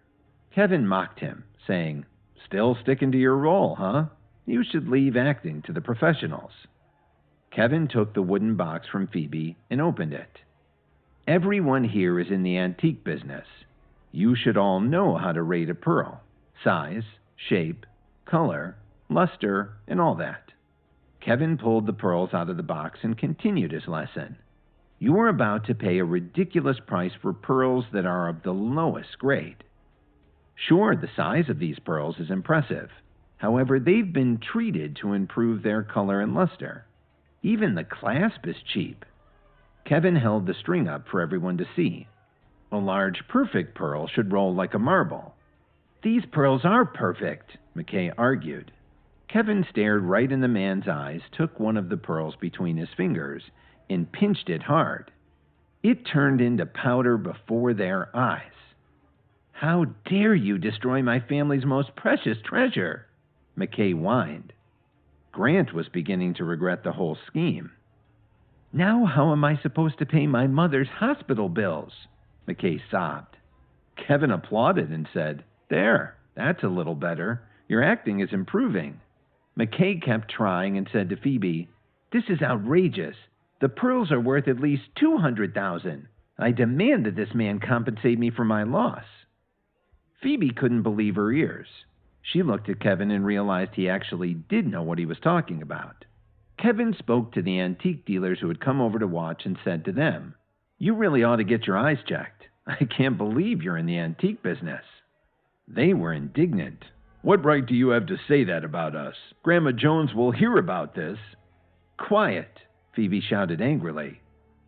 Kevin mocked him, saying, Still sticking to your role, huh? You should leave acting to the professionals. Kevin took the wooden box from Phoebe and opened it. Everyone here is in the antique business. You should all know how to rate a pearl. Size, shape, color, luster, and all that. Kevin pulled the pearls out of the box and continued his lesson. You are about to pay a ridiculous price for pearls that are of the lowest grade. Sure, the size of these pearls is impressive. However, they've been treated to improve their color and luster. Even the clasp is cheap. Kevin held the string up for everyone to see. A large, perfect pearl should roll like a marble. These pearls are perfect, McKay argued. Kevin stared right in the man's eyes, took one of the pearls between his fingers, and pinched it hard. It turned into powder before their eyes. How dare you destroy my family's most precious treasure? McKay whined. Grant was beginning to regret the whole scheme. Now how am I supposed to pay my mother's hospital bills? McKay sobbed. Kevin applauded and said, There, that's a little better. Your acting is improving. McKay kept trying and said to Phoebe, This is outrageous. The pearls are worth at least 200,000. I demand that this man compensate me for my loss. Phoebe couldn't believe her ears. She looked at Kevin and realized he actually did know what he was talking about. Kevin spoke to the antique dealers who had come over to watch and said to them, You really ought to get your eyes checked. I can't believe you're in the antique business. They were indignant. What right do you have to say that about us? Grandma Jones will hear about this. Quiet, Phoebe shouted angrily.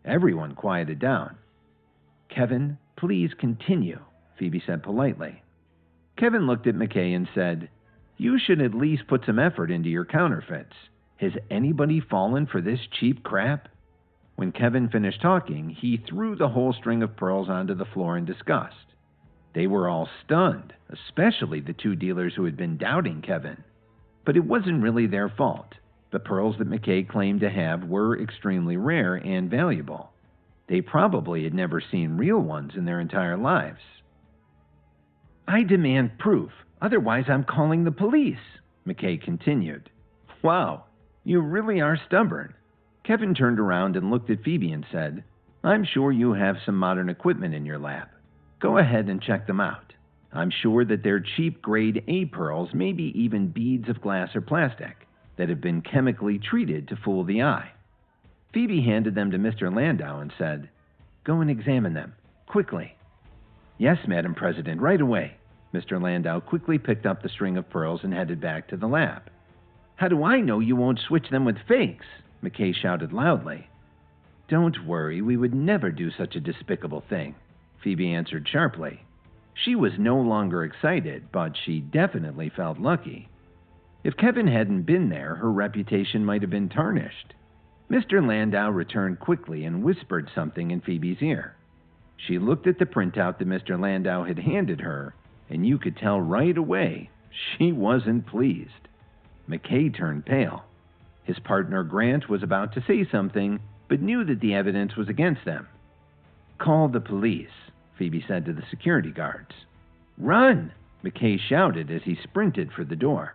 Everyone quieted down. Kevin, please continue, Phoebe said politely. Kevin looked at McKay and said, You should at least put some effort into your counterfeits. Has anybody fallen for this cheap crap? When Kevin finished talking, he threw the whole string of pearls onto the floor in disgust. They were all stunned, especially the two dealers who had been doubting Kevin. But it wasn't really their fault. The pearls that McKay claimed to have were extremely rare and valuable. They probably had never seen real ones in their entire lives. I demand proof, otherwise I'm calling the police, McKay continued. Wow, you really are stubborn. Kevin turned around and looked at Phoebe and said, I'm sure you have some modern equipment in your lab. Go ahead and check them out. I'm sure that they're cheap grade A pearls, maybe even beads of glass or plastic, that have been chemically treated to fool the eye. Phoebe handed them to Mr. Landau and said, "Go and examine them, quickly." "Yes, Madam President, right away." Mr. Landau quickly picked up the string of pearls and headed back to the lab. "How do I know you won't switch them with fakes?" McKay shouted loudly. "Don't worry, we would never do such a despicable thing," Phoebe answered sharply. She was no longer excited, but she definitely felt lucky. If Kevin hadn't been there, her reputation might have been tarnished. Mr. Landau returned quickly and whispered something in Phoebe's ear. She looked at the printout that Mr. Landau had handed her, and you could tell right away she wasn't pleased. McKay turned pale. His partner Grant was about to say something, but knew that the evidence was against them. "Call the police," Phoebe said to the security guards. "Run!" McKay shouted as he sprinted for the door.